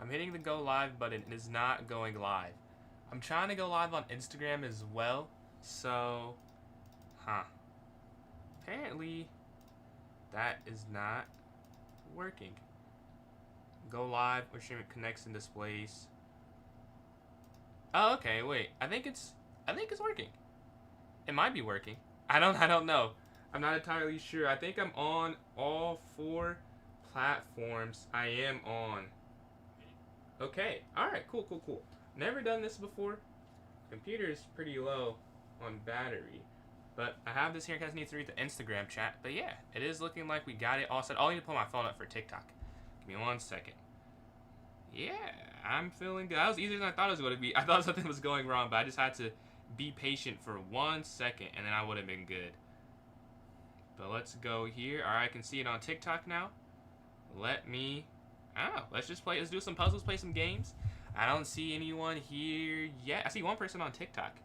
I'm hitting the go live button. It is not going live. I'm trying to go live on Instagram as well. So, apparently, that is not working. Go live. We're streaming connects and displays. Oh, okay. Wait. I think it's working. It might be working. I don't know. I'm not entirely sure. I think I'm on all 4 platforms. I am on. Okay. All right. Cool. Never done this before. Computer is pretty low on battery. But I have this here in case I need to read the Instagram chat. But yeah, it is looking like we got it all set. Oh, I need to pull my phone up for TikTok. Give me 1 second. Yeah, I'm feeling good. That was easier than I thought it was going to be. I thought something was going wrong, but I just had to be patient for 1 second, and then I would have been good. But let's go here. All right, I can see it on TikTok now. Let's just play. Let's do some puzzles, play some games. I don't see anyone here yet. I see one person on TikTok.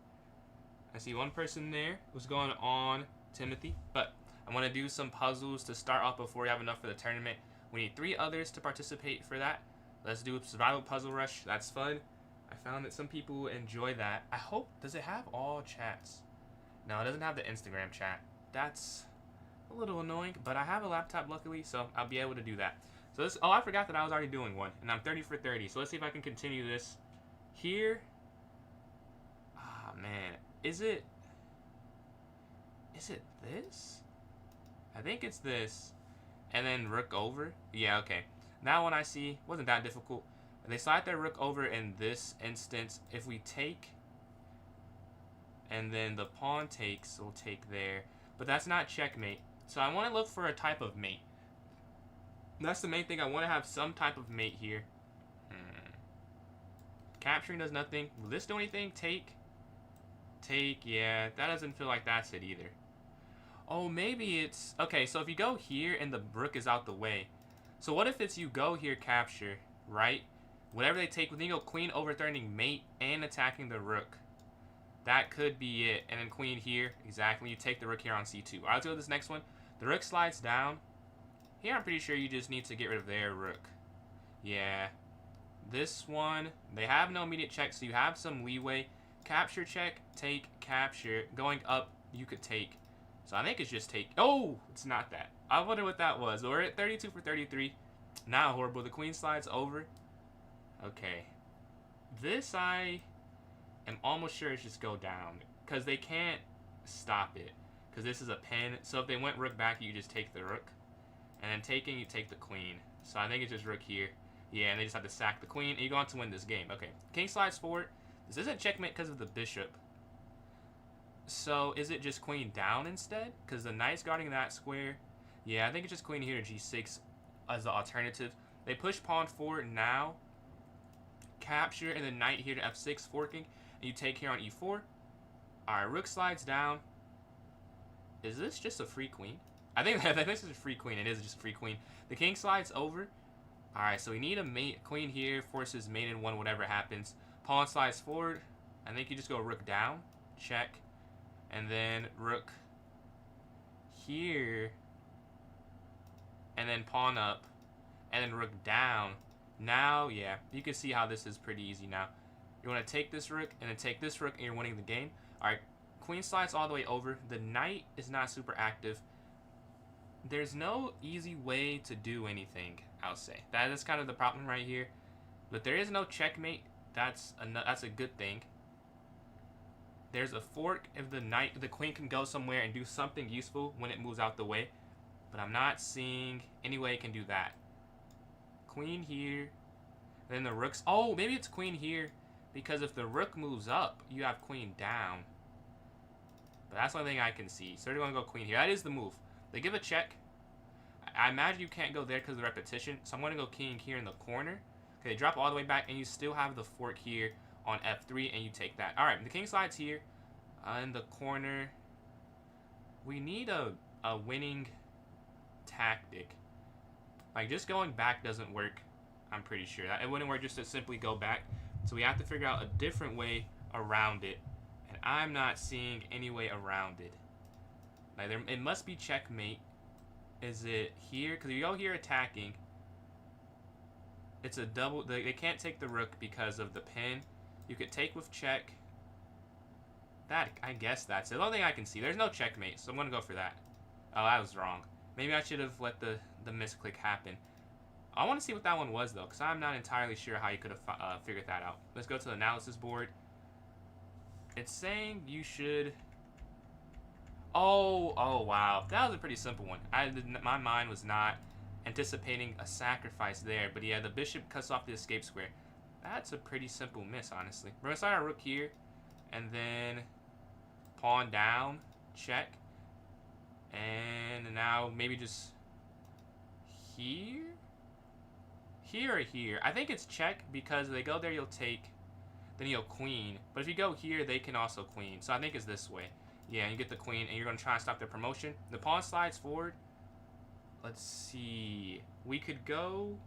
I see one person there. What's going on, Timothy? But I want to do some puzzles to start off before we have enough for the tournament. We need 3 others to participate for that. Let's do survival puzzle rush. That's fun. I found that some people enjoy that. I hope, does it have all chats? No, it doesn't have the Instagram chat. That's a little annoying, but I have a laptop luckily, so I'll be able to do that. So this, I forgot that I was already doing one, and I'm 30 for 30. So let's see if I can continue this here. Ah, man. Is it this? I think it's this. And then rook over. Yeah, okay. That one I see wasn't that difficult. They slide their rook over in this instance. If we take, and then the pawn takes, we'll take there. But that's not checkmate. So I want to look for a type of mate. That's the main thing. I want to have some type of mate here. Capturing does nothing. Will this do anything? Take. Yeah, that doesn't feel like that's it either. Oh, maybe it's... Okay, so if you go here and the rook is out the way. So what if it's you go here, capture, right? Whatever they take, then you go queen overturning mate and attacking the rook. That could be it. And then queen here, exactly. You take the rook here on c2. All right, let's go to this next one. The rook slides down. Here, I'm pretty sure you just need to get rid of their rook. Yeah. This one, they have no immediate check, so you have some leeway. Capture check, take, capture. Going up, you could take. So I think it's just take. Oh, it's not that. I wonder what that was. We're at 32 for 33. Not horrible. The queen slides over. Okay. This I am almost sure it's just go down. Because they can't stop it. Because this is a pin. So if they went rook back, you just take the rook. And then taking, you take the queen. So I think it's just rook here. Yeah, and they just have to sack the queen. And you go on to win this game. Okay. King slides forward. This isn't checkmate because of the bishop. So is it just queen down instead? Because the knight's guarding that square. Yeah, I think it's just queen here to g6 as the alternative. They push pawn forward now. Capture and then knight here to f6 forking. And you take here on e4. Alright, rook slides down. Is this just a free queen? I think this is a free queen. It is just a free queen. The king slides over. Alright, so we need a mate. Queen here forces mate in one, whatever happens. Pawn slides forward. I think you just go rook down. Check. And then rook here. And then pawn up. And then rook down. Now, yeah, you can see how this is pretty easy now. You want to take this rook and then take this rook and you're winning the game. Alright, queen slides all the way over. The knight is not super active. There's no easy way to do anything, I'll say. That is kind of the problem right here. But there is no checkmate. That's a good thing. There's a fork if the queen can go somewhere and do something useful when it moves out the way. But I'm not seeing any way it can do that. Queen here. Then the rook's... Oh, maybe it's queen here. Because if the rook moves up, you have queen down. But that's the only thing I can see. So they're going to go queen here. That is the move. They give a check. I imagine you can't go there because of the repetition. So I'm going to go king here in the corner. Okay, they drop all the way back, and you still have the fork here on f3, and you take that. All right, the king slides here in the corner. We need a winning tactic. Like, just going back doesn't work, I'm pretty sure. It wouldn't work just to simply go back. So we have to figure out a different way around it, and I'm not seeing any way around it. Like, it must be checkmate. Is it here? Because if you go here attacking, It's a double. They can't take the rook because of the pin. You could take with check. That, I guess that's it. The only thing I can see. There's no checkmate, so I'm going to go for that. Oh, that was wrong. Maybe I should have let the misclick happen. I want to see what that one was, though, because I'm not entirely sure how you could have figured that out. Let's go to the analysis board. It's saying you should... Oh, wow. That was a pretty simple one. My mind was not anticipating a sacrifice there. But yeah, the bishop cuts off the escape square. That's a pretty simple miss, honestly. We're going to start our rook here. And then pawn down, check. And now maybe just here? Here or here? I think it's check because they go there, you'll take, then you'll queen. But if you go here, they can also queen. So I think it's this way. Yeah, you get the queen, and you're going to try and stop their promotion. The pawn slides forward. Let's see. We could go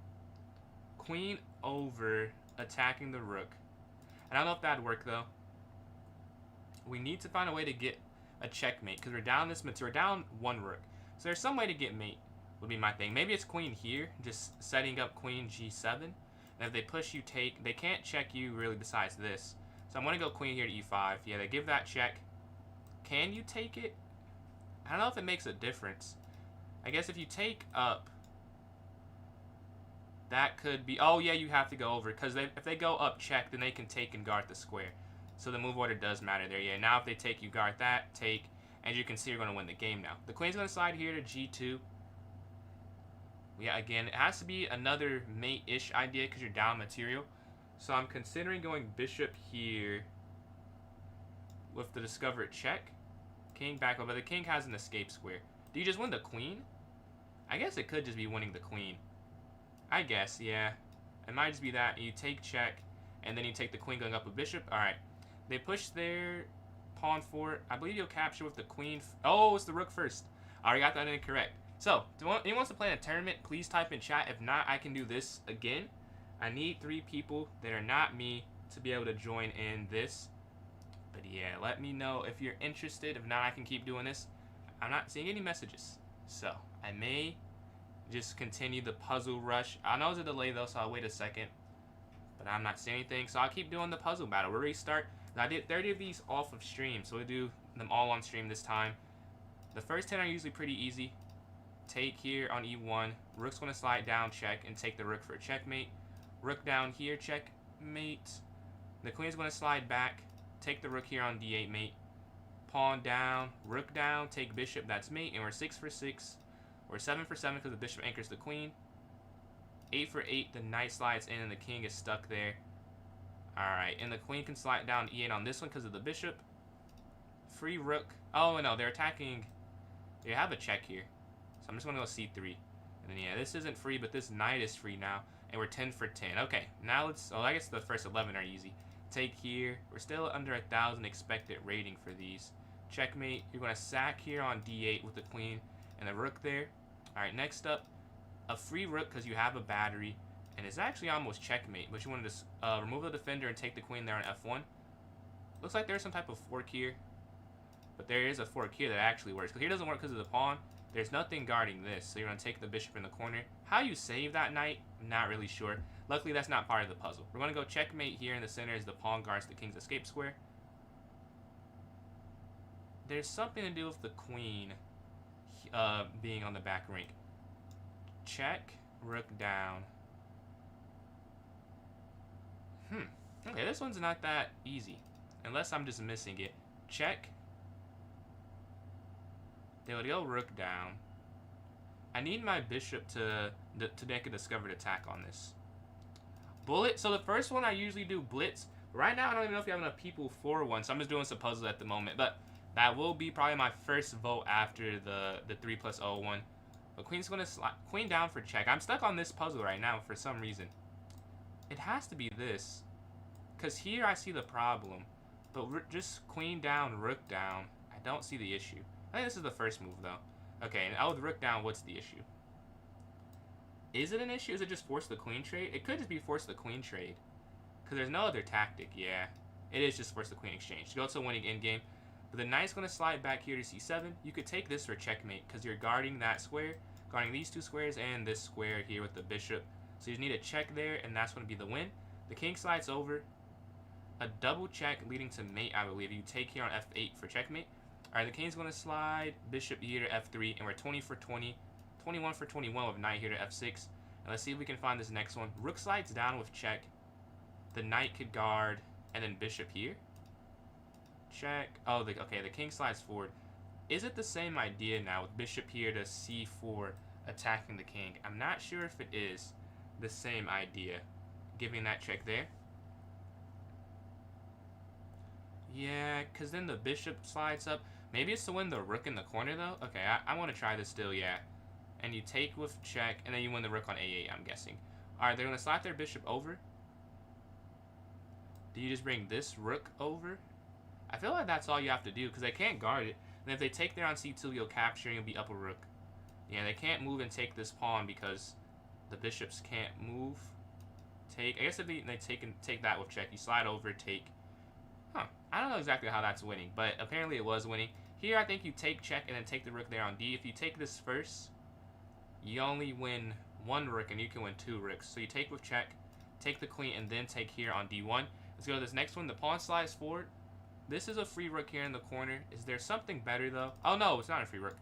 queen over attacking the rook. And I don't know if that'd work, though. We need to find a way to get a checkmate because we're down this material. We're down one rook. So there's some way to get mate would be my thing. Maybe it's queen here, just setting up queen g7. And if they push you, take. They can't check you really besides this. So I'm going to go queen here to e5. Yeah, they give that check. Can you take it? I don't know if it makes a difference. I guess if you take up, that could be... Oh, yeah, you have to go over. Because if they go up check, then they can take and guard the square. So the move order does matter there. Yeah, now if they take, you guard that, take. And you can see you're going to win the game now. The queen's going to slide here to g2. Yeah, again, it has to be another mate-ish idea because you're down material. So I'm considering going bishop here with the discovered check. King back over. The king has an escape square. Do you just win the queen? I guess it could just be winning the queen. I guess, yeah. It might just be that. You take check, and then you take the queen going up a bishop. All right. They push their pawn forward. I believe you'll capture with the queen. Oh, it's the rook first. I already got that incorrect. So, anyone wants to play in a tournament, please type in chat. If not, I can do this again. I need 3 people that are not me to be able to join in this. But yeah, let me know if you're interested. If not, I can keep doing this. I'm not seeing any messages. So, I may just continue the puzzle rush. I know there's a delay though, so I'll wait a second. But I'm not seeing anything, so I'll keep doing the puzzle battle. We'll restart. I did 30 of these off of stream, so we'll do them all on stream this time. The first 10 are usually pretty easy. Take here on e1. Rook's going to slide down, check, and take the rook for a checkmate. Rook down here, checkmate. The queen's going to slide back. Take the rook here on d8, mate. Pawn down, rook down, take bishop, that's mate. And we're 6 for 6. We're 7 for 7 because the bishop anchors the queen. 8 for 8, the knight slides in and the king is stuck there. Alright, and the queen can slide down e8 on this one because of the bishop. Free rook. Oh, no, they're attacking. They have a check here. So I'm just going to go c3. And then, yeah, this isn't free, but this knight is free now. And we're 10 for 10. Okay, now let's... Oh, I guess the first 11 are easy. Take here. We're still under 1,000 expected rating for these. Checkmate. You're going to sack here on d8 with the queen and the rook there. Alright, next up, a free rook because you have a battery. And it's actually almost checkmate, but you want to just remove the defender and take the queen there on f1. Looks like there's some type of fork here. But there is a fork here that actually works. Because here doesn't work because of the pawn. There's nothing guarding this. So you're going to take the bishop in the corner. How you save that knight, I'm not really sure. Luckily, that's not part of the puzzle. We're going to go checkmate here in the center as the pawn guards the king's escape square. There's something to do with the queen being on the back rank. Check, rook down. Okay, this one's not that easy. Unless I'm just missing it. Check. They would go rook down. I need my bishop to make a discovered attack on this. Bullet. So the first one I usually do blitz. Right now I don't even know if you have enough people for one, so I'm just doing some puzzles at the moment. But that will be probably my first vote after the 3+0 one. But queen's gonna slide queen down for check. I'm stuck on this puzzle right now for some reason. It has to be this. Because here I see the problem. But just queen down, rook down. I don't see the issue. I think this is the first move, though. Okay, and out with rook down, what's the issue? Is it an issue? Is it just force the queen trade? It could just be force the queen trade. Because there's no other tactic, yeah. It is just force the queen exchange. Go to winning endgame. But the knight's going to slide back here to c7. You could take this for checkmate because you're guarding that square. Guarding these two squares and this square here with the bishop. So you just need a check there, and that's going to be the win. The king slides over. A double check leading to mate, I believe. You take here on f8 for checkmate. All right, the king's going to slide bishop here to f3, and we're 20 for 20. 21 for 21 with knight here to f6. And let's see if we can find this next one. Rook slides down with check. The knight could guard, and then bishop here. Check. Oh, okay, the king slides forward. Is it the same idea now with bishop here to c4 attacking the king? I'm not sure if it is the same idea. Giving that check there. Yeah, because then the bishop slides up. Maybe it's to win the rook in the corner, though. Okay, I want to try this still, yeah. And you take with check, and then you win the rook on a8, I'm guessing. Alright, they're going to slide their bishop over. Do you just bring this rook over? I feel like that's all you have to do, because they can't guard it. And if they take there on c2, you'll capture and you'll be up a rook. Yeah, they can't move and take this pawn because the bishops can't move. Take. I guess if they take that with check, you slide over, take. Huh. I don't know exactly how that's winning, but apparently it was winning. Here, I think you take check and then take the rook there on d. If you take this first, you only win one rook and you can win two rooks. So you take with check, take the queen, and then take here on d1. Let's go to this next one. The pawn slides forward. This is a free rook here in the corner. Is there something better, though? Oh, no, it's not a free rook.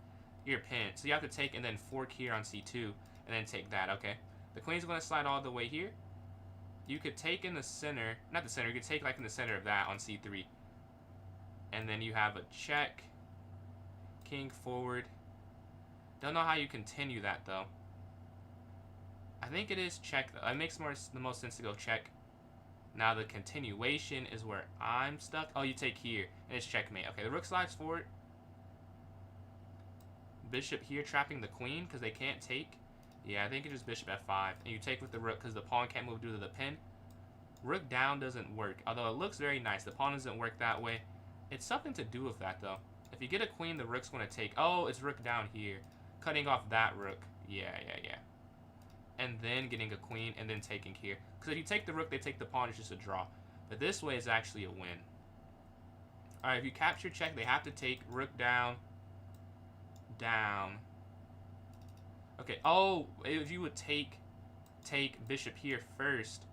You're pinned. So you have to take and then fork here on c2, and then take that. Okay. The queen's going to slide all the way here. You could take in the center. Not the center. You could take, like, in the center of that on c3. And then you have a check. King forward. Don't know how you continue that, though. I think it is check, though. It makes the most sense to go check. Now the continuation is where I'm stuck. Oh, you take here, and it's checkmate. Okay, the rook slides forward. Bishop here trapping the queen because they can't take. Yeah, I think it's just bishop f5. And you take with the rook because the pawn can't move due to the pin. Rook down doesn't work, although it looks very nice. The pawn doesn't work that way. It's something to do with that, though. If you get a queen, the rook's going to take. Oh, it's rook down here. Cutting off that rook. Yeah. And then getting a queen and then taking here. Because if you take the rook, they take the pawn. It's just a draw. But this way is actually a win. Alright, if you capture check, they have to take rook down. Down. Okay. Oh, if you would take bishop here first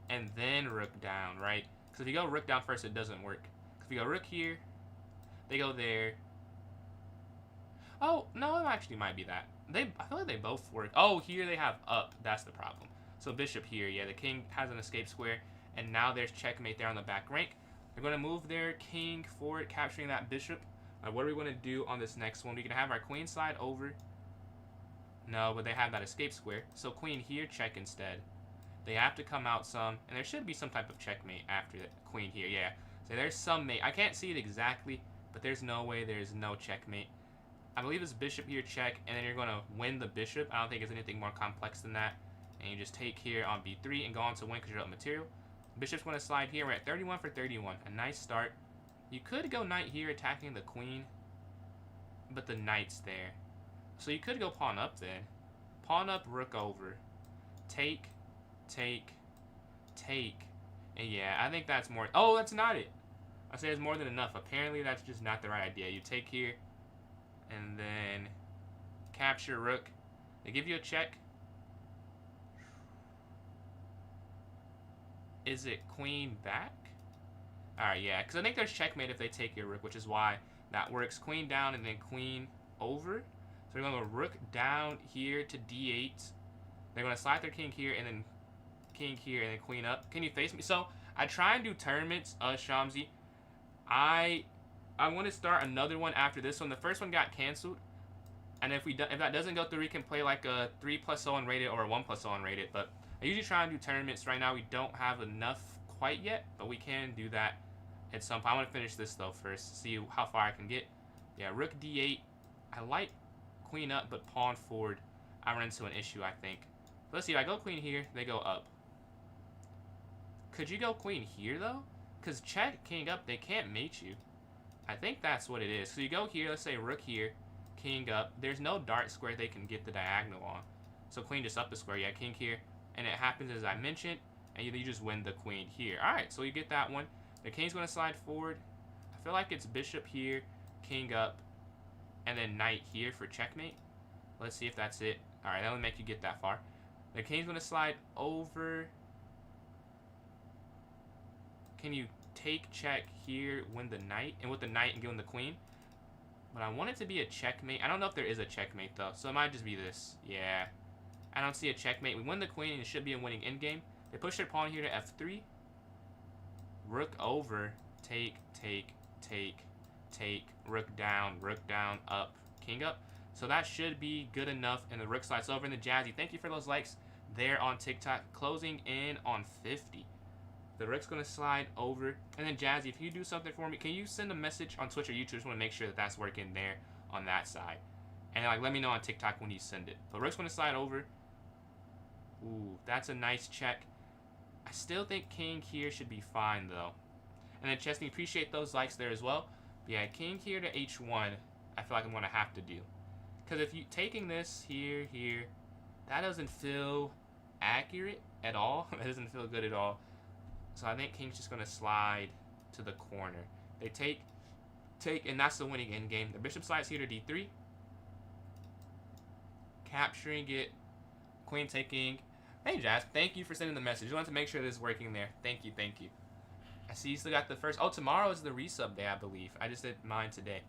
and then rook down, right? Because if you go rook down first, it doesn't work. If you go rook here, they go there. Oh, no, it actually might be that. I feel like they both work. Oh, here they have up. That's the problem. So bishop here, yeah, the king has an escape square, and now there's checkmate there on the back rank. They're going to move their king forward, capturing that bishop. What are we going to do on this next one? We can have our queen slide over. No, but they have that escape square. So queen here, check instead. They have to come out some, and there should be some type of checkmate after the queen here, yeah. So there's some mate. I can't see it exactly, but there's no way there's no checkmate. I believe it's bishop here, check, and then you're going to win the bishop. I don't think it's anything more complex than that. And you just take here on b3 and go on to win because you're up material. Bishop's going to slide here. We're at 31 for 31. A nice start. You could go knight here attacking the queen, but the knight's there. So you could go pawn up then. Pawn up, rook over. Take. And yeah, I think that's more. Oh, that's not it. I say it's more than enough. Apparently, that's just not the right idea. You take here. And then capture rook. They give you a check. Is it queen back? Alright, yeah. Because I think there's checkmate if they take your rook, which is why that works. Queen down and then queen over. So we're going to go rook down here to d8. They're going to slide their king here and then king here and then queen up. Can you face me? So I try and do tournaments, Shamsi. I want to start another one after this one. The first one got canceled, and if that doesn't go through, we can play like a 3+0 unrated or a 1+0 unrated. But I usually try and do tournaments. Right now, we don't have enough quite yet, but we can do that at some point. I want to finish this though first, see how far I can get. Yeah, rook d8. I like queen up, but pawn forward, I run into an issue, I think. Let's see. If I go queen here, they go up. Could you go queen here though? Because check king up, they can't mate you. I think that's what it is. So you go here, let's say rook here, king up. There's no dart square they can get the diagonal on. So queen just up the square, yeah, king here. And it happens as I mentioned, and you just win the queen here. Alright, so you get that one. The king's going to slide forward. I feel like it's bishop here, king up, and then knight here for checkmate. Let's see if that's it. Alright, that'll make you get that far. The king's gonna slide over. Can you take check here, win the knight, and with the knight and give him the queen? But I want it to be a checkmate. I don't know if there is a checkmate though, so it might just be this. Yeah. I don't see a checkmate. We win the queen and it should be a winning endgame. They push their pawn here to f3. Rook over. Take, take, take, take. Rook down, up, king up. So that should be good enough. And the rook slides over. And the Jazzy, thank you for those likes there on TikTok. Closing in on 50. The rook's going to slide over. And then Jazzy, if you do something for me, can you send a message on Twitch or YouTube? Just want to make sure that that's working there on that side. And like, let me know on TikTok when you send it. The rook's going to slide over. Ooh, that's a nice check. I still think king here should be fine, though. And then Chesney, appreciate those likes there as well. But yeah, king here to h1, I feel like I'm going to have to do. Because if you taking this here, that doesn't feel accurate at all. That doesn't feel good at all. So I think king's just going to slide to the corner. They take, and that's the winning endgame. The bishop slides here to d3. Capturing it. Queen taking. Hey, Jazz, thank you for sending the message. I want to make sure this is working there. Thank you, thank you. I see you still got the first. Oh, tomorrow is the resub day, I believe. I just did mine today.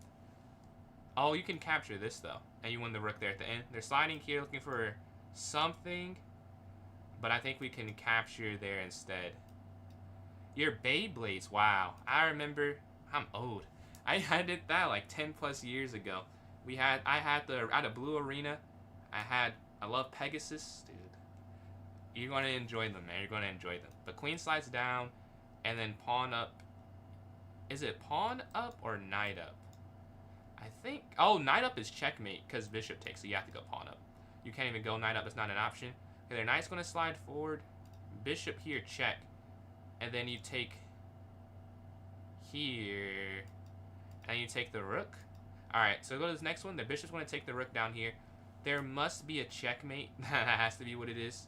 Oh, you can capture this, though. And you win the rook there at the end. They're sliding here looking for something. But I think we can capture there instead. Your Beyblades, wow. I remember, I'm old. I did that like 10 plus years ago. I had a blue arena. I love Pegasus, dude. You're going to enjoy them, man. You're going to enjoy them. But queen slides down, and then pawn up. Is it pawn up or knight up? I think, oh, knight up is checkmate because bishop takes, so you have to go pawn up. You can't even go knight up. It's not an option. Okay, their knight's going to slide forward. Bishop here, check. And then you take here, and you take the rook. All right, so go to this next one. The bishop's going to take the rook down here. There must be a checkmate. That has to be what it is.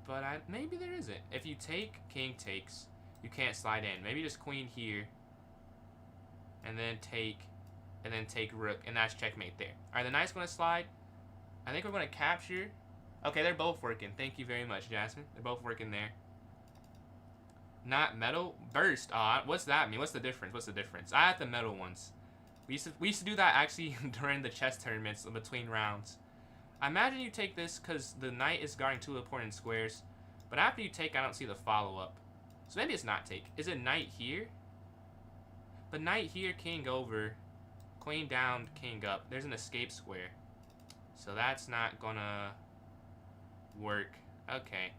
But maybe there isn't. If you take, king takes. You can't slide in. Maybe just queen here. And then take rook. And that's checkmate there. All right, the knight's going to slide. I think we're going to capture. Okay, they're both working. Thank you very much, Jasmine. They're both working there. Not metal. Burst. What's that mean? What's the difference? What's the difference? I had the metal ones. We used to do that actually during the chess tournaments between rounds. I imagine you take this because the knight is guarding two important squares. But after you take, I don't see the follow-up. So maybe it's not take. Is it knight here? But knight here, king over. Queen down, king up. There's an escape square. So that's not gonna work. Okay.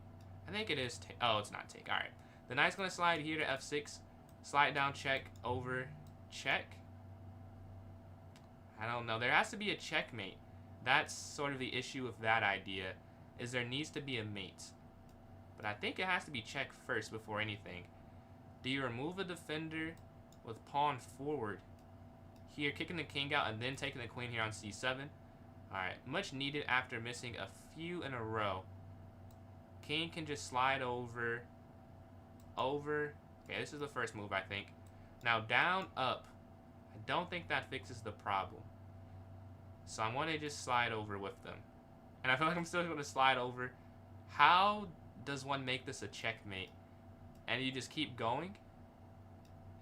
I think it is take. Oh, it's not take. Alright. The knight's gonna slide here to f6. Slide down, check, over, check. I don't know. There has to be a checkmate. That's sort of the issue with that idea, is there needs to be a mate. But I think it has to be check first before anything. Do you remove a defender with pawn forward? Here, kicking the king out and then taking the queen here on c7. Alright, much needed after missing a few in a row. King can just slide over. Over. Okay, this is the first move, I think. Now, down, up. I don't think that fixes the problem. So I'm going to just slide over with them. And I feel like I'm still going to slide over. How does one make this a checkmate? And you just keep going?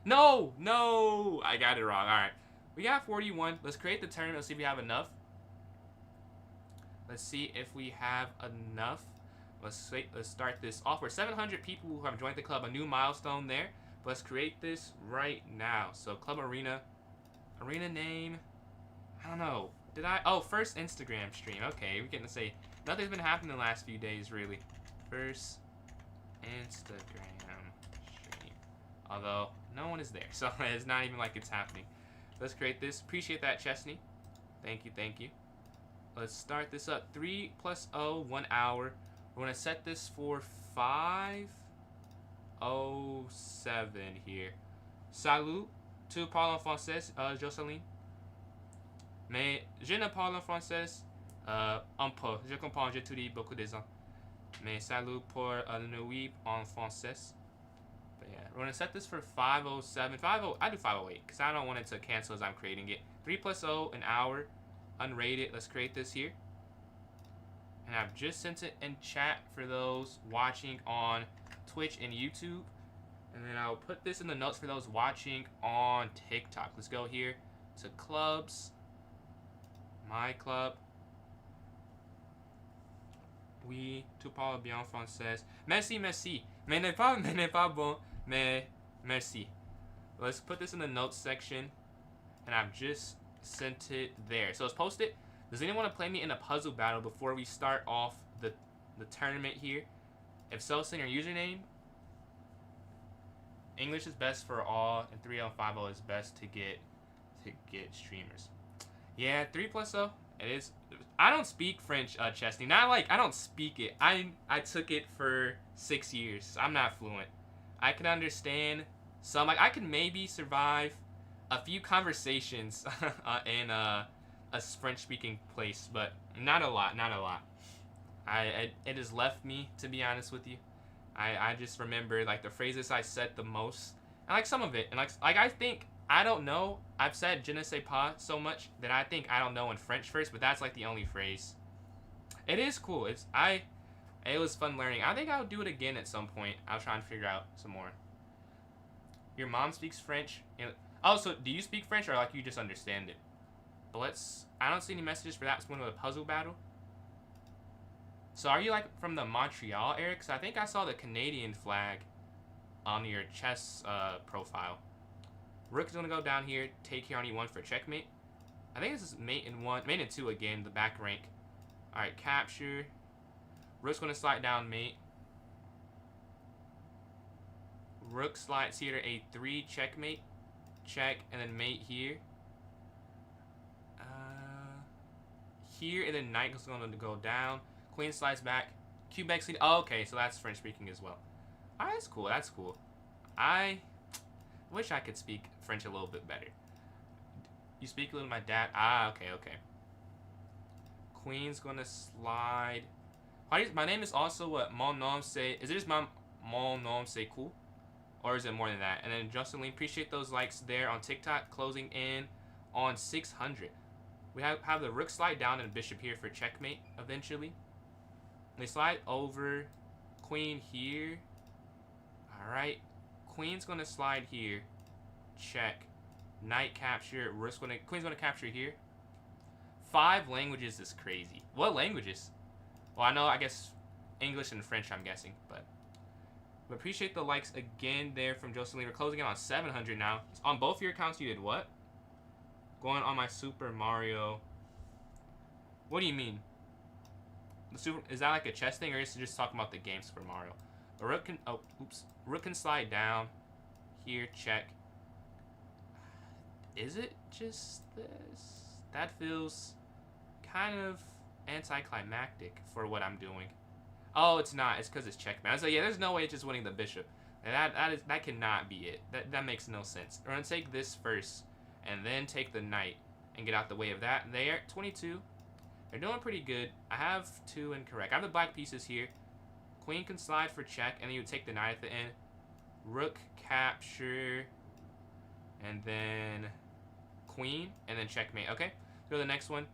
No! No! I got it wrong. Alright. We got 41. Let's create the tournament. Let's see if we have enough. Let's see if we have enough. Let's start this off. We're 700 people who have joined the club. A new milestone there. Let's create this right now. So Club Arena. Arena name. I don't know. Did I? Oh, first Instagram stream. Okay, we're getting to say nothing's been happening the last few days, really. First Instagram stream. Although, no one is there. So it's not even like it's happening. Let's create this. Appreciate that, Chesney. Thank you, thank you. Let's start this up. 3 + 0, 1 hour. We're going to set this for 5:07 here. Salut. Tu parles en français, Jocelyne? Mais je ne parle en français un peu. Je comprends, j'étudie beaucoup des ans. Mais salut pour la nuit en français. But yeah, we're going to set this for 5:07. I do 5:08 because I don't want it to cancel as I'm creating it. 3 + 0, an hour. Unrated. Let's create this here. And I've just sent it in chat for those watching on Twitch and YouTube. And then I'll put this in the notes for those watching on TikTok. Let's go here to clubs. My club. Oui, tu parles bien français. Merci, merci. Mais n'est pas bon, mais merci. Let's put this in the notes section. And I've just sent it there. So let's post it. Does anyone want to play me in a puzzle battle before we start off the tournament here? If so, send your username. English is best for all, and 3L50 is best to get streamers. Yeah, 3+0. It is. I don't speak French, Chesney. Not like I don't speak it. I took it for 6 years. I'm not fluent. I can understand some. Like I can maybe survive a few conversations in a French-speaking place, but not a lot. Not a lot. It has left me, to be honest with you. I just remember like the phrases I said the most, and like some of it, and like I think I don't know. I've said je ne sais pas so much that I think I don't know in French first, but that's like the only phrase. It is cool. It was fun learning. I think I'll do it again at some point. I'll try and figure out some more. Your mom speaks French. Oh, so do you speak French or like you just understand it? Blitz. I don't see any messages for that. It's one with a puzzle battle. So are you like from the Montreal area? Because I think I saw the Canadian flag on your chess profile. Rook is going to go down here, take here on E1 for checkmate. I think this is mate in 1, mate in 2 again, the back rank. Alright, capture. Rook's going to slide down mate. Rook slides here to A3, checkmate. Check, and then mate here. Here, and then knight is going to go down. Queen slides back. Quebec lead. Oh, okay, so that's French speaking as well. Alright, that's cool. That's cool. I wish I could speak French a little bit better. You speak a little to my dad? Ah, okay, okay. Queen's gonna slide. My name is also what? Mon nom c'est. Is it just mon nom c'est cool? Or is it more than that? And then Justin Lee, appreciate those likes there on TikTok. Closing in on 600. We have the rook slide down and bishop here for checkmate eventually. They slide over. Queen here. Alright. Queen's gonna slide here. Check. Knight capture. Queen's gonna capture here. 5 languages is crazy. What languages? Well, I know, I guess English and French, I'm guessing, but appreciate the likes again there from Jocelyn. We're closing in on 700 now. On both your accounts, you did what? Going on my Super Mario. What do you mean? Is that like a chess thing, or is it just talking about the game Super Mario? The rook can. Oh, oops. Rook can slide down. Here, check. Is it just this? That feels kind of anticlimactic for what I'm doing. Oh, it's not. It's because it's checkmate. I was like, yeah, there's no way it's just winning the bishop. And that cannot be it. That makes no sense. We're gonna take this first, and then take the knight and get out the way of that. And they are 22. They're doing pretty good. I have 2 incorrect. I have the black pieces here. Queen can slide for check, and then you would take the knight at the end. Rook capture, and then queen, and then checkmate. Okay, go to the next one.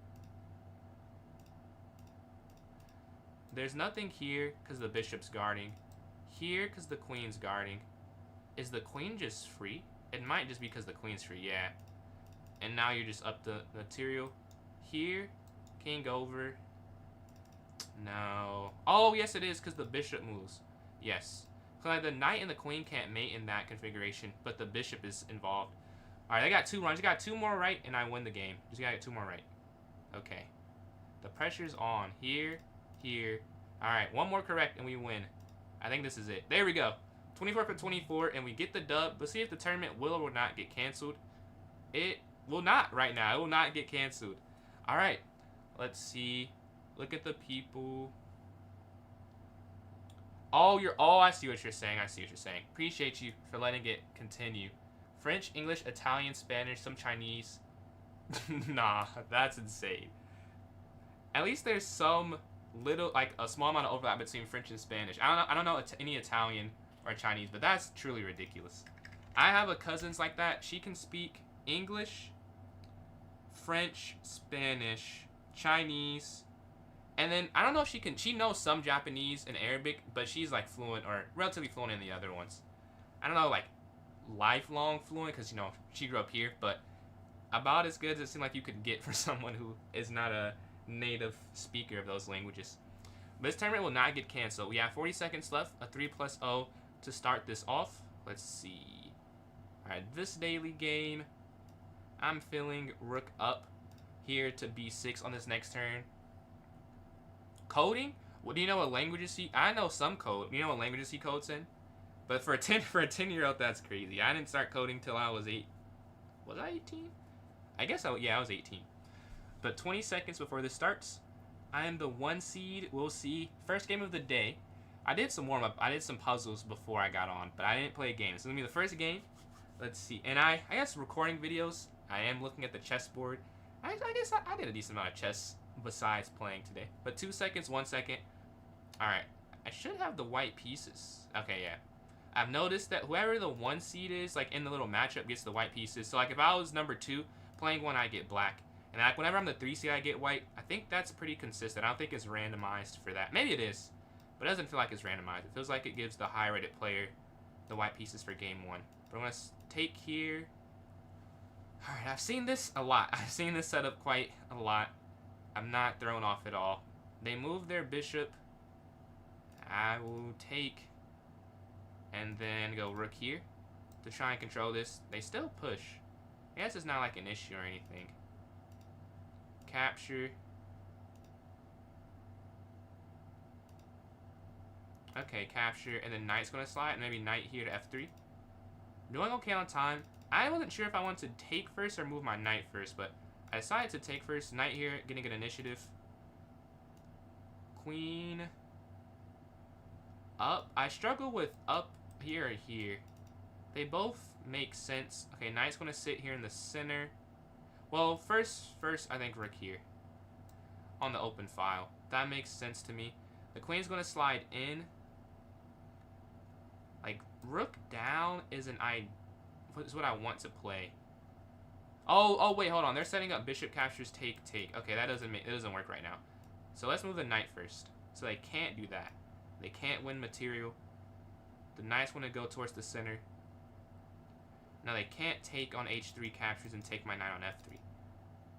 There's nothing here because the bishop's guarding. Here because the queen's guarding. Is the queen just free? It might just be because the queen's free, yeah. And now you're just up the material. Here, king over. No. Oh, yes, it is because the bishop moves. Yes. So like the knight and the queen can't mate in that configuration, but the bishop is involved. All right, I got 2 runs. I got 2 more right, and I win the game. Just gotta get 2 more right. Okay. The pressure's on. Here, here. All right, 1 more correct, and we win. I think this is it. There we go. 24 for 24, and we get the dub. Let's see if the tournament will or will not get canceled. It will not right now. It will not get canceled. All right. Let's see. Look at the people. Oh, I see what you're saying. I see what you're saying. Appreciate you for letting it continue. French, English, Italian, Spanish, some Chinese. Nah, that's insane. At least there's some little, like a small amount of overlap between French and Spanish. I don't know any Italian or Chinese, but that's truly ridiculous. I have a cousins like that. She can speak English, French, Spanish, Chinese, And then I don't know if she knows some Japanese and Arabic, but she's like fluent or relatively fluent in the other ones. I don't know, like lifelong fluent because she grew up here, but about as good as it seemed like you could get for someone who is not a native speaker of those languages. This tournament will not get canceled. We have 40 seconds left, a 3+0 to start this off. Let's see. Alright, this daily game, I'm feeling rook up here to b6 on this next turn. Coding? Well, do you know what languages he... I know some code. You know what languages he codes in? But for a 10-year-old, that's crazy. I didn't start coding till I was 8. Was I 18? I guess I was 18. But 20 seconds before this starts, I am the 1 seed. We'll see. First game of the day. I did some warm-up. I did some puzzles before I got on, but I didn't play a game. So it's going to be the first game. Let's see. And I guess recording videos, I am looking at the chessboard. I guess I did a decent amount of chess besides playing today. But 2 seconds, 1 second. Alright. I should have the white pieces. Okay, yeah. I've noticed that whoever the 1 seed is, like in the little matchup, gets the white pieces. So like if I was number 2 playing one, I get black. And like whenever I'm the 3 seed, I get white. I think that's pretty consistent. I don't think it's randomized for that. Maybe it is. But it doesn't feel like it's randomized. It feels like it gives the high rated player the white pieces for game 1. But I'm going to take here. Alright, I've seen this a lot. I've seen this setup quite a lot. I'm not thrown off at all. They move their bishop. I will take and then go rook here to try and control this. They still push. I guess it's not like an issue or anything. Capture. Okay, capture, and then knight's gonna slide, and maybe knight here to f3. Doing okay on time. I wasn't sure if I wanted to take first or move my knight first, but I decided to take first. Knight here, getting an initiative. Queen. Up. I struggle with up here or here. They both make sense. Okay, knight's gonna sit here in the center. Well, first, I think rook here on the open file. That makes sense to me. The queen's gonna slide in. Like rook down is what I want to play. Oh wait, hold on. They're setting up bishop captures take. Okay, it doesn't work right now. So let's move the knight first. So they can't do that. They can't win material. The knight's want to go towards the center. Now they can't take on h3 captures and take my knight on f3.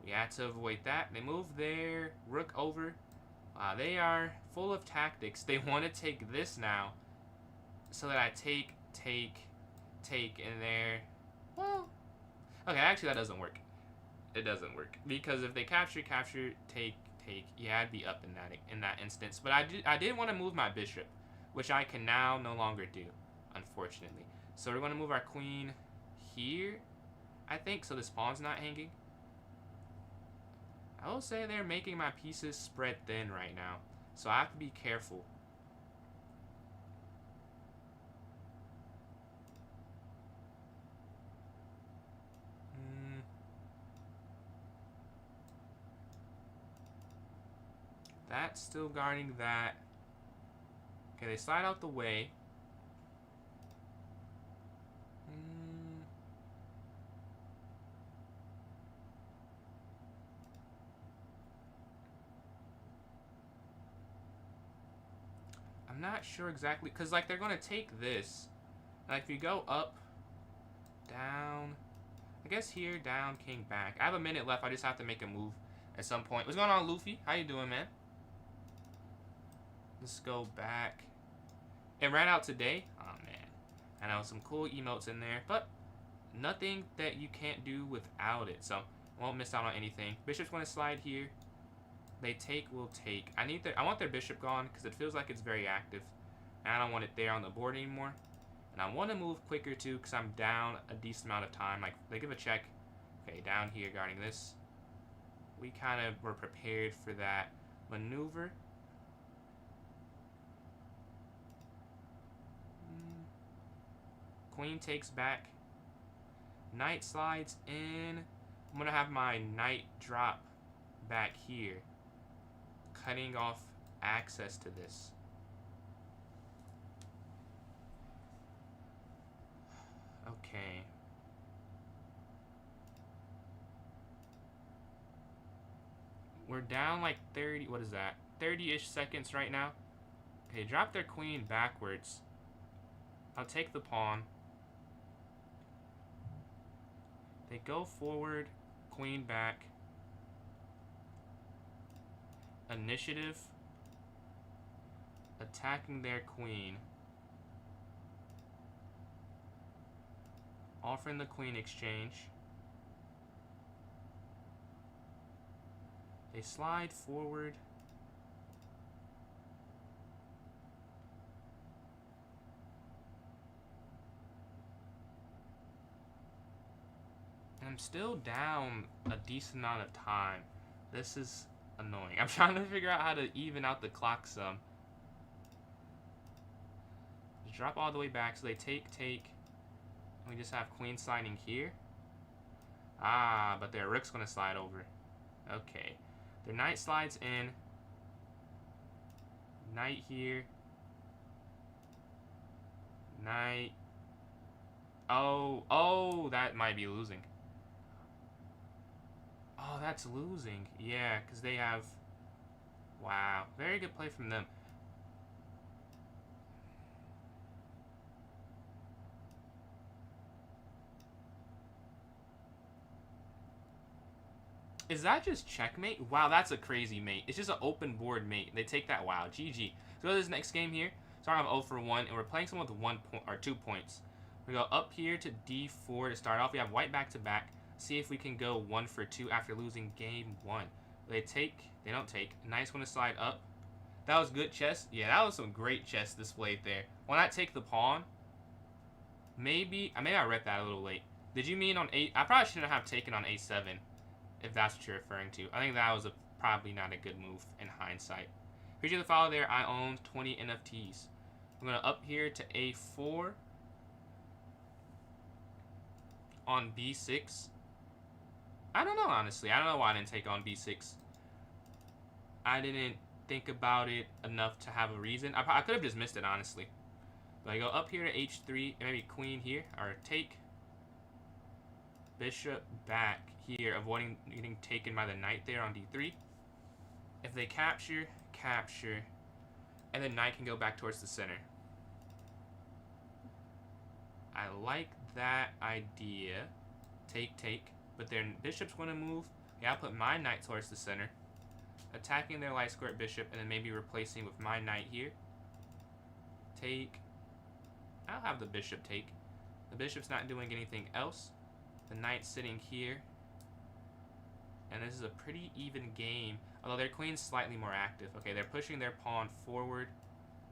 We had to avoid that. They move their rook over. They are full of tactics. They want to take this now, so that I take, and there. Well, okay, actually that doesn't work. It doesn't work because if they capture, take. Yeah, I'd be up in that instance. But I did want to move my bishop, which I can now no longer do, unfortunately. So we're going to move our queen here, I think, so this pawn's not hanging. I will say they're making my pieces spread thin right now, so I have to be careful. That's still guarding that. Okay, they slide out the way. I'm not sure exactly, because like they're going to take this. Like if you go up, down, I guess here, down, king, back. I have a minute left. I just have to make a move at some point. What's going on, Luffy? How you doing, man? Let's go back. It ran out today. Oh, man. I know some cool emotes in there, but nothing that you can't do without it. So, won't miss out on anything. Bishop's going to slide here. They take, will take. I want their bishop gone because it feels like it's very active. And I don't want it there on the board anymore. And I want to move quicker too because I'm down a decent amount of time. Like, they give a check. Okay, down here guarding this. We kind of were prepared for that maneuver. Queen takes back. Knight slides in. I'm going to have my knight drop back here, cutting off access to this. Okay. We're down like 30. What is that? 30-ish seconds right now. Okay, drop their queen backwards. I'll take the pawn. They go forward, queen back. Initiative. Attacking their queen. Offering the queen exchange. They slide forward. And I'm still down a decent amount of time. This is annoying. I'm trying to figure out how to even out the clock some. Just drop all the way back so they take. And we just have queen sliding here. Ah, but their rook's gonna slide over. Okay. Their knight slides in. Knight here. Knight. Oh, that might be losing. Oh, that's losing. Yeah, because they have... Wow. Very good play from them. Is that just checkmate? Wow, that's a crazy mate. It's just an open board mate. They take that. Wow, GG. So go to this next game here. So I have 0 for 1, and we're playing someone with 1 point or 2 points. We go up here to D4 to start off. We have white back to back. See if we can go 1 for 2 after losing game 1. They take. They don't take. Nice one to slide up. That was good chess. Yeah, that was some great chess displayed there. Why not take the pawn? Maybe I read that a little late. Did you mean on 8? I probably shouldn't have taken on A7. If that's what you're referring to. I think that was probably not a good move in hindsight. Appreciate the follow there. I own 20 NFTs. I'm going to up here to A4. On B6. I don't know, honestly. I don't know why I didn't take on B6. I didn't think about it enough to have a reason. I could have just missed it, honestly. But I go up here to H3. And maybe queen here. Or take. Bishop back here, avoiding getting taken by the knight there on D3. If they capture, and then knight can go back towards the center. I like that idea. Take, but their bishop's going to move. Yeah, I'll put my knight towards the center, attacking their light square bishop, and then maybe replacing with my knight here. Take. I'll have the bishop take. The bishop's not doing anything else. The knight's sitting here. And this is a pretty even game. Although their queen's slightly more active. Okay, they're pushing their pawn forward.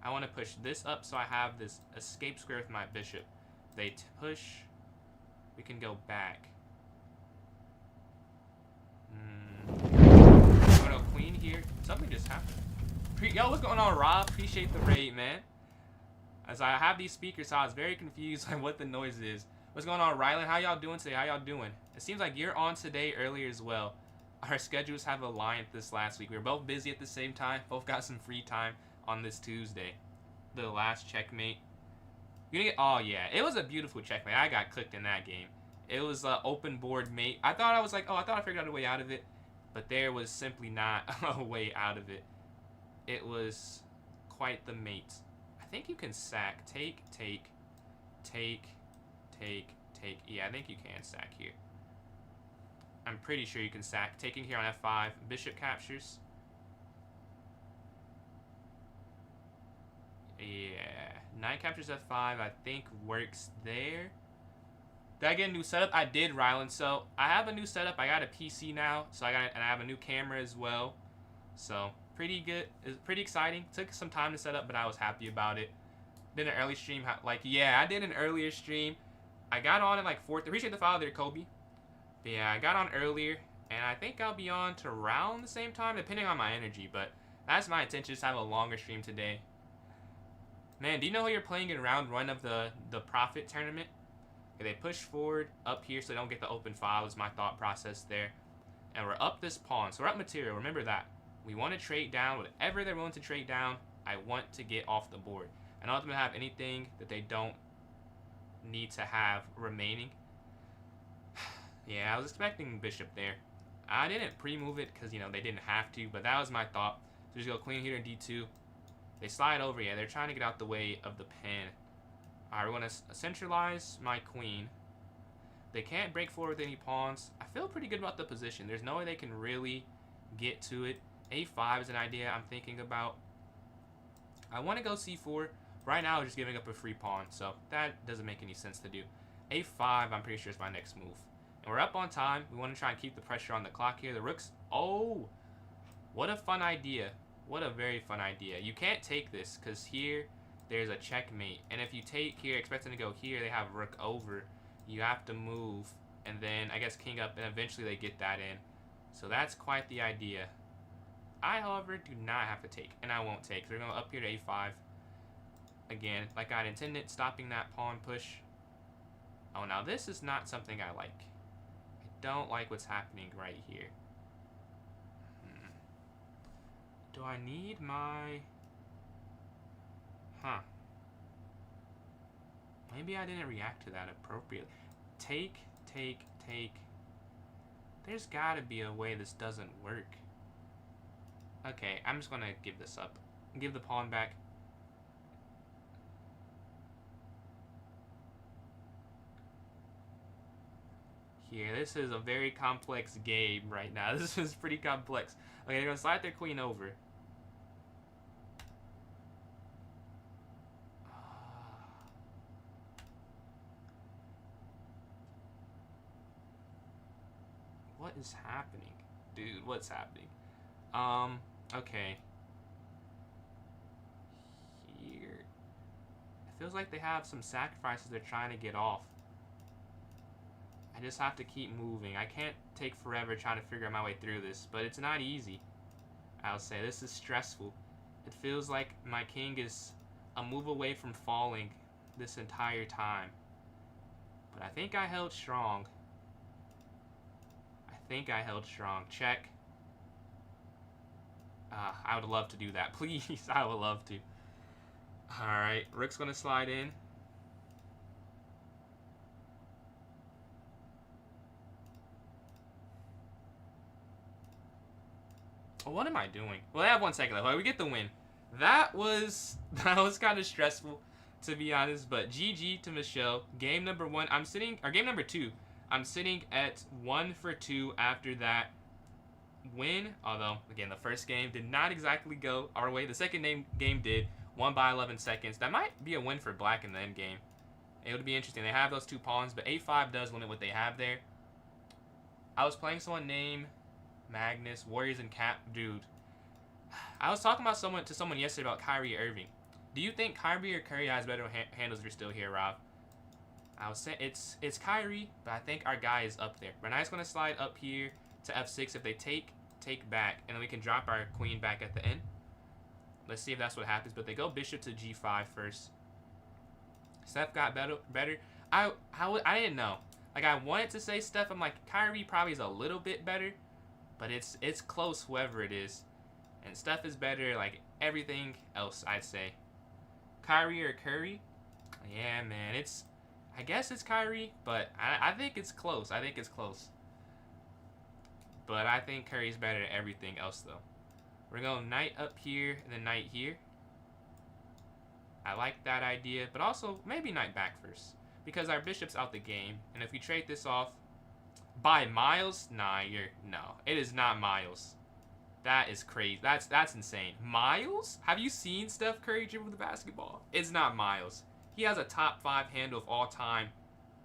I want to push this up so I have this escape square with my bishop. They push. We can go back. I'm going to go queen here. Something just happened. Yo, what's going on, Rob? Appreciate the raid, man. As I have these speakers, so I was very confused on what the noise is. What's going on, Rylan? How y'all doing today? How y'all doing? It seems like you're on today earlier as well. Our schedules have aligned this last week. We were both busy at the same time. Both got some free time on this Tuesday. The last checkmate. You didn't get, oh, yeah. It was a beautiful checkmate. I got clicked in that game. It was an open board mate. I thought I figured out a way out of it. But there was simply not a way out of it. It was quite the mate. I think you can sack. Take. Yeah, I think you can sack here. I'm pretty sure you can sack. Taking here on F5. Bishop captures. Yeah. Knight captures F5, I think works there. Did I get a new setup? I did, Rylan. So I have a new setup. I got a PC now. And I have a new camera as well. So pretty good. It's pretty exciting. Took some time to set up, but I was happy about it. Did an early stream. Yeah, I did an earlier stream. I got on at 4:30. Appreciate the follow there, Kobe. But yeah, I got on earlier, and I think I'll be on to around the same time, depending on my energy. But that's my intention, just to have a longer stream today. Man, do you know who you're playing in round 1 of the Profit tournament? Okay, they push forward up here so they don't get the open file is my thought process there. And we're up this pawn. So we're up material. Remember that. We want to trade down. Whatever they're willing to trade down, I want to get off the board. I don't want them to have anything that they don't need to have remaining. Yeah, I was expecting bishop there. I didn't pre-move it because, they didn't have to, but that was my thought. So just go queen here in d2. They slide over. Yeah, they're trying to get out the way of the pen. Alright, we're going to centralize my queen. They can't break forward with any pawns. I feel pretty good about the position. There's no way they can really get to it. a5 is an idea I'm thinking about. I want to go c4. Right now, I'm just giving up a free pawn, so that doesn't make any sense to do. a5, I'm pretty sure is my next move. And we're up on time. We want to try and keep the pressure on the clock here. The rook's... Oh! What a fun idea. What a very fun idea. You can't take this, because here, there's a checkmate. And if you take here, expecting to go here, they have rook over. You have to move, and then, I guess, king up, and eventually they get that in. So that's quite the idea. I, however, do not have to take, and I won't take. So we're going to go up here to a5. Again, like I'd intended, stopping that pawn push. Oh, now this is not something I like. I don't like what's happening right here. Do I need my... Huh. Maybe I didn't react to that appropriately. Take, take, take. There's gotta be a way this doesn't work. Okay, I'm just gonna give this up. Give the pawn back. Here, this is a very complex game right now. This is pretty complex. Okay, they're gonna slide their queen over. What is happening? Dude, what's happening? Okay. Here. It feels like they have some sacrifices they're trying to get off. I just have to keep moving. I can't take forever trying to figure my way through this, but it's not easy. I'll say this is stressful. It feels like my king is a move away from falling this entire time. But I think I held strong. Check. I would love to do that. Please, I would love to. Alright, rook's going to slide in. What am I doing? Well, I have 1 second left. Well, we get the win. That was kind of stressful, to be honest. But GG to Michelle. Game number 1. Game number 2. I'm sitting at 1 for 2 after that win. Although, again, the first game did not exactly go our way. The second game did. Won by 11 seconds. That might be a win for black in the end game. It would be interesting. They have those 2 pawns, but a5 does limit what they have there. I was playing someone named Magnus, Warriors and Cap. Dude, I was talking about someone yesterday about Kyrie Irving. Do you think Kyrie or Curry has better handles if you're still here, Rob? I was saying it's Kyrie, but I think our guy is up there. Renai's going to slide up here to f6. If they take back, and then we can drop our queen back at the end. Let's see if that's what happens. But they go bishop to g5 first. Steph got better. I didn't know. Like, I wanted to say Steph. I'm like, Kyrie probably is a little bit better, but it's close, whoever it is. And Steph is better, like everything else, I'd say. Kyrie or Curry? Yeah, man, I guess it's Kyrie, but I think it's close. But I think Curry's better than everything else, though. We're going knight up here and then knight here. I like that idea, but also maybe knight back first, because our bishop's out the game. And if we trade this off by miles, no, it is not miles. That is crazy. That's insane. Miles? Have you seen Steph Curry dribble the basketball? It's not miles. He has a top 5 handle of all time,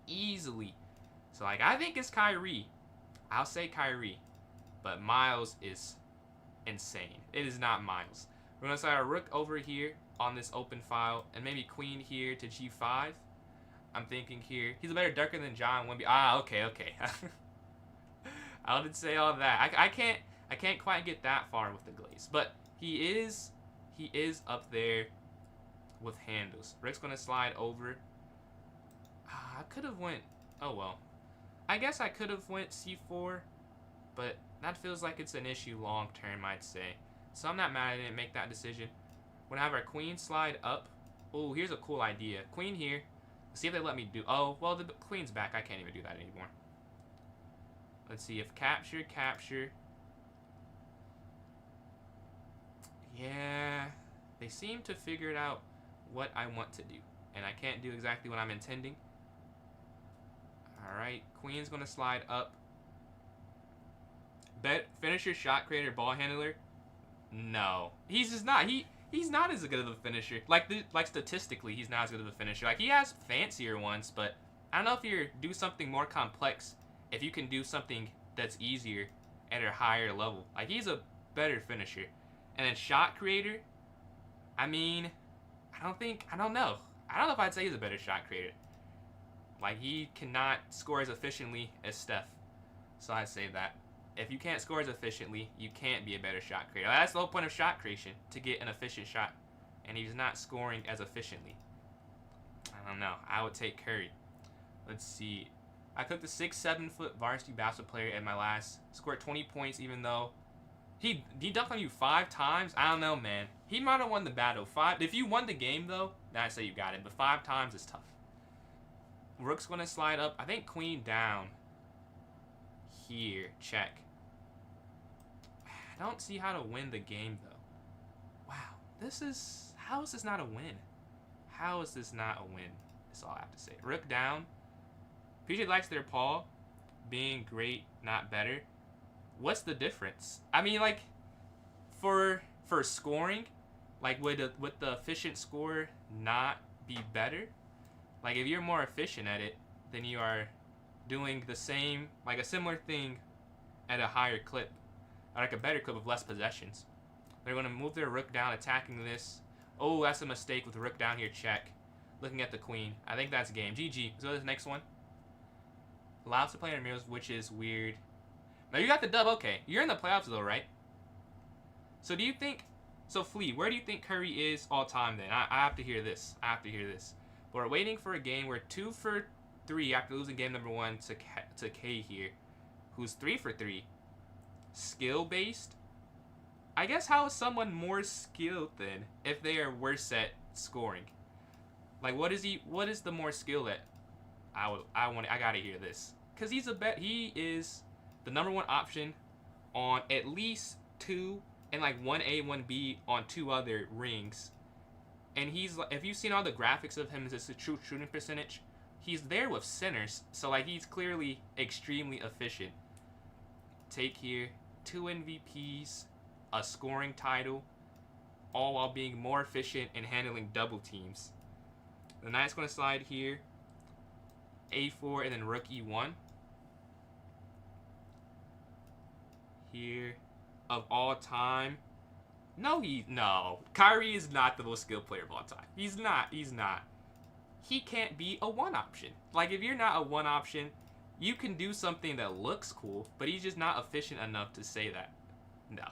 easily. So, like, I think it's Kyrie. I'll say Kyrie, but Miles is insane. It is not Miles. We're gonna slide our rook over here on this open file, and maybe queen here to g5. I'm thinking here. He's a better ducker than John Wemby. Okay. I didn't say all that. I can't quite get that far with the glaze, but he is up there with handles. Rick's gonna slide over. I could have went. Oh well. I guess I could have went c4, but that feels like it's an issue long term, I'd say. So I'm not mad I didn't make that decision. We're gonna have our queen slide up. Oh, here's a cool idea. Queen here. Let's see if they let me do. Oh, well, the queen's back. I can't even do that anymore. Let's see if capture. Yeah, they seem to figure out what I want to do, and I can't do exactly what I'm intending. All right, queen's gonna slide up. Finisher, shot creator, ball handler. No, he's just not. He's not as good of a finisher. Like statistically, he's not as good of a finisher. Like he has fancier ones, but I don't know if you do something more complex. If you can do something that's easier at a higher level, like he's a better finisher. And then shot creator. I mean, I don't know. I don't know if I'd say he's a better shot creator. Like he cannot score as efficiently as Steph, so I'd say that. If you can't score as efficiently, you can't be a better shot creator. That's the whole point of shot creation, to get an efficient shot. And he's not scoring as efficiently. I don't know. I would take Curry. Let's see. I cooked a 6'7" varsity basketball player at my last. Scored 20 points even though he dunked on you 5 times. I don't know, man. He might have won the battle. If you won the game though, then I say you got it. But 5 times is tough. Rook's gonna slide up. I think queen down. Here, check. I don't see how to win the game though. Wow, how is this not a win? How is this not a win? That's all I have to say. Rook down. PJ likes their paw being great, not better. What's the difference? I mean, like, for scoring, like would the efficient score not be better? Like if you're more efficient at it, then you are doing the same, like a similar thing at a higher clip. Like a better clip of less possessions. They're going to move their rook down, attacking this. Oh, that's a mistake with rook down here, check. Looking at the queen. I think that's game. GG. Let's go to the next one. Allows to play in mirrors, which is weird. Now you got the dub, okay. You're in the playoffs though, right? So do you think, so Flea, where do you think Curry is all time then? I have to hear this. I have to hear this. But we're waiting for a game. We're 2 for 3 after losing game number 1 to K here, who's 3 for 3. Skill based? I guess how is someone more skilled then if they are worse at scoring? Like what is the more skilled at? I gotta hear this. Cause he is the number 1 option on at least 2 and like 1A, 1B on 2 other rings. And he's, if you've seen all the graphics of him as a true shooting percentage, he's there with centers. So like he's clearly extremely efficient. Take here, 2 MVPs, a scoring title, all while being more efficient and handling double teams. The knight's going to slide here, A4 and then rook E1. Here, of all time. No, Kyrie is not the most skilled player of all time. He's not. He can't be a 1 option. Like if you're not a 1 option, you can do something that looks cool, but he's just not efficient enough to say that. No.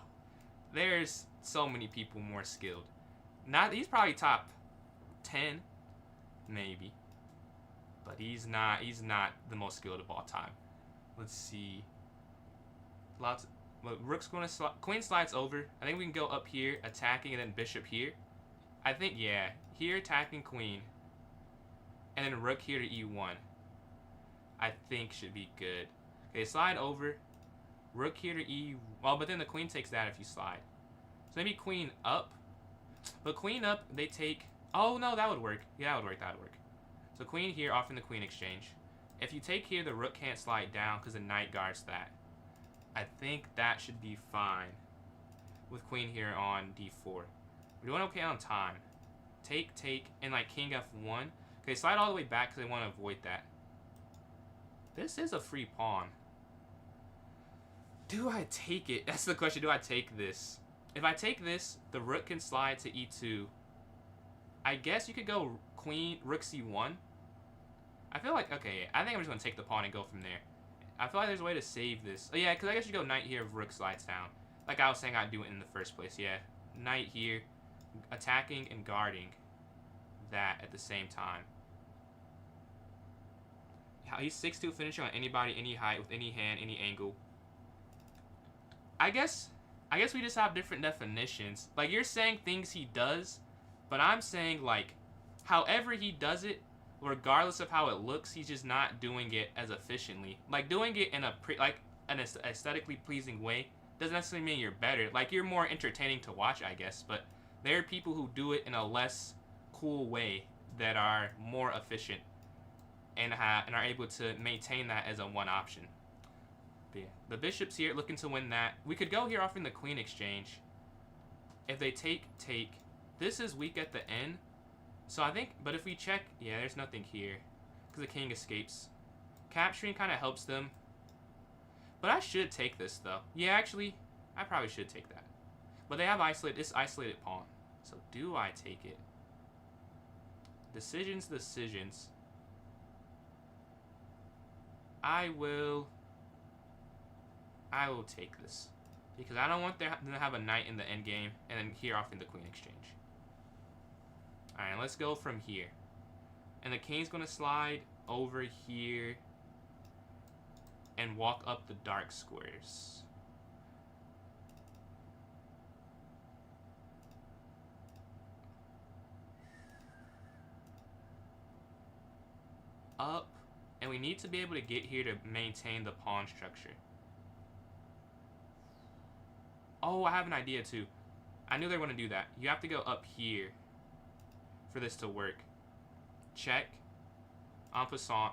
There's so many people more skilled. He's probably top 10, maybe. But he's not the most skilled of all time. Let's see. Rook's going to queen slides over. I think we can go up here, attacking, and then bishop here. I think, yeah. Here, attacking queen. And then rook here to E1. I think should be good. Okay, slide over. Rook here to E. Well, but then the queen takes that if you slide. So maybe queen up. But queen up, they take. Oh no, that would work. Yeah, that would work. So queen here, offering the queen exchange. If you take here, the rook can't slide down because the knight guards that. I think that should be fine. With queen here on D4. We're doing okay on time. Take, and like king F1. Okay, slide all the way back because they want to avoid that. This is a free pawn. Do I take it? That's the question. Do I take this? If I take this, the rook can slide to E2. I guess you could go queen, rook C1. I feel like, okay, I think I'm just going to take the pawn and go from there. I feel like there's a way to save this. Oh, yeah, because I guess you go knight here if rook slides down. Like I was saying I'd do it in the first place. Yeah, knight here, attacking and guarding that at the same time. He's 6'2", finishing on anybody, any height, with any hand, any angle. I guess we just have different definitions. Like, you're saying things he does, but I'm saying, like, however he does it, regardless of how it looks, he's just not doing it as efficiently. Like, doing it in an aesthetically pleasing way doesn't necessarily mean you're better. Like, you're more entertaining to watch, I guess, but there are people who do it in a less cool way that are more efficient and are able to maintain that as a one option. But yeah, the bishop's here looking to win that. We could go here offering the queen exchange. If they take. This is weak at the end. So I think, but if we check, yeah, there's nothing here. Because the king escapes. Capturing kind of helps them. But I should take this, though. Yeah, actually, I probably should take that. But they have this isolated pawn. So do I take it? Decisions. I will take this. Because I don't want them to have a knight in the endgame and then here off in the queen exchange. Alright, let's go from here. And the king's going to slide over here and walk up the dark squares. Up. And we need to be able to get here to maintain the pawn structure. Oh, I have an idea too. I knew they were going to do that. You have to go up here for this to work. Check. En passant.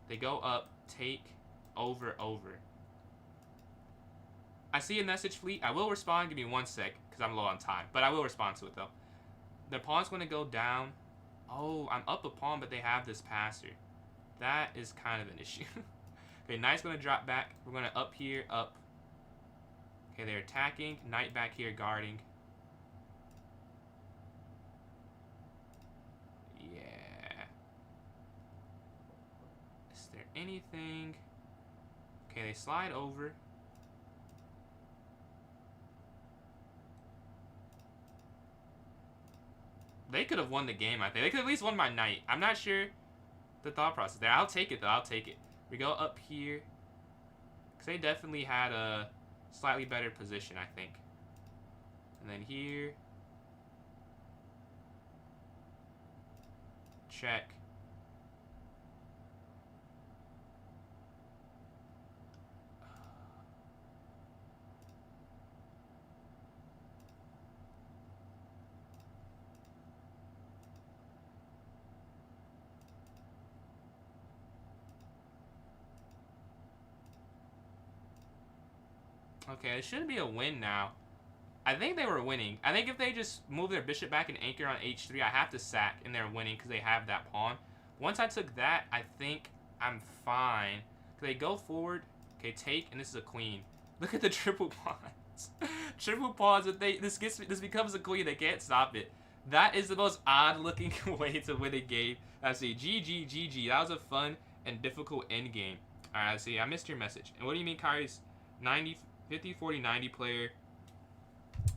They go up. Take. Over. I see a message, Fleet. I will respond. Give me 1 sec because I'm low on time. But I will respond to it though. The pawn's going to go down. Oh, I'm up a pawn, but they have this passer. That is kind of an issue. Okay, knight's going to drop back. We're going to up here, up. Okay, they're attacking. Knight back here guarding. Yeah. Is there anything? Okay, they slide over. They could have won the game, I think. They could have at least won my knight. I'm not sure the thought process there. I'll take it, though. I'll take it. We go up here. Because they definitely had a slightly better position, I think. And then here. Check. Okay, it should be a win now. I think they were winning. I think if they just move their bishop back and anchor on h3, I have to sack and they're winning because they have that pawn. Once I took that, I think I'm fine. They go forward. Okay, take, and this is a queen. Look at the triple pawns. Triple pawns. This becomes a queen. They can't stop it. That is the most odd-looking way to win a game. Let's see. GG. That was a fun and difficult end game. All right, let's see. I missed your message. And what do you mean, Kyrie's 50, 40, 90 player?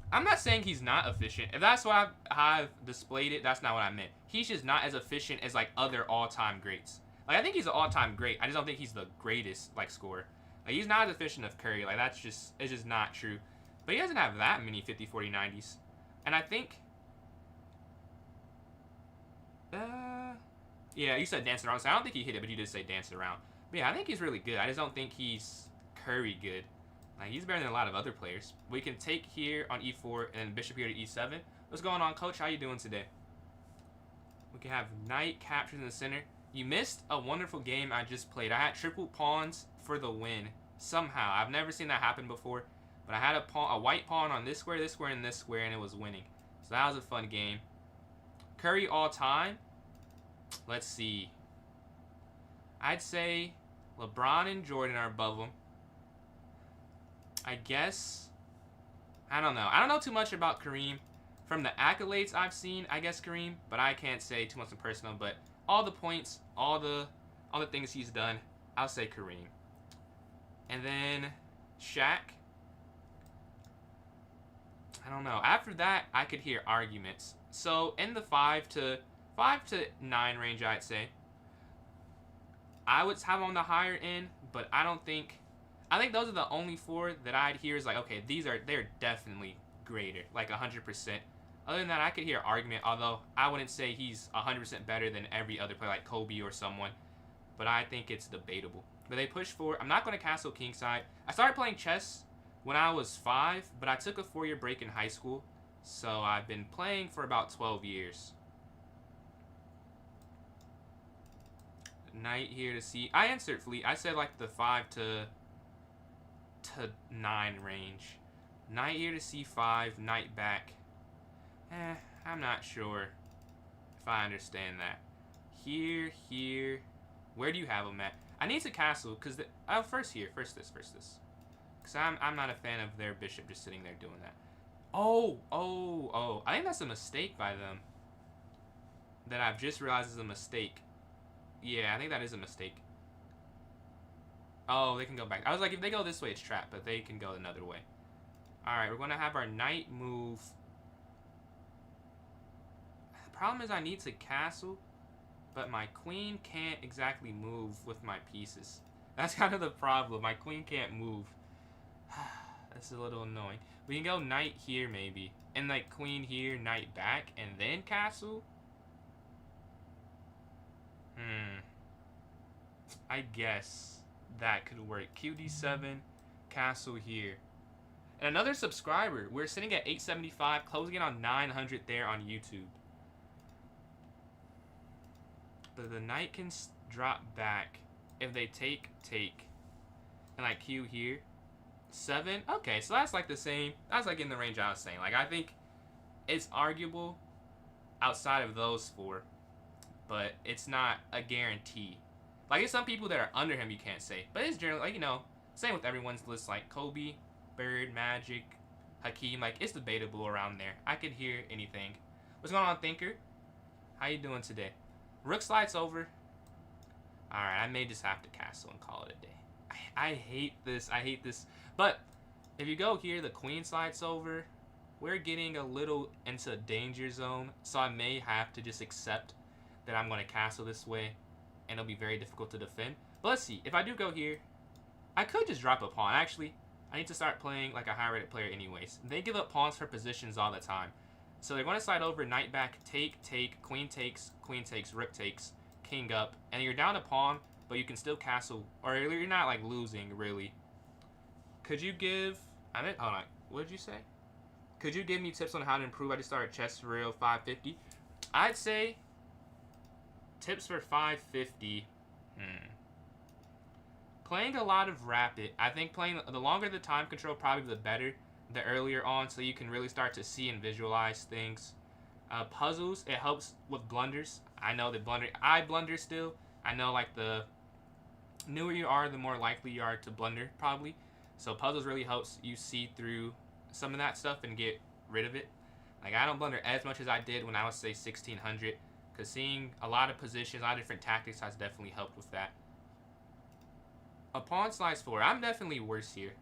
I'm not saying he's not efficient. If that's why I've displayed it, that's not what I meant. He's just not as efficient as, like, other all-time greats. Like, I think he's an all-time great. I just don't think he's the greatest, like, scorer. Like, he's not as efficient as Curry. Like, it's just not true. But he doesn't have that many 50, 40, 90s. And I think... yeah, you said dancing around. So I don't think he hit it, but you did say dancing around. But yeah, I think he's really good. I just don't think he's Curry good. Like, he's better than a lot of other players. We can take here on e4 and bishop here to e7. What's going on, coach? How you doing today? We can have knight captured in the center. You missed a wonderful game I just played. I had triple pawns for the win. Somehow. I've never seen that happen before. But I had a white pawn on this square, and this square, and it was winning. So that was a fun game. Curry all time. Let's see. I'd say LeBron and Jordan are above him. I guess. I don't know. I don't know too much about Kareem. From the accolades I've seen, I guess Kareem. But I can't say too much in personal. But all the points, all the things he's done, I'll say Kareem. And then Shaq. I don't know. After that, I could hear arguments. So in the 5 to 9 range, I'd say. I would have on the higher end, but I don't think... I think those are the only 4 that I'd hear is like, okay, they're definitely greater, like 100%. Other than that, I could hear argument, although I wouldn't say he's 100% better than every other player, like Kobe or someone. But I think it's debatable. But they push forward. I'm not going to castle kingside. I started playing chess when I was 5, but I took a 4-year break in high school, so I've been playing for about 12 years. Knight here to see. I answered fleet. I said like the 5 to 9 range. Knight here to c5, knight back. I'm not sure if I understand that. Here. Where do you have them at? I need to castle, because... first this. Because I'm not a fan of their bishop just sitting there doing that. Oh. I think that's a mistake by them. That I've just realized is a mistake. Yeah, I think that is a mistake. Oh, they can go back. I was like, if they go this way, it's trapped, but they can go another way. Alright, we're going to have our knight move. The problem is I need to castle, but my queen can't exactly move with my pieces. That's kind of the problem. My queen can't move. That's a little annoying. We can go knight here, maybe. And, like, queen here, knight back, and then castle? I guess that could work. QD7, castle here. And another subscriber. We're sitting at 875, closing in on 900 there on YouTube. But the knight can drop back. If they take. And like Q here. 7. Okay, so that's like the same. That's like in the range I was saying. Like, I think it's arguable outside of those 4. But it's not a guarantee. Like, there's some people that are under him you can't say. But it's generally, like, you know, same with everyone's list. Like, Kobe, Bird, Magic, Hakeem. Like, it's debatable around there. I could hear anything. What's going on, Thinker? How you doing today? Rook slides over. Alright, I may just have to castle and call it a day. I hate this. But if you go here, the queen slides over. We're getting a little into danger zone. So I may have to just accept that I'm going to castle this way. And it'll be very difficult to defend. But let's see. If I do go here, I could just drop a pawn. Actually, I need to start playing like a high-rated player anyways. They give up pawns for positions all the time. So they're going to slide over, knight back, take, queen takes, rook takes, king up. And you're down a pawn, but you can still castle. Or you're not, like, losing, really. Could you give... hold on. What did you say? Could you give me tips on how to improve? I just started chess for real, 550. I'd say... tips for 550. Playing a lot of rapid. I think playing the longer the time control, probably the better. The earlier on, so you can really start to see and visualize things. Puzzles, it helps with blunders. I know that I blunder still. I know, like, the newer you are, the more likely you are to blunder, probably. So puzzles really helps you see through some of that stuff and get rid of it. Like, I don't blunder as much as I did when I was, say, 1600. Because seeing a lot of positions, a lot of different tactics has definitely helped with that. A pawn slides forward. I'm definitely worse here.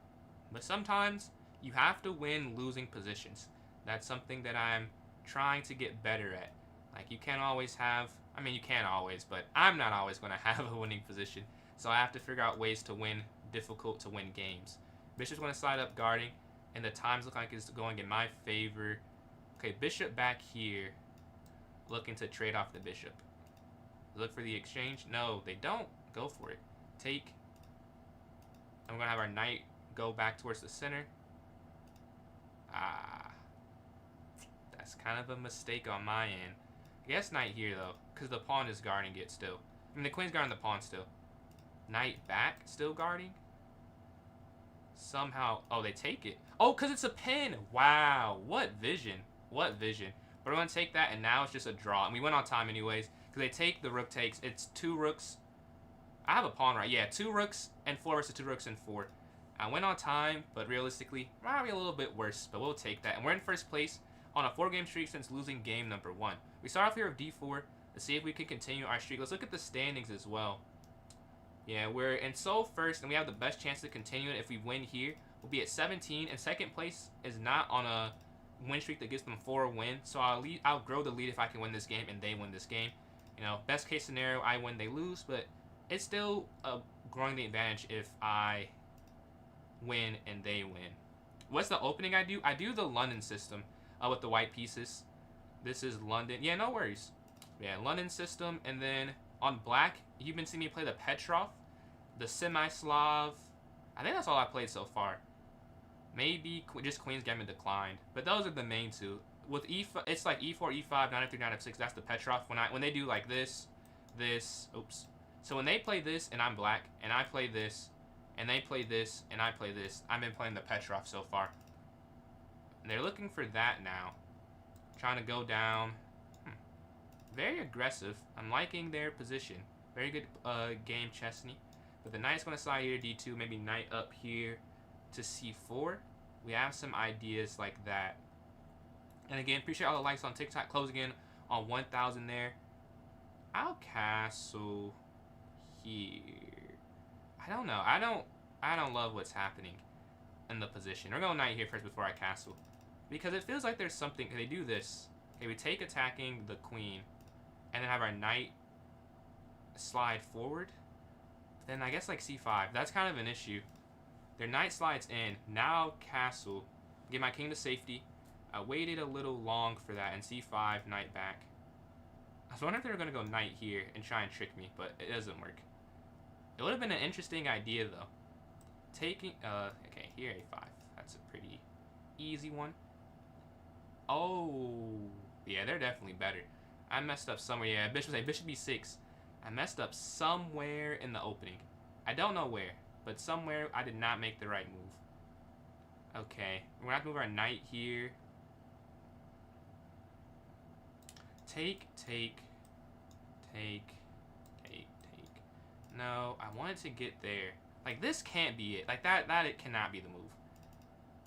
But sometimes you have to win losing positions. That's something that I'm trying to get better at. Like, you can't always have... I mean, you can always, but I'm not always going to have a winning position. So I have to figure out ways to win difficult to win games. Bishop's going to slide up guarding, and the times look like it's going in my favor. Okay, bishop back here. Looking to trade off the bishop. Look for the exchange. No, they don't. Go for it. Take. And we're going to have our knight go back towards the center. That's kind of a mistake on my end. I guess knight here, though, because the pawn is guarding it still. I mean, the queen's guarding the pawn still. Knight back, still guarding. Somehow, oh, they take it. Oh, because it's a pin. Wow, what vision. What vision. But we're going to take that, and now it's just a draw. And we went on time anyways, because they take the rook takes. It's 2 rooks. I have a pawn, right? Yeah, 2 rooks and 4 versus 2 rooks and 4. I went on time, but realistically, probably a little bit worse. But we'll take that. And we're in first place on a 4-game streak since losing game number 1. We start off here with d4. Let's see if we can continue our streak. Let's look at the standings as well. Yeah, we're in sole first, and we have the best chance to continue it. If we win here, we'll be at 17. And second place is not on a win streak that gives them 4 wins. So I'll grow the lead if I can win this game and they win this game. You know, best case scenario, I win, they lose. But it's still growing the advantage if I win and they win. What's the opening I do? I do the London system with the white pieces. This is London. Yeah, no worries. Yeah, London system. And then on black, you've been seeing me play the Petrov, the Semi-Slav. I think that's all I played so far. Maybe just Queen's Gambit declined. But those are the main two. With E5, it's like E4, E5, knight F3, knight F6. That's the Petrov. When they do like this, oops. So when they play this and I'm black, and I play this, and they play this, and I play this, I've been playing the Petrov so far. And they're looking for that now. Trying to go down. Very aggressive. I'm liking their position. Very good game, Chesney. But the knight's going to slide here, D2, maybe knight up here to C4. We have some ideas like that. And again, appreciate all the likes on TikTok. Closing in on 1,000 there. I'll castle here. I don't know. I don't love what's happening in the position. We're going knight here first before I castle. Because it feels like there's something. They do this. Okay, we take attacking the queen. And then have our knight slide forward. Then I guess like C5. That's kind of an issue. Their knight slides in. Now castle. Get my king to safety. I waited a little long for that. And C5, knight back. I was wondering if they were going to go knight here and try and trick me. But it doesn't work. It would have been an interesting idea though. Taking, okay, here A5. That's a pretty easy one. Oh, yeah, they're definitely better. I messed up somewhere. Yeah, bishop B6. I messed up somewhere in the opening. I don't know where, but somewhere I did not make the right move. Okay, we're gonna have to move our knight here. Take. No, I wanted to get there. Like, this can't be it. Like, that it cannot be the move.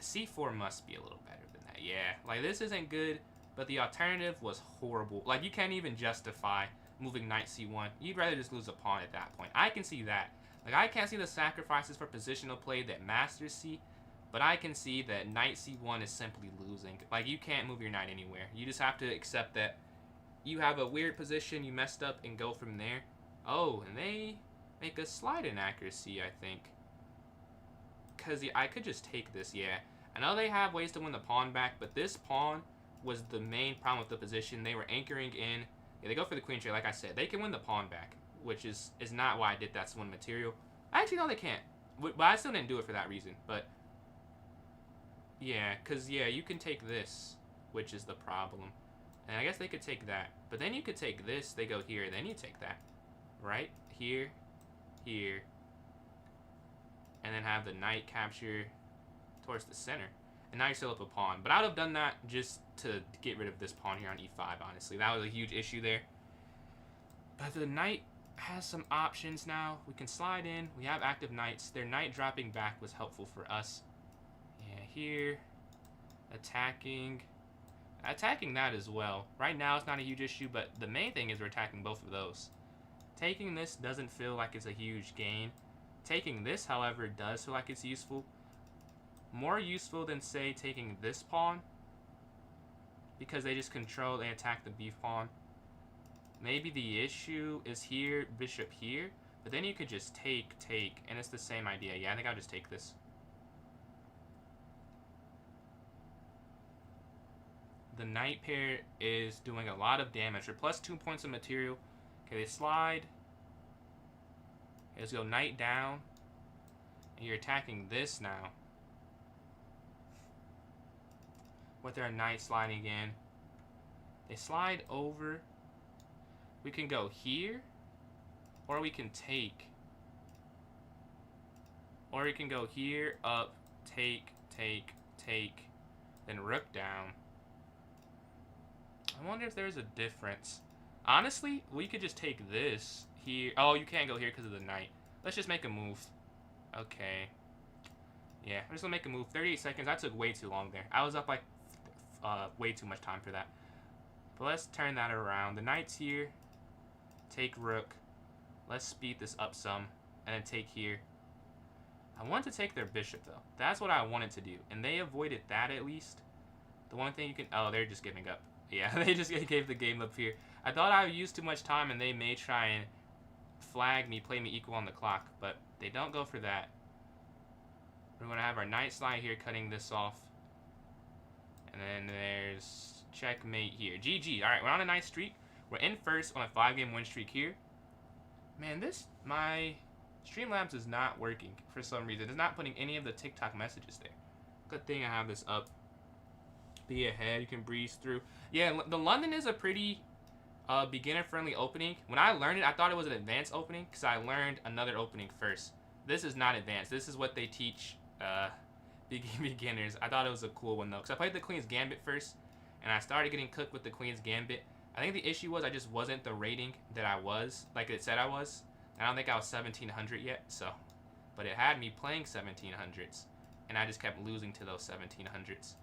C4 must be a little better than that. Yeah, like, this isn't good, but the alternative was horrible. Like, you can't even justify moving knight C1. You'd rather just lose a pawn at that point. I can see that. Like, I can't see the sacrifices for positional play that masters see, but I can see that knight C1 is simply losing. Like, you can't move your knight anywhere. You just have to accept that you have a weird position, you messed up, and go from there. Oh, and they make a slide inaccuracy, I think. Because I could just take this, yeah. I know they have ways to win the pawn back, but this pawn was the main problem with the position. They were anchoring in. Yeah, they go for the queen trade, like I said. They can win the pawn back, which is not why I did that to win material. Actually, no, they can't. But I still didn't do it for that reason. But, yeah, because, yeah, you can take this, which is the problem. And I guess they could take that. But then you could take this, they go here, then you take that. Right? Here. And then have the knight capture towards the center. And now you're still up a pawn. But I would have done that just to get rid of this pawn here on E5, honestly. That was a huge issue there. But the knight has some options now. We can slide in. We have active knights. Their knight dropping back was helpful for us. Yeah, here. Attacking that as well. Right now it's not a huge issue, but the main thing is we're attacking both of those. Taking this doesn't feel like it's a huge gain. Taking this, however, does feel like it's useful. More useful than, say, taking this pawn. Because they just control and attack the b pawn. Maybe the issue is here, bishop here. But then you could just take, and it's the same idea. Yeah, I think I'll just take this. The knight pair is doing a lot of damage. We're plus 2 points of material. Okay, they slide. Okay, let's go knight down. And you're attacking this now. With their knight sliding in. They slide over. We can go here. Or we can take. Or we can go here, up, take. Then rook down. I wonder if there's a difference. Honestly, we could just take this here. Oh, you can't go here because of the knight. Let's just make a move. Okay. Yeah, I'm just going to make a move. 38 seconds. That took way too long there. I was up like way too much time for that. But let's turn that around. The knight's here. Take rook. Let's speed this up some. And then take here. I want to take their bishop, though. That's what I wanted to do. And they avoided that at least. The one thing you can... Oh, they're just giving up. Yeah, they just gave the game up here. I thought I would use too much time and they may try and flag me, play me equal on the clock. But they don't go for that. We're going to have our knight slide here, cutting this off. And then there's checkmate here. GG. All right, we're on a nice streak. We're in first on a 5-game win streak here. Man, my Streamlabs is not working for some reason. It's not putting any of the TikTok messages there. Good thing I have this up. Be ahead, you can breeze through. Yeah, the London is a pretty beginner-friendly opening. When I learned it, I thought it was an advanced opening because I learned another opening first. This is not advanced. This is what they teach beginners. I thought it was a cool one though because I played the Queen's Gambit first, and I started getting cooked with the Queen's Gambit. I think the issue was I just wasn't the rating that I was, like it said I was. I don't think I was 1700 yet, so. But it had me playing 1700s, and I just kept losing to those 1700s.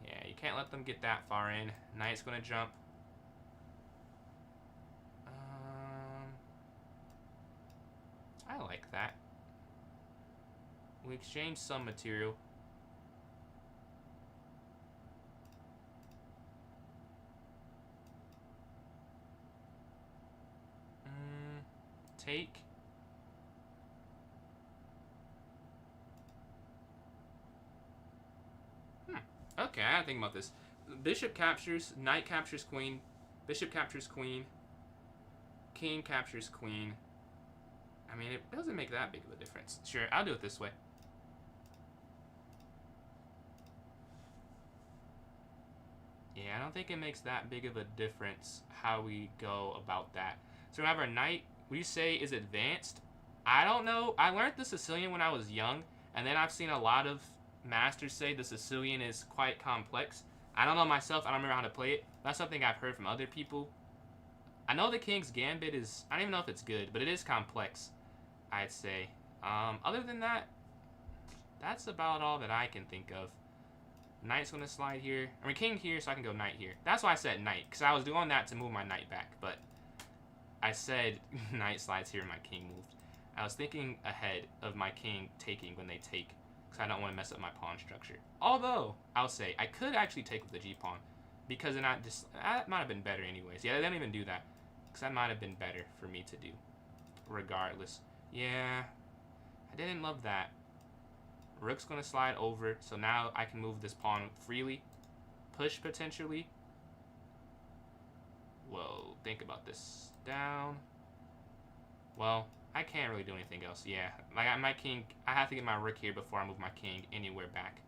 Yeah, you can't let them get that far in. Knight's gonna jump. I like that. We exchanged some material. Take. Okay, I gotta think about this. Bishop captures, knight captures queen, bishop captures queen, king captures queen. I mean, it doesn't make that big of a difference. Sure, I'll do it this way. Yeah, I don't think it makes that big of a difference how we go about that. So we have our knight, we say is advanced. I don't know. I learned the Sicilian when I was young, and then I've seen a lot of masters say the Sicilian is quite complex. I don't know myself. I don't remember how to play it. That's something I've heard from other people. I know the King's Gambit is, I don't even know if it's good, but it is complex, I'd say. Other than that, that's about all that I can think of. Knight's going to slide here. I mean, king here, so I can go knight here. That's why I said knight, because I was doing that to move my knight back, but I said knight slides here and my king moved. I was thinking ahead of my king taking when they take, because I don't want to mess up my pawn structure. Although, I'll say, I could actually take with the g-pawn, because then that might have been better anyways. Yeah, they didn't even do that, because that might have been better for me to do, regardless. Yeah, I didn't love that. Rook's going to slide over, so now I can move this pawn freely. Push, potentially. Whoa, think about this. Down. Well, I can't really do anything else. Yeah, like my king, I have to get my rook here before I move my king anywhere back.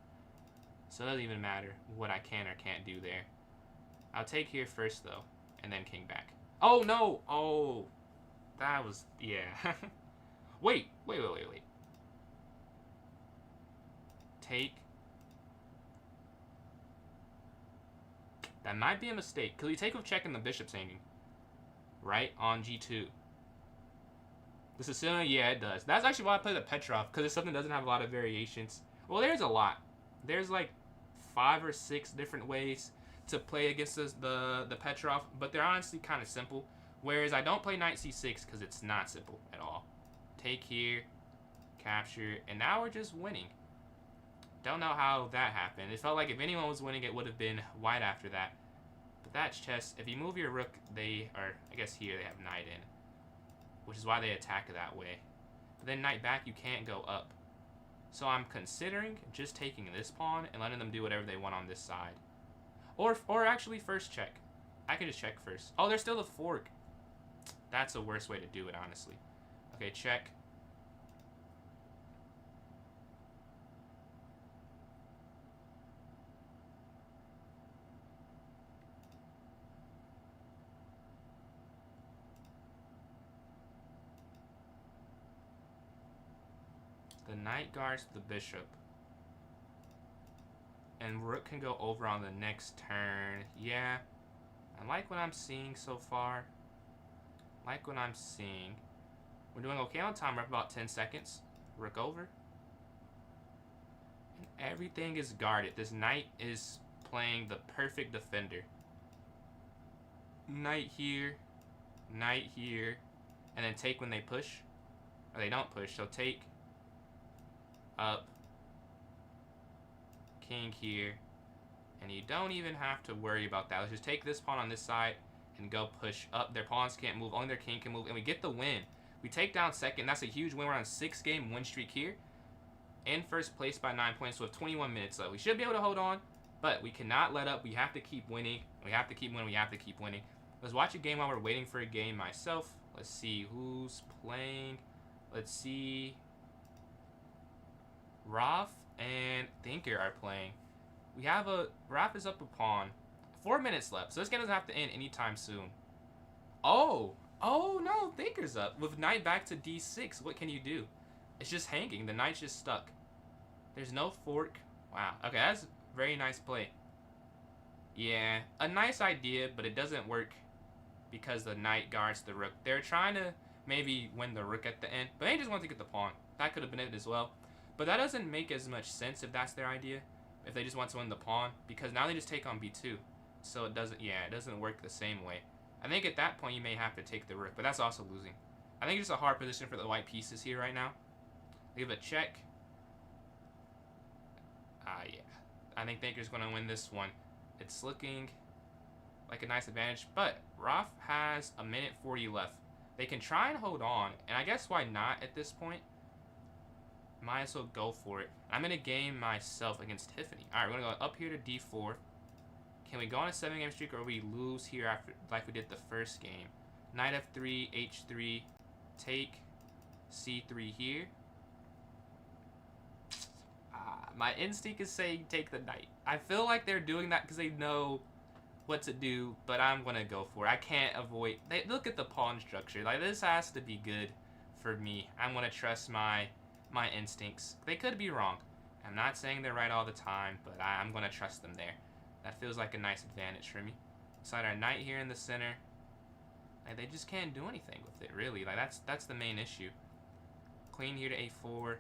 So it doesn't even matter what I can or can't do there. I'll take here first, though, and then king back. Oh, no! Oh, that was, yeah. Wait. Take. That might be a mistake, because we take with check and the bishop's hanging. Right? On g2. The Sicilian, yeah, it does. That's actually why I play the Petrov, because it's something that doesn't have a lot of variations. Well, there's a lot. There's like 5 or 6 different ways to play against the Petrov, but they're honestly kind of simple. Whereas I don't play knight c6 because it's not simple at all. Take here, capture, and now we're just winning. Don't know how that happened. It felt like if anyone was winning, it would have been white after that. But that's chess. If you move your rook, they are, I guess here they have knight in, which is why they attack that way. But then knight back, you can't go up. So I'm considering just taking this pawn and letting them do whatever they want on this side. Or actually first check. I can just check first. Oh, there's still a fork. That's the worst way to do it, honestly. Okay, check. The knight guards the bishop. And rook can go over on the next turn. Yeah. I like what I'm seeing so far. Like what I'm seeing. We're doing okay on time. We're up about 10 seconds. Rook over. And everything is guarded. This knight is playing the perfect defender. Knight here. Knight here. And then take when they push. Or they don't push. So take. Up. King here. And you don't even have to worry about that. Let's just take this pawn on this side and go push up. Their pawns can't move. Only their king can move. And we get the win. We take down second. That's a huge win. We're on a 6-game win streak here. In first place by 9 points with 21 minutes left. We should be able to hold on, but we cannot let up. We have to keep winning. We have to keep winning. We have to keep winning. Let's watch a game while we're waiting for a game myself. Let's see who's playing. Let's see. Roth and Thinker are playing. We have a Raph is up a pawn. 4 minutes left, so this game doesn't have to end anytime soon. Oh, oh no, Thinker's up with knight back to d6. What can you do? It's just hanging. The knight's just stuck. There's no fork. Wow. Okay, that's very nice play. Yeah, a nice idea, but it doesn't work because the knight guards the rook. They're trying to maybe win the rook at the end, but they just want to get the pawn. That could have been it as well. But that doesn't make as much sense if that's their idea, if they just want to win the pawn, because now they just take on b2. So it doesn't work the same way. I think at that point you may have to take the rook, but that's also losing. I think it's just a hard position for the white pieces here right now. They give a check. Yeah. I think Thinker's going to win this one. It's looking like a nice advantage, but Raph has a minute 40 left. They can try and hold on, and I guess why not at this point? Might as well go for it. I'm in a game myself against Tiffany. Alright, we're going to go up here to d4. Can we go on a 7-game streak, or we lose here after, like we did the first game? Knight f3, h3, take, c3 here. My instinct is saying take the knight. I feel like they're doing that because they know what to do, but I'm going to go for it. I can't avoid... Look at the pawn structure. Like, this has to be good for me. I'm going to trust my instincts. They could be wrong. I'm not saying they're right all the time, but I'm going to trust them there. That feels like a nice advantage for me. Slide our knight here in the center. Like, they just can't do anything with it, really. Like, that's the main issue. Queen here to a4.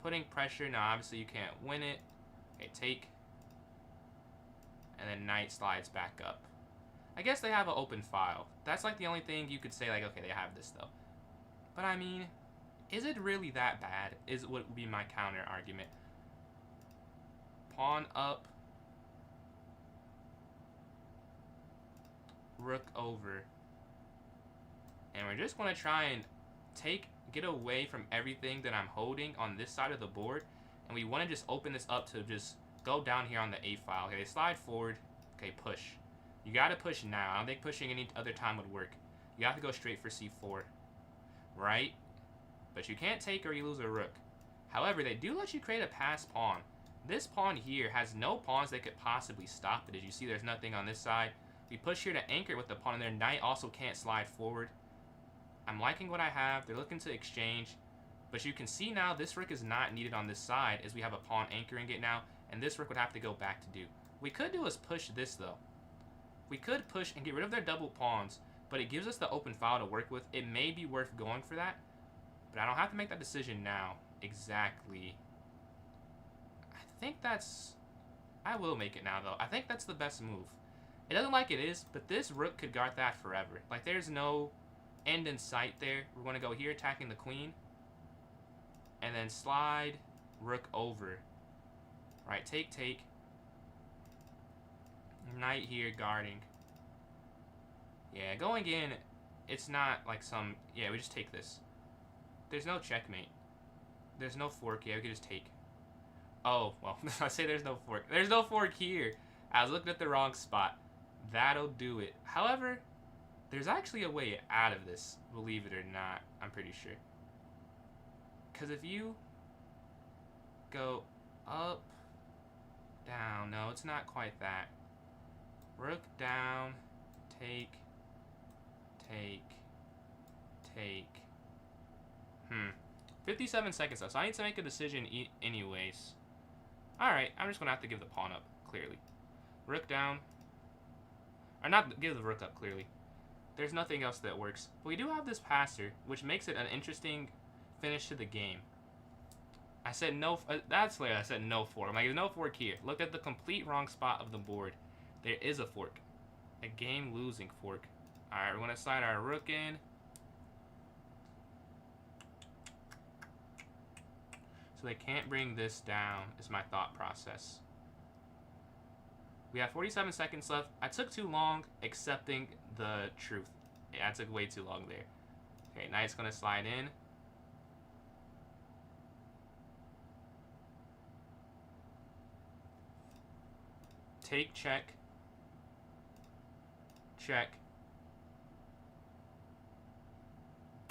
Putting pressure. Now, obviously, you can't win it. Okay, take. And then knight slides back up. I guess they have an open file. That's like the only thing you could say, like, okay, they have this, though. But, I mean, is it really that bad? Is what would be my counter argument. Pawn up. Rook over. And we're just going to try and get away from everything that I'm holding on this side of the board. And we want to just open this up to just go down here on the A file. Okay, they slide forward. Okay, push. You got to push now. I don't think pushing any other time would work. You have to go straight for c4. Right? But you can't take or you lose a rook. However, they do let you create a passed pawn. This pawn here has no pawns that could possibly stop it. As you see, there's nothing on this side. We push here to anchor with the pawn, and their knight also can't slide forward. I'm liking what I have. They're looking to exchange. But you can see now this rook is not needed on this side, as we have a pawn anchoring it now, and this rook would have to go back to do. What we could do is push this, though. We could push and get rid of their double pawns, but it gives us the open file to work with. It may be worth going for that, but I don't have to make that decision now. Exactly. I think that's... I will make it now, though. I think that's the best move. It doesn't like it is, but this rook could guard that forever. Like, there's no end in sight there. We're going to go here attacking the queen. And then slide rook over. Right, take. Knight here guarding. Yeah, going in, it's not like some... Yeah, we just take this. There's no checkmate. There's no fork. Yeah, we can just take. Oh, well, I say there's no fork. There's no fork here. I was looking at the wrong spot. That'll do it. However, there's actually a way out of this, believe it or not. I'm pretty sure. Because if you go up, down. No, it's not quite that. Rook down, take. 57 seconds left, so I need to make a decision anyways. Alright, I'm just going to have to give the pawn up, clearly. Rook down. Or not give the rook up, clearly. There's nothing else that works. But we do have this passer, which makes it an interesting finish to the game. I said no... that's where I said no fork. I'm like, there's no fork here. Look at the complete wrong spot of the board. There is a fork. A game-losing fork. Alright, we're going to slide our rook in. So they can't bring this down, is my thought process. We have 47 seconds left. I took too long accepting the truth. Yeah, I took way too long there. Okay, knight's going to slide in. Take, check. Check.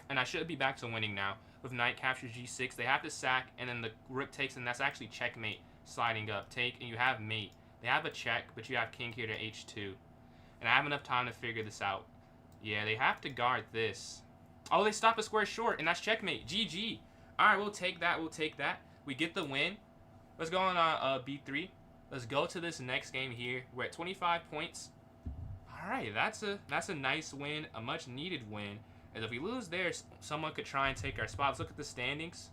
And I should be back to winning now. With knight captures g6, they have to sack, and then the rook takes, and that's actually checkmate sliding up. Take, and you have mate. They have a check, but you have king here to h2. And I have enough time to figure this out. Yeah, they have to guard this. Oh, they stop a square short, and that's checkmate. GG. All right, we'll take that. We'll take that. We get the win. Let's go on b3. Let's go to this next game here. We're at 25 points. All right, that's a nice win, a much needed win. And if we lose there, someone could try and take our spot. Let's look at the standings.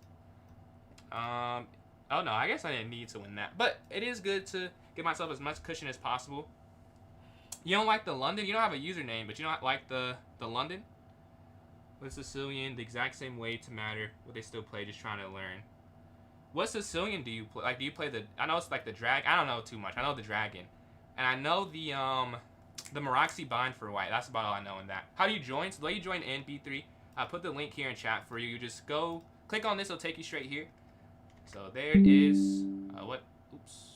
Oh no, I guess I didn't need to win that, but it is good to give myself as much cushion as possible. You don't like the London? You don't have a username, but you don't like the London? With Sicilian, the exact same way to matter, but they still play, just trying to learn. What Sicilian do you play? Like, do you play the? I know it's like the drag. I don't know too much. I know the dragon, and I know the Maraxi bind for white. That's about all I know in that. How do you join? So the way you join in B3, I'll put the link here in chat for you. You just go click on this. It'll take you straight here. So there it is. What? Oops.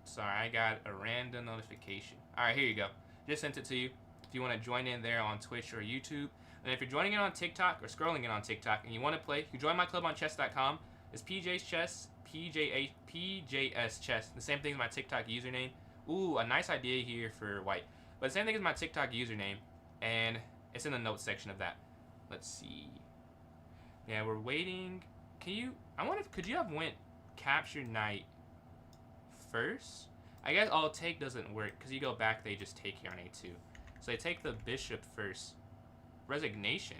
Sorry, I got a random notification. All right, here you go. Just sent it to you. If you want to join in there on Twitch or YouTube. And if you're joining it on TikTok or scrolling it on TikTok and you want to play, you join my club on chess.com. It's PJ's Chess, PJS Chess. The same thing as my TikTok username. Ooh, a nice idea here for white. But the same thing as my TikTok username. And it's in the notes section of that. Let's see. Yeah, we're waiting. Can you, I wonder if, could you have went capture knight first? I guess, oh, take doesn't work. Because you go back, they just take here on A2. So they take the bishop first. Resignation.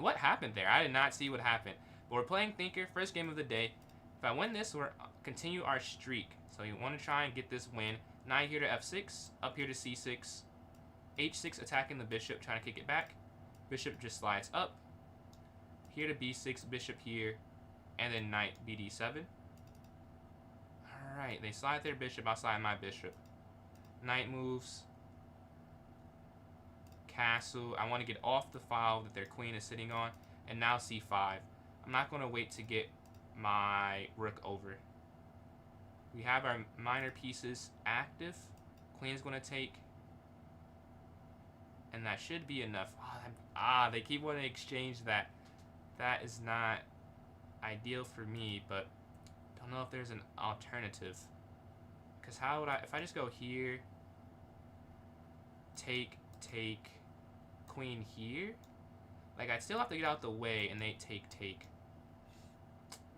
What happened there? I did not see what happened. But we're playing Thinker, first game of the day. If I win this, we'll continue our streak. So you want to try and get this win. Knight here to f6, up here to c6. h6 attacking the bishop, trying to kick it back. Bishop just slides up. Here to b6, bishop here. And then knight bd7. Alright, they slide their bishop, I'll slide my bishop. Knight moves. Castle. I want to get off the file that their queen is sitting on. And now c5. I'm not going to wait to get my rook over. We have our minor pieces active. Queen's going to take. And that should be enough. They keep wanting to exchange that. That is not ideal for me, but don't know if there's an alternative. Because how would I, if I just go here, take, queen here? Like, I'd still have to get out the way and they take.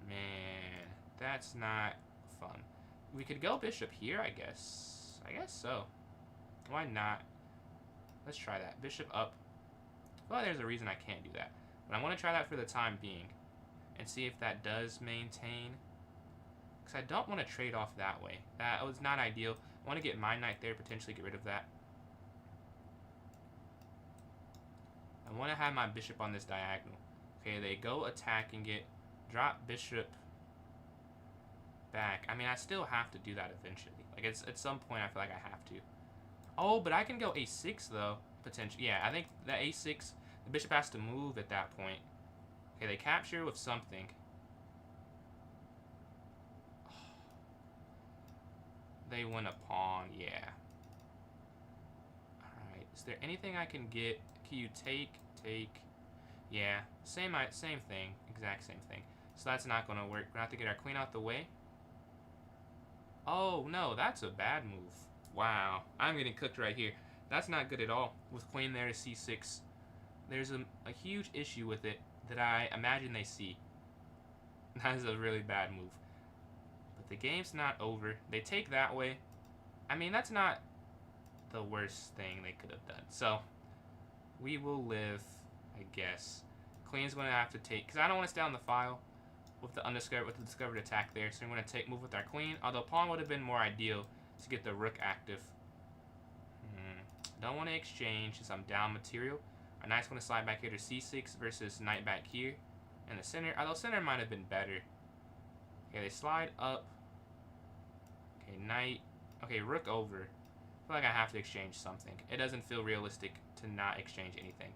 Man, that's not fun. We could go bishop here, I guess. I guess so. Why not? Let's try that. Bishop up. Well, there's a reason I can't do that. But I want to try that for the time being. And see if that does maintain. Because I don't want to trade off that way. That was not ideal. I want to get my knight there, potentially get rid of that. I want to have my bishop on this diagonal. Okay, they go attacking it. Drop bishop back. I mean, I still have to do that eventually. Like, it's at some point, I feel like I have to. Oh, but I can go a6, though, potentially. Yeah, I think the a6, the bishop has to move at that point. Okay, they capture with something. They win a pawn, yeah. Alright, is there anything I can get? Can you take? Yeah, same thing, exact same thing. So that's not going to work. We're going to have to get our queen out the way. Oh, no, that's a bad move. Wow, I'm getting cooked right here. That's not good at all. With queen there to c6, there's a huge issue with it that I imagine they see. That is a really bad move. But the game's not over. They take that way. I mean, that's not the worst thing they could have done. So, we will live, I guess. Queen's going to have to take, because I don't want to stay on the file with the discovered attack there. So I'm going to move with our queen. Although pawn would have been more ideal to get the rook active. Don't want to exchange since I'm down material. Our knight's going to slide back here to c6 versus knight back here. And the center, although center might have been better. Okay, they slide up. Okay, knight. Okay, rook over. I feel like I have to exchange something. It doesn't feel realistic to not exchange anything.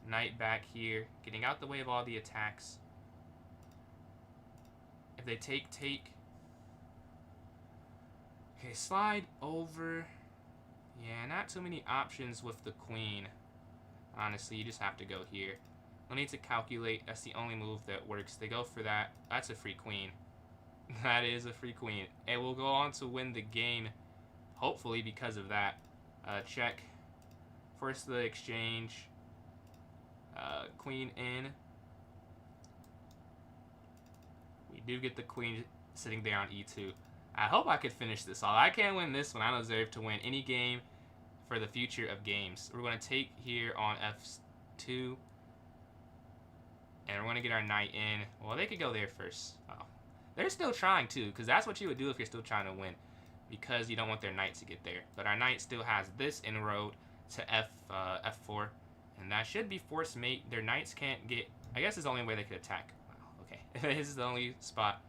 Knight back here, getting out the way of all the attacks. If they take. Okay, slide over. Yeah, not too many options with the queen. Honestly, you just have to go here. No need to calculate. That's the only move that works. They go for that. That's a free queen. That is a free queen. And we'll go on to win the game, hopefully because of that. Check. First the exchange. Queen in. We do get the queen sitting there on e2. I hope I could finish this off. I can't win this one. I deserve to win any game for the future of games. We're going to take here on f2. And we're going to get our knight in. Well, they could go there first. Oh. They're still trying too, because that's what you would do if you're still trying to win. Because you don't want their knight to get there. But our knight still has this inroad to f4. And that should be force mate. Their knights can't get... I guess it's the only way they could attack. Wow, okay. This is the only spot.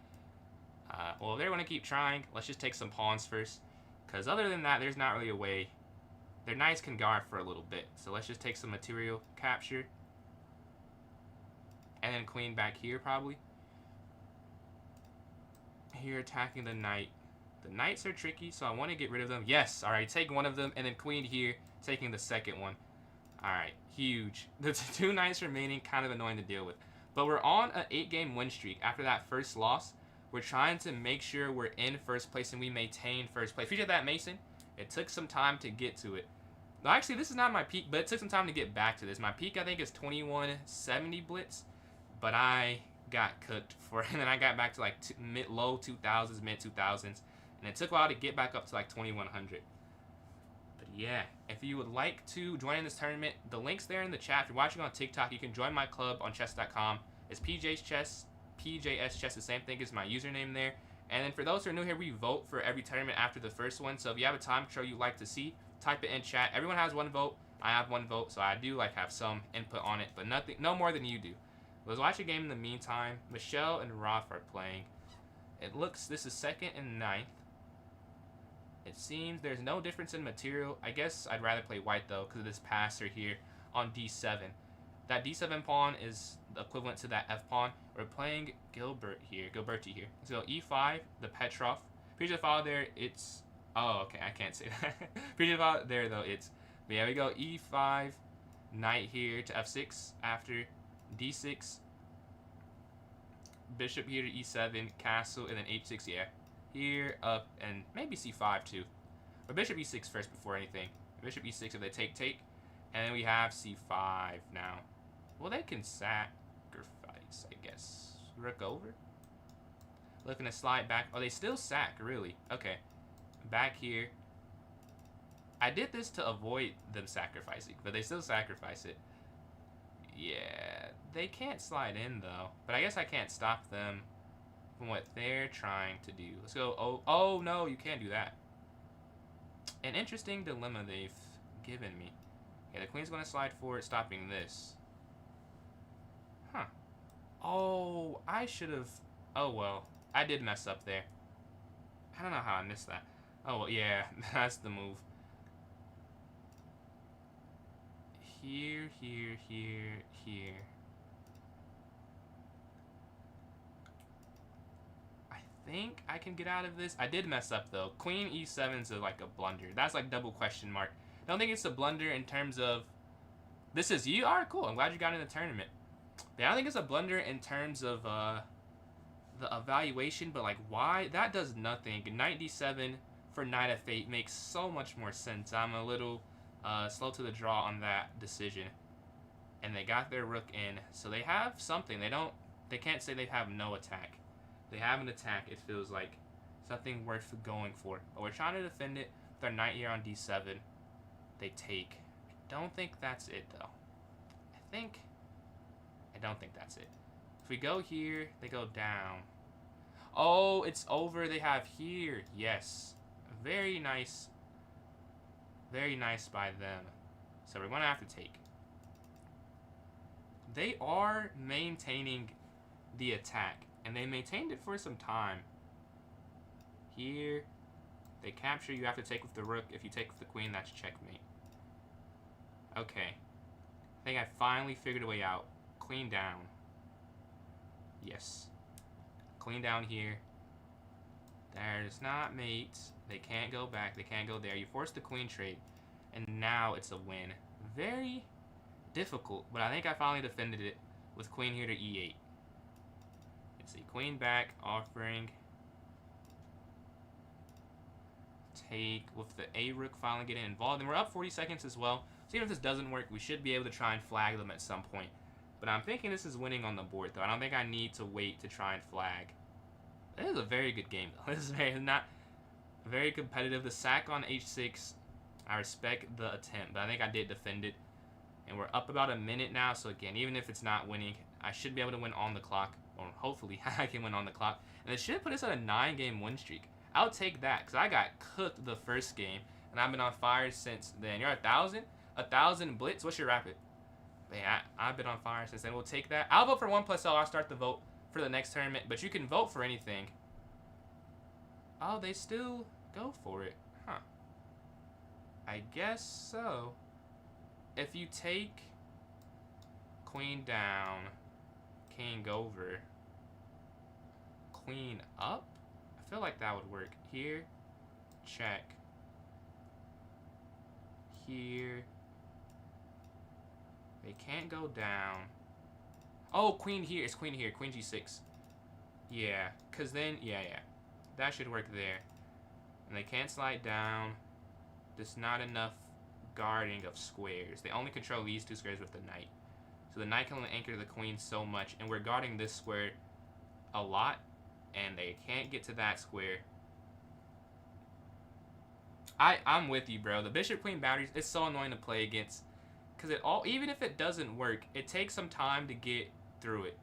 Well, if they want to keep trying, let's just take some pawns first. Because other than that, there's not really a way. Their knights can guard for a little bit. So let's just take some material capture. And then queen back here, probably. Here, attacking the knight. The knights are tricky, so I want to get rid of them. Yes, alright, take one of them. And then queen here, taking the second one. Alright, huge. The 2 knights remaining, kind of annoying to deal with. But we're on an 8-game win streak after that first loss. We're trying to make sure we're in first place and we maintain first place. Feature that, Mason. It took some time to get to it. No, actually, this is not my peak, but it took some time to get back to this. My peak, I think, is 2170 blitz. But I got cooked for it. And then I got back to like low 2000s, mid 2000s. And it took a while to get back up to like 2100. But yeah, if you would like to join in this tournament, the link's there in the chat. If you're watching on TikTok, you can join my club on chess.com. It's PJ's Chess. PJS Chess, the same thing as my username there. And then for those who are new here, we vote for every tournament after the first one. So if you have a time control you'd like to see, type it in chat. Everyone has 1 vote. I have 1 vote, so I do like have some input on it, but no more than you do. Let's watch a game in the meantime. Michelle and Roth are playing. It looks, this is 2nd and 9th. It seems there's no difference in material. I guess I'd rather play white though, because of this passer here on d7. That d7 pawn is equivalent to that f pawn. We're playing Gilberti here. Let's go e5, the Petrov. Previous file there, it's... Oh, okay, I can't say that. Previous file there, though, it's... But yeah, we go e5, knight here to f6 after d6. Bishop here to e7, castle, and then h6, yeah. Here, up, and maybe c5 too. But bishop e6 first before anything. Bishop e6 if they take. And then we have c5 now. Well, they can sacrifice, I guess. Rook over. Looking to slide back. Oh, they still sack, really. Okay. Back here. I did this to avoid them sacrificing, but they still sacrifice it. Yeah, they can't slide in, though. But I guess I can't stop them from what they're trying to do. Let's go. Oh, no, you can't do that. An interesting dilemma they've given me. Okay, the queen's going to slide forward, stopping this. Huh. Oh, I should have... Oh, well. I did mess up there. I don't know how I missed that. Oh, well, yeah. That's the move. Here. I think I can get out of this. I did mess up, though. Queen e7 is like a blunder. That's like double question mark. I don't think it's a blunder in terms of... This is you? Alright, cool. I'm glad you got in the tournament. But I don't think it's a blunder in terms of the evaluation, but like why? That does nothing. Knight d7 for knight f8 makes so much more sense. I'm a little slow to the draw on that decision. And they got their rook in, so they have something. They can't say they have no attack. They have an attack, it feels like. Something worth going for. But we're trying to defend it with our knight here on d7. They take. I don't think that's it, though. I don't think that's it. If we go here, they go down. Oh, it's over. They have here. Yes. Very nice. Very nice by them. So we're going to have to take. They are maintaining the attack. And they maintained it for some time. Here. They capture. You have to take with the rook. If you take with the queen, that's checkmate. Okay. I think I finally figured a way out. Queen down. Yes. Queen down here. There's not mates. They can't go back. They can't go there. You force the queen trade. And now it's a win. Very difficult. But I think I finally defended it. with queen here to e8. Let's see, queen back, offering. Take with the a rook finally getting involved, and we're up 40 seconds as well. So even if this doesn't work, we should be able to try and flag them at some point. But I'm thinking this is winning on the board, though. I don't think I need to wait to try and flag. This is a very good game, though. This is not very competitive. The sack on h6, I respect the attempt, but I think I did defend it. And we're up about a minute now, so again, even if it's not winning, I should be able to win on the clock. Or hopefully I can win on the clock. And it should put us at a 9-game win streak. I'll take that, because I got cooked the first game, and I've been on fire since then. You're 1,000? 1,000 blitz? What's your rapid? Man, I've been on fire since then. We'll take that. I'll vote for 1+L. I'll start the vote for the next tournament, but you can vote for anything. Oh, they still go for it. Huh. I guess so. If you take queen down, king over, queen up, I feel like that would work. Here, check. Here. They can't go down. Oh, queen here. It's queen here. Queen g6. Yeah, because then, yeah. That should work there. And they can't slide down. There's not enough guarding of squares. They only control these two squares with the knight. So the knight can only anchor the queen so much. And we're guarding this square a lot. And they can't get to that square. I'm with you, bro. The bishop-queen boundaries, it's so annoying to play against. Because even if it doesn't work, it takes some time to get through it.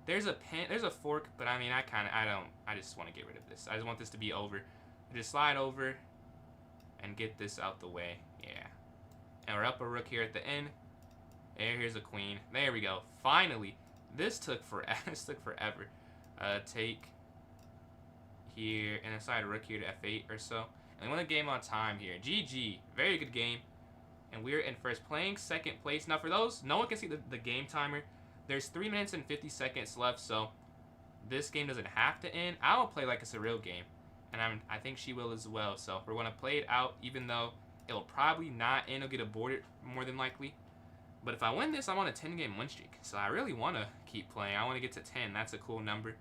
There's a fork, but I mean, I just want to get rid of this. I just want this to be over. Just slide over and get this out the way. Yeah. And we're up a rook here at the end. Here's a queen. There we go. Finally. This took forever. Take here and aside rook here to f8 or so. And we won the game on time here. GG. Very good game. And we're in first, playing second place. Now for those, no one can see the game timer. There's 3 minutes and 50 seconds left, so this game doesn't have to end. I will play like it's a real game. And I think she will as well. So we're going to play it out, even though it'll probably not end. It'll get aborted more than likely. But if I win this, I'm on a 10-game win streak. So I really want to keep playing. I want to get to 10. That's a cool number.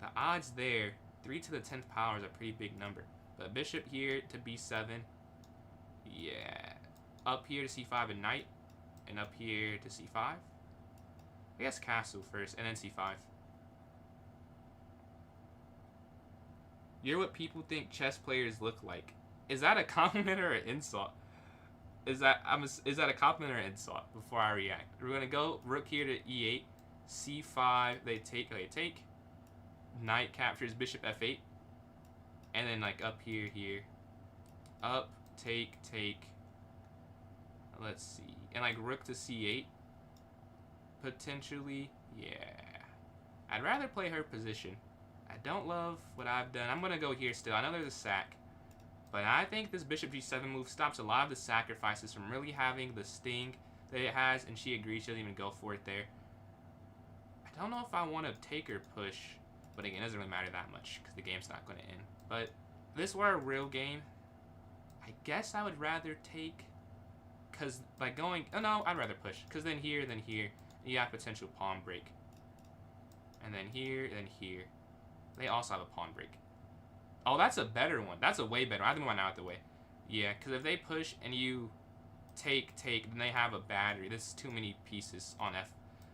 The odds there, 3 to the 10th power is a pretty big number. But bishop here to b7. Yeah. Up here to c5 and knight. And up here to c5. I guess castle first, and then c5. You're what people think chess players look like. Is that a compliment or an insult? Is that a compliment or an insult? Before I react, we're gonna go rook here to e8, c5. They take. Knight captures bishop f8, and then like up here, up, take. Let's see, and like rook to c8. Potentially, yeah. I'd rather play her position. I don't love what I've done. I'm gonna go here still. I know there's a sack. But I think this bishop g7 move stops a lot of the sacrifices from really having the sting that it has, and she agrees. She doesn't even go for it there. I don't know if I want to take or push, but again, it doesn't really matter that much because the game's not going to end. But if this were a real game, I guess I would rather take, because by going, oh no, I'd rather push, because then here, you have potential pawn break. And then here, they also have a pawn break. Oh, that's a better one. That's a way better. I have the one out the way. Yeah, because if they push and you take, then they have a battery. This is too many pieces on F.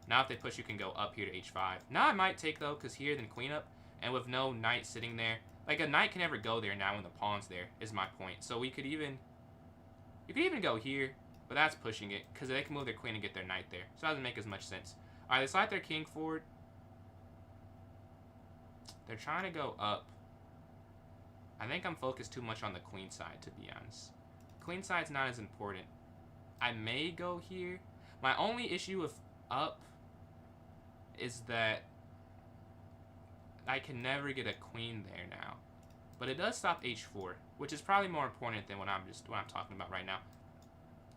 Now if they push, you can go up here to H5. Now I might take, though, because here, then queen up. And with no knight sitting there. Like, a knight can never go there now when the pawn's there, is my point. So we could even... You could even go here, but that's pushing it. Because they can move their queen and get their knight there. So that doesn't make as much sense. Alright, they slide their king forward. They're trying to go up. I think I'm focused too much on the queen side, to be honest. Queen side's not as important. I may go here. My only issue with up is that I can never get a queen there now. But it does stop h4, which is probably more important than what I'm talking about right now.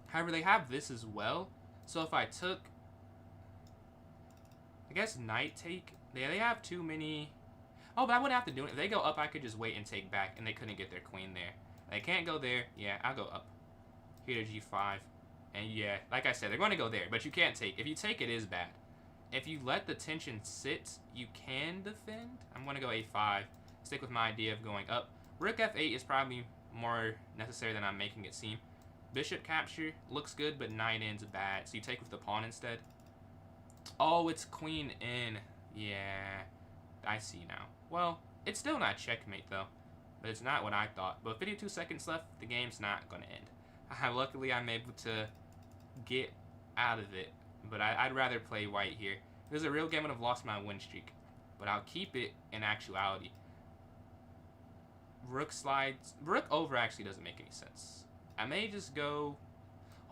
However, they have this as well. So if I took, I guess knight take. They have too many. Oh, but I wouldn't have to do it. If they go up, I could just wait and take back, and they couldn't get their queen there. They can't go there. Yeah, I'll go up. Here to g5. And yeah, like I said, they're going to go there, but you can't take. If you take, it is bad. If you let the tension sit, you can defend. I'm going to go a5. Stick with my idea of going up. Rook f8 is probably more necessary than I'm making it seem. Bishop capture looks good, but knight in's bad. So you take with the pawn instead. Oh, it's queen in. Yeah, I see now. Well, it's still not checkmate, though. But it's not what I thought. But 52 seconds left, the game's not going to end. Luckily, I'm able to get out of it. But I'd rather play white here. If it was a real game, I would have lost my win streak. But I'll keep it in actuality. Rook slides. Rook over actually doesn't make any sense. I may just go...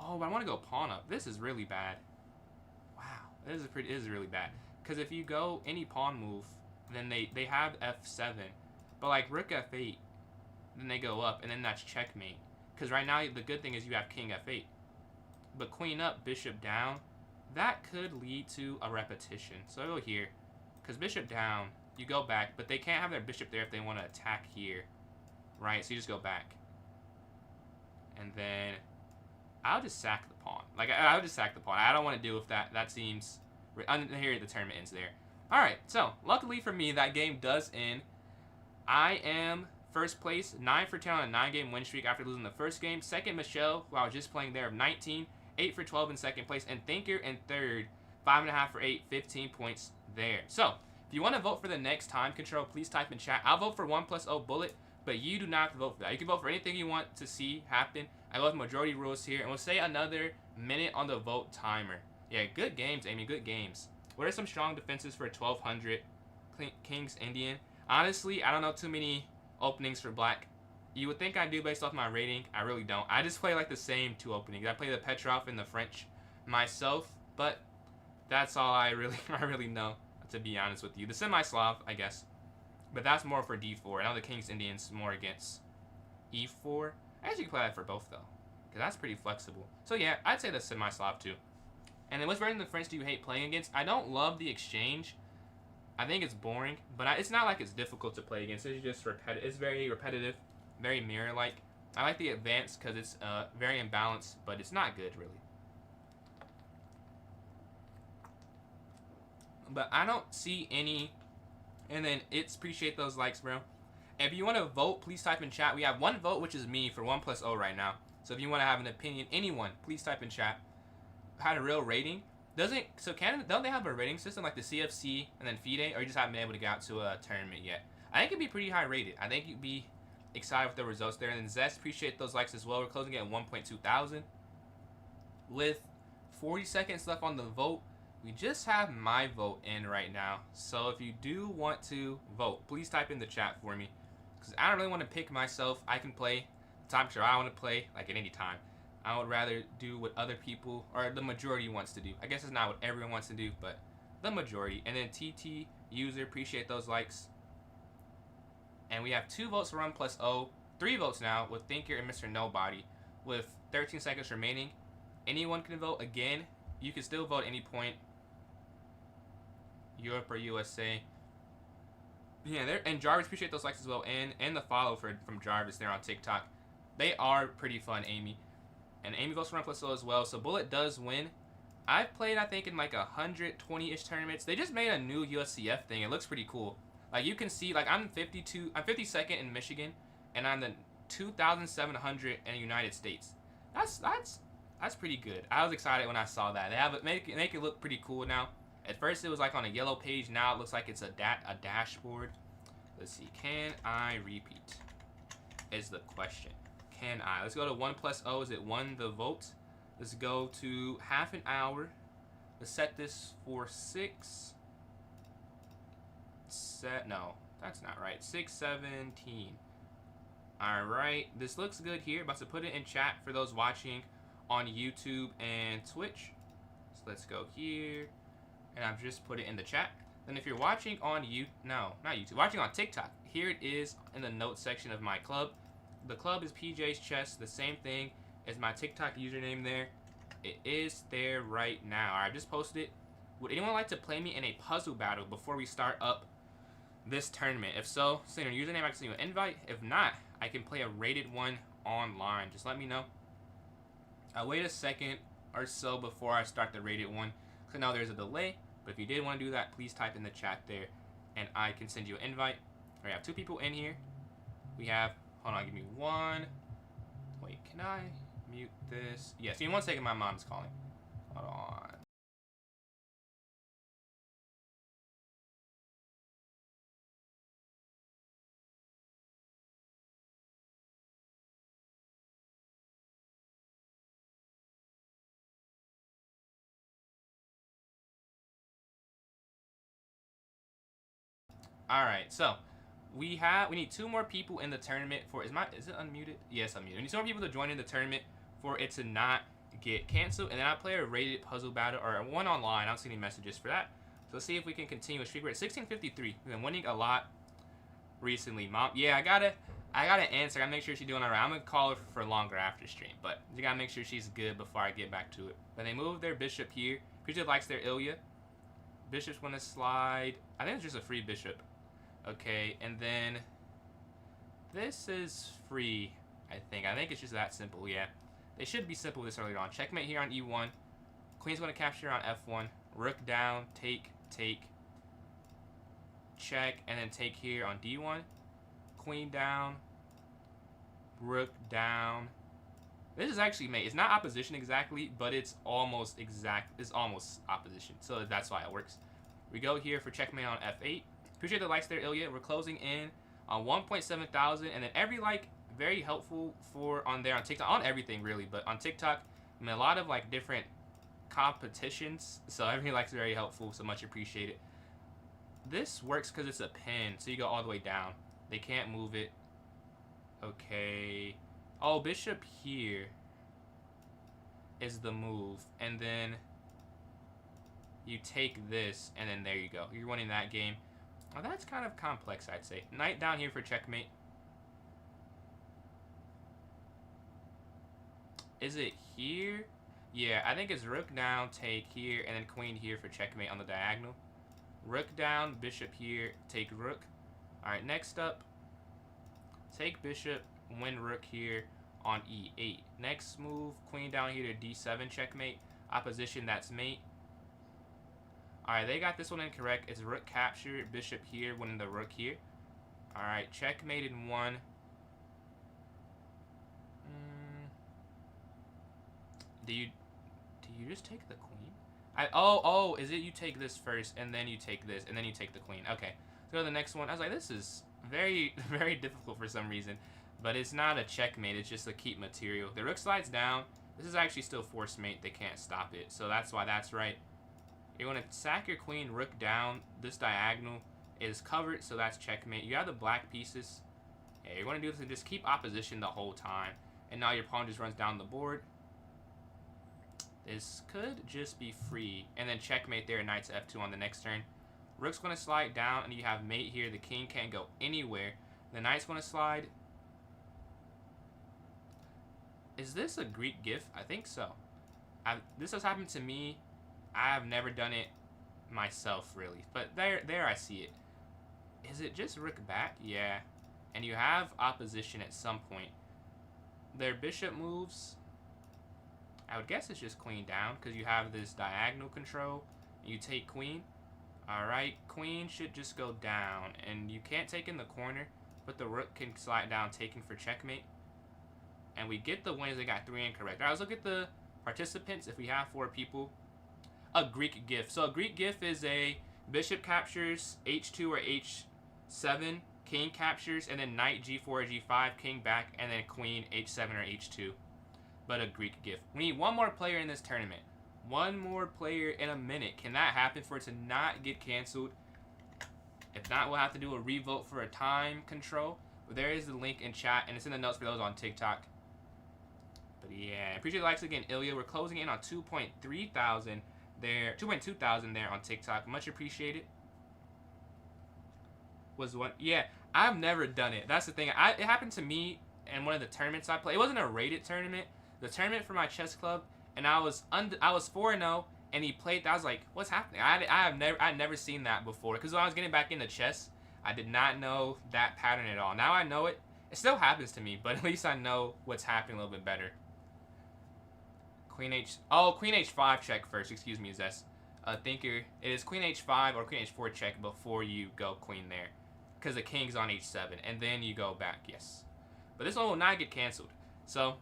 Oh, but I want to go pawn up. This is really bad. Wow. This is really bad. Because if you go any pawn move, then they have f7. But like rook f8, then they go up, and then that's checkmate. Because right now, the good thing is you have king f8. But queen up, bishop down, that could lead to a repetition. So I go here. Because bishop down, you go back, but they can't have their bishop there if they want to attack here. Right? So you just go back. And then I'll just sack the pawn. Like, I'll just sack the pawn. I don't want to deal with that. That seems... Here, the tournament ends there. Alright, so, luckily for me, that game does end. I am first place, 9 for 10 on a 9-game win streak after losing the first game. Second, Michelle, who I was just playing there, of 19. 8 for 12 in second place. And Thinker in third, 5.5 for 8, 15 points there. So, if you want to vote for the next time control, please type in chat. I'll vote for 1+0 bullet, but you do not have to vote for that. You can vote for anything you want to see happen. I love majority rules here. And we'll say another minute on the vote timer. Yeah, good games, Amy. Good games. What are some strong defenses for 1200 Kings Indian? Honestly, I don't know too many openings for black. You would think I do based off my rating. I really don't. I just play like the same 2 openings. I play the Petrov and the French myself, but that's all I really know, to be honest with you. The semi-Slav, I guess. But that's more for D4. I know the Kings Indians more against E4. I actually play that for both, though, because that's pretty flexible. So, yeah, I'd say the semi-Slav, too. And then which version of the French do you hate playing against? I don't love the exchange. I think it's boring, but it's not like it's difficult to play against. It's just repetitive. It's very repetitive, very mirror-like. I like the advanced because it's very imbalanced, but it's not good, really. But I don't see any... And then it's appreciate those likes, bro. If you want to vote, please type in chat. We have 1 vote, which is me, for 1+0 right now. So if you want to have an opinion, anyone, please type in chat. Had a real rating. So Canada, don't they have a rating system like the CFC and then FIDE, or you just haven't been able to get out to a tournament yet? I think it'd be pretty high rated. I think you'd be excited with the results there. And then Zest, appreciate those likes as well. We're closing at 1.2 thousand. With 40 seconds left on the vote, we just have my vote in right now. So if you do want to vote, please type in the chat for me. Because I don't really want to pick myself. I can play the time sure I want to play, like at any time. I would rather do what other people, or the majority wants to do. I guess it's not what everyone wants to do, but the majority. And then TT user, appreciate those likes. And we have 2 votes for 1+0, 3 votes now with Thinker and Mr. Nobody. With 13 seconds remaining, anyone can vote again. You can still vote at any point. Europe or USA. Yeah, and Jarvis, appreciate those likes as well. And the follow from Jarvis there on TikTok. They are pretty fun, Amy. And Amy votes for 1+0 as well. So Bullet does win. I've played, I think, in like 120-ish tournaments. They just made a new USCF thing. It looks pretty cool. Like you can see, like I'm 52nd in Michigan, and I'm the 2,700 in the United States. That's pretty good. I was excited when I saw that. They have it make it look pretty cool now. At first it was like on a yellow page. Now it looks like it's a dashboard. Let's see. Can I repeat? Is the question. Can I? Let's go to 1+0. Is it 1 the vote? Let's go to half an hour. Let's set this for 6. No, that's not right. 6:17. All right. This looks good here. About to put it in chat for those watching on YouTube and Twitch. So let's go here. And I've just put it in the chat. Then if you're watching on not YouTube, watching on TikTok, here it is in the notes section of my club. The club is PJ's Chess, the same thing as my TikTok username there. It is there right now. I've just posted it. Would anyone like to play me in a puzzle battle before we start up this tournament? If so, send your username, I can send you an invite. If not, I can play a rated one online. Just let me know. I'll wait a second or so before I start the rated one. So now there's a delay. But if you did want to do that, please type in the chat there, and I can send you an invite. We have 2 people in here. We have, hold on, give me one. Wait, can I mute this? Yes, give me 1 second, my mom's calling. Hold on. All right, so we need 2 more people in the tournament for is it unmuted? Yes, unmuted. We need 2 more people to join in the tournament for it to not get canceled, and then I play a rated puzzle battle or one online. I don't see any messages for that. So let's see if we can continue a streak. We're at 1653. We've been winning a lot recently. Mom, yeah, I gotta answer. I gotta make sure she's doing all right. I'm gonna call her for longer after stream, but you gotta make sure she's good before I get back to it. But they moved their bishop here. Bishop likes their Ilya. Bishop's gonna slide. I think it's just a free bishop. Okay, and then this is free, I think. I think it's just that simple, yeah. They should be simple this early on. Checkmate here on E1. Queen's going to capture on F1. Rook down, take, check, and then take here on D1. Queen down, rook down. This is actually mate. It's not opposition exactly, but it's almost exact. It's almost opposition, so that's why it works. We go here for checkmate on F8. Appreciate the likes there, Ilya. We're closing in on 1.7 thousand, and then every like very helpful for on there on TikTok, on everything really, but on TikTok, I mean a lot of like different competitions, so every like's very helpful, so much appreciated. This works because it's a pin, so you go all the way down. They can't move it. Okay. Oh, bishop here is the move, and then you take this, and then there you go. You're winning that game. Oh, that's kind of complex, I'd say. Knight down here for checkmate. Is it here? Yeah, I think it's rook down, take here, and then queen here for checkmate on the diagonal. Rook down, bishop here, take rook. Alright, next up, take bishop, win rook here on E8. Next move, queen down here to D7, checkmate. Opposition, that's mate. Alright, they got this one incorrect. It's rook capture, bishop here, winning the rook here. Alright, checkmate in 1. Do you just take the queen? Oh, is it you take this first, and then you take this, and then you take the queen? Okay, let's go to the next one. I was like, this is very, very difficult for some reason. But it's not a checkmate, it's just a keep material. The rook slides down. This is actually still force mate. They can't stop it, so that's why that's right. You're going to sack your queen, rook down. This diagonal is covered, so that's checkmate. You have the black pieces. Yeah, you're going to do this and just keep opposition the whole time. And now your pawn just runs down the board. This could just be free. And then checkmate there, knight to F2 on the next turn. Rook's going to slide down, and you have mate here. The king can't go anywhere. The knight's going to slide. Is this a Greek gift? I think so. This has happened to me. I have never done it myself, really. But there I see it. Is it just rook back? Yeah. And you have opposition at some point. Their bishop moves. I would guess it's just queen down because you have this diagonal control. You take queen. Alright, queen should just go down. And you can't take in the corner, but the rook can slide down, taking for checkmate. And we get the wins. They got 3 incorrect. Alright, let's look at the participants if we have 4 people. A Greek gift. So a Greek gift is a bishop captures, H2 or H7, king captures, and then knight G4 or G5, king back, and then queen H7 or H2. But a Greek gift. We need 1 more player in this tournament. 1 more player in a minute. Can that happen for it to not get canceled? If not, we'll have to do a revote for a time control. But there is the link in chat, and it's in the notes for those on TikTok. But yeah, appreciate the likes again, Ilya. We're closing in on 2.3 thousand there, 2.2 thousand there on TikTok. Much appreciated. Was one, yeah. I've never done it. That's the thing. It happened to me in one of the tournaments I played. It wasn't a rated tournament. The tournament for my chess club, and I was 4-0, and he played. I was like, what's happening? I'd never seen that before. Because when I was getting back into chess, I did not know that pattern at all. Now I know it. It still happens to me, but at least I know what's happening a little bit better. Queen H5 check first. Excuse me, Zess. thinker. It is queen h5 or queen h4 check before you go queen there, because the king's on h7, and then you go back. Yes, but this one will not get canceled. So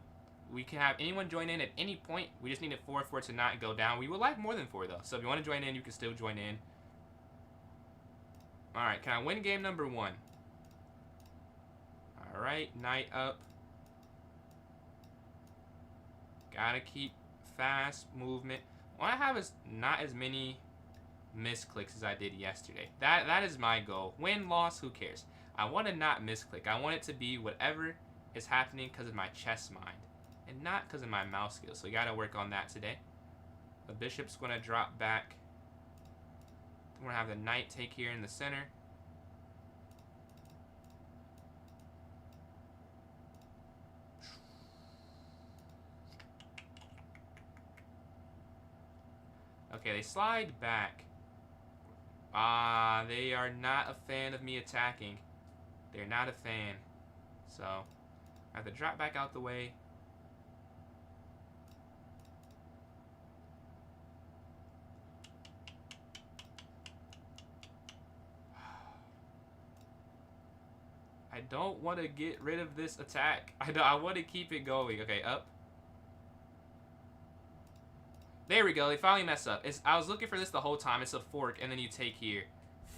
we can have anyone join in at any point. We just need a 4 for it to not go down. We would like more than 4 though. So if you want to join in, you can still join in. All right, can I win game number 1? All right, knight up. Gotta keep fast movement. What I have is not as many misclicks as I did yesterday. That is my goal. Win, loss, who cares? I want to not misclick. I want it to be whatever is happening because of my chess mind and not because of my mouse skills. So we got to work on that today. The bishop's going to drop back. We're going to have the knight take here in the center. Okay, they slide back. They are not a fan of me attacking. They're not a fan. So, I have to drop back out the way. I don't want to get rid of this attack. I want to keep it going. Okay, up. There we go. They finally mess up. I was looking for this the whole time. It's a fork, and then you take here.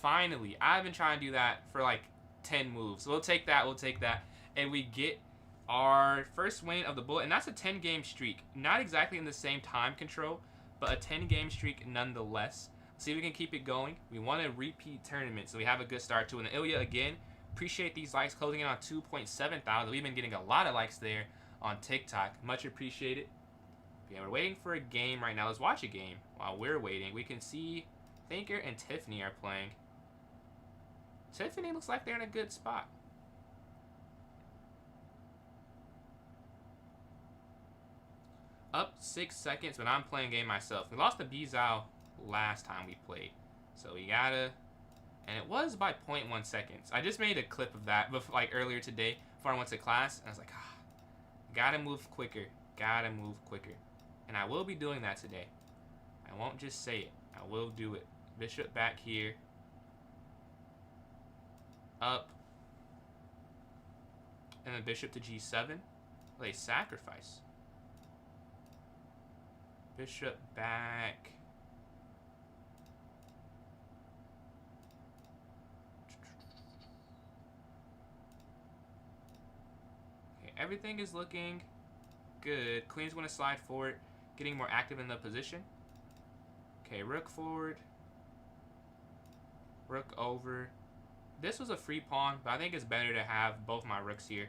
Finally. I've been trying to do that for like 10 moves. We'll take that. We'll take that. And we get our first win of the bullet. And that's a 10-game streak. Not exactly in the same time control, but a 10-game streak nonetheless. See if we can keep it going. We want to repeat tournaments, so we have a good start to it. And Ilya, again, appreciate these likes. Closing in on 2.7 thousand. We've been getting a lot of likes there on TikTok. Much appreciated. Yeah, we're waiting for a game right now. Let's watch a game while we're waiting. We can see Thinker and Tiffany are playing. Tiffany looks like they're in a good spot. Up 6 seconds, but I'm playing game myself. We lost to Bizao last time we played. So we gotta... And it was by 0.1 seconds. I just made a clip of that like earlier today before I went to class. And I was like, gotta move quicker. Gotta move quicker. And I will be doing that today. I won't just say it. I will do it. Bishop back here. Up. And then bishop to g7. They sacrifice. Bishop back. Okay, everything is looking good. Queen's going to slide forward, getting more active in the position. Okay, rook forward. Rook over. This was a free pawn, but I think it's better to have both my rooks here.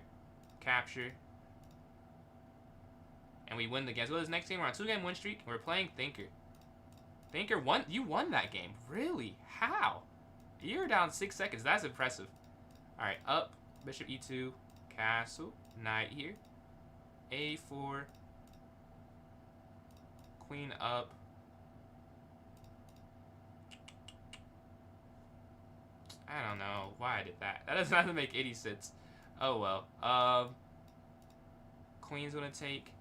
Capture. And we win the game. So this next game, we're on a 2-game win streak. We're playing Thinker. Thinker won. You won that game. Really? How? You're down 6 seconds. That's impressive. All right, up. Bishop e2. Castle. Knight here. a4. Queen up. I don't know why I did that. That doesn't make any sense. Oh well. Queen's gonna take.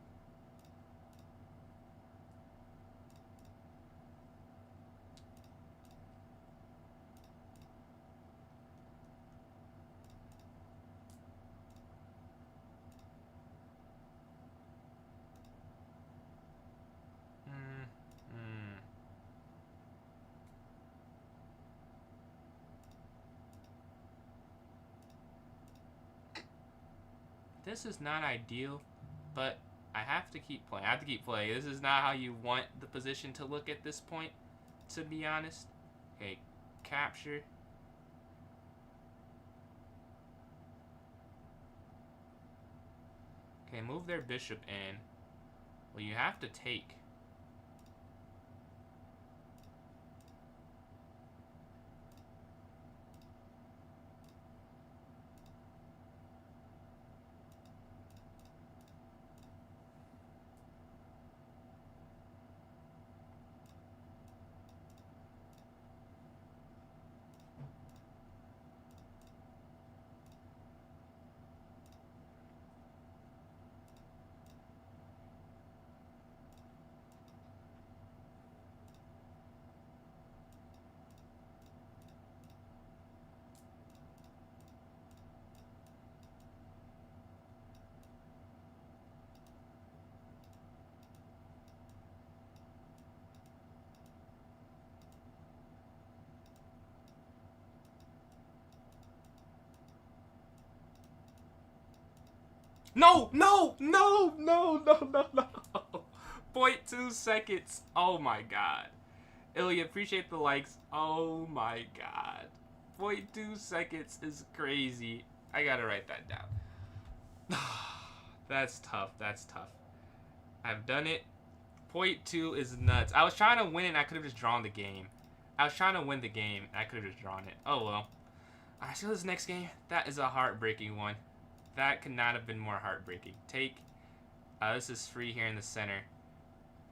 This is not ideal, but I have to keep playing. I have to keep playing. This is not how you want the position to look at this point, to be honest. Okay, capture. Okay, move their bishop in. Well, you have to take. No, no, no, no, no, no, no. 0.2 seconds. Oh my god. Ilya, appreciate the likes. Oh my god. 0.2 seconds is crazy. I gotta write that down. That's tough. That's tough. I've done it. 0.2 is nuts. I was trying to win it and I could have just drawn the game. I was trying to win the game and I could have just drawn it. Oh well. Alright, so this next game, that is a heartbreaking one. That could not have been more heartbreaking. Take. This is free here in the center.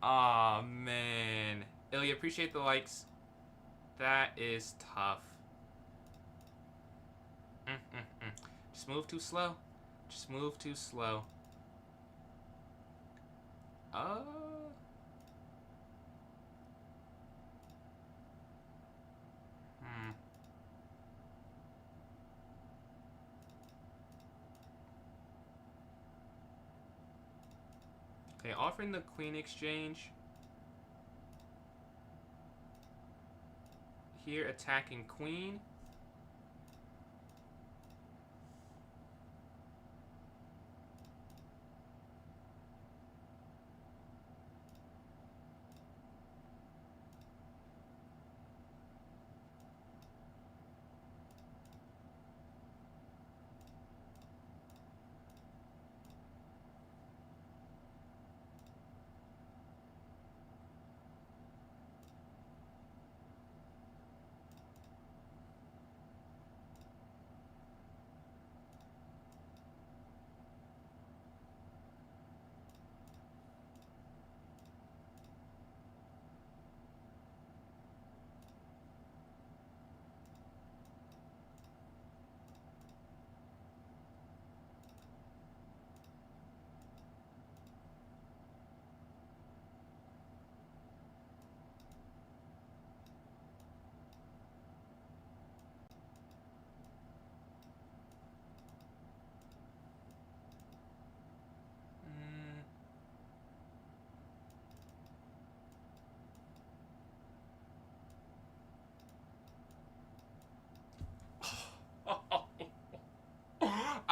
Aw, man. Ilya, appreciate the likes. That is tough. Just move too slow. Just move too slow. Okay, offering the queen exchange. Here, attacking queen.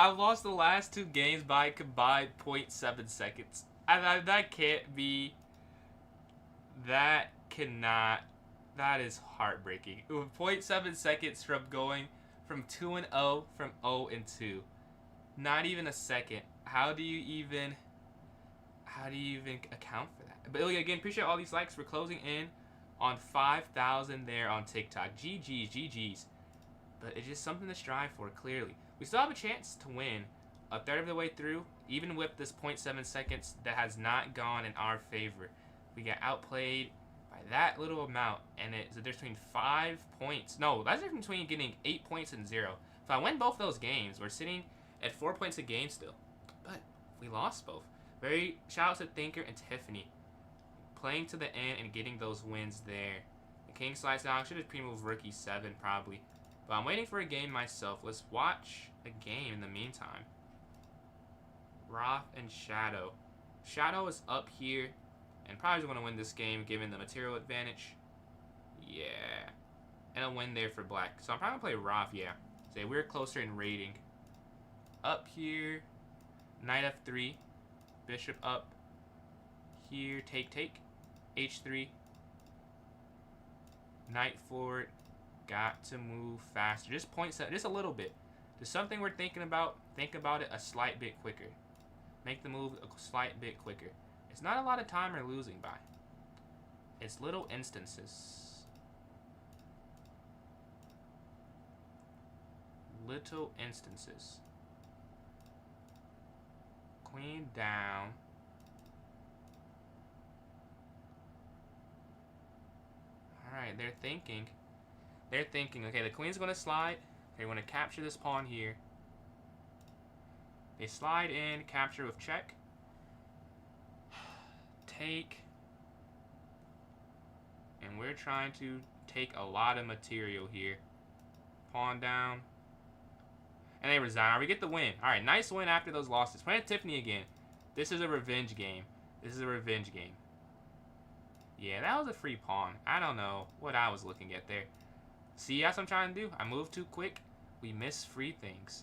I've lost the last two games by a combined 0.7 seconds. That can't be. That cannot. That is heartbreaking. 0.7 seconds from going from 2-0 from 0-2. Not even a second. How do you even account for that? But again, appreciate all these likes. We're closing in on 5,000 there on TikTok. GG's. But it's just something to strive for, clearly. We still have a chance to win a third of the way through, even with this 0.7 seconds that has not gone in our favor. We got outplayed by that little amount, and it's a difference between 5 points. No, that's the difference between getting 8 points and 0. If I win both those games, we're sitting at 4 points a game still. But we lost both. Very shout out to Thinker and Tiffany. Playing to the end and getting those wins there. The king slides down. I should have pre-moved rookie 7 probably. But I'm waiting for a game myself. Let's watch a game in the meantime. Roth and Shadow. Shadow is up here and probably going to win this game given the material advantage. Yeah. And a win there for black. So I'm probably going to play Roth, yeah. So we're closer in rating. Up here. Knight F3. Bishop up. Here, take. H3. Knight forward. Got to move faster. Just just a little bit. There's something we're thinking about. Think about it a slight bit quicker. Make the move a slight bit quicker. It's not a lot of time we're losing by. It's little instances. Little instances. Queen down. Alright, they're thinking. Okay, the queen's going to slide. They want to capture this pawn here. They slide in, capture with check. Take. And we're trying to take a lot of material here. Pawn down. And they resign. We get the win. Alright, nice win after those losses. Playing Tiffany again. This is a revenge game. Yeah, that was a free pawn. I don't know what I was looking at there. See, that's what I'm trying to do. I move too quick. We miss free things.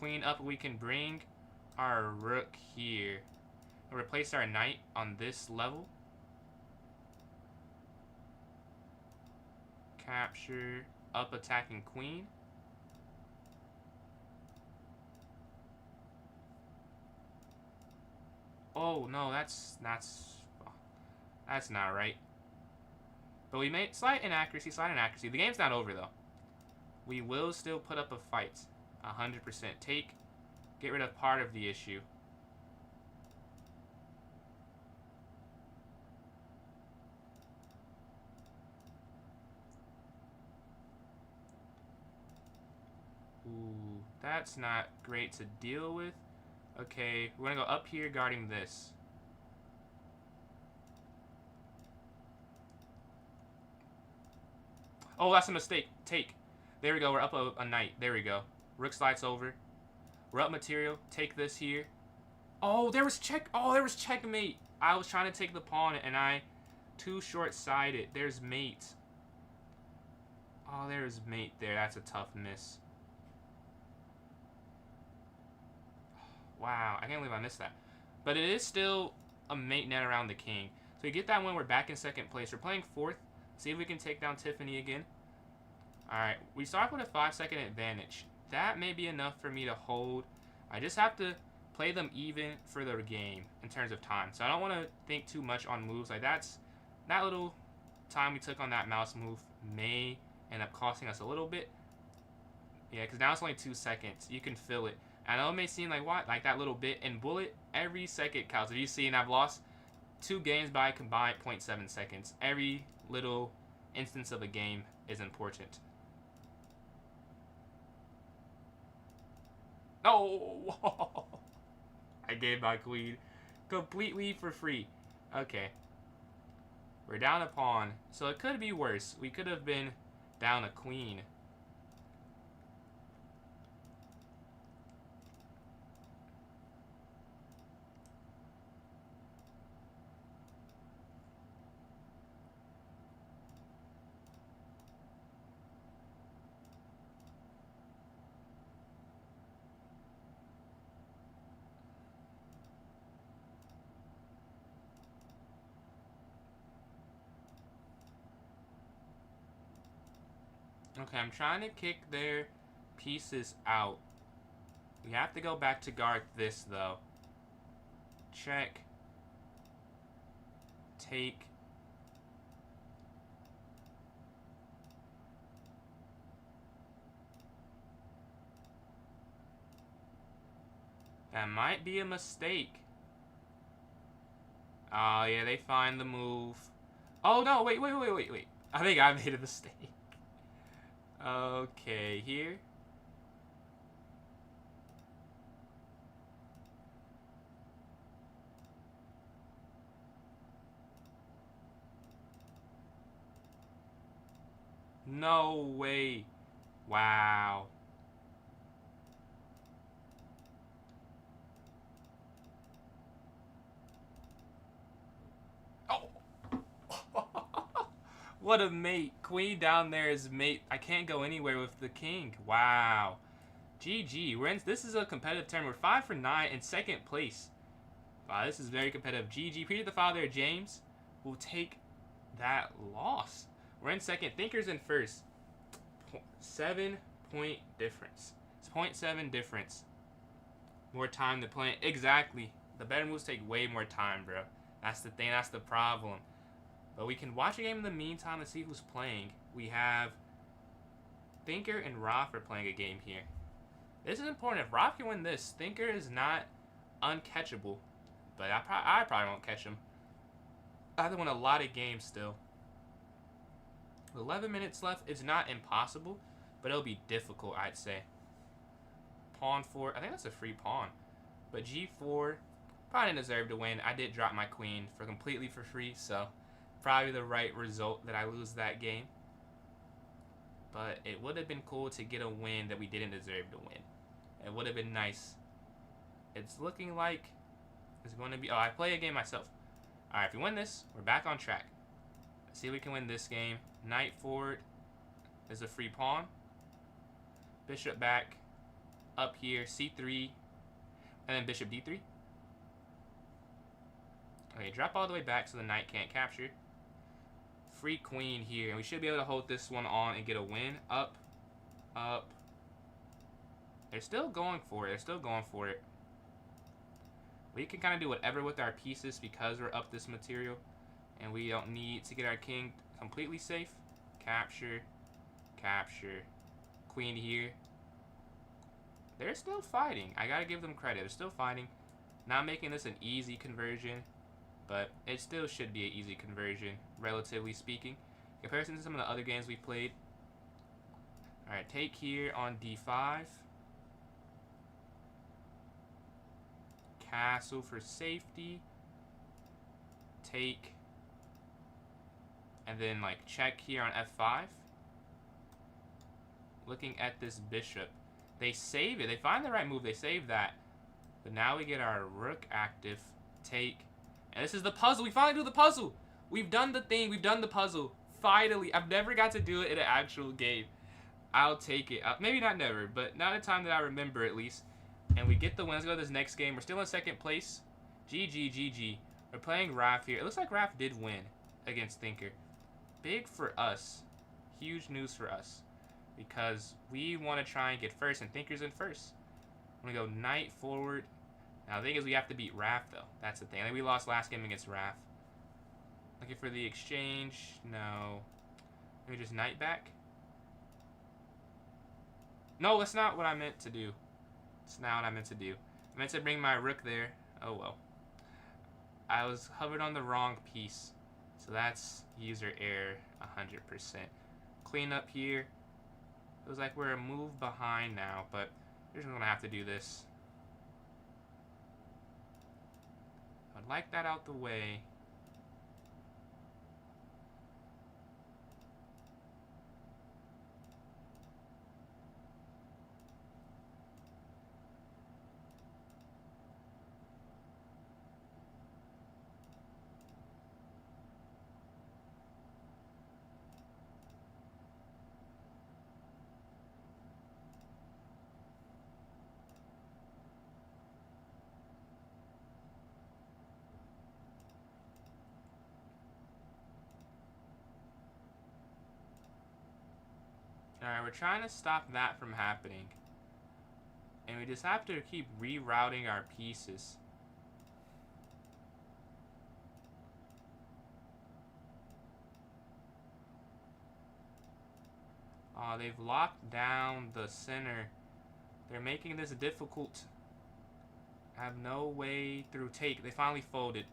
queen up, we can bring our rook here and replace our knight on this level. Capture, up attacking queen. Oh no, that's not right. But we made slight inaccuracy. The game's not over though. We will still put up a fight. 100%. Get rid of part of the issue. Ooh, that's not great to deal with. Okay, we're gonna go up here guarding this. Oh, that's a mistake. Take. There we go. We're up a knight. There we go. Rook slides over. We're up material. Take this here. Oh, there was checkmate. I was trying to take the pawn and I too short-sighted. There's mate. Oh, there's mate there. That's a tough miss. Wow, I can't believe I missed that. But it is still a mate net around the king. So we get that win. We're back in second place. We're playing fourth. See if we can take down Tiffany again. Alright, we start with a 5-second advantage. That may be enough for me to hold. I just have to play them even for the game in terms of time. So I don't want to think too much on moves. Like that little time we took on that mouse move may end up costing us a little bit. Yeah, because now it's only 2 seconds. You can feel it. I know it may seem like what? Like that little bit. In Bullet, every second counts. If you've seen, I've lost 2 games by combined 0.7 seconds. Every little instance of a game is important. Oh! I gave my queen completely for free. Okay. We're down a pawn. So it could be worse. We could have been down a queen. Okay, I'm trying to kick their pieces out. We have to go back to guard this, though. Check. Take. That might be a mistake. Oh, yeah, they find the move. Oh, no, wait. I think I made a mistake. Okay, here. No way. Wow. Oh. What a mate. Queen down there is mate. I can't go anywhere with the king. Wow. GG. This is a competitive turn. We're 5 for 9 in second place. Wow, this is very competitive. GG. Appreciate the follow there, James. We'll take that loss. We're in second. Thinker's in first. 7-point difference. It's 0.7 difference. More time to play. Exactly. The better moves take way more time, bro. That's the thing. That's the problem. But we can watch a game in the meantime and see who's playing. We have Thinker and Roth are playing a game here. This is important. If Roth can win this, Thinker is not uncatchable. But I probably won't catch him. I have to win a lot of games still. 11 minutes left. It's not impossible, but it'll be difficult, I'd say. Pawn 4. I think that's a free pawn. But G4 probably didn't deserve to win. I did drop my queen for completely for free, so probably the right result that I lose that game. But it would have been cool to get a win that we didn't deserve to win. It would have been nice. It's looking like it's going to be... Oh, I play a game myself. Alright, if we win this, we're back on track. Let's see if we can win this game. Knight forward is a free pawn. Bishop back. up here, c3, and then bishop d3. Okay, drop all the way back so the knight can't capture. Free queen here, and we should be able to hold this one on and get a win. Up, up. They're still going for it. They're still going for it. We can kind of do whatever with our pieces because we're up this material, and we don't need to get our king completely safe. Capture, capture, queen here. They're still fighting. I gotta give them credit. They're still fighting. Not making this an easy conversion, but it still should be an easy conversion, relatively speaking, in comparison to some of the other games we played. Alright, take here on d5. Castle for safety. Take. And then, like, check here on f5. Looking at this bishop. They save it. They find the right move. They save that. But now we get our rook active. Take. And this is the puzzle. We finally do the puzzle. We've done the thing. We've done the puzzle. Finally. I've never got to do it in an actual game. I'll take it. Maybe not never, but not a time that I remember at least. And we get the win. Let's go to this next game. We're still in second place. GG, GG. We're playing Raf here. It looks like Raf did win against Thinker. Big for us. Huge news for us. Because we want to try and get first, and Thinker's in first. I'm going to go knight forward. Now, the thing is we have to beat Raf, though. That's the thing. I think we lost last game against Raf. Looking for the exchange. No. Let me just knight back. No, that's not what I meant to do. It's not what I meant to do. I meant to bring my rook there. Oh, well. I was hovered on the wrong piece. So that's user error 100%. Clean up here. Feels like we're a move behind now, but we're just going to have to do this. I'd like that out the way. Alright, we're trying to stop that from happening. And we just have to keep rerouting our pieces. Oh, they've locked down the center. They're making this difficult. I have no way through take. They finally folded.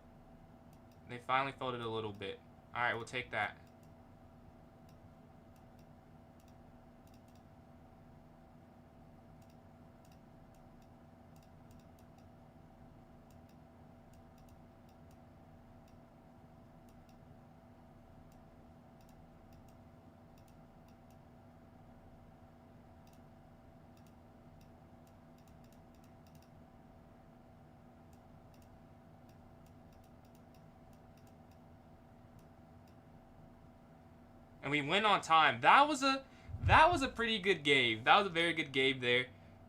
They finally folded a little bit. Alright, we'll take that. And we went on time. That was a pretty good game. That was a very good game there.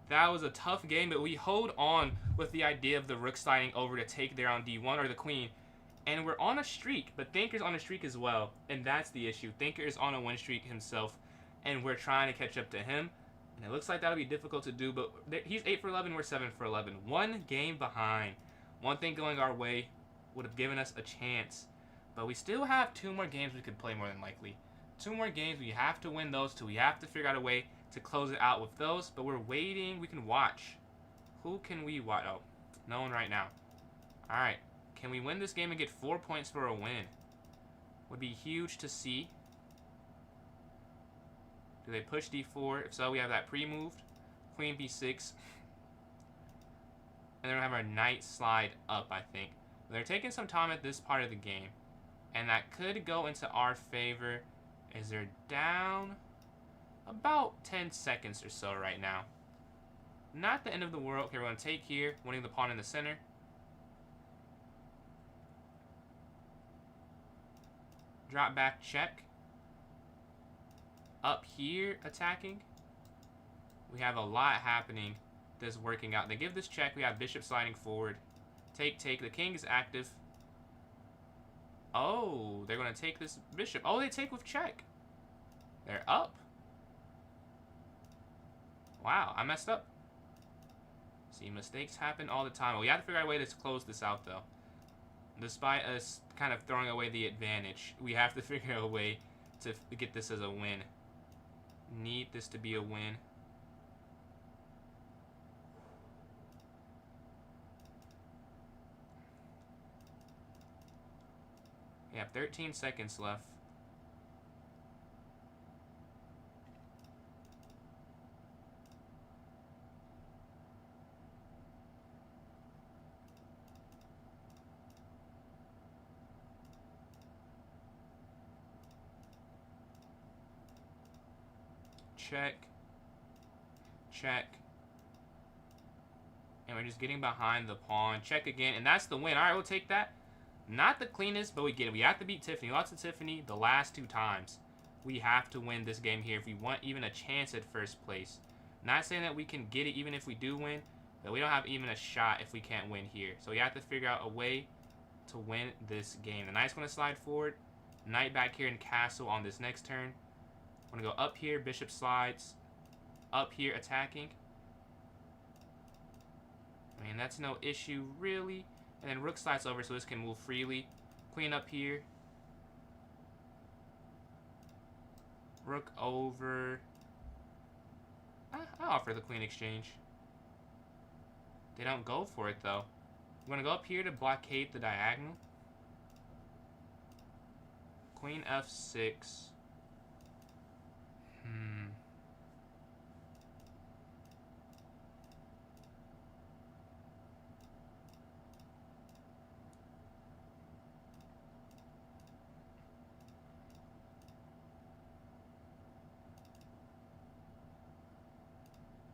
That was a tough game, but we hold on with the idea of the rook sliding over to take there on d1 or the queen. And we're on a streak, but Thinker's on a streak as well. And that's the issue. Thinker is on a win streak himself, and we're trying to catch up to him. And it looks like that'll be difficult to do, but he's 8 for 11, we're 7 for 11. One game behind. One thing going our way would have given us a chance. But we still have 2 more games we could play more than likely. 2 more games, we have to win those 2. We have to figure out a way to close it out with those, but we're waiting. We can watch. Who can we watch? Oh, no one right now. Alright, can we win this game and get 4 points for a win? Would be huge to see. Do they push d4? If so, we have that pre-moved. Queen b6. And then we have our knight slide up, I think. They're taking some time at this part of the game, and that could go into our favor. Is they're down about 10 seconds or so right now. Not the end of the world. Okay, we're going to take here, winning the pawn in the center. Drop back, check. Up here, attacking. We have a lot happening. this working out. They give this check. We have bishop sliding forward. Take, take. The king is active. Oh, they're going to take this bishop. Oh, they take with check. They're up. Wow, I messed up. See, mistakes happen all the time. We have to figure out a way to close this out, though. Despite us kind of throwing away the advantage, we have to figure out a way to get this as a win. Need this to be a win. We have 13 seconds left. Check. Check. And we're just getting behind the pawn. Check again, and that's the win. All right, we'll take that. Not the cleanest, but we get it. We have to beat Tiffany. Lots of Tiffany the last 2 times. We have to win this game here if we want even a chance at first place. Not saying that we can get it even if we do win, but we don't have even a shot if we can't win here. So we have to figure out a way to win this game. The knight's going to slide forward. Knight back here in castle on this next turn. I'm going to go up here. Bishop slides. Up here attacking. I mean, that's no issue really. And then rook slides over so this can move freely. Queen up here. Rook over. I offer the queen exchange. They don't go for it though. I'm going to go up here to blockade the diagonal. Queen f6.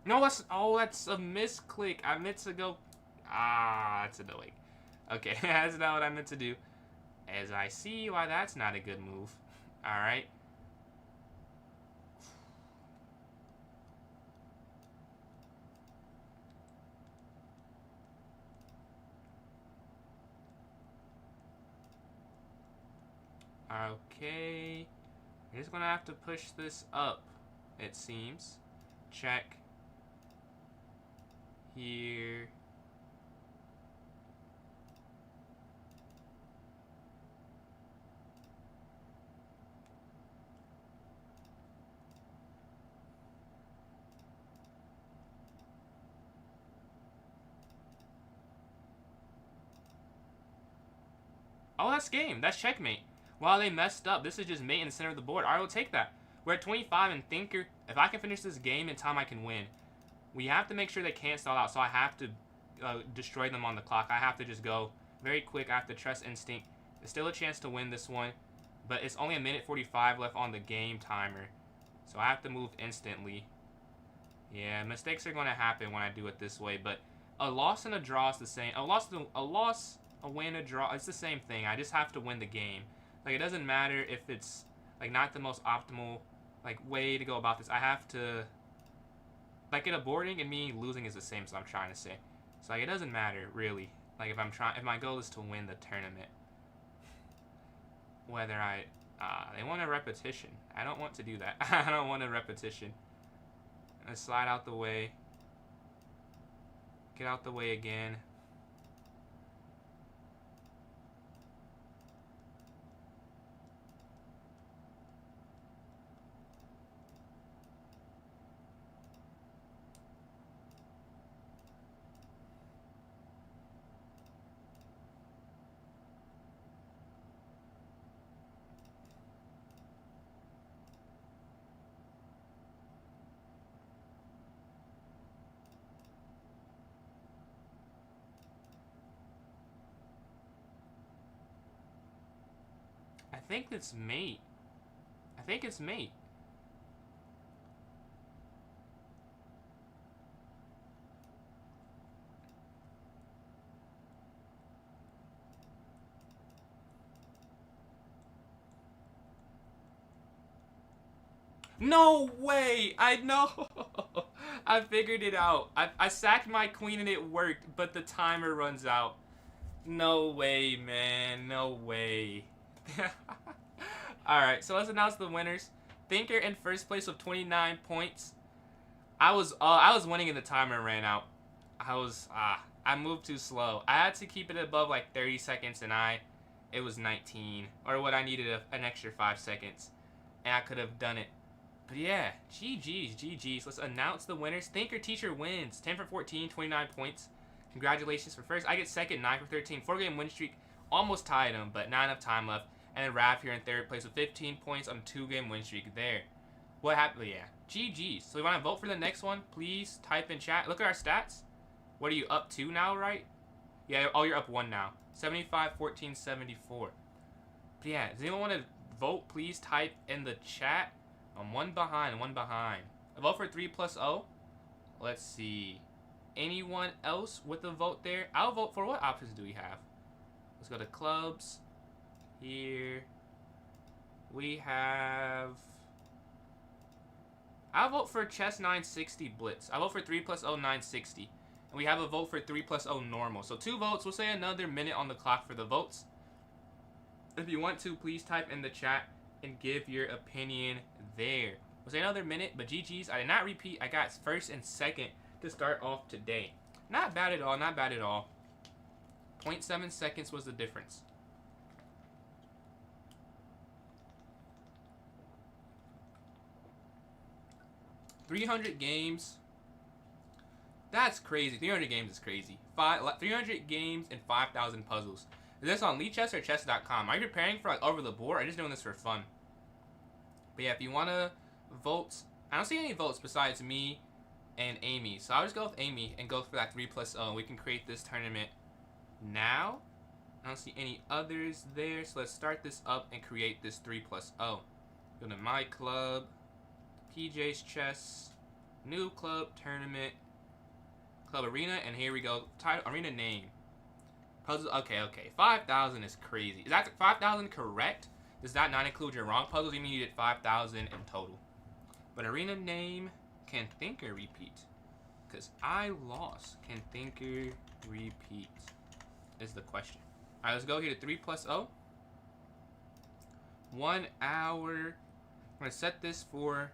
No, that's a misclick. I meant to go. That's annoying. Okay, that's not what I meant to do. As I see why that's not a good move. Alright. Okay. We're just gonna have to push this up, it seems. Check. Here. Oh, that's game. That's checkmate. Wow, they messed up. This is just mate in the center of the board. Alright, we'll take that. We're at 25 and Thinker. If I can finish this game in time, I can win. We have to make sure they can't stall out, so I have to destroy them on the clock. I have to just go very quick. I have to trust instinct. There's still a chance to win this one, but it's only 1:45 left on the game timer, so I have to move instantly. Yeah, mistakes are going to happen when I do it this way, but a loss and a draw is the same. A win, a draw, it's the same thing. I just have to win the game. Like, it doesn't matter if it's like not the most optimal like way to go about this. I have to, like, it aborting and me losing is the same, so I'm trying to say. So like, it doesn't matter really. Like, if my goal is to win the tournament, whether they want a repetition. I don't want to do that. I don't want a repetition. Let's slide out the way. Get out the way again. I think it's mate. I think it's mate. No way! I know! I figured it out. I sacked my queen and it worked, but the timer runs out. No way, man. No way. Alright, so let's announce the winners. Thinker in first place with 29 points. I was winning and the timer ran out. I moved too slow. I had to keep it above like 30 seconds and it was 19. Or what I needed an extra 5 seconds. And I could have done it. But yeah, GG's. Let's announce the winners. Thinker Teacher wins. 10 for 14, 29 points. Congratulations for first. I get second, 9 for 13. 4-game win streak. Almost tied him, but not enough time left. And then Rav here in third place with 15 points on a 2-game win streak there. What happened? Yeah. GG's. So you want to vote for the next one? Please type in chat. Look at our stats. What are you up to now, right? Yeah, oh, you're up 1 now. 75, 14, 74. But yeah, does anyone want to vote? Please type in the chat. I'm one behind. I vote for 3 plus O. Let's see. Anyone else with a vote there? I'll vote for what options do we have? Let's go to clubs. Here. We have... I'll vote for chess 960 blitz. I'll vote for 3 plus O 960. And we have a vote for 3 plus O normal. So 2 votes. We'll say another minute on the clock for the votes. If you want to, please type in the chat and give your opinion there. We'll say another minute, but GG's. I did not repeat. I got first and second to start off today. Not bad at all. 0.7 seconds was the difference. $300 games. That's crazy. 300 games is crazy. 300 games and 5,000 puzzles. Is this on Chess or chess.com? Are you preparing for like over the board? Or are you just doing this for fun? But yeah, if you want to vote, I don't see any votes besides me and Amy. So I'll just go with Amy and go for that 3 plus O. We can create this tournament now. I don't see any others there. So let's start this up and create this 3 plus O. Go to my club, PJ's Chess, new club, tournament, club arena, and here we go. Title, arena name. Puzzle, okay. 5,000 is crazy. Is that 5,000 correct? Does that not include your wrong puzzles? You mean you did 5,000 in total. But arena name, can Thinker repeat? Because I lost. Can Thinker repeat? Is the question. Alright, let's go here to 3 plus O. 1 hour. I'm going to set this for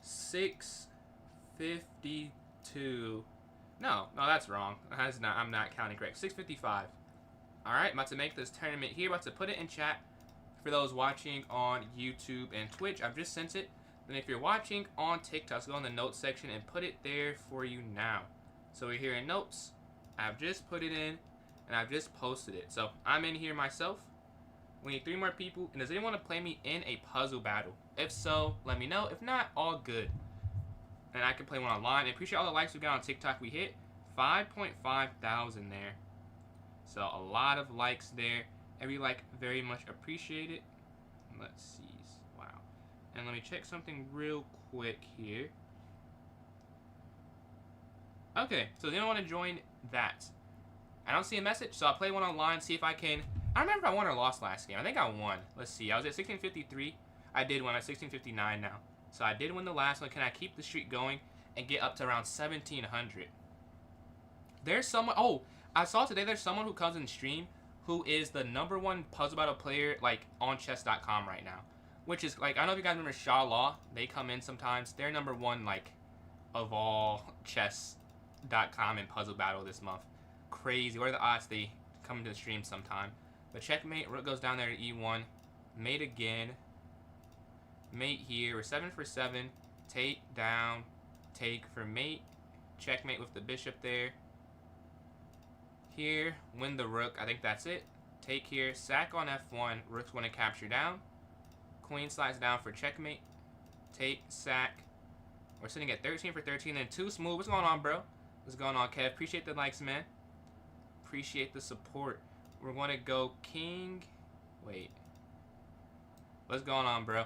6:52. No, that's wrong. That's not. I'm not counting correct. 6:55. Alright, I'm about to make this tournament here. About to put it in chat for those watching on YouTube and Twitch. I've just sent it. And if you're watching on TikTok, go in the notes section and put it there for you now. So we're here in notes. I've just put it in and I've just posted it. So I'm in here myself. We need 3 more people. And does anyone want to play me in a puzzle battle? If so, let me know. If not, all good. And I can play one online. I appreciate all the likes we got on TikTok. We hit 5.5 thousand there. So a lot of likes there. Every like very much appreciated. Let's see. Wow. And let me check something real quick here. Okay, so they don't want to join that. I don't see a message, so I'll play one online, see if I can. I don't remember if I won or lost last game. I think I won. Let's see. I was at 1653. I did win at 1659 now. So I did win the last one. Can I keep the streak going and get up to around 1,700? There's someone. Oh, I saw today there's someone who comes in stream who is the #1 puzzle battle player like on chess.com right now. Which is like, I don't know if you guys remember Shaw Law. They come in sometimes. They're #1 like of all chess.com and puzzle battle this month. Crazy. What are the odds they come into the stream sometime? But checkmate. Rook goes down there to E1. Mate again. Mate here. We're 7 for 7. Take down. Take for mate. Checkmate with the bishop there. Here. Win the rook. I think that's it. Take here. Sack on F1. Rook's want to capture down. Queen slides down for checkmate. Take. Sack. We're sitting at 13 for 13 and 2 smooth. What's going on, bro? What's going on, Kev? Appreciate the likes, man. Appreciate the support. We're going to go king. Wait. What's going on, bro?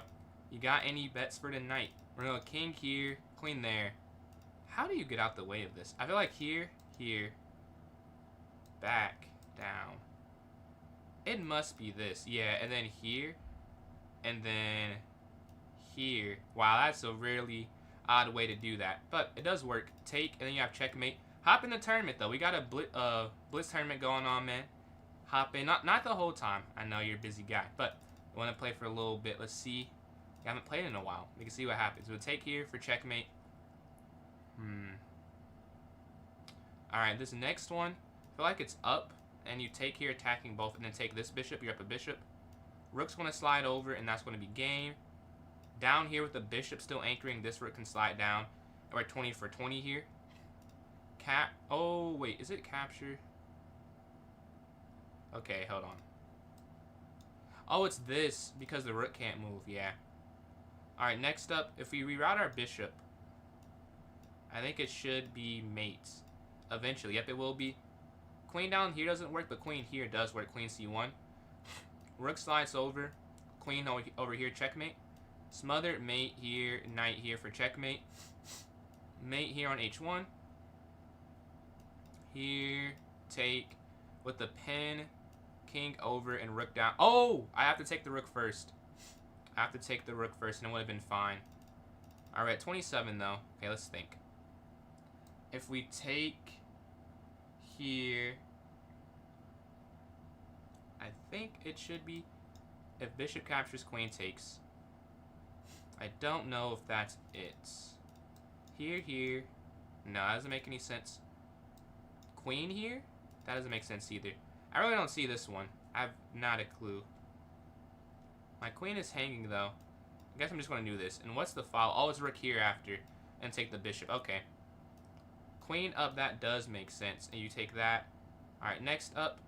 You got any bets for tonight? We're going to go king here, queen there. How do you get out the way of this? I feel like here, back, down. It must be this. Yeah, and then here, and then here. Wow, that's a really odd way to do that. But it does work. Take, and then you have checkmate. Hop in the tournament, though. We got a blitz tournament going on, man. Hop in. Not the whole time. I know you're a busy guy. But I want to play for a little bit. Let's see. You haven't played in a while. We can see what happens. We'll take here for checkmate. Alright, this next one, I feel like it's up, and you take here attacking both, and then take this bishop. You're up a bishop. Rook's going to slide over, and that's going to be game. Down here with the bishop still anchoring, this rook can slide down. And we're 20 for 20 here. Oh, wait, is it capture? Okay, hold on. Oh, it's this, because the rook can't move, yeah. Alright, next up, if we reroute our bishop, I think it should be mates. Eventually, yep, it will be. Queen down here doesn't work, but queen here does work. Queen c1. Rook slides over. Queen over here, checkmate. Smothered mate here, knight here for checkmate. Mate here on h1. Here, take with the pin, king over, and rook down. Oh, I have to take the rook first. I have to take the rook first, and it would have been fine. All right, 27 though. Okay, let's think. If we take here, I think it should be if bishop captures, queen takes. I don't know if that's it. Here. No, that doesn't make any sense. Queen here? That doesn't make sense either. I really don't see this one. I have not a clue. My queen is hanging though. I guess I'm just going to do this. And what's the file? Oh, it's rook here after. And take the bishop. Okay. Queen up, that does make sense. And you take that. Alright, next up.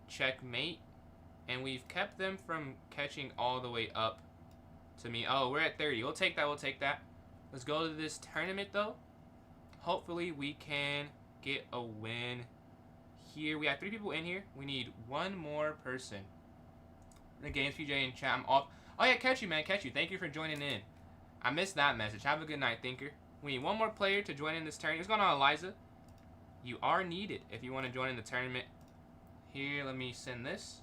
Checkmate. And we've kept them from catching all the way up to me. Oh, we're at 30. We'll take that. Let's go to this tournament, though. Hopefully, we can get a win here. We have 3 people in here. We need 1 more person. The game's PJ in chat. I'm off. Oh, yeah, catch you, man. Catch you. Thank you for joining in. I missed that message. Have a good night, Thinker. We need 1 more player to join in this tournament. What's going on, Eliza? You are needed if you want to join in the tournament. Here, let me send this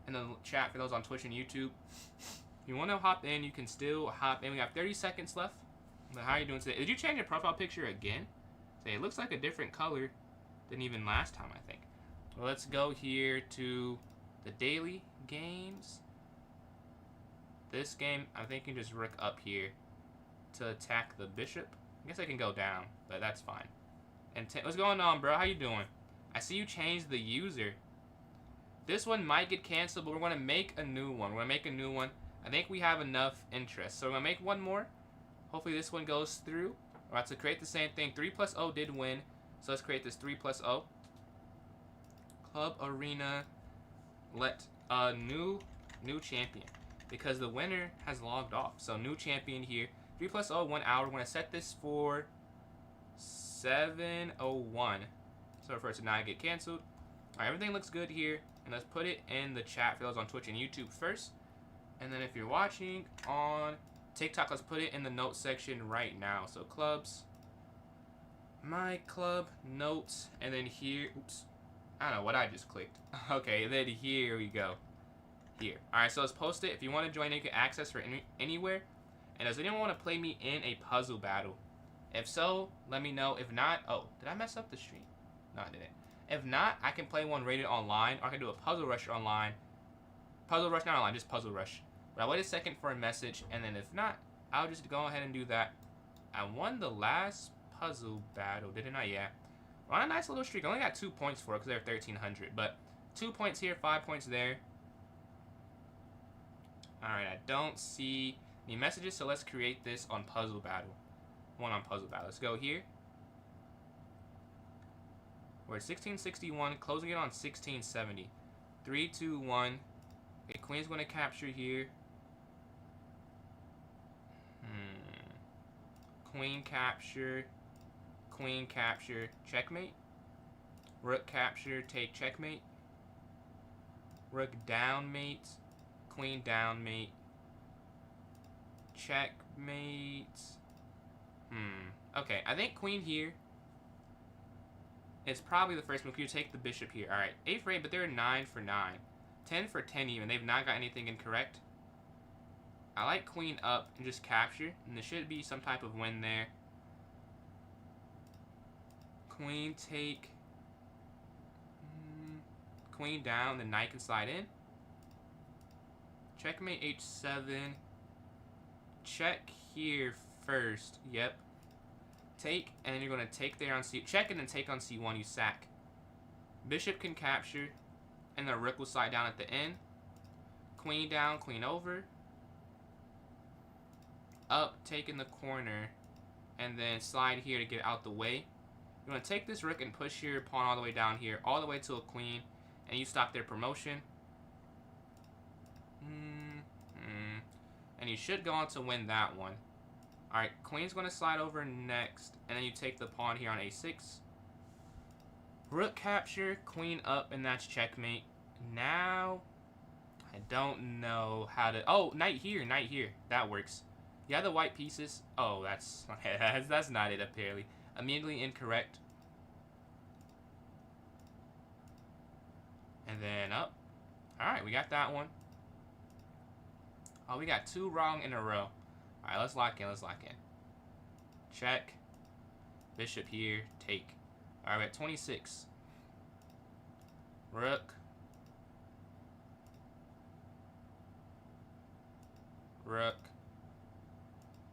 in the chat for those on Twitch and YouTube. If you want to hop in, you can still hop in. We have 30 seconds left. But how are you doing today? Did you change your profile picture again? Say, it looks like a different color than even last time, I think. Well, let's go here to the daily games. This game, I think you can just rook up here to attack the bishop. I guess I can go down, but that's fine. And what's going on, bro? How you doing? I see you changed the user. This one might get canceled, but we're going to make a new one. I think we have enough interest. So we're going to make 1 more. Hopefully this one goes through. Alright, to create the same thing. 3 plus 0 did win. So let's create this 3 plus 0. Club Arena. Let a new champion. Because the winner has logged off. So new champion here. 3 plus 0, 1 hour. We're going to set this for 7:01. So for it to not get canceled. Alright, everything looks good here. And let's put it in the chat for those on Twitch and YouTube first. And then if you're watching on TikTok, let's put it in the notes section right now. So clubs, my club, notes, and then here, oops, I don't know what I just clicked. Okay, then here we go. Here. Alright, so let's post it. If you want to join, you can access for anywhere. And does anyone want to play me in a puzzle battle? If so, let me know. If not, oh, did I mess up the stream? No, I didn't. If not, I can play one rated online, or I can do a Puzzle Rush online. Puzzle Rush, not online, just Puzzle Rush. But I'll wait a second for a message, and then if not, I'll just go ahead and do that. I won the last puzzle battle, didn't I? Yeah. We're on a nice little streak. I only got 2 points for it because they're 1,300. But 2 points here, 5 points there. Alright, I don't see any messages, so let's create this on Puzzle Battle. One on Puzzle Battle. Let's go here. We're at 1661, closing it on 1670. 3, 2, 1. Okay, Queen's going to capture here. Queen capture, checkmate. Rook capture, take checkmate. Rook down mate, queen down mate. Checkmate. Okay, I think queen here is probably the first move. You take the bishop here. Alright, 8 for 8, but they're 9 for 9. 10 for 10 even. They've not got anything incorrect. I like queen up and just capture. And there should be some type of win there. Queen take. Queen down, the knight can slide in. Checkmate h7. Check here first. Yep. Take, and then you're going to take there on c. Check and then take on c1. You sack. Bishop can capture, and the rook will slide down at the end. Queen down, queen over. Up, taking the corner, and then slide here to get out the way. You're going to take this rook and push your pawn all the way down here, all the way to a queen, and you stop their promotion. And you should go on to win that one. Alright, queen's going to slide over next, and then you take the pawn here on a6. Rook capture, queen up, and that's checkmate. Now, I don't know how to... Oh, knight here, knight here. That works. You have the white pieces. Oh, that's not it, apparently. Immediately incorrect. And then up. Alright, we got that one. Oh, we got 2 wrong in a row. Alright, let's lock in, let's lock in. Check. Bishop here, take. Alright, we're at 26. Rook. Rook.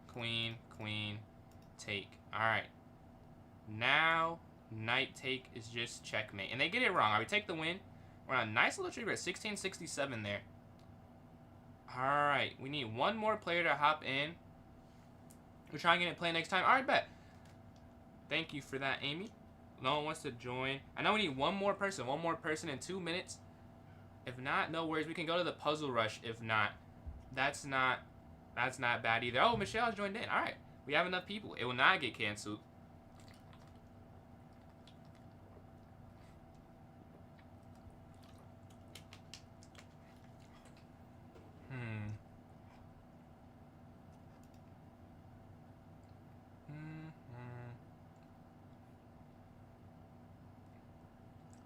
Queen, queen, take. Alright. Now, knight take is just checkmate. And they get it wrong. Alright, we take the win. We're on a nice little tree. We're at 1667 there. Alright, we need one more player to hop in. We'll try and get it play next time. Alright, bet. Thank you for that, Amy. No one wants to join. I know we need one more person in 2 minutes. If not, no worries. We can go to the puzzle rush if not. That's not bad either. Oh, Michelle's joined in. Alright, we have enough people. It will not get canceled.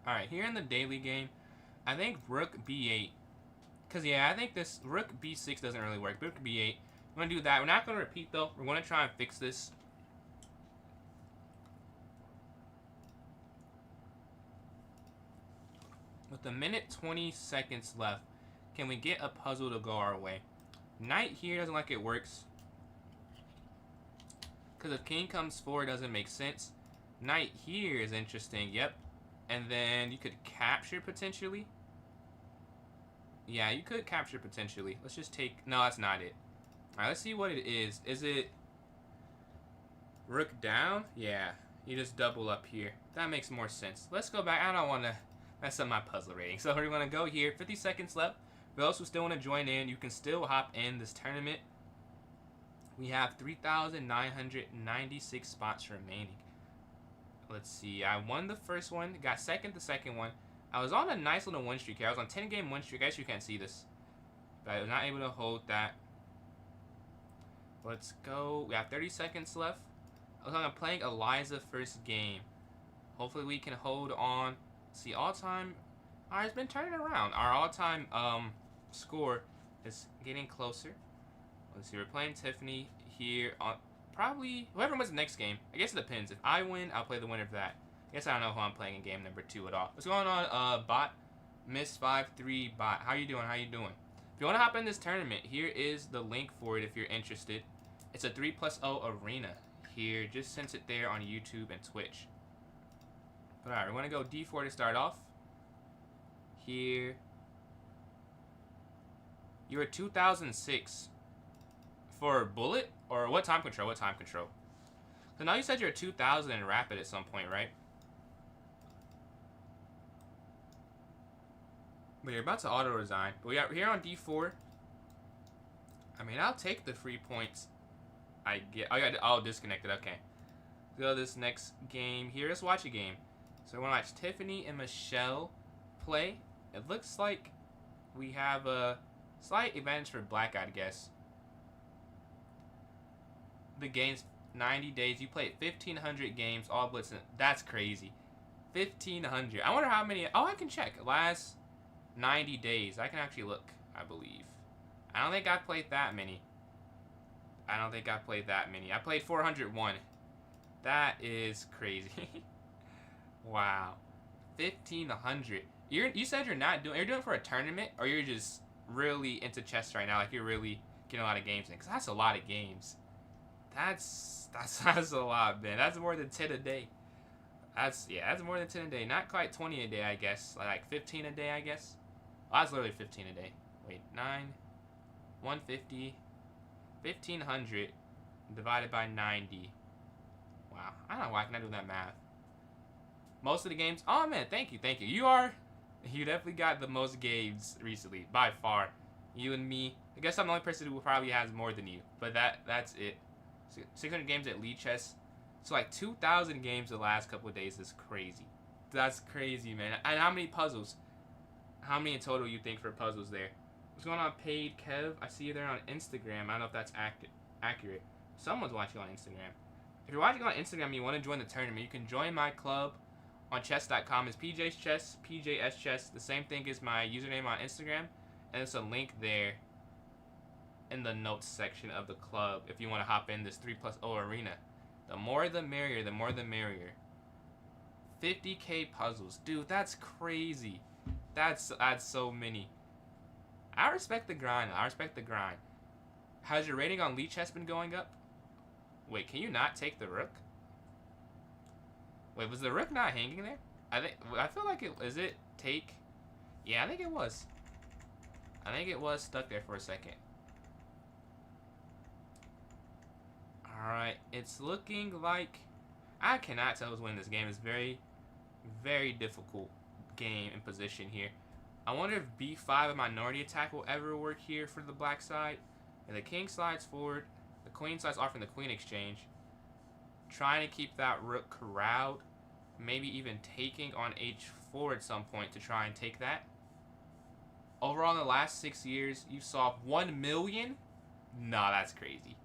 Alright, here in the daily game, I think rook b8. Because, yeah, I think this rook b6 doesn't really work. Rook b8. We're going to do that. We're not going to repeat, though. We're going to try and fix this. With a minute 20 seconds left, can we get a puzzle to go our way? Knight here doesn't like it works. Because if king comes forward, it doesn't make sense. Knight here is interesting. Yep. And then you could capture potentially. Yeah, you could capture potentially. Let's just take... No, that's not it. Alright, let's see what it is. Is it rook down? Yeah. You just double up here. That makes more sense. Let's go back. I don't want to mess up my puzzle rating. So we're going to go here. 50 seconds left. For those who still want to join in, you can still hop in this tournament. We have 3,996 spots remaining. Let's see. I won the first one. Got second the second one. I was on a nice little win streak here. I was on 10-game win streak. I guess you can't see this. But I was not able to hold that. Let's go. We have 30 seconds left. I'm playing Eliza first game. Hopefully we can hold on. See, all-time... Alright, it's been turning around. Our all-time score is getting closer. Let's see. We're playing Tiffany here on... Probably whoever wins the next game. I guess it depends. If I win, I'll play the winner of that. I guess I don't know who I'm playing in game number 2 at all. What's going on, bot? Miss53 bot. How you doing? How you doing? If you want to hop in this tournament, here is the link for it if you're interested. It's a 3+0 arena. Here, just sent it there on YouTube and Twitch. But alright, we're going to go D4 to start off. Here. You're 2006. For bullet? Or what time control? What time control? So now you said you're 2000 and rapid at some point, right? But you're about to auto-resign. But we are here on D4. I mean, I'll take the free points I get. Oh, disconnected. Okay. Let's go to this next game here. Let's watch a game. So we're going to watch Tiffany and Michelle play. It looks like we have a slight advantage for black, I guess. The game's 90 days. You played 1,500 games, all blitz. That's crazy. 1,500. I wonder how many. Oh, I can check. Last 90 days. I can actually look, I believe. I don't think I've played that many. I don't think I played that many. I played 401. That is crazy. Wow. 1,500. You said you're not doing. You're doing it for a tournament, or you're just really into chess right now? Like you're really getting a lot of games in, because that's a lot of games. That's a lot, man. That's more than 10 a day. That's more than 10 a day. Not quite 20 a day, I guess. Like 15 a day, I guess. Well, that's literally 15 a day. Wait, 9, 150, 1,500 divided by 90. Wow, I don't know why I cannot do that math. Most of the games. Oh man, thank you. You definitely got the most games recently by far. You and me. I guess I'm the only person who probably has more than you. But that's it. 600 games at Lead Chess. So like 2,000 games the last couple of days is crazy. That's crazy, man. And how many puzzles? How many in total you think for puzzles there? What's going on, Paid Kev? I see you there on Instagram. I don't know if that's accurate. Someone's watching on Instagram. If you're watching on Instagram and you want to join the tournament, you can join my club on chess.com. It's PJ's Chess, PJS Chess. The same thing as my username on Instagram. And there's a link there in the notes section of the club if you want to hop in this 3+0 arena. The more the merrier, the more the merrier. 50k puzzles. Dude, that's crazy. That's so many. I respect the grind. Has your rating on Lead Chess been going up? Wait, can you not take the rook? Wait, was the rook not hanging there? I feel like it is it take? Yeah, I think it was. I think it was stuck there for a second. Alright, it's looking like I cannot tell who's winning this game. It's very, very difficult game in position here. I wonder if b5 a minority attack will ever work here for the black side. And the king slides forward. The queen slides offering the queen exchange. Trying to keep that rook corralled. Maybe even taking on h4 at some point to try and take that. Overall, in the last 6 years, you saw 1 million? Nah, that's crazy.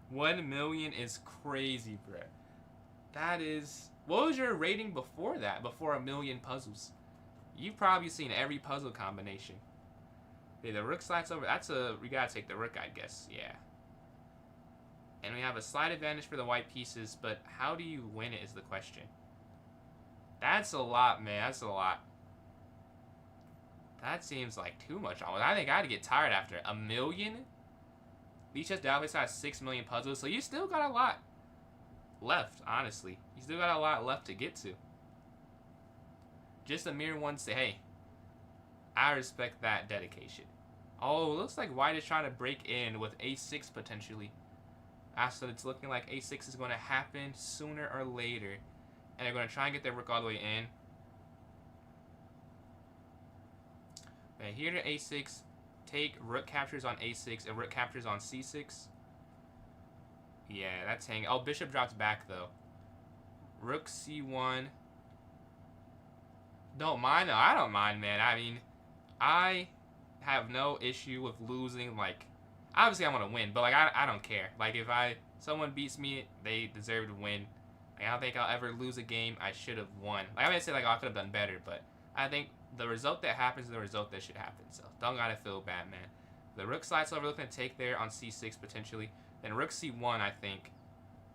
1 million is crazy, bro. That is... What was your rating before that? Before 1 million puzzles? You've probably seen every puzzle combination. Okay, the rook slides over. We gotta take the rook, I guess. Yeah. And we have a slight advantage for the white pieces, but how do you win it is the question. That's a lot, man. That's a lot. That seems like too much. I think I'd get tired after 1 million. Lead Chess Database has 6 million puzzles, so you still got a lot left, honestly. You still got a lot left to get to. Just a mere one say, hey, I respect that dedication. Oh, looks like white is trying to break in with a6 potentially. So it's looking like a6 is going to happen sooner or later. And they're going to try and get their rook all the way in. Okay, here to a6. Take rook captures on a6 and rook captures on c6. Yeah, that's hanging. Oh, bishop drops back though. Rook c1. Don't mind. No, I don't mind, man. I mean, I have no issue with losing. Like, obviously I want to win, but like I don't care. Like if someone beats me, they deserve to win. Like, I don't think I'll ever lose a game I should have won. Like I might say like I could have done better, but I think the result that happens is the result that should happen. So don't gotta feel bad, man. The rook slides over, looking to take there on c6 potentially. Then rook c1, I think.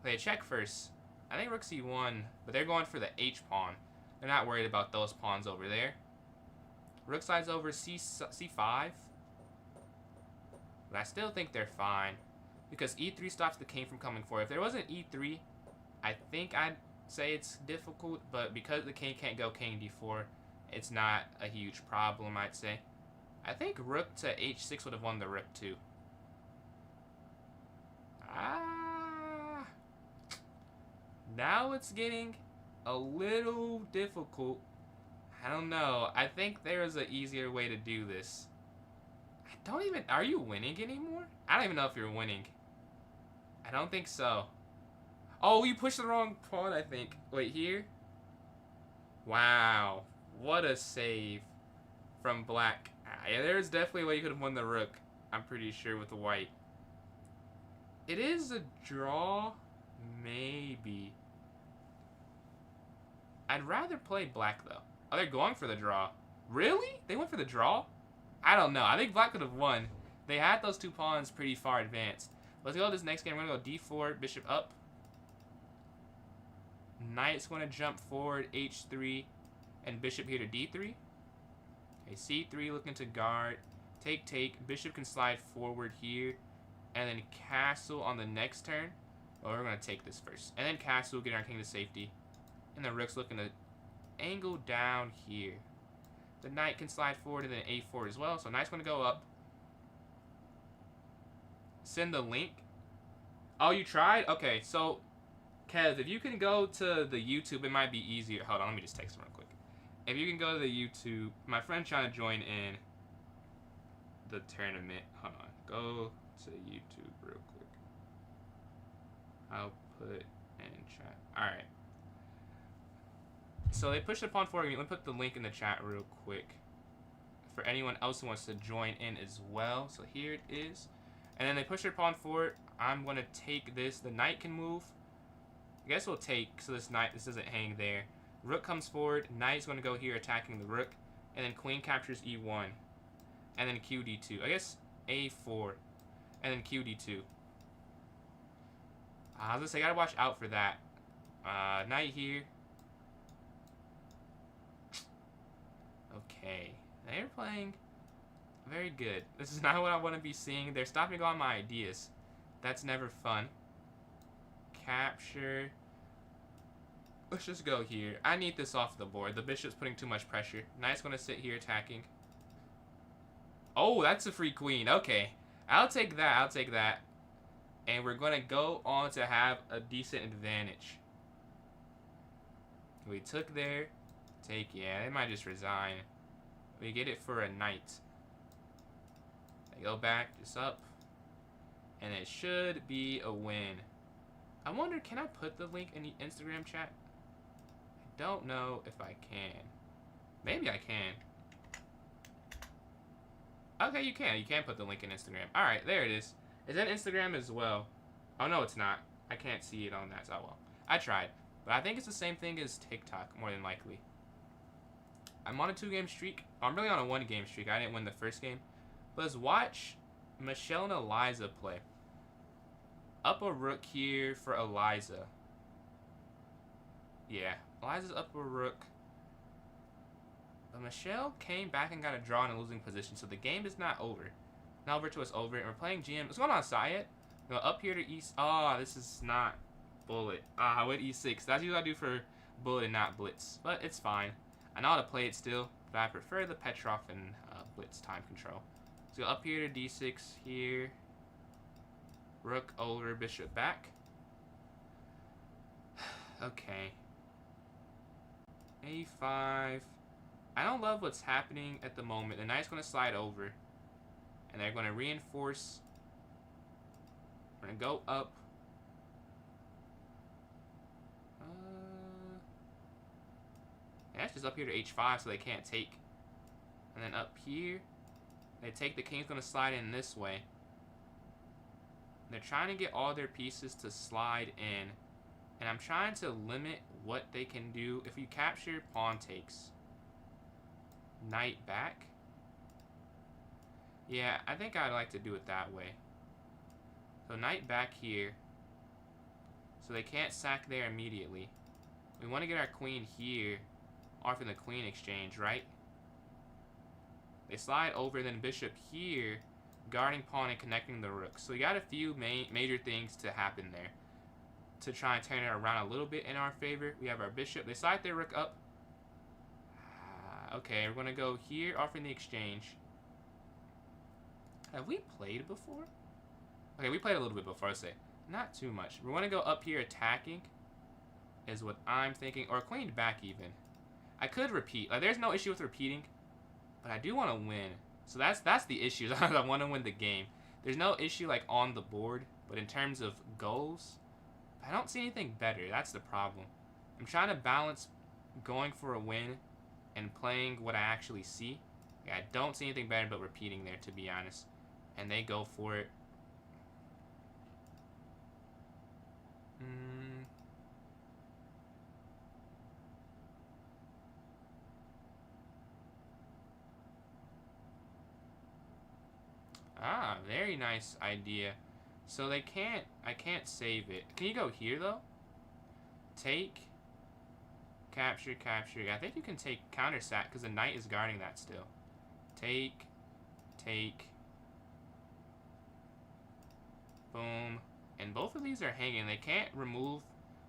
They check first. I think rook c1, but they're going for the h pawn. They're not worried about those pawns over there. Rook slides over c5. But I still think they're fine. Because e3 stops the king from coming forward. If there wasn't e3, I think I'd say it's difficult. But because the king can't go king d4, it's not a huge problem, I'd say. I think rook to h6 would have won the rook too. Now it's getting a little difficult. I don't know. I think there is an easier way to do this. Are you winning anymore? I don't even know if you're winning. I don't think so. Oh, you pushed the wrong pawn, I think. Wait, here? Wow. What a save from black. Yeah, there's definitely a way you could have won the rook. I'm pretty sure with the white. It is a draw. Maybe. I'd rather play black, though. Oh, they're going for the draw. Really? They went for the draw? I don't know. I think black could have won. They had those 2 pawns pretty far advanced. Let's go this next game. We're going to go d4, bishop up. Knight's going to jump forward, h3, and bishop here to d3. Okay, c3 looking to guard. Take, take. Bishop can slide forward here. And then castle on the next turn. Well, we're going to take this first. And then castle, get our king to safety. And the rook's looking to angle down here. The knight can slide forward and then a4 as well. So knight's going to go up. Send the link. Oh, you tried? Okay, so Kev, if you can go to the YouTube, it might be easier. Hold on, let me just text him real quick. If you can go to the YouTube, my friend's trying to join in the tournament. Hold on, go to YouTube real quick. I'll put in chat. Alright. So they pushed the pawn forward. Let me put the link in the chat real quick for anyone else who wants to join in as well. So here it is. And then they push their pawn forward. I'm going to take this. The knight can move. I guess we'll take, so this doesn't hang there. Rook comes forward. Knight's going to go here attacking the rook. And then queen captures e1. And then qd2. I guess a4. And then qd2. I was going to say, I got to watch out for that. Knight here. Okay. They're playing very good. This is not what I want to be seeing. They're stopping all my ideas. That's never fun. Capture. Let's just go here. I need this off the board. The bishop's putting too much pressure. Knight's going to sit here attacking. Oh, that's a free queen. Okay. I'll take that. I'll take that. And we're going to go on to have a decent advantage. We took there. Take, yeah, they might just resign. We get it for a knight. They go back, just up. And it should be a win. I wonder, can I put the link in the Instagram chat? I don't know if I can. Maybe I can. Okay, you can. You can put the link in Instagram. Alright, there it is. It's in Instagram as well. Oh, no, it's not. I can't see it on that. So, well, I tried. But I think it's the same thing as TikTok, more than likely. I'm on a 2-game streak. Oh, I'm really on a 1-game streak. I didn't win the first game. But let's watch Michelle and Eliza play. Up a rook here for Eliza. Yeah, Eliza's up a rook. But Michelle came back and got a draw in a losing position, so the game is not over. Now Virtuous over, and we're playing GM. What's going on, Syed? Go up here to East. Oh, this is not bullet. I went E6. That's usually what I do for bullet and not blitz. But it's fine. I know how to play it still, but I prefer the Petrov and blitz time control. So up here to D6 here. Rook over, bishop back. Okay. A5. I don't love what's happening at the moment. The knight's going to slide over. And they're going to reinforce. We're going to go up. Yeah, it's just up here to H5 so they can't take. And then up here, they take. The king's going to slide in this way. They're trying to get all their pieces to slide in. And I'm trying to limit what they can do. If you capture, pawn takes. Knight back. Yeah, I think I'd like to do it that way. So knight back here. So they can't sack there immediately. We want to get our queen here. Offering the queen exchange, right? They slide over, then bishop here. Guarding pawn and connecting the rook. So we got a few major things to happen there. To try and turn it around a little bit in our favor. We have our bishop. They slide their rook up. Okay, we're going to go here, offering the exchange. Have we played before? Okay, we played a little bit before, I'd say. Not too much. We want to go up here attacking. Is what I'm thinking. Or queen back even. I could repeat. Like, there's no issue with repeating. But I do want to win. So that's the issue. I want to win the game. There's no issue like on the board. But in terms of goals, I don't see anything better. That's the problem. I'm trying to balance going for a win and playing what I actually see. I don't see anything better but repeating there, to be honest. And they go for it. very nice idea. So they can't, I can't save it. Can you go here though? Take, capture, capture. I think you can take counter sack because the knight is guarding that still. Take, take, boom. And both of these are hanging. They can't remove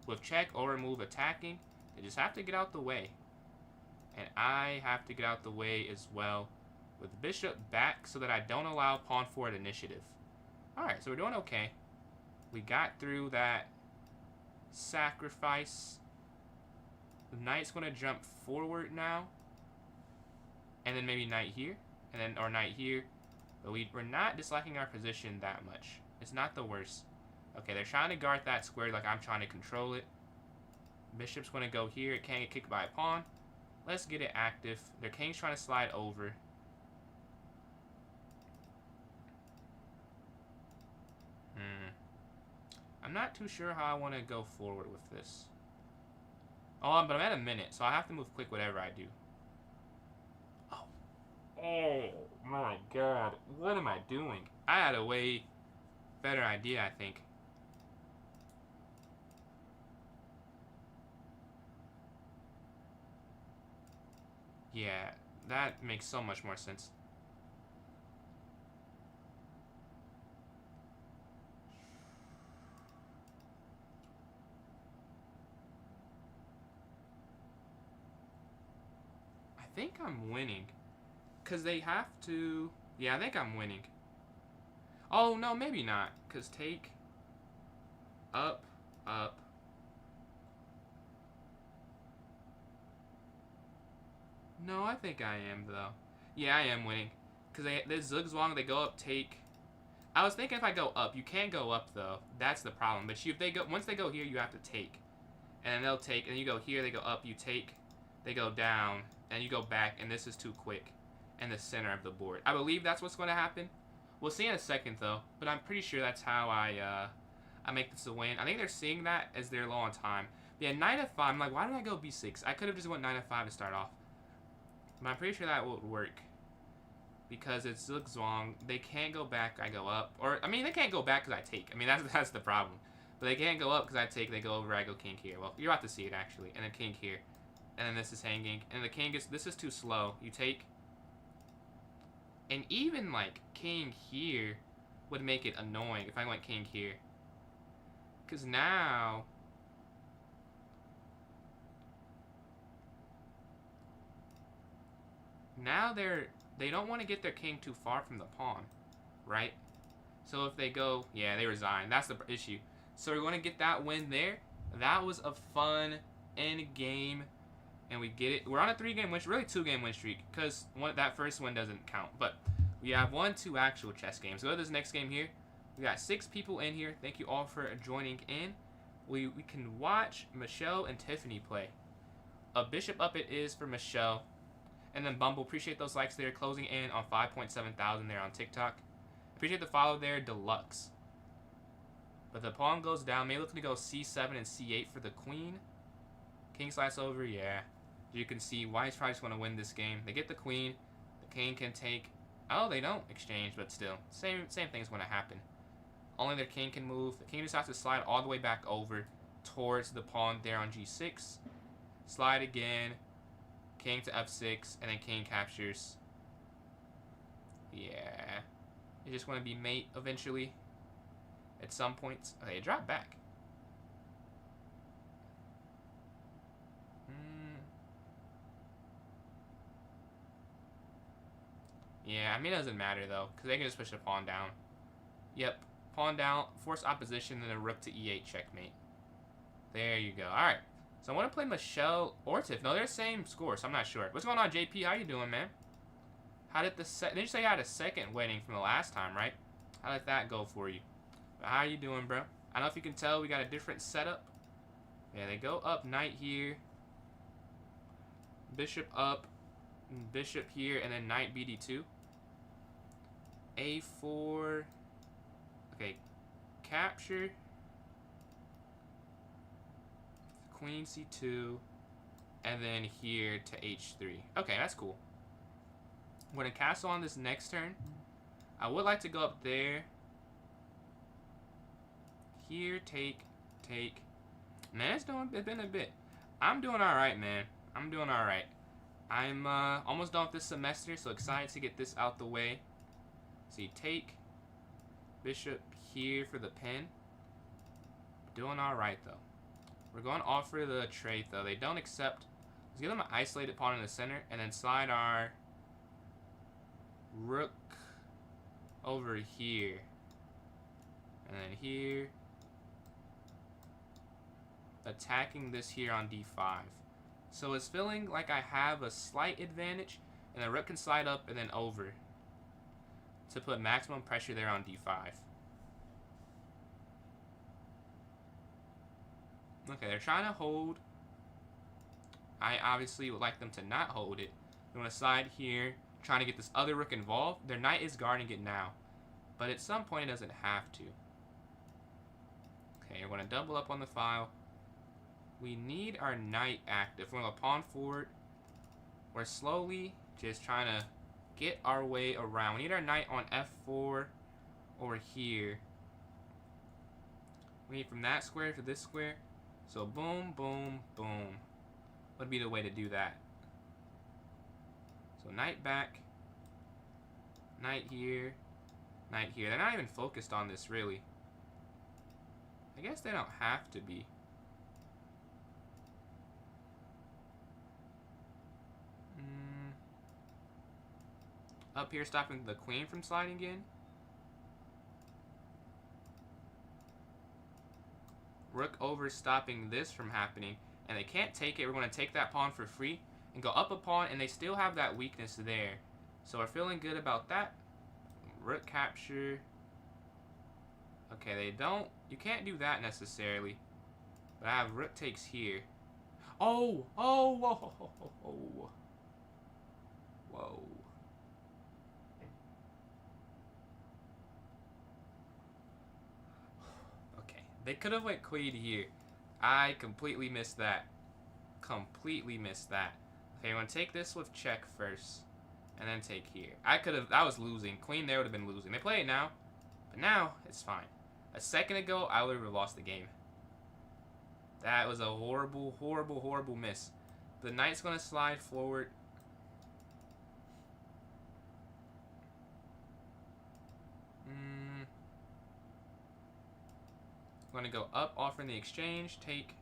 with check or remove attacking. They just have to get out the way. And I have to get out the way as well with bishop back so that I don't allow pawn forward initiative. Alright, so we're doing okay. We got through that sacrifice. The knight's going to jump forward now. And then maybe knight here. And then, or knight here. But we're not disliking our position that much. It's not the worst. Okay, they're trying to guard that square like I'm trying to control it. Bishop's going to go here. It can't get kicked by a pawn. Let's get it active. Their king's trying to slide over. I'm not too sure how I want to go forward with this. Oh, but I'm at a minute, so I have to move quick whatever I do. Oh. Oh, my God. What am I doing? I had a way better idea, I think. Yeah, that makes so much more sense. I think I'm winning. Because they have to... Yeah, I think I'm winning. Oh, no, maybe not. Because take... Up, up. No, I think I am, though. Yeah, I am winning. Because the zugzwang, they go up, take... I was thinking if I go up. You can't go up, though. That's the problem. But if they go, once they go here, you have to take. And then they'll take, and you go here, they go up, you take. They go down, and you go back, and this is too quick. In the center of the board. I believe that's what's going to happen. We'll see in a second, though. But I'm pretty sure that's how I make this a win. I think they're seeing that as they're low on time. But yeah, knight f5. I'm like, why did I go b6? I could have just went knight f5 to start off. But I'm pretty sure that would work. Because it's zugzwang. They can't go back, I go up. Or, I mean, they can't go back because I take. I mean, that's the problem. But they can't go up because I take. They go over, I go king here. Well, you're about to see it, actually. And then king here. And then this is hanging. And the king is... This is too slow. You take... And even, like, king here would make it annoying if I went king here. Because now... Now they don't want to get their king too far from the pawn, right? So if they go... Yeah, they resign. That's the issue. So we're going to get that win there. That was a fun endgame. And we get it. We're on a 3-game win streak. Really 2-game win streak. Because that first one doesn't count. But we have 2 actual chess games. So go to this next game here. We got 6 people in here. Thank you all for joining in. We can watch Michelle and Tiffany play. A bishop up it is for Michelle. And then Bumble. Appreciate those likes there. Closing in on 5.7 thousand there on TikTok. Appreciate the follow there. Deluxe. But the pawn goes down. May looking to go c7 and c8 for the queen. King slides over. Yeah. You can see White's probably just want to win this game. They get the queen. The king can take... Oh, they don't exchange, but still. Same thing's going to happen. Only their king can move. The king just has to slide all the way back over towards the pawn there on g6. Slide again. King to f6. And then king captures. Yeah. You just want to be mate eventually. At some points. Okay, it dropped back. Yeah, I mean, it doesn't matter, though, because they can just push the pawn down. Yep, pawn down, force opposition, and a rook to e8 checkmate. There you go. All right, so I want to play Michelle or Tiff. No, they're the same score, so I'm not sure. What's going on, JP? How you doing, man? How did did you say you had a second wedding from the last time, right? How did that go for you? But how you doing, bro? I don't know if you can tell, we got a different setup. Yeah, they go up, knight here. Bishop up. Bishop here, and then knight bd2. a4. Okay, capture. Queen c2. And then here to h3. Okay, that's cool. I'm going to castle on this next turn. I would like to go up there. Here, take. Man, it's been a bit. I'm doing alright, man. I'm doing alright. I'm almost done with this semester, so excited to get this out the way. See, take bishop here for the pin. Doing alright, though. We're going to offer the trade, though. They don't accept. Let's give them an isolated pawn in the center, and then slide our rook over here. And then here. Attacking this here on d5. So it's feeling like I have a slight advantage, and the rook can slide up and then over to put maximum pressure there on d5. Okay, they're trying to hold. I obviously would like them to not hold it. I'm going to slide here, trying to get this other rook involved. Their knight is guarding it now, but at some point it doesn't have to. Okay, we're going to double up on the file. We need our knight active. We're going to pawn forward. We're slowly just trying to get our way around. We need our knight on f4 over here. We need from that square to this square. So boom, boom, boom would be the way to do that. So knight back. Knight here. Knight here. They're not even focused on this, really. I guess they don't have to be. Up here, stopping the queen from sliding in. Rook over, stopping this from happening. And they can't take it. We're going to take that pawn for free and go up a pawn, and they still have that weakness there. So we're feeling good about that. Rook capture. Okay, they don't. You can't do that necessarily. But I have rook takes here. Oh! Oh! Whoa! Whoa! Whoa. They could have went queen here. I completely missed that. Completely missed that. Okay, I'm going to take this with check first. And then take here. I was losing. Queen there would have been losing. They play it now. But now, it's fine. A second ago, I would have lost the game. That was a horrible, horrible, horrible miss. The knight's going to slide forward. I'm going to go up, offering the exchange, take.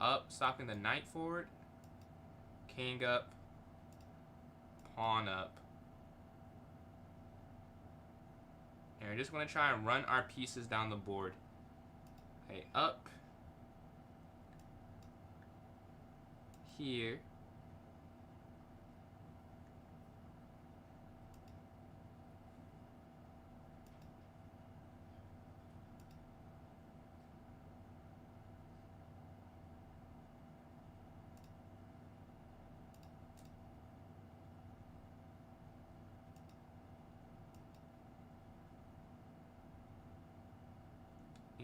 Up, stopping the knight forward. King up. Pawn up. And we're just going to try and run our pieces down the board. Okay, up. Here.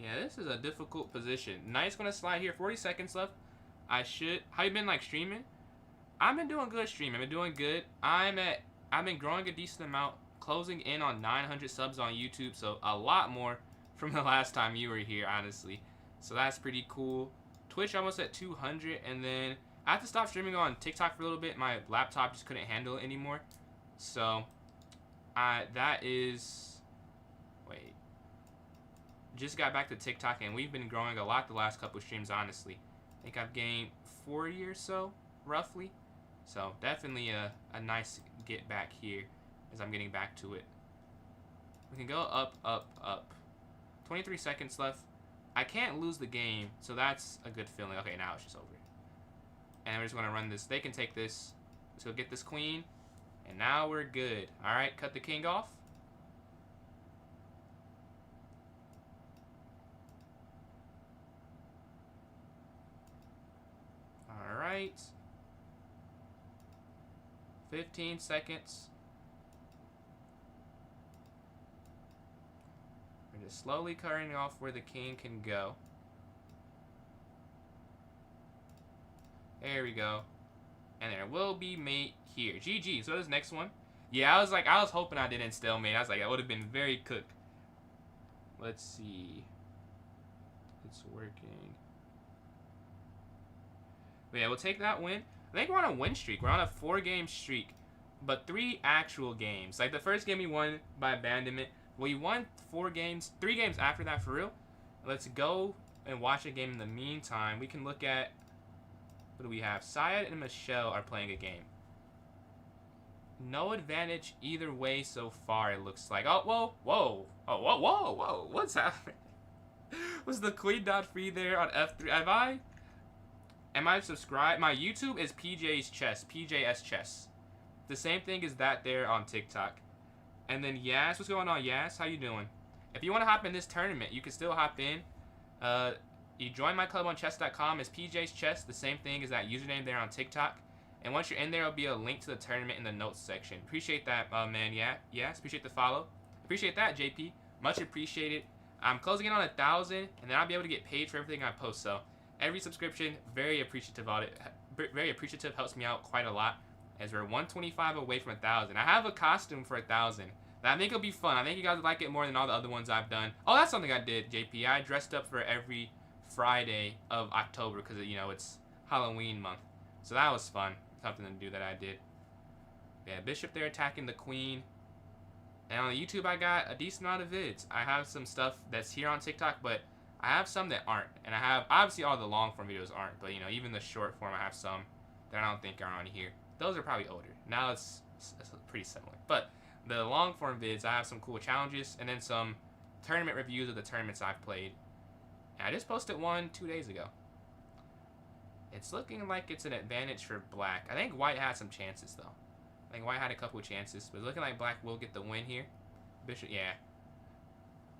Yeah, this is a difficult position. Knight's gonna slide here. 40 seconds left. How you been like streaming? I've been doing good streaming. I've been doing good. I've been growing a decent amount, closing in on 900 subs on YouTube, so a lot more from the last time you were here, honestly. So that's pretty cool. Twitch almost at 200, and then I have to stop streaming on TikTok for a little bit. My laptop just couldn't handle it anymore. So that is just got back to TikTok, and we've been growing a lot the last couple streams, honestly. I think I've gained 40 or so, roughly. So definitely a nice get back here as I'm getting back to it. We can go up, up, up. 23 seconds left. I can't lose the game, so that's a good feeling. Okay, now it's just over. And we're just going to run this. They can take this. Let's go get this queen. And now we're good. All right, cut the king off. All right. 15 seconds. We're just slowly cutting off where the king can go. There we go. And there will be mate here. GG. So this next one. Yeah, I was hoping I didn't stalemate. I was like, that would have been very cooked. Let's see. It's working. But yeah, we'll take that win. I think we're on a win streak. We're on a 4-game streak, but 3 actual games. Like the first game we won by abandonment. We won 4 games, 3 games after that for real. Let's go and watch a game in the meantime. We can look at, what do we have? Syed and Michelle are playing a game. No advantage either way so far, it looks like. Oh, whoa, whoa. Oh, whoa, whoa, whoa. What's happening? Was the queen not free there on F3? Am I subscribed? My YouTube is PJ's Chess, PJS Chess. The same thing as that there on TikTok. And then Yas, what's going on, Yas? How you doing? If you want to hop in this tournament, you can still hop in. You join my club on chess.com. It's PJ's Chess, the same thing as that username there on TikTok. And once you're in there, there'll be a link to the tournament in the notes section. Appreciate that, man. Yeah, yes. Appreciate the follow. Appreciate that, JP. Much appreciated. I'm closing in on 1,000, and then I'll be able to get paid for everything I post. So every subscription, very appreciative of it. Very appreciative. Helps me out quite a lot. As we're 125 away from 1,000. I have a costume for 1,000. I think it'll be fun. I think you guys would like it more than all the other ones I've done. Oh, that's something I did, JP. I dressed up for every Friday of October because, you know, it's Halloween month. So that was fun. Something to do that I did. Yeah, Bishop there attacking the queen. And on YouTube, I got a decent amount of vids. I have some stuff that's here on TikTok, but I have some that aren't. And I have, obviously, all the long form videos aren't. But, you know, even the short form, I have some that I don't think are on here. Those are probably older. Now it's pretty similar. But the long form vids, I have some cool challenges and then some tournament reviews of the tournaments I've played. And I just posted one 2 days ago. It's looking like it's an advantage for black. I think white had some chances, though. I think white had a couple of chances. But it's looking like black will get the win here. Bishop, yeah.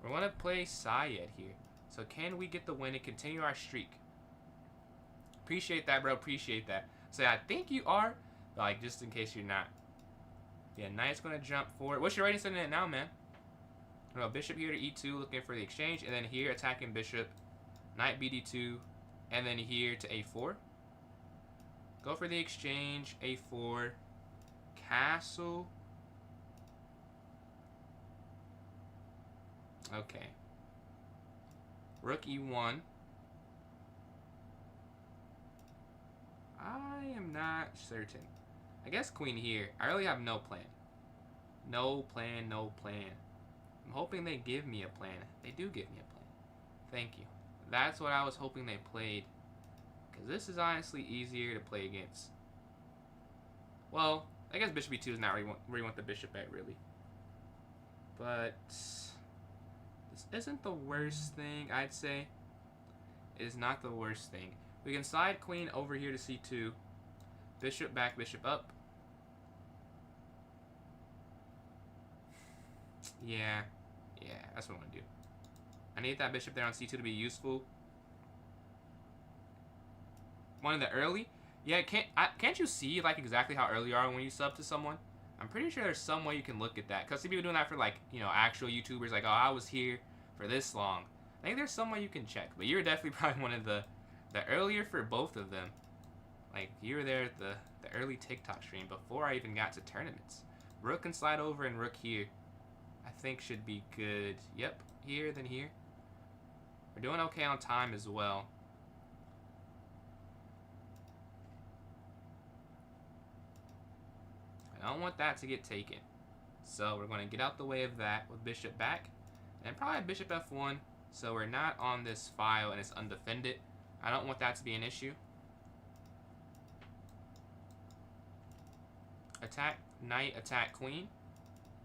We're going to play Syed here. So can we get the win and continue our streak? Appreciate that, bro. Appreciate that. So I think you are. But like, just in case you're not. Yeah, knight's going to jump forward. What's your rating setting it now, man? Well, bishop here to e2, looking for the exchange. And then here, attacking bishop. Knight bd2. And then here to a4. Go for the exchange. a4. Castle. Okay. Rook e1. I am not certain. I guess queen here. I really have no plan. No plan, no plan. I'm hoping they give me a plan. They do give me a plan. Thank you. That's what I was hoping they played. Because this is honestly easier to play against. Well, I guess bishop e2 is not where you want the bishop at, really. But this isn't the worst thing, I'd say. It is not the worst thing. We can slide queen over here to c2. Bishop back, bishop up. Yeah, that's what I want to do. I need that bishop there on c2 to be useful. One of the early? Yeah, can't you see like exactly how early you are when you sub to someone? I'm pretty sure there's some way you can look at that. Because see people doing that for like, you know, actual YouTubers. Like, oh, I was here for this long. I think there's some way you can check. But you're definitely probably one of the earlier for both of them. Like, you were there at the early TikTok stream before I even got to tournaments. Rook can slide over and rook here. I think should be good. Yep, here, then here. We're doing okay on time as well. I don't want that to get taken. So we're going to get out the way of that with bishop back. And probably bishop f1. So we're not on this file and it's undefended. I don't want that to be an issue. Attack knight, attack queen.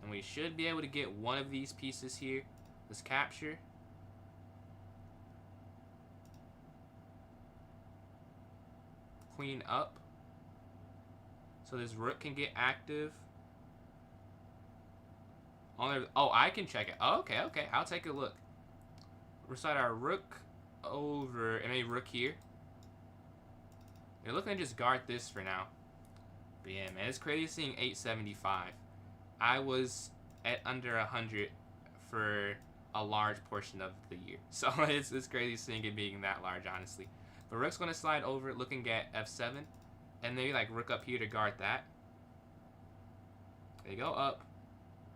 And we should be able to get one of these pieces here. Let's capture. Queen up. So this rook can get active. Oh, I can check it. Oh, okay. I'll take a look. We'll slide our rook over and maybe rook here. We're looking to just guard this for now. But yeah, man, it's crazy seeing 875. I was at under 100 for a large portion of the year. So it's crazy seeing it being that large, honestly. But rook's going to slide over, looking at f7. And maybe like rook up here to guard that. They go up,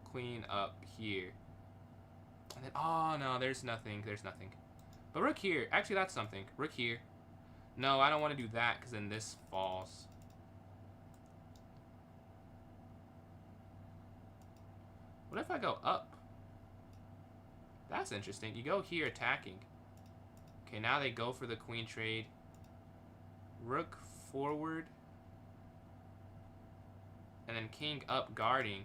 queen up here. And then, oh no, there's nothing, there's nothing. But rook here, actually that's something. Rook here. No, I don't want to do that because then this falls. What if I go up? That's interesting. You go here attacking. Okay, now they go for the queen trade. Rook forward. And then king up guarding.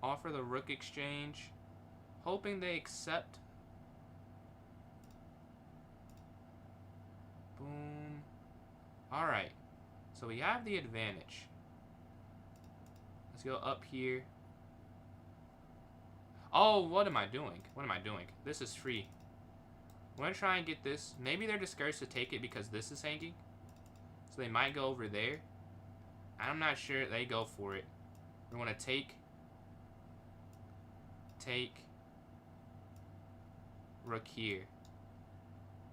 Offer the rook exchange. Hoping they accept. Boom. Alright. So we have the advantage. Let's go up here. Oh, what am I doing? What am I doing? This is free. I'm going to try and get this. Maybe they're discouraged to take it because this is hanging. So they might go over there. I'm not sure. They go for it. We want to take. Rook here.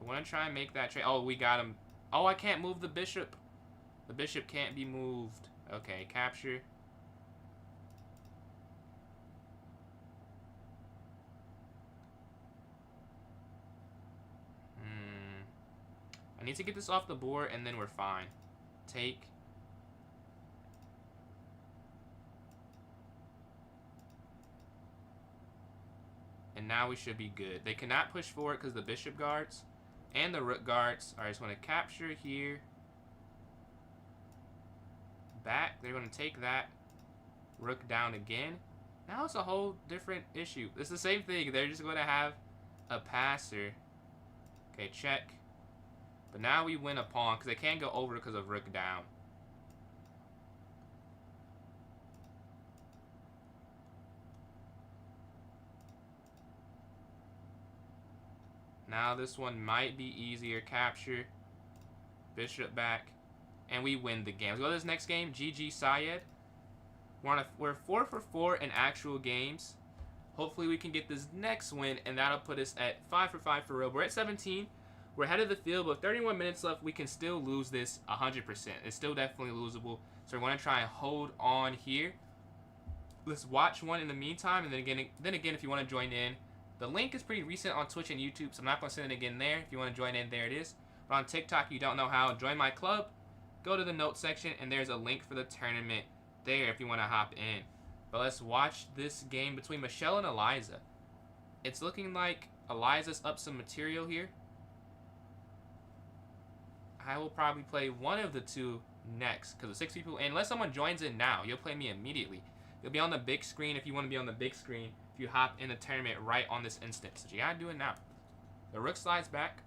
I want to try and make that trade. Oh, we got him. Oh, I can't move the bishop. The bishop can't be moved. Okay, capture. I need to get this off the board and then we're fine. Take. And now we should be good. They cannot push forward because the bishop guards and the rook guards. Alright, just want to capture here. Back. They're going to take that. Rook down again. Now it's a whole different issue. It's the same thing. They're just going to have a passer. Okay, check. But now we win a pawn because they can't go over because of rook down. Now this one might be easier. Capture. Bishop back. And we win the game. Let's go to this next game. GG Syed. We're 4 for 4 in actual games. Hopefully we can get this next win, and that'll put us at 5 for 5 for real. We're at 17. We're ahead of the field, but 31 minutes left. We can still lose this 100%. It's still definitely losable. So we're going to try and hold on here. Let's watch one in the meantime, and then again, if you want to join in, the link is pretty recent on Twitch and YouTube, so I'm not going to send it again there. If you want to join in, there it is. But on TikTok, you don't know how, join my club. Go to the notes section, and there's a link for the tournament there if you want to hop in. But let's watch this game between Michelle and Eliza. It's looking like Eliza's up some material here. I will probably play one of the two next because the 6 people, and unless someone joins in now, you'll play me immediately. You'll be on the big screen if you want to be on the big screen if you hop in the tournament right on this instant. So you gotta do it now. The rook slides back.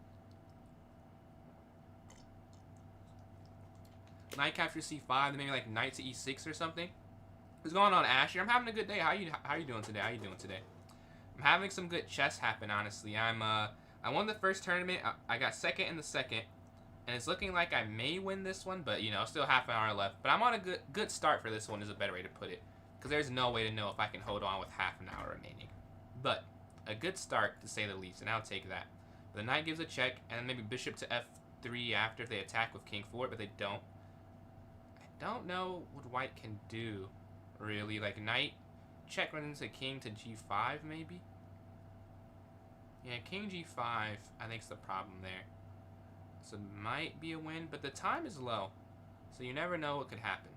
Knight captures c5, then maybe like knight to e6 or something. What's going on, Asher? I'm having a good day. How you doing today? How you doing today? I'm having some good chess happen, honestly. I won the first tournament. I got second in the second. And it's looking like I may win this one, but, you know, still half an hour left. But I'm on a good start for this one is a better way to put it. Because there's no way to know if I can hold on with half an hour remaining. But a good start, to say the least, and I'll take that. The knight gives a check, and then maybe bishop to f3 after if they attack with king forward, but they don't. I don't know what white can do, really. Like, knight check runs into king to g5, maybe? Yeah, king g5, I think is the problem there. So it might be a win, but the time is low. So you never know what could happen.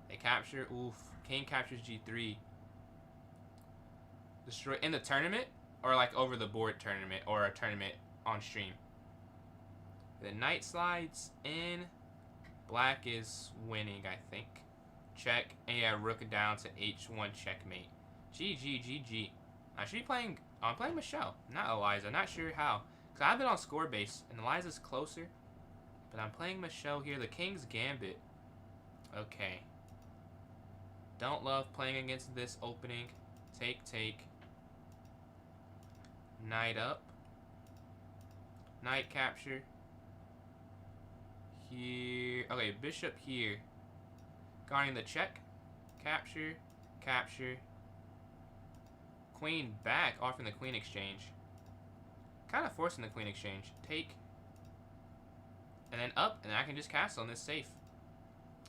They capture, oof. King captures g3. Destroy in the tournament? Or like over the board tournament, or a tournament on stream. The knight slides in. Black is winning, I think. Check. And yeah, rook down to h1 checkmate. GG. I should be playing, I'm playing Michelle, not Eliza. Not sure how. Because I've been on score base, and Eliza's closer. But I'm playing Michelle here. The King's Gambit. Okay. Don't love playing against this opening. Take. Knight up. Knight capture. Here. Okay, bishop here. Guarding the check. Capture. Capture. Queen back, offering the queen exchange. Kind of forcing the queen exchange. Take. And then up, and I can just castle on this safe.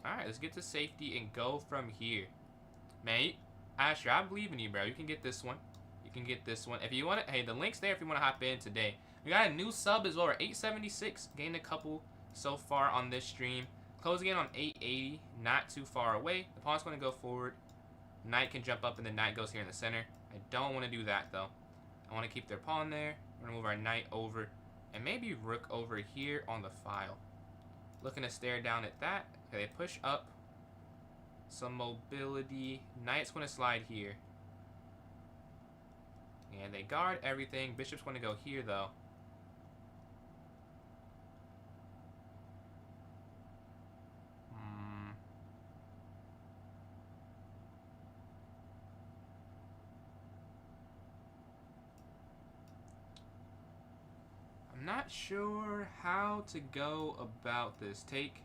Alright, let's get to safety and go from here. Mate, Asher, I believe in you, bro. You can get this one. You can get this one. If you want it, hey, the link's there if you want to hop in today. We got a new sub as well. We're 876. Gained a couple so far on this stream. Closing in on 880. Not too far away. The pawn's going to go forward. Knight can jump up, and the knight goes here in the center. I don't want to do that, though. I want to keep their pawn there. We're going to move our knight over. And maybe rook over here on the file. Looking to stare down at that. Okay, they push up. Some mobility. Knight's going to slide here. And they guard everything. Bishop's going to go here, though. Not sure how to go about this. Take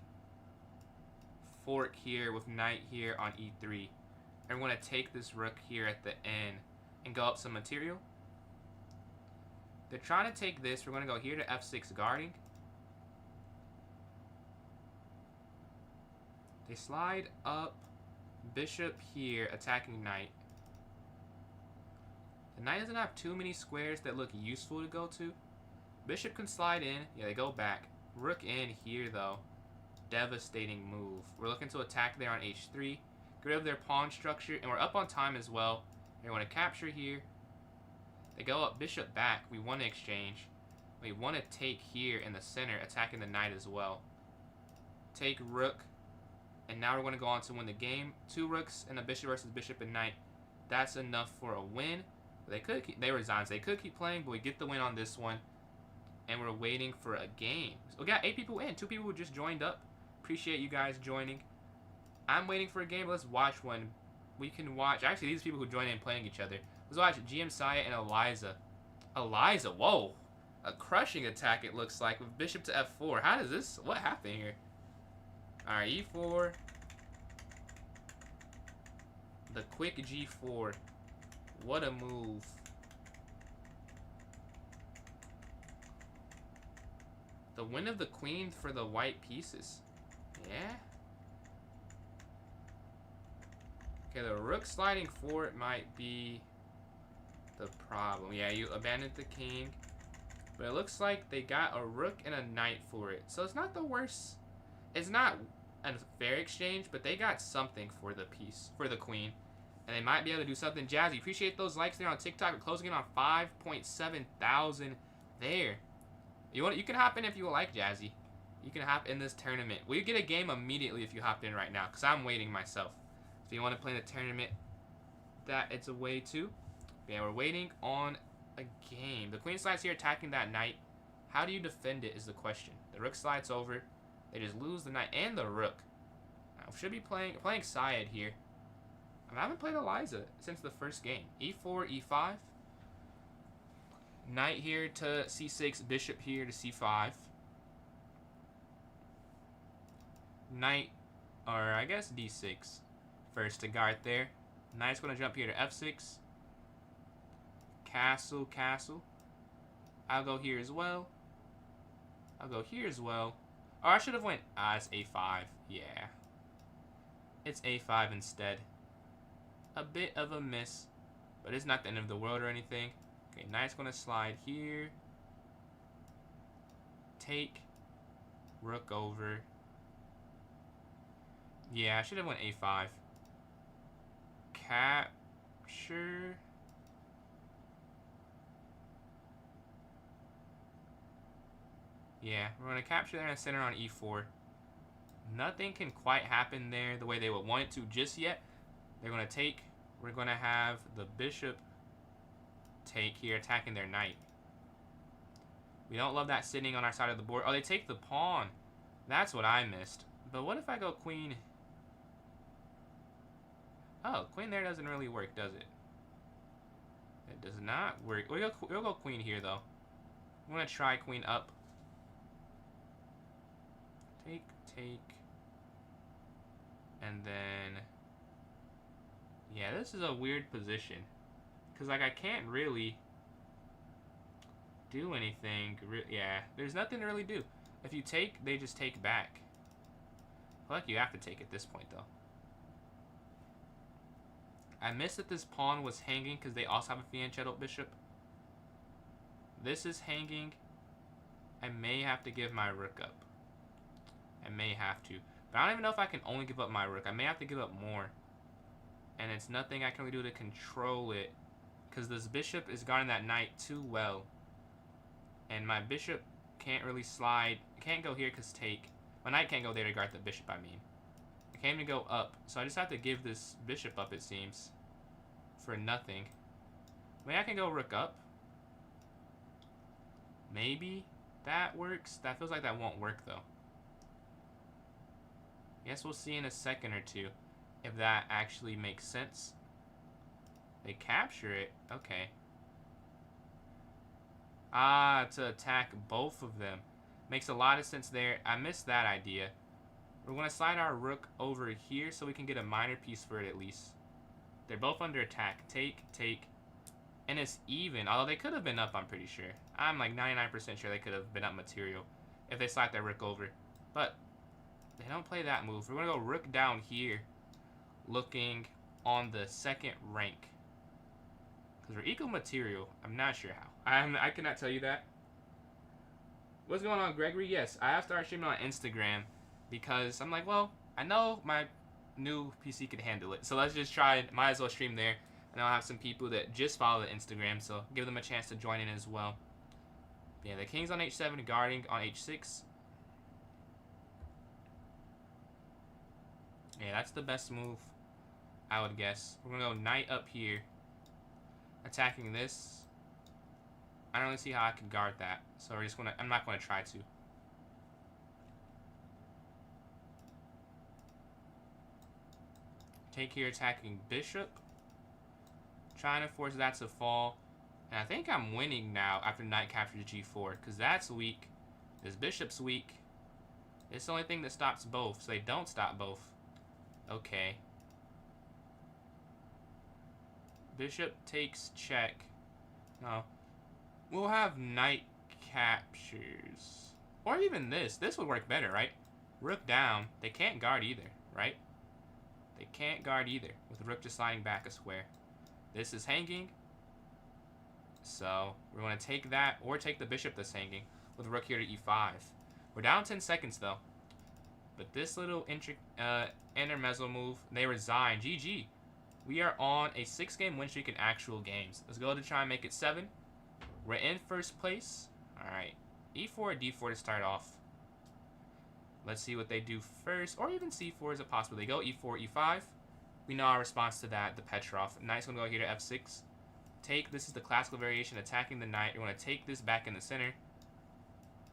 fork here with knight here on e3. I'm going to take this rook here at the end and go up some material. They're trying to take this. We're going to go here to f6 guarding. They slide up bishop here attacking knight. The knight doesn't have too many squares that look useful to go to. Bishop can slide in. Yeah, they go back. Rook in here, though. Devastating move. We're looking to attack there on h3. Get rid of their pawn structure. And we're up on time as well. They want to capture here. They go up bishop back. We want to exchange. We want to take here in the center, attacking the knight as well. Take rook. And now we're going to go on to win the game. 2 rooks and a bishop versus bishop and knight. That's enough for a win. They could keep, they resign. So they could keep playing, but we get the win on this one. And we're waiting for a game. We got 8 people in. 2 people who just joined up. Appreciate you guys joining. I'm waiting for a game. Let's watch one. We can watch. Actually, these people who join in playing each other. Let's watch GM Saya and Eliza. Eliza, whoa. A crushing attack, it looks like, with bishop to f4. How does this... What happened here? Alright, e4. The quick g4. What a move. The win of the queen for the white pieces. Yeah? Okay, the rook sliding forward might be the problem. Yeah, you abandoned the king. But it looks like they got a rook and a knight for it. So it's not the worst. It's not a fair exchange, but they got something for the piece, for the queen. And they might be able to do something jazzy. Appreciate those likes there on TikTok. We're closing in on 5.7 thousand there. You can hop in if you like, Jazzy. You can hop in this tournament. We get a game immediately if you hop in right now, because I'm waiting myself. If you want to play the tournament, that it's a way to. Yeah, we're waiting on a game. The queen slides here attacking that knight. How do you defend it is the question. The rook slides over. They just lose the knight and the rook. I should be playing Syed here. I haven't played Eliza since the first game. e4, e5. Knight here to c6, bishop here to c5. Knight, or I guess d6 first to guard there. Knight's going to jump here to f6. Castle, castle. I'll go here as well. I'll go here as well. Oh, I should have went, it's a5. Yeah. It's a5 instead. A bit of a miss, but it's not the end of the world or anything. Okay, knight's going to slide here. Take. Rook over. Yeah, I should have went a5. Capture. Yeah, we're going to capture there in the center on e4. Nothing can quite happen there the way they would want it to just yet. They're going to take. We're going to have the bishop take here, attacking their knight. We don't love that sitting on our side of the board. Oh, they take the pawn. That's what I missed. But what if I go queen? Oh, queen there doesn't really work, does it? It does not work. We'll go queen here, though. I'm going to try queen up. Take, take. And then, yeah, this is a weird position. Because, like, I can't really do anything. Yeah, there's nothing to really do. If you take, they just take back. I feel like you have to take at this point, though. I missed that this pawn was hanging because they also have a fianchetto bishop. This is hanging. I may have to give my rook up. I may have to. But I don't even know if I can only give up my rook. I may have to give up more. And it's nothing I can really do to control it. Because this bishop is guarding that knight too well. And my bishop can't really slide. Can't go here because take. My knight can't go there to guard the bishop, I mean. I can't even go up. So I just have to give this bishop up, it seems. For nothing. Maybe I can go rook up. Maybe that works. That feels like that won't work, though. Guess we'll see in a second or two if that actually makes sense. They capture it. Okay. Ah, to attack both of them. Makes a lot of sense there. I missed that idea. We're going to slide our rook over here so we can get a minor piece for it at least. They're both under attack. Take, take. And it's even. Although they could have been up, I'm pretty sure. I'm like 99% sure they could have been up material if they slide their rook over. But they don't play that move. We're going to go rook down here, looking on the second rank. Because we're equal material. I'm not sure how. I cannot tell you that. What's going on, Gregory? Yes, I have started streaming on Instagram because I'm like, well, I know my new PC could handle it. So let's just try it. Might as well stream there. And I'll have some people that just follow the Instagram, so give them a chance to join in as well. Yeah, the king's on h7, guarding on h6. Yeah, that's the best move, I would guess. We're going to go knight up here, attacking this. I don't really see how I could guard that, so we're just gonna. I'm not going to try to. Take here, attacking bishop. Trying to force that to fall. And I think I'm winning now after knight captures g4, because that's weak. This bishop's weak. It's the only thing that stops both, so they don't stop both. Okay. Bishop takes check. No. We'll have knight captures. Or even this. This would work better, right? Rook down. They can't guard either, right? They can't guard either, with the rook just sliding back a square. This is hanging. So, we're going to take that, or take the bishop that's hanging, with the rook here to e5. We're down 10 seconds, though. But this little intermezzo move, they resign. GG. We are on a 6-game win streak in actual games. Let's go to try and make it 7. We're in first place. Alright. e4 or d4 to start off. Let's see what they do first. Or even c4 is a possibility. They go e4, e5. We know our response to that, the Petrov. Knight's going to go here to f6. Take. This is the classical variation, attacking the knight. You're going to take this back in the center.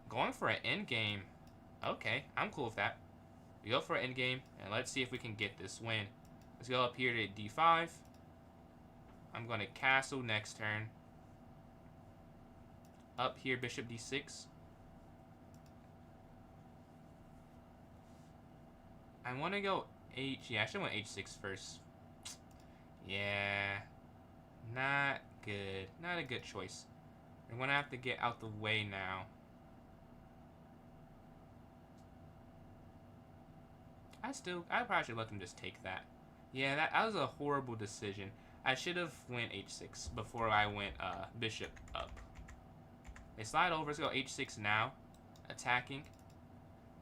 Going for an endgame. Okay, I'm cool with that. We go for an endgame, and let's see if we can get this win. Let's go up here to d5. I'm going to castle next turn. Up here, bishop d6. I want to go yeah, I should went h6 first. Yeah. Not good. Not a good choice. I'm going to have to get out the way now. I probably should let them just take that. Yeah, that was a horrible decision. I should have went h6 before I went bishop up. They slide over. Let's go h6 now. Attacking.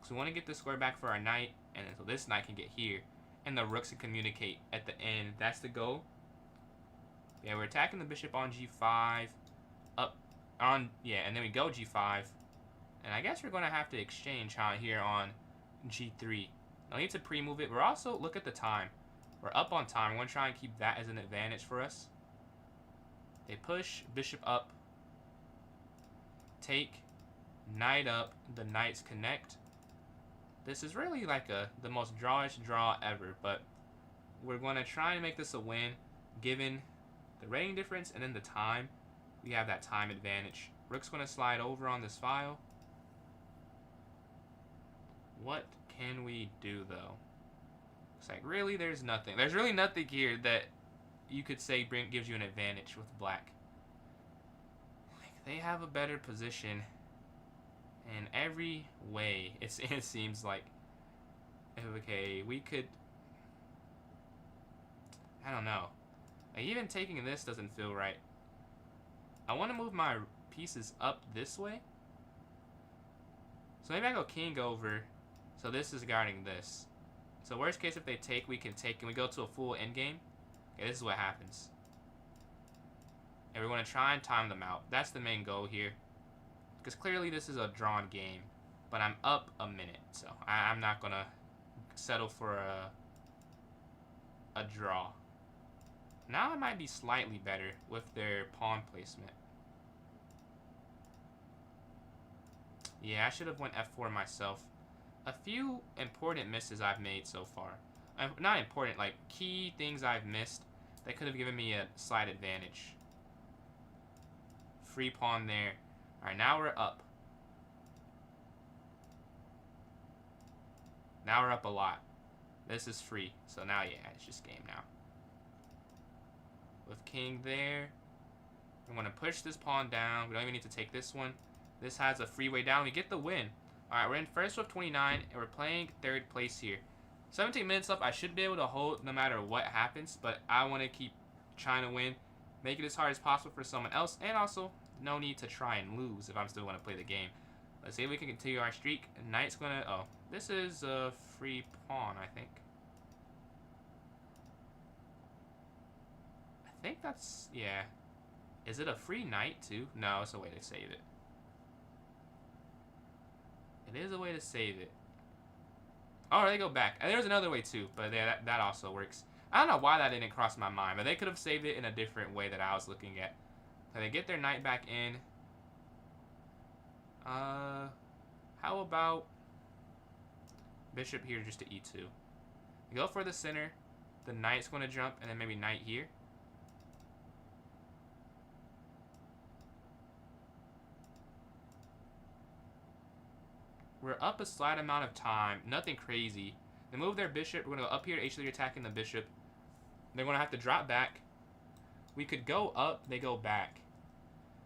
So we want to get the square back for our knight. And so this knight can get here. And the rooks can communicate at the end. That's the goal. Yeah, we're attacking the bishop on g5. Up. Yeah, and then we go g5. And I guess we're going to have to exchange here on g3. No need to pre-move it. We're also, look at the time. We're up on time. We're going to try and keep that as an advantage for us. They push, bishop up. Take, knight up. The knights connect. This is really like the most drawish draw ever, but we're going to try and make this a win, given the rating difference and then the time. We have that time advantage. Rook's going to slide over on this file. What can we do, though? It's like, really, there's nothing. There's really nothing here that you could say gives you an advantage with black. Like, they have a better position in every way. It seems like. Okay, we could... I don't know. Like, even taking this doesn't feel right. I want to move my pieces up this way. So maybe I go king over. So this is guarding this. So worst case, if they take, we can take. And we go to a full endgame. Okay, this is what happens. And we're going to try and time them out. That's the main goal here. Because clearly this is a drawn game. But I'm up a minute. So I'm not going to settle for a draw. Now I might be slightly better with their pawn placement. Yeah, I should have went f4 myself. A few important misses I've made so far. Not important, like key things I've missed that could have given me a slight advantage. Free pawn there. Alright, now we're up. Now we're up a lot. This is free. So now, yeah, it's just game now. With king there. I'm going to push this pawn down. We don't even need to take this one. This has a free way down. We get the win. Alright, we're in first with 29, and we're playing third place here. 17 minutes left. I should be able to hold no matter what happens, but I want to keep trying to win. Make it as hard as possible for someone else, and also no need to try and lose if I'm still going to play the game. Let's see if we can continue our streak. Knight's going to... Oh, this is a free pawn, I think. I think that's... Yeah. Is it a free knight, too? No, it's a way to save it. It is a way to save it. Oh, they go back. And there's another way, too, but yeah, that also works. I don't know why that didn't cross my mind, but they could have saved it in a different way that I was looking at. So they get their knight back in. How about bishop here just to e2? You go for the center. The knight's going to jump, and then maybe knight here. We're up a slight amount of time. Nothing crazy. They move their bishop. We're going to go up here to h3, attacking the bishop. They're going to have to drop back. We could go up. They go back.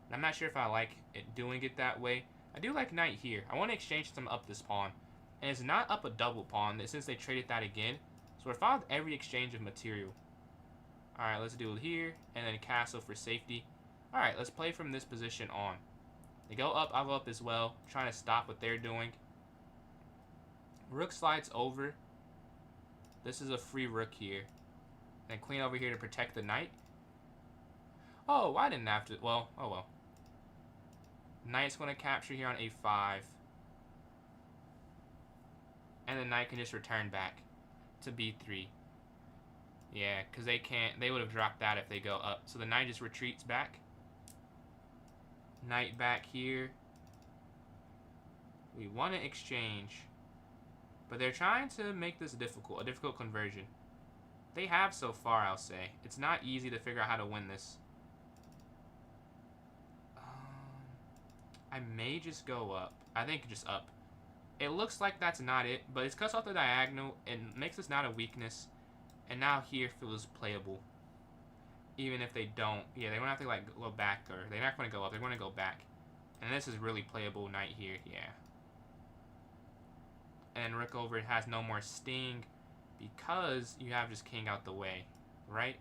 And I'm not sure if I like it doing it that way. I do like knight here. I want to exchange them up this pawn. And it's not up a double pawn since they traded that again. So we're fine with every exchange of material. Alright, let's do it here. And then castle for safety. Alright, let's play from this position on. They go up, I'll go up as well. Trying to stop what they're doing. Rook slides over. This is a free rook here. Then queen over here to protect the knight. Oh, I didn't have to. Well, oh well. Knight's going to capture here on a5. And the knight can just return back to b3. Yeah, because they can't. They would have dropped that if they go up. So the knight just retreats back. Knight back here. We want to exchange. But they're trying to make this difficult. A difficult conversion. They have so far, I'll say. It's not easy to figure out how to win this. I may just go up. I think just up. It looks like that's not it, but it's cuts off the diagonal and makes this not a weakness. And now here feels playable. Even if they don't. Yeah, they won't have to like go back, or they're not going to go up. They're going to go back. And this is really playable knight here. Yeah. And rook over has no more sting because you have just king out the way, right?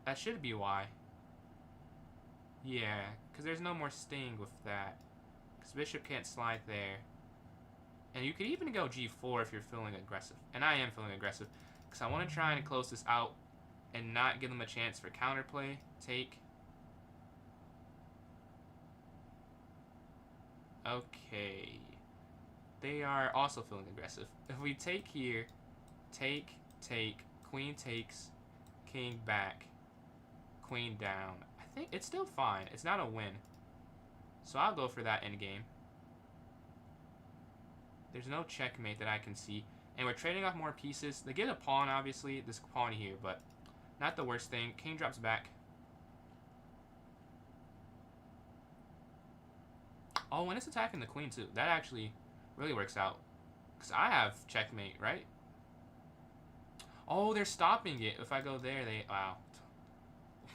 That should be why. Yeah, because there's no more sting with that. Because bishop can't slide there. And you could even go g4 if you're feeling aggressive. And I am feeling aggressive. Because I want to try and close this out and not give them a chance for counterplay. Take. Okay. They are also feeling aggressive. If we take here, take, queen takes, king back, queen down. I think it's still fine. It's not a win. So I'll go for that endgame. There's no checkmate that I can see. And we're trading off more pieces. They get a pawn, obviously, this pawn here, but not the worst thing. King drops back. Oh, and it's attacking the queen, too. That actually really works out. Because I have checkmate, right? Oh, they're stopping it. If I go there, they... Wow.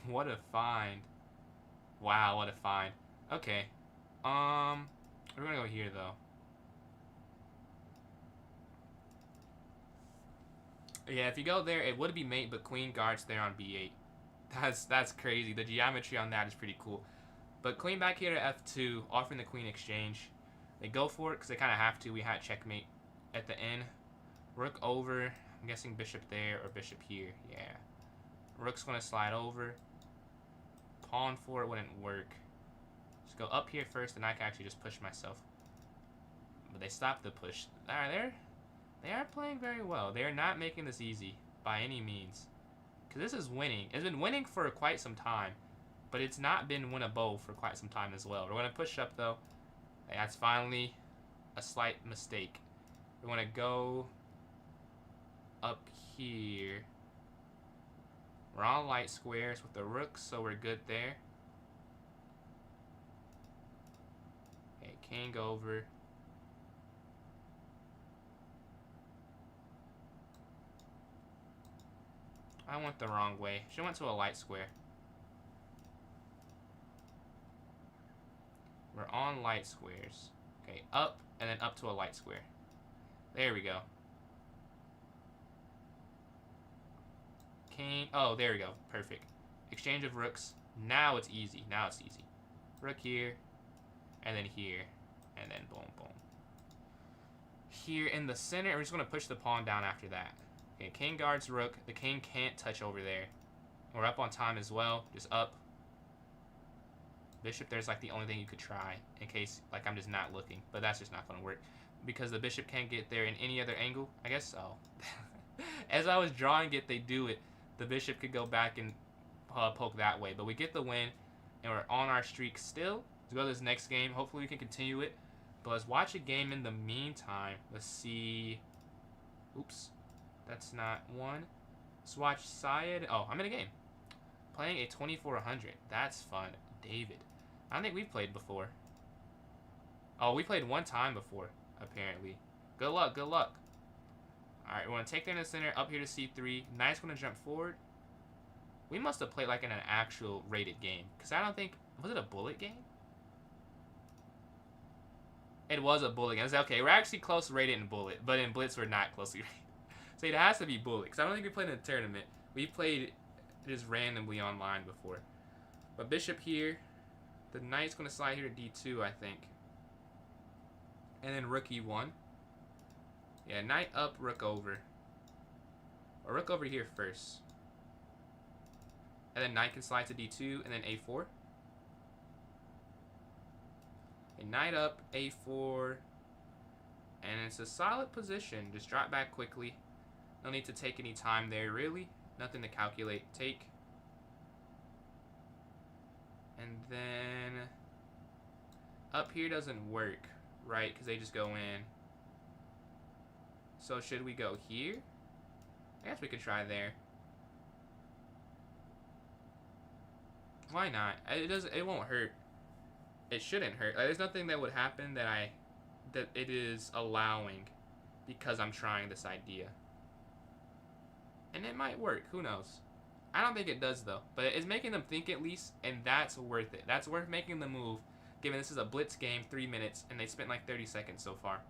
What a find. Wow, what a find. Okay. We're gonna go here, though. Yeah, if you go there, it would be mate, but queen guards there on b8. That's crazy. The geometry on that is pretty cool. But queen back here to f2, offering the queen exchange. They go for it because they kind of have to. We had checkmate at the end. Rook over. I'm guessing bishop there or bishop here. Yeah. Rook's going to slide over. Pawn for it wouldn't work. Just go up here first, and I can actually just push myself. But they stopped the push. They are playing very well. They are not making this easy by any means. Because this is winning. It's been winning for quite some time. But it's not been winnable for quite some time as well. We're going to push up, though. That's finally a slight mistake. We're going to go up here. We're on light squares with the rooks, so we're good there. Okay, king over. I went the wrong way. She went to a light square. We're on light squares. Okay, up and then up to a light square. There we go. King. Oh, there we go. Perfect. Exchange of rooks. Now it's easy. Now it's easy. Rook here. And then here. And then boom, boom. Here in the center, we're just going to push the pawn down after that. Okay, king guards rook. The king can't touch over there. We're up on time as well. Just up. Bishop there's like the only thing you could try in case like I'm just not looking. But that's just not going to work. Because the bishop can't get there in any other angle. I guess so. As I was drawing it, they do it. The bishop could go back and poke that way. But we get the win. And we're on our streak still. Let's go to this next game. Hopefully we can continue it. But let's watch a game in the meantime. Let's see. Oops. That's not one. Let's watch Syed. Oh, I'm in a game. Playing a 2400. That's fun. David. I don't think we've played before. Oh, we played one time before, apparently. Good luck, good luck. Alright, we're going to take there in the center, up here to c3. Knight's going to jump forward. We must have played like in an actual rated game. Because I don't think... Was it a bullet game? It was a bullet game. I was like, okay, we're actually close rated in bullet. But in blitz, we're not closely rated. So it has to be bullet. Because I don't think we played in a tournament. We played just randomly online before. But bishop here. The knight's going to slide here to d2, I think. And then rook e1. Yeah, knight up, rook over. Or rook over here first. And then knight can slide to d2, and then a4. A knight up, a4. And it's a solid position. Just drop back quickly. No need to take any time there, really. Nothing to calculate. Take. And then up here doesn't work, right? Because they just go in. So should we go here? I guess we could try there. Why not? It won't hurt. It shouldn't hurt. Like, there's nothing that would happen that it is allowing because I'm trying this idea. And it might work. Who knows? I don't think it does, though. But it's making them think at least, and that's worth it. That's worth making the move, given this is a blitz game, 3 minutes, and they spent like 30 seconds so far.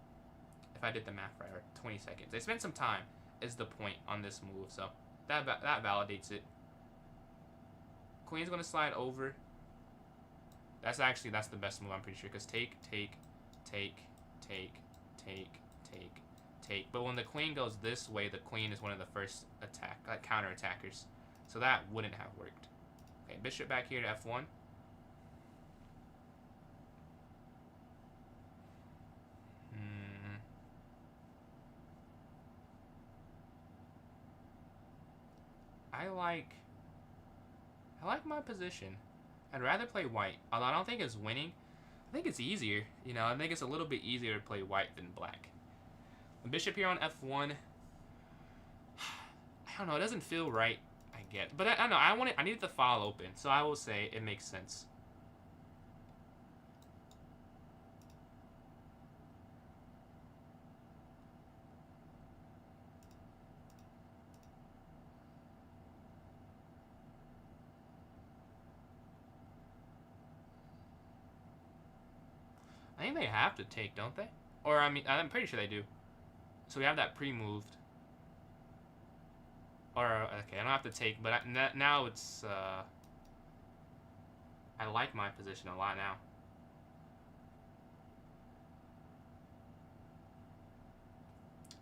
If I did the math right, or 20 seconds. They spent some time, is the point on this move, so that validates it. Queen's going to slide over. That's the best move, I'm pretty sure, because take. But when the queen goes this way, the queen is one of the first counter attackers. So that wouldn't have worked. Okay, bishop back here to f1. I like my position. I'd rather play white, although I don't think it's winning. I think it's easier. You know, I think it's a little bit easier to play white than black. The bishop here on f1. I don't know. It doesn't feel right. I get, but I don't know. I needed the file open, so I will say it makes sense. I think they have to take, don't they? Or, I mean, I'm pretty sure they do. So we have that pre-moved. Or, okay, I don't have to take, but now it's, I like my position a lot now.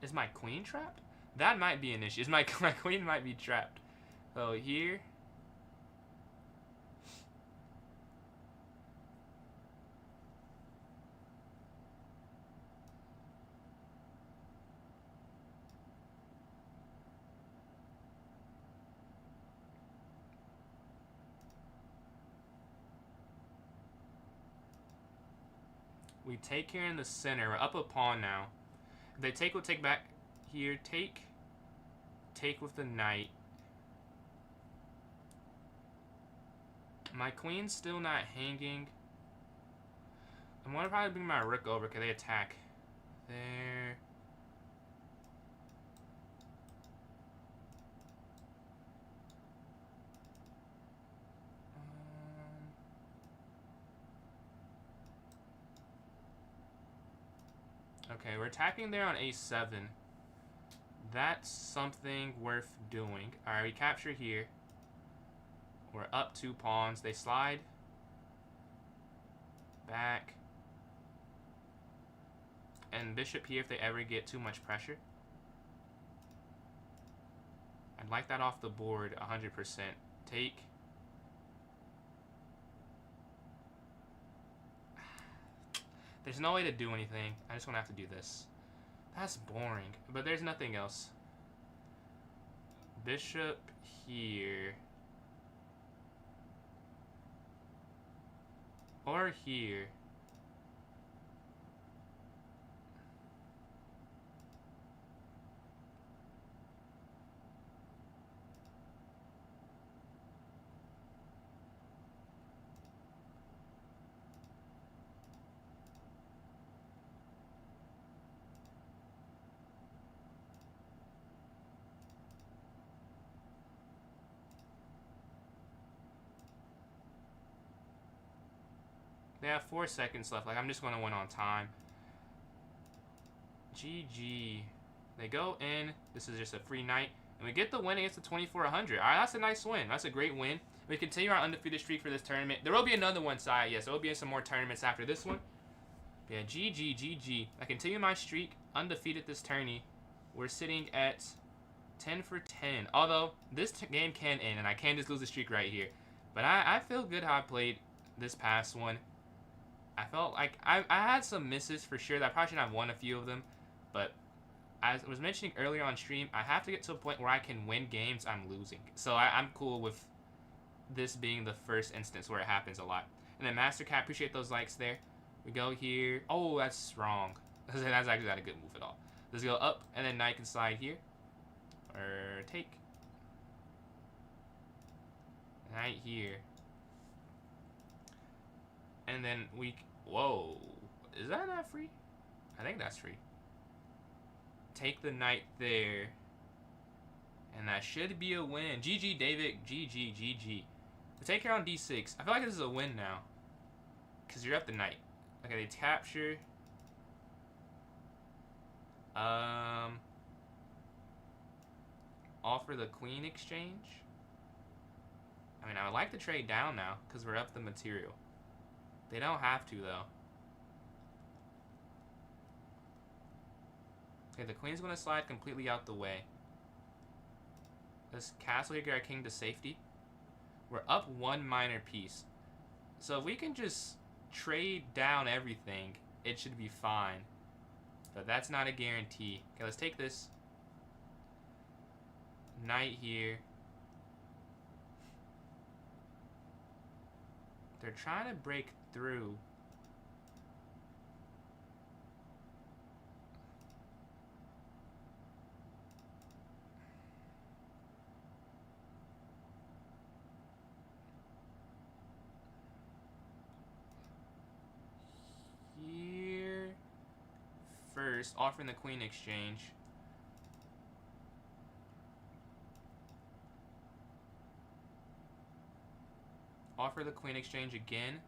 Is my queen trapped? That might be an issue. My queen might be trapped. So here. We take here in the center. We're up a pawn now. If they take, we'll take back here. Take. Take with the knight. My queen's still not hanging. I'm gonna probably bring my rook over because they attack. There. Okay, we're attacking there on a7. That's something worth doing. Alright, we capture here. We're up 2 pawns. They slide. Back. And bishop here if they ever get too much pressure. I'd like that off the board 100%. Take. There's no way to do anything. I just want to have to do this. That's boring. But there's nothing else. Bishop here. Or here. They have 4 seconds left. Like, I'm just going to win on time. GG. They go in. This is just a free knight. And we get the win against the 2400. All right, that's a nice win. That's a great win. We continue our undefeated streak for this tournament. There will be another one, side. Yes, there will be some more tournaments after this one. Yeah, GG, GG. I continue my streak. Undefeated this tourney. We're sitting at 10 for 10. Although, this game can end, and I can just lose the streak right here. But I feel good how I played this past one. I felt like I had some misses for sure. That I probably shouldn't have won a few of them. But as I was mentioning earlier on stream, I have to get to a point where I can win games I'm losing. So I'm cool with this being the first instance where it happens a lot. And then Master Cat, appreciate those likes there. We go here. Oh, that's wrong. That's actually not a good move at all. Let's go up, and then knight can slide here. Or take. Knight here. And then we... Whoa. Is that not free? I think that's free. Take the knight there. And that should be a win. GG, David. GG, GG. We take here on d6. I feel like this is a win now. Because you're up the knight. Okay, they capture. Offer the queen exchange. I mean, I would like to trade down now. Because we're up the material. They don't have to, though. Okay, the queen's going to slide completely out the way. This castle here, get our king to safety. We're up 1 minor piece. So if we can just trade down everything, it should be fine. But that's not a guarantee. Okay, let's take this. Knight here. They're trying to break through. Here. First, offering the queen exchange. Offer the queen exchange again.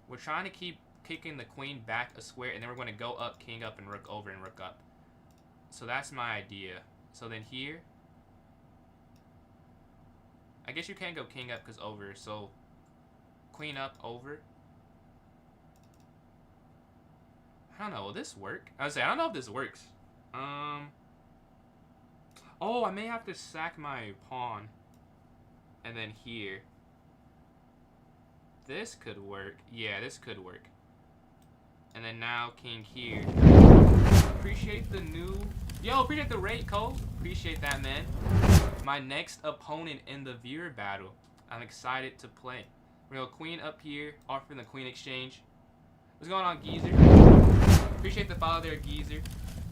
We're trying to keep kicking the queen back a square, and then we're going to go up, king up, and rook over and rook up. So that's my idea. So then here, I guess you can't go king up because over. So queen up, over. I don't know. Will this work? I don't know if this works. Oh, I may have to sack my pawn. And then here. This could work. Yeah, this could work. And then now king here. Appreciate the new... Yo, appreciate the rate, Cole. Appreciate that, man. My next opponent in the viewer battle. I'm excited to play. We're going to go queen up here, offering the queen exchange. What's going on, Geezer? Appreciate the follow there, Geezer.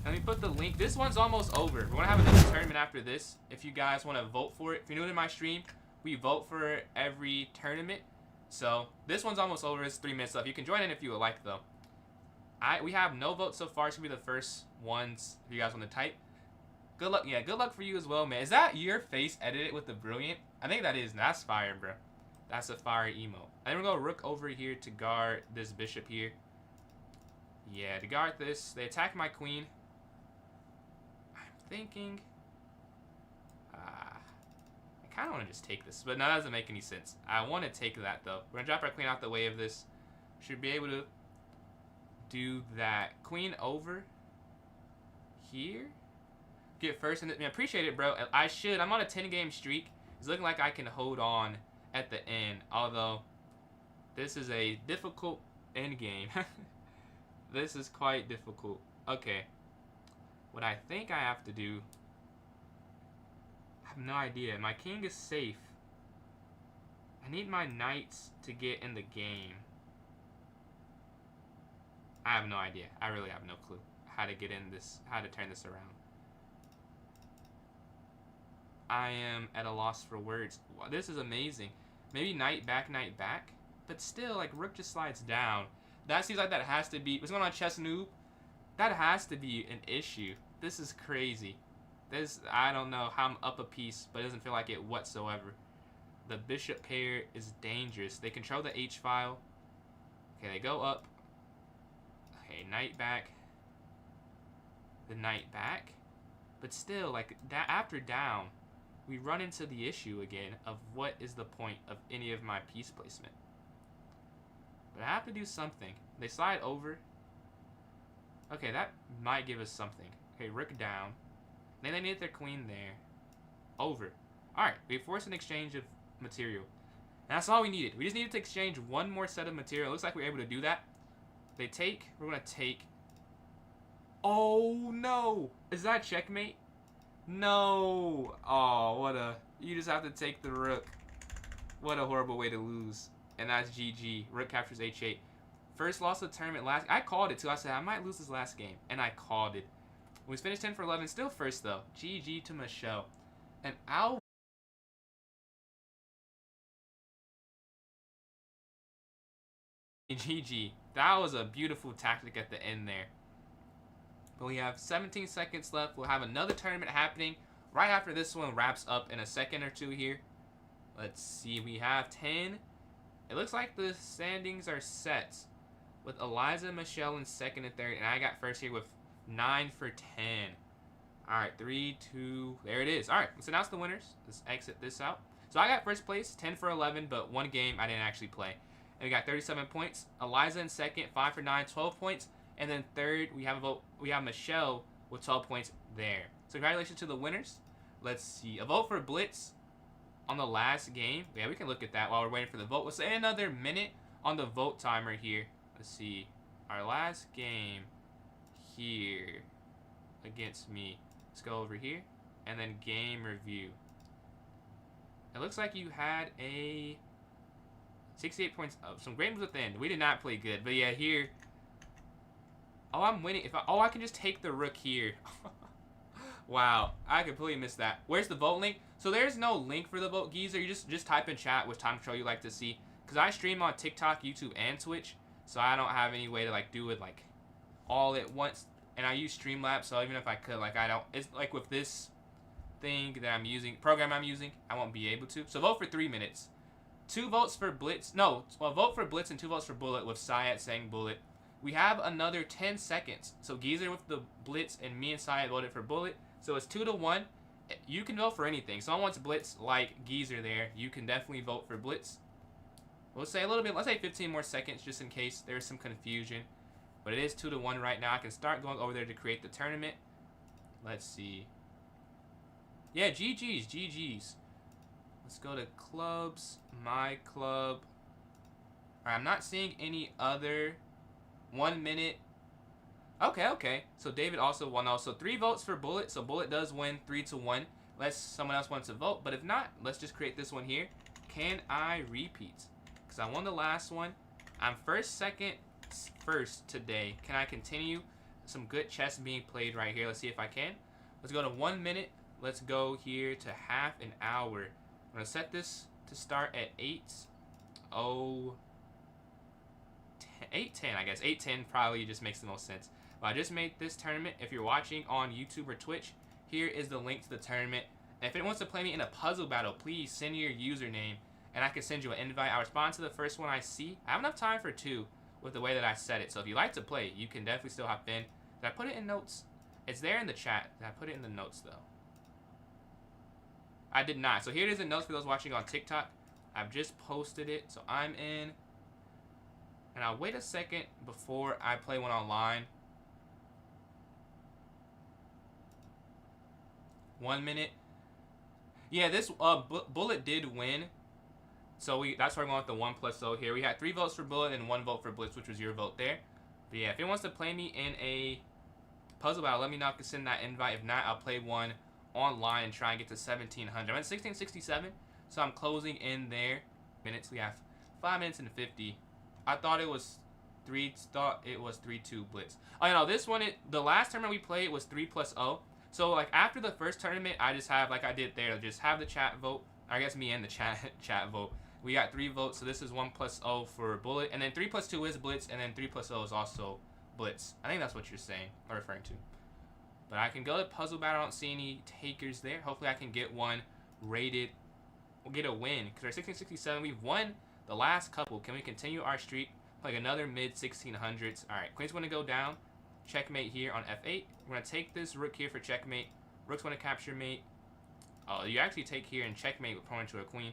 Let me put the link. This one's almost over. We're going to have another tournament after this. If you guys want to vote for it. If you're new to my stream, we vote for every tournament. So this one's almost over. It's 3 minutes left. You can join in if you would like, though. We have no votes so far. It's going to be the first ones if you guys want to type. Good luck. Yeah, good luck for you as well, man. Is that your face edited with the brilliant? I think that is. That's fire, bro. That's a fire emote. And then we're going to rook over here to guard this bishop here. Yeah, to guard this. They attack my queen. I'm thinking... I kind of want to just take this, but no, that doesn't make any sense. I want to take that, though. We're going to drop our queen out the way of this. Should be able to do that. Queen over here. Get first. And I appreciate it, bro. I should. I'm on a 10-game streak. It's looking like I can hold on at the end, although this is a difficult end game. This is quite difficult. Okay. What I think I have to do... I have no idea. My king is safe. I need my knights to get in the game. I have no idea. I really have no clue how to get in this, how to turn this around. I am at a loss for words. Wow, this is amazing. Maybe knight back, but still, like, rook just slides down. That seems like that has to be... What's going on, Chess Noob? That has to be an issue. This is crazy. This, I don't know how I'm up a piece, but it doesn't feel like it whatsoever. The bishop pair is dangerous. They control the h-file. Okay, they go up. Okay, knight back. The knight back. But still, like, that after down, we run into the issue again of what is the point of any of my piece placement. But I have to do something. They slide over. Okay, that might give us something. Okay, rook down. Then they need their queen there. Over. Alright, we forced an exchange of material. And that's all we needed. We just needed to exchange one more set of material. It looks like we were able to do that. They take. We're going to take. Oh, no. Is that checkmate? No. Oh, what a... You just have to take the rook. What a horrible way to lose. And that's GG. Rook captures h8. First loss of the tournament last... I called it, too. I said, I might lose this last game. And I called it. We finished 10 for 11. Still first, though. GG to Michelle. And I'll... GG. That was a beautiful tactic at the end there. But we have 17 seconds left. We'll have another tournament happening right after this one wraps up in a second or two here. Let's see. We have 10. It looks like the standings are set with Eliza and Michelle in second and third. And I got first here with 9 for 10. All right, 3, 2. There it is. All right, let's announce the winners. Let's exit this out. So I got first place, 10 for 11, but one game I didn't actually play. And we got 37 points. Eliza in second, 5 for 9, 12 points. And then third, we have Michelle with 12 points there. So congratulations to the winners. Let's see. A vote for Blitz on the last game. Yeah, we can look at that while we're waiting for the vote. Let's say another minute on the vote timer here. Let's see. Our last game here against me. Let's go over here. And then game review. It looks like you had a 68 points up. Some great moves at the end. We did not play good. But yeah, here... Oh, I'm winning. I can just take the rook here. Wow, I completely missed that. Where's the vote link? So there's no link for the vote, Geezer. You just type in chat which time control you like to see. Because I stream on TikTok, YouTube, and Twitch. So I don't have any way to like do it like all at once. And I use Streamlabs, so even if I could, like I don't. It's like with this thing that I'm using, program I'm using, I won't be able to. So vote for 3 minutes. 2 votes for blitz. No, a vote for blitz and 2 votes for bullet with Syed saying bullet. We have another 10 seconds. So Geezer with the blitz and me and Syed voted for bullet. So it's 2-1. You can vote for anything. Someone wants blitz like Geezer there. You can definitely vote for blitz. We'll say a little bit. Let's say 15 more seconds just in case there's some confusion. But it is 2-1 right now. I can start going over there to create the tournament. Let's see. Yeah, GG's, GG's. Let's go to clubs, my club. Alright, I'm not seeing any other 1 minute. Okay. So David also won also. 3 votes for Bullet, so Bullet does win 3-1. Unless someone else wants to vote. But if not, let's just create this one here. Can I repeat? Because I won the last one. I'm second, first today. Can I continue? Some good chess being played right here. Let's see if I can. Let's go to 1 minute. Let's go here to half an hour. I'm going to set this to start at 8:10, I guess. 8:10 probably just makes the most sense. But I just made this tournament. If you're watching on YouTube or Twitch, here is the link to the tournament. And if it wants to play me in a puzzle battle, please send your username and I can send you an invite. I'll respond to the first one I see. I have enough time for 2 with the way that I set it. So if you like to play, you can definitely still hop in. Did I put it in notes? It's there in the chat. Did I put it in the notes though? I did not. So here it is in notes for those watching on TikTok. I've just posted it. So I'm in. And I'll wait a second before I play one online. 1 minute. Yeah, this Bullet did win. So that's why we're going with the 1+0 here. We had 3 votes for Bullet and 1 vote for Blitz, which was your vote there. But yeah, if it wants to play me in a puzzle battle, let me know. I can send that invite. If not, I'll play one online and try and get to 1700. I'm at 1667, so I'm closing in there. Minutes. We have 5 minutes and 50. I thought it was 3-2 Blitz. Oh, you know, this one, the last tournament we played was 3+0. So like after the first tournament, I just have, like I did there, just have the chat vote. I guess me and the chat vote. We got 3 votes, so this is 1+0 for Bullet, and then 3+2 is Blitz, and then 3+0 is also Blitz. I think that's what you're saying or referring to. But I can go to puzzle battle. I don't see any takers there. Hopefully I can get one rated. We'll get a win because we're 1667. We've won the last couple. Can we continue our streak? Like another mid 1600s. All right, Queen's going to go down. Checkmate here on F8. We're going to take this rook here for checkmate. Rook's going to capture mate. Oh, you actually take here and checkmate with pawn into a queen.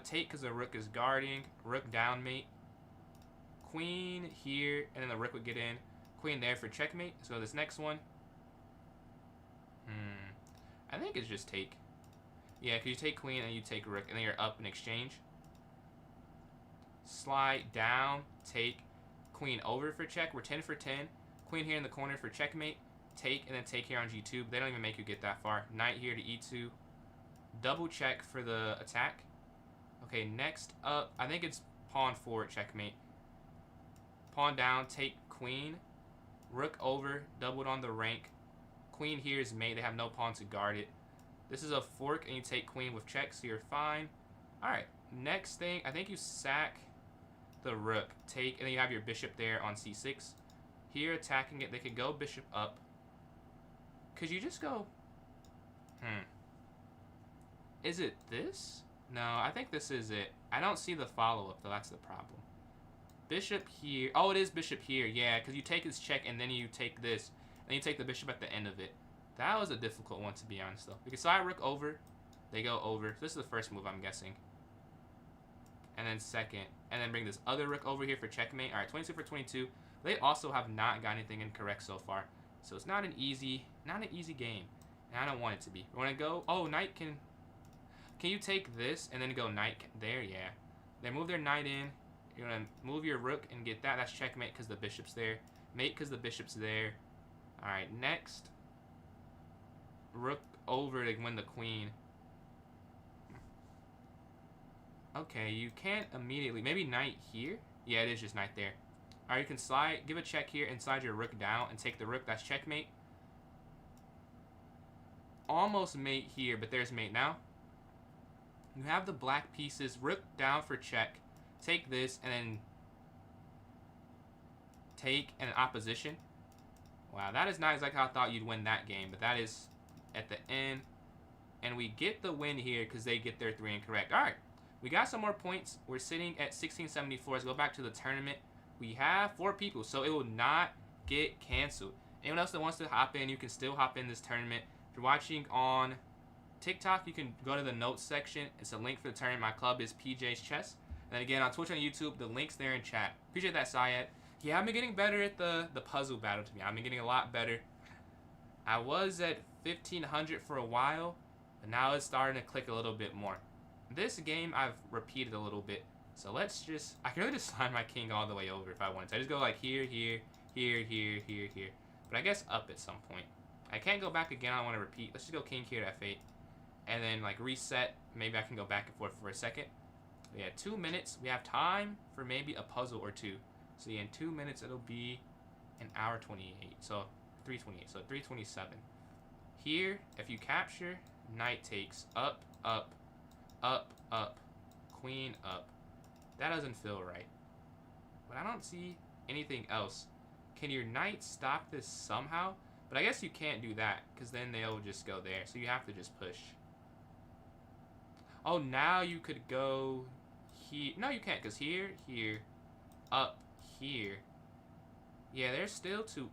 Take because the rook is guarding. Rook down mate. Queen here, and then the rook would get in. Queen there for checkmate. So this next one. I think it's just take. Yeah, because you take queen and you take rook, and then you're up in exchange. Slide down, take queen over for check. We're 10 for 10. Queen here in the corner for checkmate. Take, and then take here on G2. They don't even make you get that far. Knight here to E2. Double check for the attack. Okay, next up, I think it's pawn forward, checkmate. Pawn down, take queen. Rook over, doubled on the rank. Queen here is mate. They have no pawn to guard it. This is a fork, and you take queen with check, so you're fine. Alright, next thing, I think you sack the rook. Take, and then you have your bishop there on C6. Here, attacking it, they could go bishop up. Could you just go... Is it this? No, I think this is it. I don't see the follow-up, though. That's the problem. Bishop here. Oh, it is bishop here. Yeah, because you take his check, and then you take this. Then you take the bishop at the end of it. That was a difficult one, to be honest, though. We can slide rook over. They go over. So this is the first move, I'm guessing. And then second. And then bring this other rook over here for checkmate. All right, 22 for 22. They also have not got anything incorrect so far. So it's not an easy game. And I don't want it to be. We want to go... Oh, knight can... Can you take this and then go knight there? Yeah. They move their knight in. You're going to move your rook and get that. That's checkmate because the bishop's there. Mate because the bishop's there. Alright, next. Rook over to win the queen. Okay, you can't immediately... Maybe knight here? Yeah, it is just knight there. Alright, you can slide... Give a check here and slide your rook down and take the rook. That's checkmate. Almost mate here, but there's mate now. You have the black pieces. Rook down for check. Take this and then... Take an opposition. Wow, that is not exactly how I thought you'd win that game, but that is at the end. And we get the win here because they get their 3 incorrect. All right, We got some more points. We're sitting at 1674. Let's go back to the tournament. We have 4 people, so it will not get canceled. Anyone else that wants to hop in, you can still hop in this tournament. If you're watching on TikTok, you can go to the notes section. It's a link for the tournament. My club is PJ's Chess. And then again, on Twitch and YouTube, the link's there in chat. Appreciate that, Syed. Yeah, I've been getting better at the puzzle battle to me. I've been getting a lot better. I was at 1500 for a while, but now it's starting to click a little bit more. This game, I've repeated a little bit. So let's just, I can really just slide my king all the way over if I wanted to. I just go like here, here, here, here, here, here. But I guess up at some point. I can't go back again. I don't want to repeat. Let's just go king here to f8. And then like reset. Maybe I can go back and forth for a second. But yeah, 2 minutes. We have time for maybe a puzzle or two. So yeah, in 2 minutes, it'll be an hour 28. So 328. So 327. Here, if you capture, knight takes up, up, up, up, queen up. That doesn't feel right. But I don't see anything else. Can your knight stop this somehow? But I guess you can't do that, because then they'll just go there. So you have to just push. Oh, now you could go here. No, you can't, because here, here, up, here. Yeah, there's still two.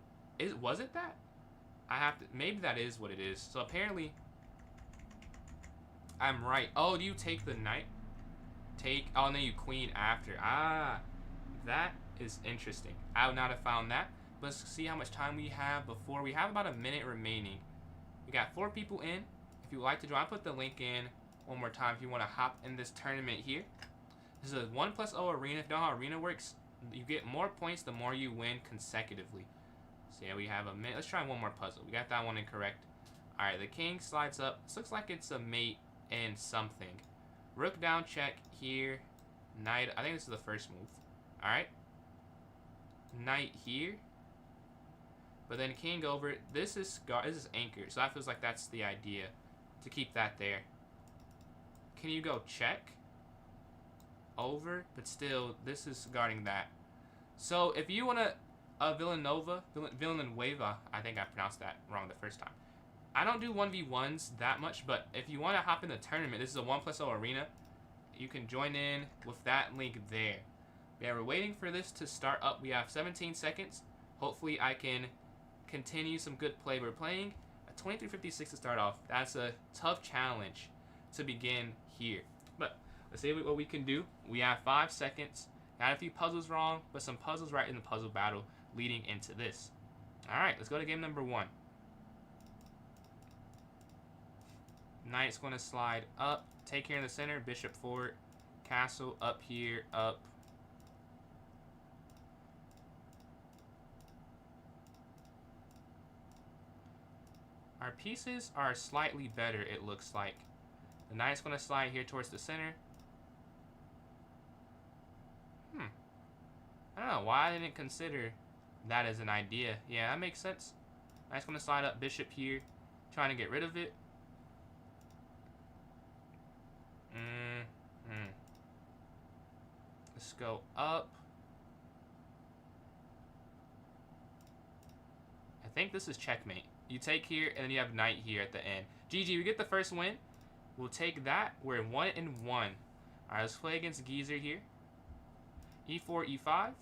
Was it that? I have to, maybe that is what it is. So apparently, I'm right. Oh, do you take the knight? Oh, and then you queen after. Ah, that is interesting. I would not have found that. Let's see how much time we have before. We have about a minute remaining. We got 4 people in. If you would like to join, I'll put the link in one more time if you want to hop in this tournament here. This is a 1+0 arena. If you know how arena works, you get more points the more you win consecutively. So yeah, we have a minute. Let's try one more puzzle. We got that one incorrect. Alright, the king slides up. This looks like it's a mate and something. Rook down check here. Knight. I think this is the first move. Alright. Knight here. But then king over. This is anchor. So that feels like that's the idea. To keep that there. Can you go check? Over. But still, this is guarding that. So if you want to Villanueva, I think I pronounced that wrong the first time. I don't do 1v1s that much, but if you want to hop in the tournament, this is a 1+0 arena. You can join in with that link there. Yeah, we're waiting for this to start up. We have 17 seconds. Hopefully I can continue some good play. We're playing a 23:56 to start off. That's a tough challenge to begin here. But let's see what we can do. We have 5 seconds. Got a few puzzles wrong, but some puzzles right in the puzzle battle leading into this. Alright, let's go to game number 1. Knight's going to slide up. Take here in the center. Bishop forward. Castle up here. Up. Our pieces are slightly better, it looks like. The knight's going to slide here towards the center. I don't know why I didn't consider that as an idea. Yeah, that makes sense. Knight's going to slide up. Bishop here. Trying to get rid of it. Let's go up. I think this is checkmate. You take here, and then you have knight here at the end. GG, we get the first win. We'll take that. We're 1-1. Alright, let's play against Geezer here. E4, E5.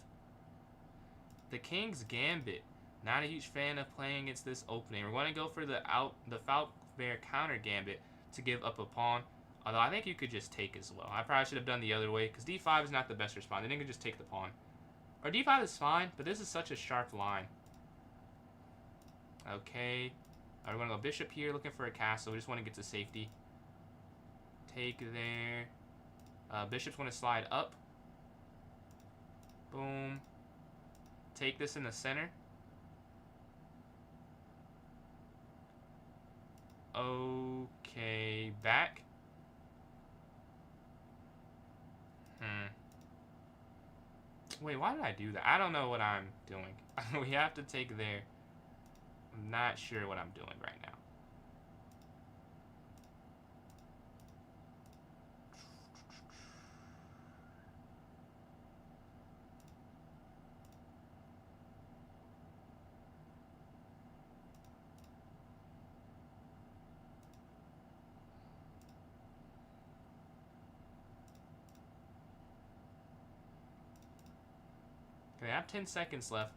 The King's Gambit. Not a huge fan of playing against this opening. We're going to go for the Falkbear counter gambit to give up a pawn. Although I think you could just take as well. I probably should have done the other way because D5 is not the best response. Then you can just take the pawn. Or D5 is fine, but this is such a sharp line. Okay. We're going to go bishop here looking for a castle. We just want to get to safety. Take there. Bishop's going to slide up. Boom. Take this in the center. Okay. Back. Wait, why did I do that? I don't know what I'm doing. We have to take there. I'm not sure what I'm doing right now. Okay, I have 10 seconds left.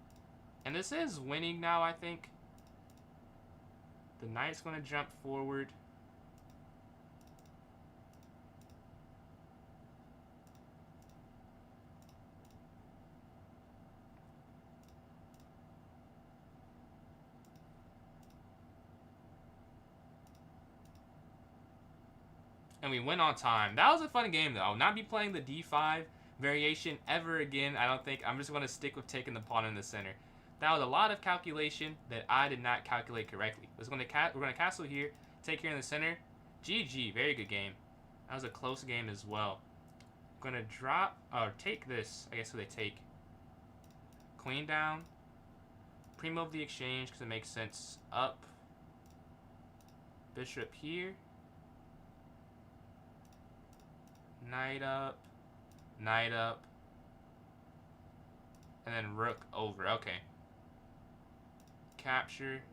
And this is winning now, I think. The knight's going to jump forward. And we went on time. That was a fun game, though. I will not be playing the d5 variation ever again. I don't think. I'm just going to stick with taking the pawn in the center. That was a lot of calculation that I did not calculate correctly. We're going to castle here, take here in the center. GG, very good game. That was a close game as well. I'm going to drop, or take this. I guess what they take. Queen down. Pre-move the exchange because it makes sense. Up. Bishop here. Knight up. Knight up. And then rook over. Okay. Capture.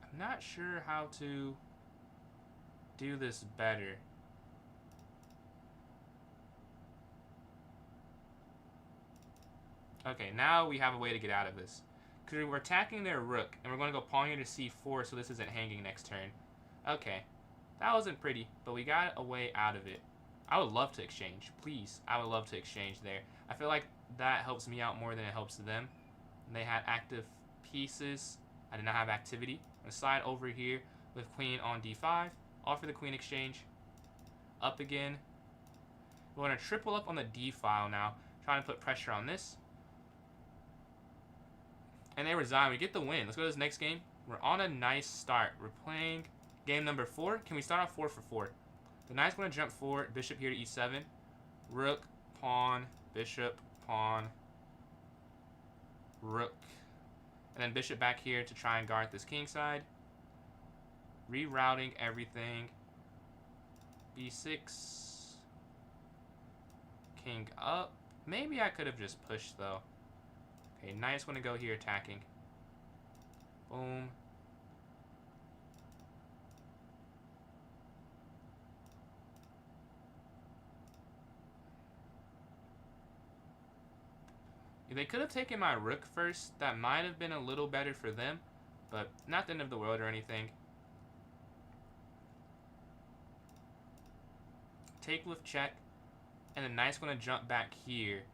I'm not sure how to do this better. Okay, now we have a way to get out of this. Because we're attacking their rook, and we're going to go pawn here to c4 so this isn't hanging next turn. Okay. That wasn't pretty, but we got a way out of it. I would love to exchange. Please, I would love to exchange there. I feel like that helps me out more than it helps them. And they had active pieces. I did not have activity. I'm going to slide over here with queen on d5. Offer the queen exchange. Up again. We're going to triple up on the d file now. Trying to put pressure on this. And they resign. We get the win. Let's go to this next game. We're on a nice start. We're playing game number 4. Can we start off 4 for 4? The knight's going to jump forward. Bishop here to e7. Rook, pawn, bishop, pawn, rook. And then bishop back here to try and guard this king side. Rerouting everything. b6. King up. Maybe I could have just pushed, though. Okay, knight's going to go here attacking. Boom. If they could have taken my rook first, that might have been a little better for them, but not the end of the world or anything. Take with check, and the knight's going to jump back here.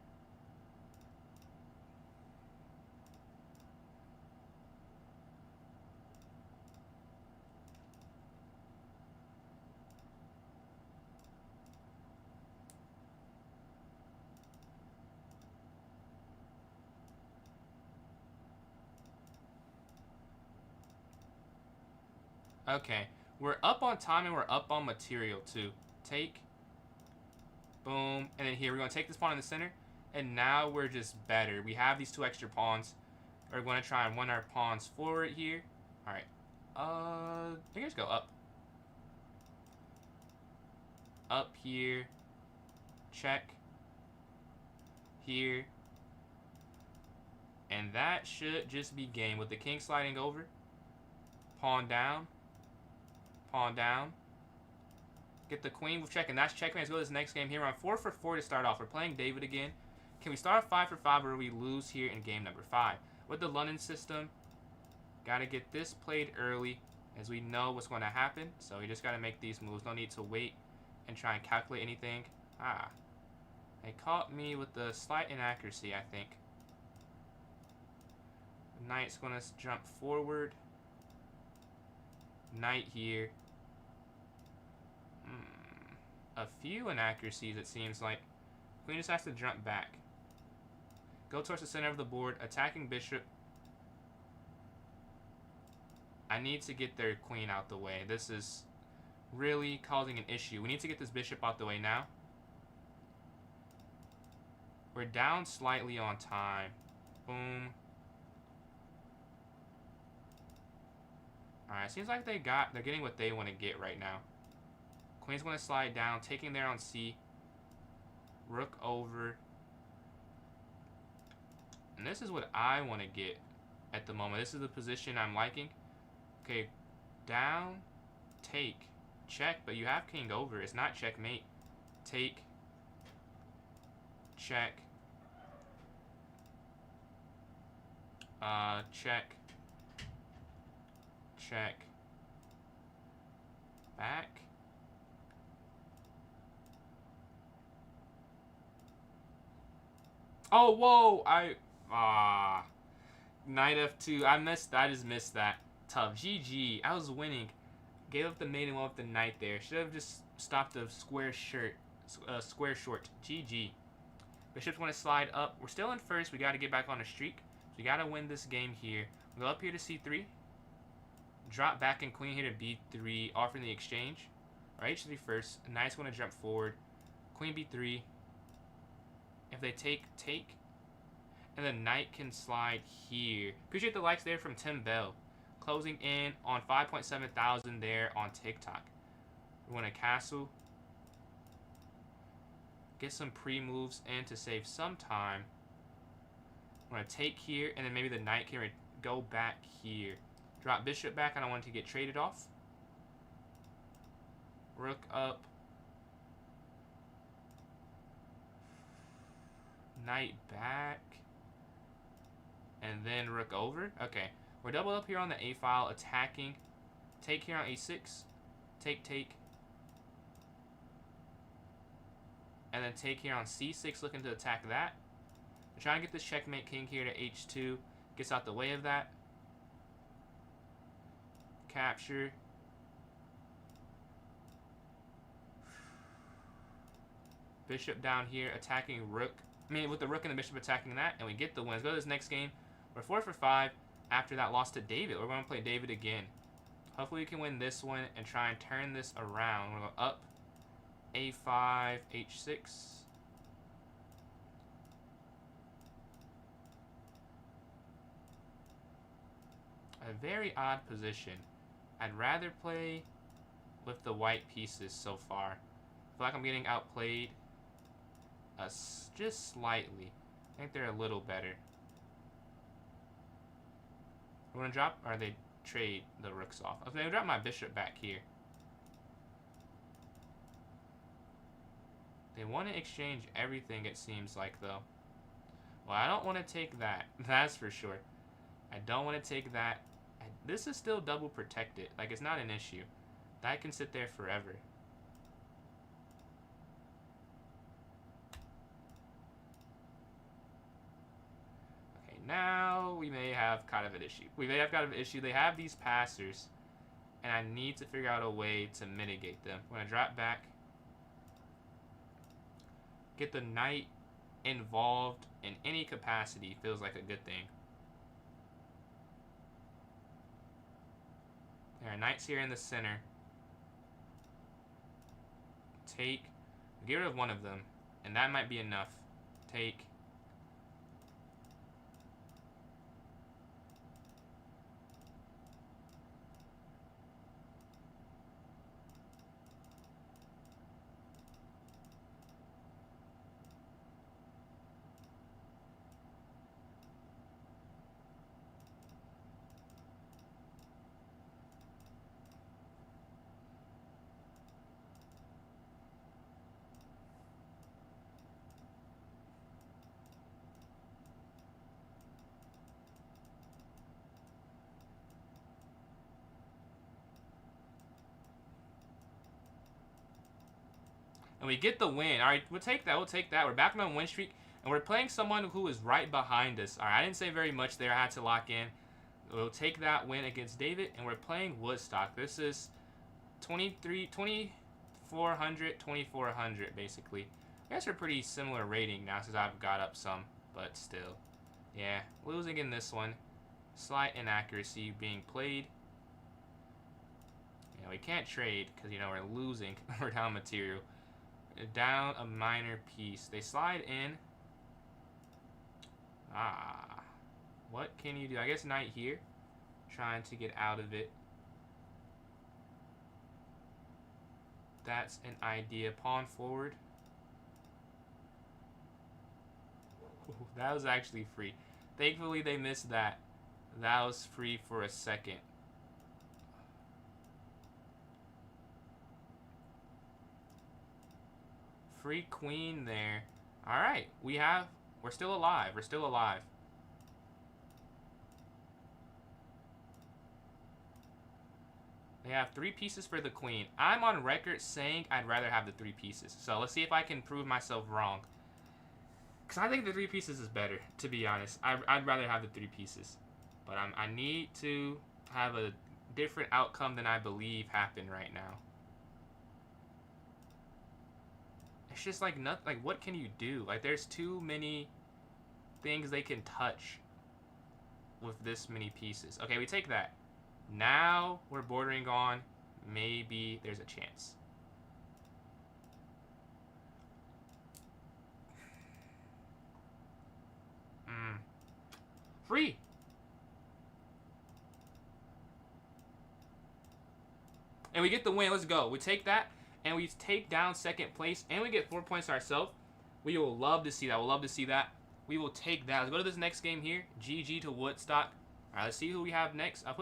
Okay, we're up on time and we're up on material too. Take. Boom. And then here we're going to take this pawn in the center. And now we're just better. We have these 2 extra pawns. We're going to try and run our pawns forward here. Alright. I think let's go up. Up here. Check. Here. And that should just be game. With the king sliding over. Pawn down. Pawn down. Get the queen with check, and that's checkmate. Let's go to this next game here. We're on 4 for 4 to start off. We're playing David again. Can we start off 5 for 5 or we lose here in game number 5? With the London system, got to get this played early as we know what's going to happen. So we just got to make these moves. No need to wait and try and calculate anything. They caught me with the slight inaccuracy, I think. Knight's going to jump forward. Knight here. A few inaccuracies, it seems like. Queen just has to jump back. Go towards the center of the board, attacking bishop. I need to get their queen out the way. This is really causing an issue. We need to get this bishop out the way now. We're down slightly on time. Boom. Alright, seems like they're getting what they want to get right now. Queen's going to slide down, taking there on C. Rook over. And this is what I want to get at the moment. This is the position I'm liking. Okay, down, take, check, but you have king over. It's not checkmate. Take. Check. Check. Check. Back. Oh, whoa! Knight F2. I just missed that. Tough. GG. I was winning. Gave up the maiden, went up the knight there. Should have just stopped the square short. GG. Bishops want to slide up. We're still in first. We got to get back on a streak. So we got to win this game here. We'll go up here to C3. Drop back and queen here to B3, offering the exchange. Alright, H3 first. Knight's going to jump forward. Queen B3. If they take. And then knight can slide here. Appreciate the likes there from Tim Bell. Closing in on 5.7 thousand there on TikTok. We want a castle. Get some pre-moves in to save some time. I'm going to take here, and then maybe the knight can go back here. Drop bishop back. I don't want it to get traded off. Rook up. Knight back. And then rook over. Okay. We're double up here on the A file, attacking. Take here on A6. Take. And then take here on C6, looking to attack that. We're trying to get this checkmate king here to H2. Gets out the way of that. Capture. Bishop down here, attacking rook. With the rook and the bishop attacking that, and we get the win. Let's go to this next game. We're 4 for 5 after that loss to David. We're going to play David again. Hopefully we can win this one and try and turn this around. We're going to go up, A5, H6. A very odd position. I'd rather play with the white pieces so far. I feel like I'm getting outplayed just slightly. I think they're a little better. We're going to drop, or they trade the rooks off. Okay, I'll drop my bishop back here. They want to exchange everything, it seems like, though. Well, I don't want to take that. That's for sure. I don't want to take that. This is still double protected. Like, it's not an issue. That can sit there forever. Okay, now we may have kind of an issue. They have these passers, and I need to figure out a way to mitigate them. I'm going to drop back. Get the knight involved in any capacity feels like a good thing. There are knights here in the center. Take. Get rid of one of them. And that might be enough. Take. And we get the win. All right, we'll take that. We're back on a win streak. And we're playing someone who is right behind us. All right, I didn't say very much there. I had to lock in. We'll take that win against David. And we're playing Woodstock. This is 2400, basically. I guess we're pretty similar rating now since I've got up some. But still. Yeah, losing in this one. Slight inaccuracy being played. We can't trade because, we're losing. We're down material. Down a minor piece. They slide in. What can you do? I guess knight here. Trying to get out of it. That's an idea. Pawn forward. Ooh, that was actually free. Thankfully they missed that. That was free for a second. free queen there. All right, we're still alive. We're still alive. They have 3 pieces for the queen. I'm on record saying I'd rather have the 3 pieces. So let's see if I can prove myself wrong. Because I think the 3 pieces is better, to be honest. I'd rather have the 3 pieces. But I need to have a different outcome than I believe happened right now. It's just like, nothing. Like, what can you do? Like, there's too many things they can touch with this many pieces. Okay, we take that. Now we're bordering on maybe there's a chance. Free. And we get the win. Let's go. We take that, and we take down second place, and we get 4 points ourselves. We will love to see that. We'll love to see that. We will take that. Let's go to this next game here. GG to Woodstock. All right, let's see who we have next. I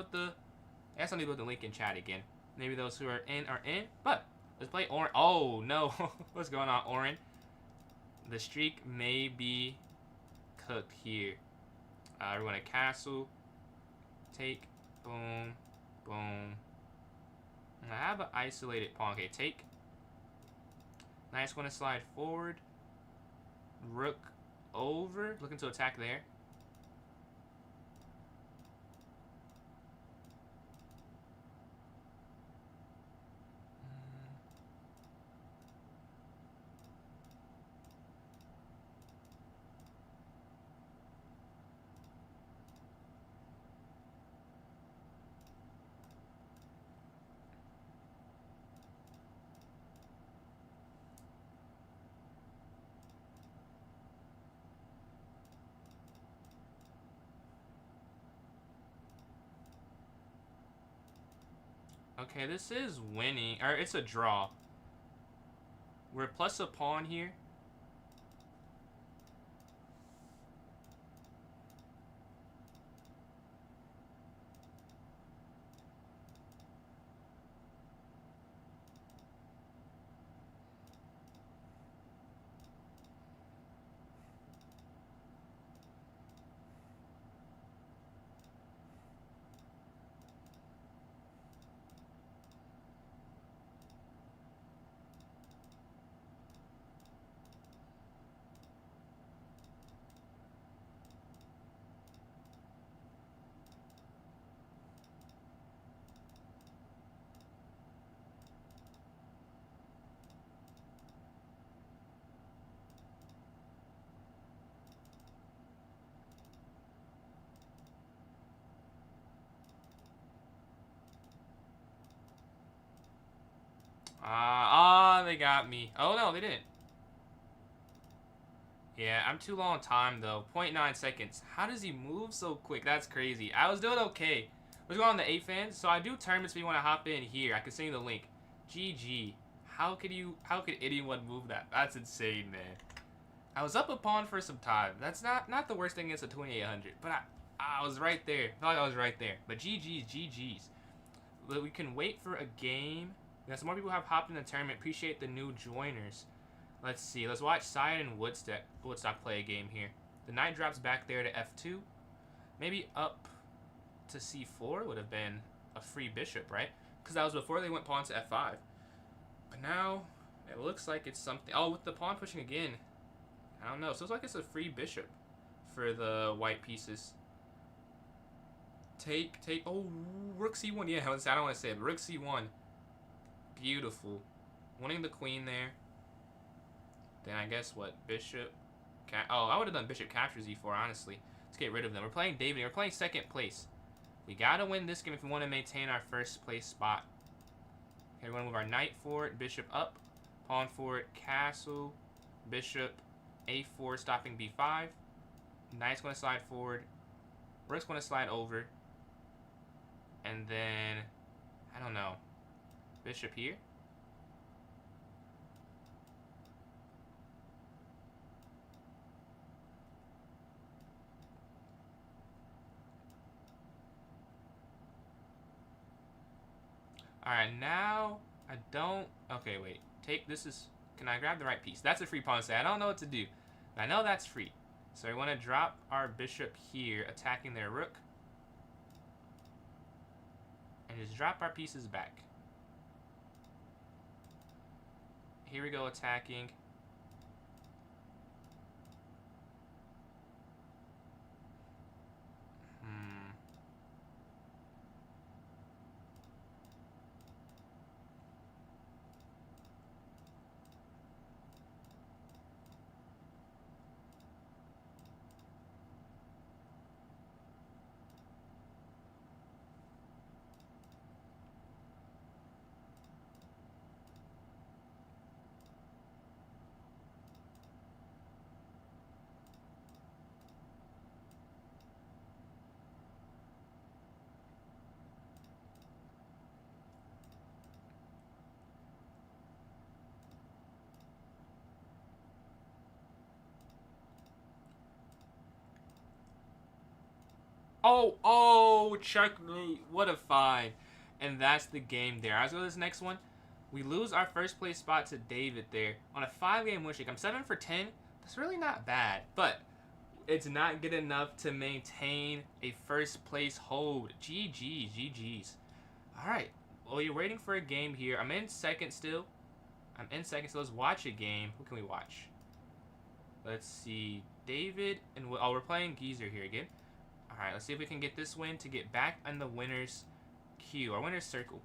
guess I'll need to put the link in chat again. Maybe those who are in. But let's play Orin. Oh, no. What's going on, Orin? The streak may be cooked here. We're going to castle. Take. Boom. Boom. I have an isolated pawn. Okay, take. Knight's going to slide forward. Rook over. Looking to attack there. Okay, this is winning. Or it's a draw. We're plus a pawn here. They got me. Oh, no, they didn't. Yeah, I'm too long on time, though. 0.9 seconds. How does he move so quick? That's crazy. I was doing okay. Let's go on the 8 fans. So I do tournaments if you want to hop in here. I can send you the link. GG. How could anyone move that? That's insane, man. I was up a pawn for some time. That's not the worst thing against a 2800. But I was right there. I felt like I was right there. But GG's. We can wait for a game. Yeah, some more people have hopped in the tournament. Appreciate the new joiners. Let's see. Let's watch Side and Woodstock play a game here. The knight drops back there to f2. Maybe up to c4 would have been a free bishop, right? Because that was before they went pawn to f5. But now it looks like it's something. Oh, with the pawn pushing again. I don't know. So it's like it's a free bishop for the white pieces. Take. Oh, rook c1. Yeah, I don't want to say it. But rook c1. Beautiful. Winning the queen there. Then I guess what? Bishop. I would have done bishop captures e4, honestly. Let's get rid of them. We're playing David. We're playing second place. We got to win this game if we want to maintain our first place spot. Okay, we're going to move our knight forward. Bishop up. Pawn forward. Castle. Bishop. a4 stopping b5. Knight's going to slide forward. Rook's going to slide over. And then, I don't know. Bishop here. Alright, now I don't. Okay, wait. Take this is. Can I grab the right piece? That's a free pawn to say. I don't know what to do. I know that's free. So we want to drop our bishop here, attacking their rook. And just drop our pieces back. Here we go, attacking. Oh, checkmate. What a find. And that's the game there. As well as this next one, we lose our first place spot to David there on a 5-game win streak. I'm 7 for 10. That's really not bad, but it's not good enough to maintain a first place hold. GG's. All right. Well, you're waiting for a game here. I'm in second still. Let's watch a game. Who can we watch? Let's see. David and... Oh, we're playing Geezer here again. Alright, let's see if we can get this win to get back on the winner's queue, or winner's circle.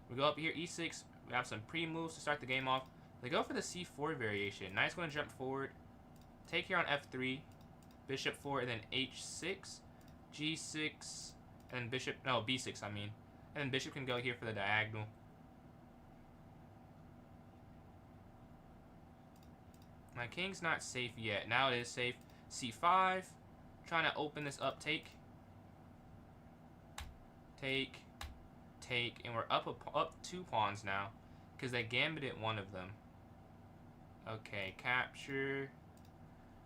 We go up here, e6. We have some pre-moves to start the game off. They go for the c4 variation. Knight's going to jump forward. Take here on f3. Bishop 4, and then h6. g6. And then bishop... No, b6, I mean. And then bishop can go here for the diagonal. My king's not safe yet. Now it is safe. c5. Trying to open this up. Take, and we're up 2 pawns now because they gambited one of them. Okay, capture.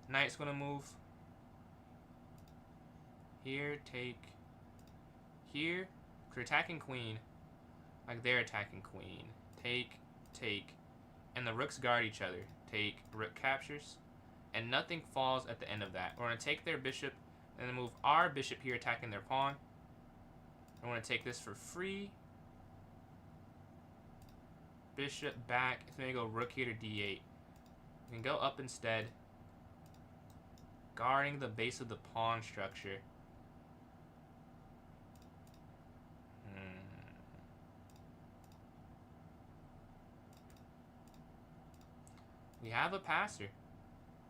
Knight's gonna move here. Take here. We're attacking queen, like they're attacking queen. Take, and the rooks guard each other. Take, rook captures, and nothing falls at the end of that. We're gonna take their bishop and then move our bishop here, attacking their pawn. I want to take this for free. Bishop back. It's going to go rook here to d8. We can go up instead, guarding the base of the pawn structure. We have a passer.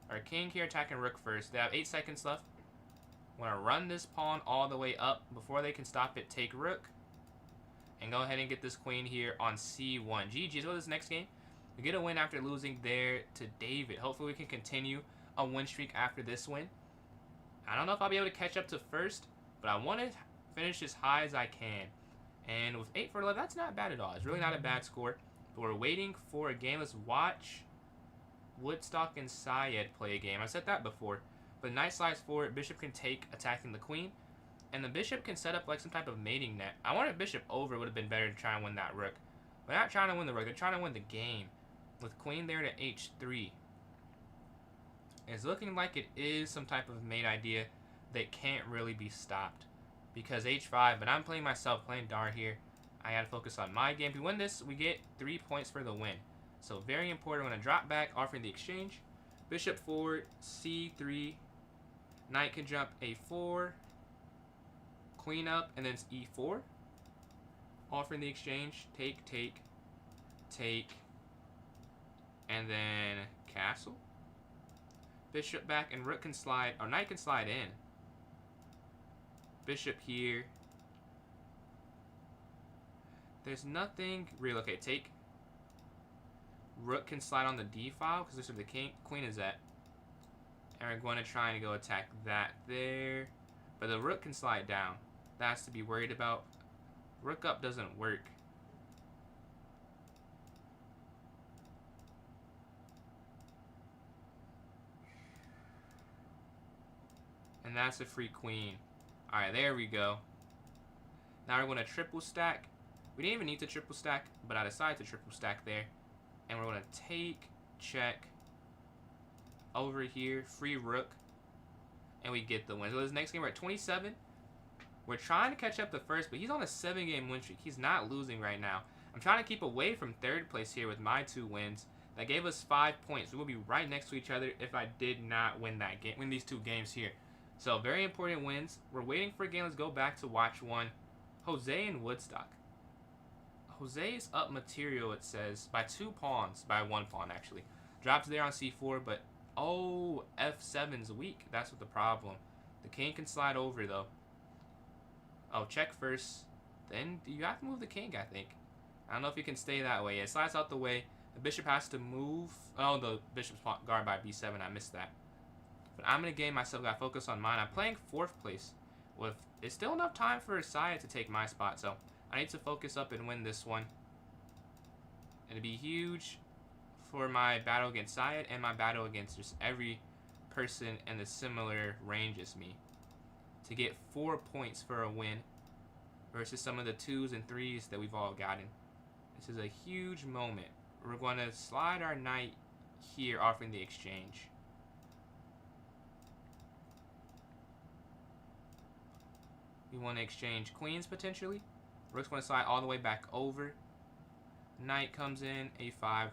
Our king here attacking rook first. They have 8 seconds left. Want to run this pawn all the way up before they can stop it. Take rook. And go ahead and get this queen here on c1. GG's. Well, this next game, we get a win after losing there to David. Hopefully we can continue a win streak after this win. I don't know if I'll be able to catch up to first, but I want to finish as high as I can. And with 8 for 11, that's not bad at all. It's really not a bad score. But we're waiting for a game. Let's watch Woodstock and Syed play a game. I said that before. But knight slides forward, bishop can take, attacking the queen. And the bishop can set up like some type of mating net. I wanted bishop over. It would have been better to try and win that rook. They're not trying to win the rook. They're trying to win the game. With queen there to h3. It's looking like it is some type of mate idea that can't really be stopped. Because h5, but I'm playing myself, playing Dar here. I gotta focus on my game. If we win this, we get 3 points for the win. So very important. I'm gonna drop back, offering the exchange. Bishop forward, c3. Knight can jump a4. Queen up, and then it's e4. Offering the exchange. Take. And then castle. Bishop back, and rook can slide, or knight can slide in. Bishop here. There's nothing real. Okay, take. Rook can slide on the d file because this is where the queen is at. And we're going to try and go attack that there. But the rook can slide down. That's to be worried about. Rook up doesn't work. And that's a free queen. Alright, there we go. Now we're going to triple stack. We didn't even need to triple stack, but I decided to triple stack there. And we're going to take check. Over here, free rook. And we get the win. So this next game, we're at 27. We're trying to catch up to first, but he's on a 7-game win streak. He's not losing right now. I'm trying to keep away from third place here with my 2 wins. That gave us 5 points. We will be right next to each other if I did not win that game, win these 2 games here. So very important wins. We're waiting for a game. Let's go back to watch one. Jose and Woodstock. Jose is up material, it says, by 2 pawns. By 1 pawn, actually. Drops there on c4, but oh, f7's weak. That's what the problem. The king can slide over, though. Oh, check first. Then you have to move the king, I think. I don't know if you can stay that way. It slides out the way. The bishop has to move. Oh, the bishop's guard by b7. I missed that. But I'm going to game myself. Got to focus on mine. I'm playing 4th place. It's still enough time for Saya to take my spot. So I need to focus up and win this one. It'll be huge for my battle against Syed and my battle against just every person in the similar range as me. To get 4 points for a win versus some of the 2s and 3s that we've all gotten. This is a huge moment. We're going to slide our knight here, offering the exchange. We want to exchange queens potentially. Rook's going to slide all the way back over. Knight comes in, a5.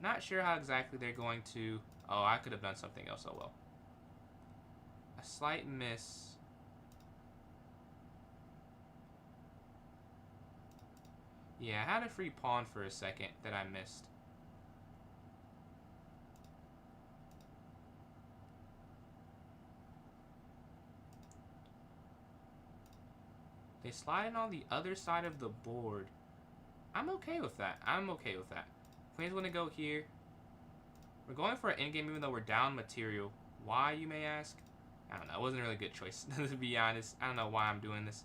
Not sure how exactly they're going to... Oh, I could have done something else. Oh well. A slight miss. Yeah, I had a free pawn for a second that I missed. They slide on the other side of the board. I'm okay with that. I'm okay with that. Queen's going to go here. We're going for an endgame even though we're down material. Why, you may ask? I don't know. It wasn't a really good choice, to be honest. I don't know why I'm doing this.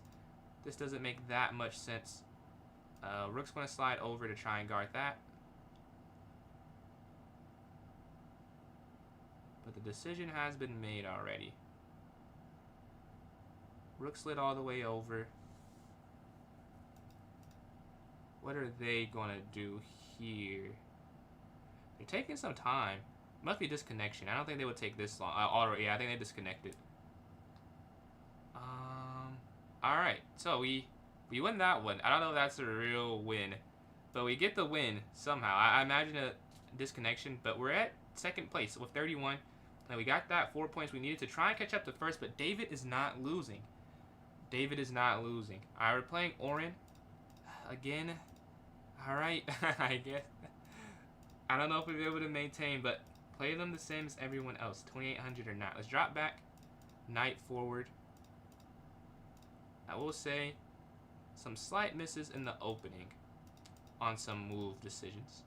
This doesn't make that much sense. Rook's going to slide over to try and guard that. But the decision has been made already. Rook slid all the way over. What are they going to do here? They're taking some time. Must be disconnection. I don't think they would take this long. Yeah, I think they disconnected. Alright, so we win that one. I don't know if that's a real win, but we get the win somehow. I imagine a disconnection, but we're at 2nd place with 31. And we got that 4 points we needed to try and catch up to first, but David is not losing. David is not losing. Alright, we're playing Oren. Again. Alright, I guess. I don't know if we'll be able to maintain, but play them the same as everyone else. 2800 or not. Let's drop back. Knight forward. I will say some slight misses in the opening on some move decisions.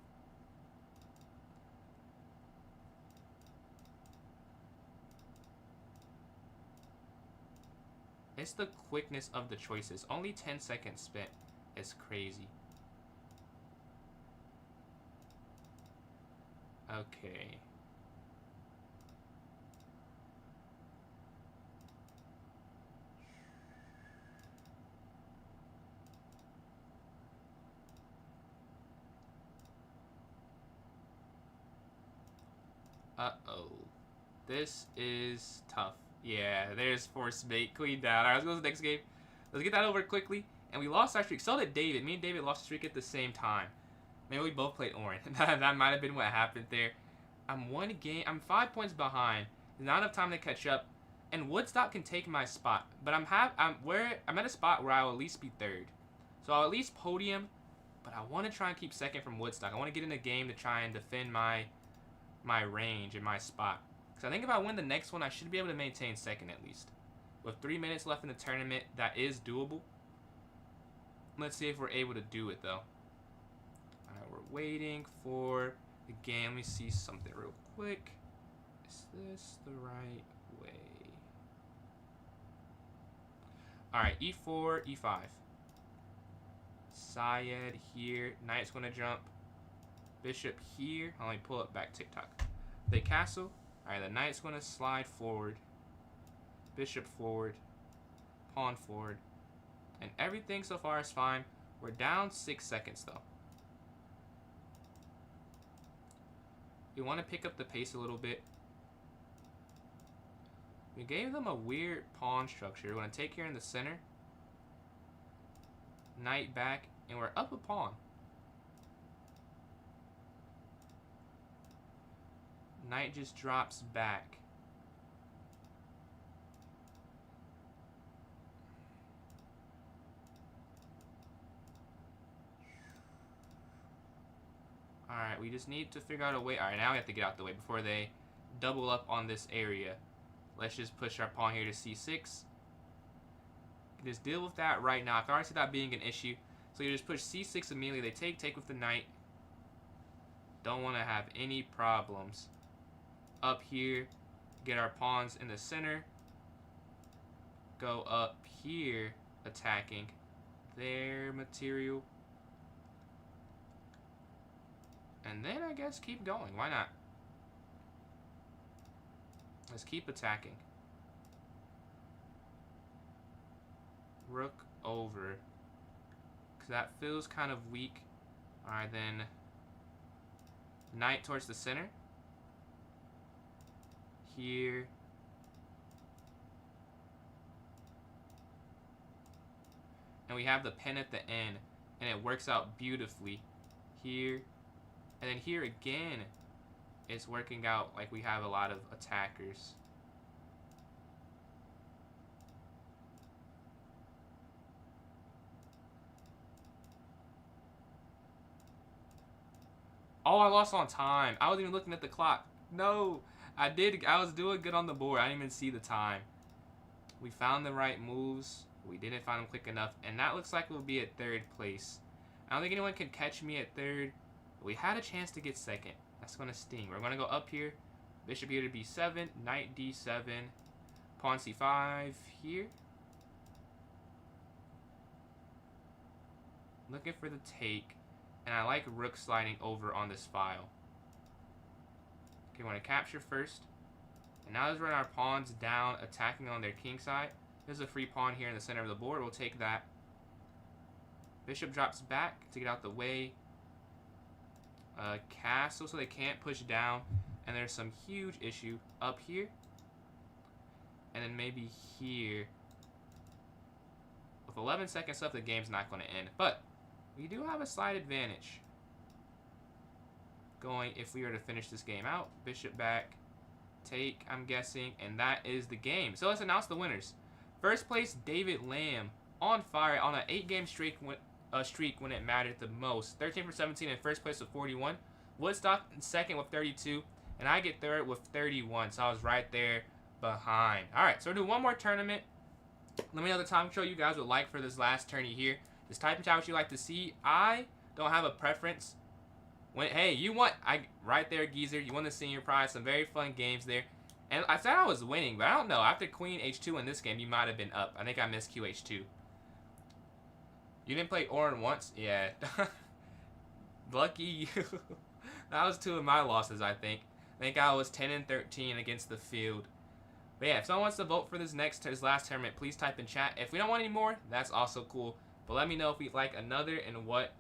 It's the quickness of the choices. Only 10 seconds spent is crazy. Okay. Uh-oh. This is tough. Yeah, there's force bait. Queen down. Alright, let's go to the next game. Let's get that over quickly. And we lost our streak. So did David. Me and David lost the streak at the same time. Maybe we both played Oren. That might have been what happened there. I'm 5 points behind. There's not enough time to catch up. And Woodstock can take my spot. But I'm at a spot where I'll at least be 3rd. So I'll at least podium. But I want to try and keep 2nd from Woodstock. I want to get in a game to try and defend my range and my spot. Because I think if I win the next one, I should be able to maintain 2nd at least. With 3 minutes left in the tournament, that is doable. Let's see if we're able to do it, though. Alright, we're waiting for the game. Let me see something real quick. Is this the right way? Alright, e4, e5. Syed here. Knight's going to jump. Bishop here. Let me pull up back TikTok. They castle. Alright, the knight's going to slide forward. Bishop forward. Pawn forward. And everything so far is fine. We're down 6 seconds, though. We want to pick up the pace a little bit. We gave them a weird pawn structure. We want to take here in the center. Knight back, and we're up a pawn. Knight just drops back. Alright, we just need to figure out a way. Alright, now we have to get out the way before they double up on this area. Let's just push our pawn here to c6. Just deal with that right now. I can already see that being an issue. So you just push c6 immediately. They take with the knight. Don't want to have any problems. Up here, get our pawns in the center. Go up here, attacking their material. And then I guess keep going. Why not? Let's keep attacking. Rook over. Because that feels kind of weak. Alright, then. Knight towards the center. Here. And we have the pin at the end. And it works out beautifully. Here. And then here again, it's working out like we have a lot of attackers. Oh, I lost on time. I wasn't even looking at the clock. No, I was doing good on the board. I didn't even see the time. We found the right moves. We didn't find them quick enough. And that looks like we'll be at third place. I don't think anyone can catch me at third. We had a chance to get second. That's going to sting. We're going to go up here. Bishop here to b7. Knight d7. Pawn c5 here. Looking for the take. And I like rook sliding over on this file. Okay, we want to capture first. And now let's run our pawns down, attacking on their king side. There's a free pawn here in the center of the board. We'll take that. Bishop drops back to get out the way. Castle, so they can't push down. And there's some huge issue up here. And then maybe here. With 11 seconds left, the game's not going to end. But we do have a slight advantage. Going, if we were to finish this game out. Bishop back. Take, I'm guessing. And that is the game. So let's announce the winners. First place, David Lamb. On fire on an 8-game streak when it mattered the most. 13 for 17 in first place with 41. Woodstock in second with 32. And I get third with 31. So I was right there behind. Alright, so we'll do one more tournament. Let me know the time control you guys would like for this last tourney here. Just type in chat what you'd like to see. I don't have a preference. Hey, you won. Right there, Geezer. You won the senior prize. Some very fun games there. And I said I was winning, but I don't know. After Queen H2 in this game, you might have been up. I think I missed QH2. You didn't play Orin once? Yeah. Lucky you. That was 2 of my losses, I think. I think I was 10 and 13 against the field. But yeah, if someone wants to vote for this last tournament, please type in chat. If we don't want any more, that's also cool. But let me know if you'd like another and what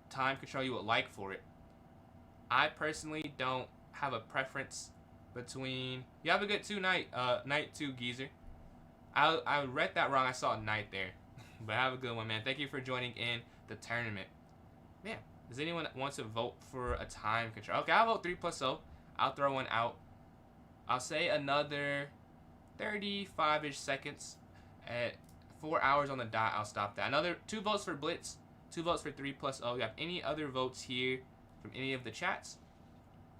time control you would like for it. I personally don't have a preference between... You have a good knight 2, Geezer. I read that wrong. I saw a knight there. But have a good one, man. Thank you for joining in the tournament. Yeah. Does anyone want to vote for a time control? Okay, I'll vote 3+0. I'll throw one out. I'll say another 35-ish seconds. At 4 hours on the dot, I'll stop that. Another 2 votes for Blitz. 2 votes for 3+0. You have any other votes here from any of the chats?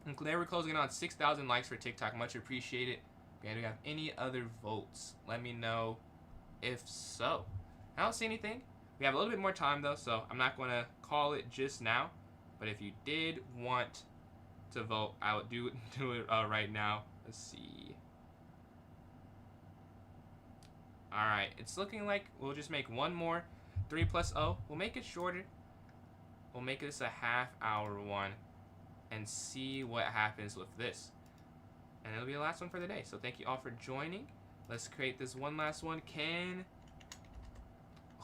And today we're closing in on 6,000 likes for TikTok. Much appreciated. And do you have any other votes? Let me know if so. I don't see anything. We have a little bit more time though, so I'm not going to call it just now. But if you did want to vote, I would do it right now. Let's see. Alright, it's looking like we'll just make one more 3+0. We'll make it shorter. We'll make this a half-hour one and see what happens with this. And it'll be the last one for the day. So thank you all for joining. Let's create this one last one.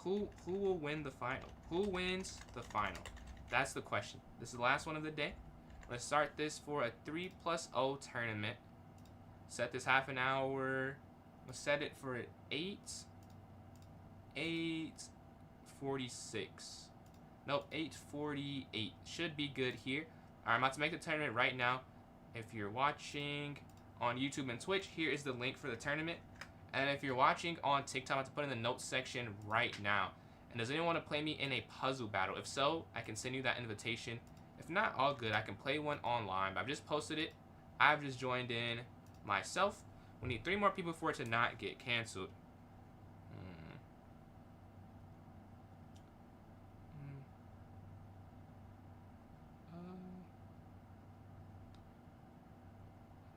Who will win the final? Who wins the final? That's the question. This is the last one of the day. Let's start this for a 3+0 tournament. Set this half an hour. Let's set it for 8:46. Nope, 8:48. Should be good here. Alright, I'm about to make the tournament right now. If you're watching on YouTube and Twitch, here is the link for the tournament. And if you're watching on TikTok, I'm about to put in the notes section right now. And does anyone want to play me in a puzzle battle? If so, I can send you that invitation. If not, all good. I can play one online. But I've just posted it. I've just joined in myself. We need 3 more people for it to not get canceled.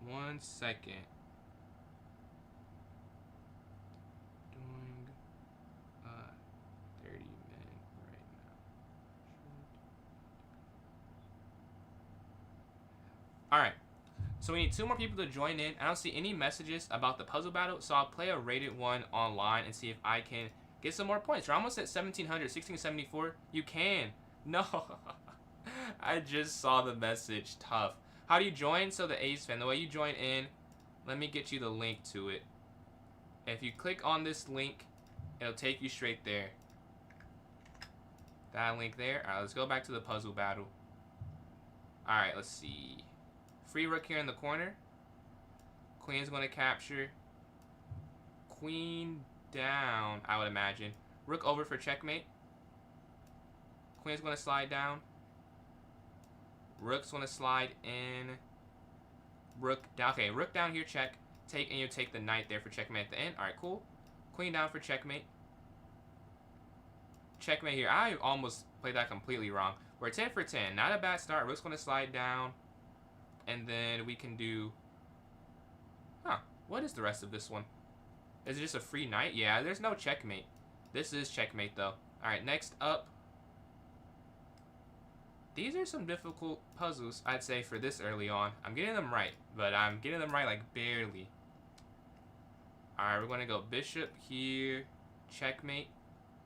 One second. Doing 30 minutes right now. Alright. So we need 2 more people to join in. I don't see any messages about the puzzle battle, so I'll play a rated one online and see if I can get some more points. We're almost at 1700, 1674. You can. No. I just saw the message. Tough. How do you join? So the A's fan, the way you join in, let me get you the link to it. If you click on this link, it'll take you straight there. That link there. Alright, let's go back to the puzzle battle. Alright, let's see. Free rook here in the corner. Queen's going to capture. Queen down, I would imagine. Rook over for checkmate. Queen's going to slide down. Rook's going to slide in. Rook down. Okay, rook down here, check. Take, and you take the knight there for checkmate at the end. Alright, cool. Queen down for checkmate. Checkmate here. I almost played that completely wrong. We're 10 for 10. Not a bad start. Rook's going to slide down. And then we can do... Huh. What is the rest of this one? Is it just a free knight? Yeah, there's no checkmate. This is checkmate, though. Alright, next up. These are some difficult puzzles, I'd say, for this early on. I'm getting them right, but I'm getting them right, like, barely. Alright, we're going to go bishop here. Checkmate.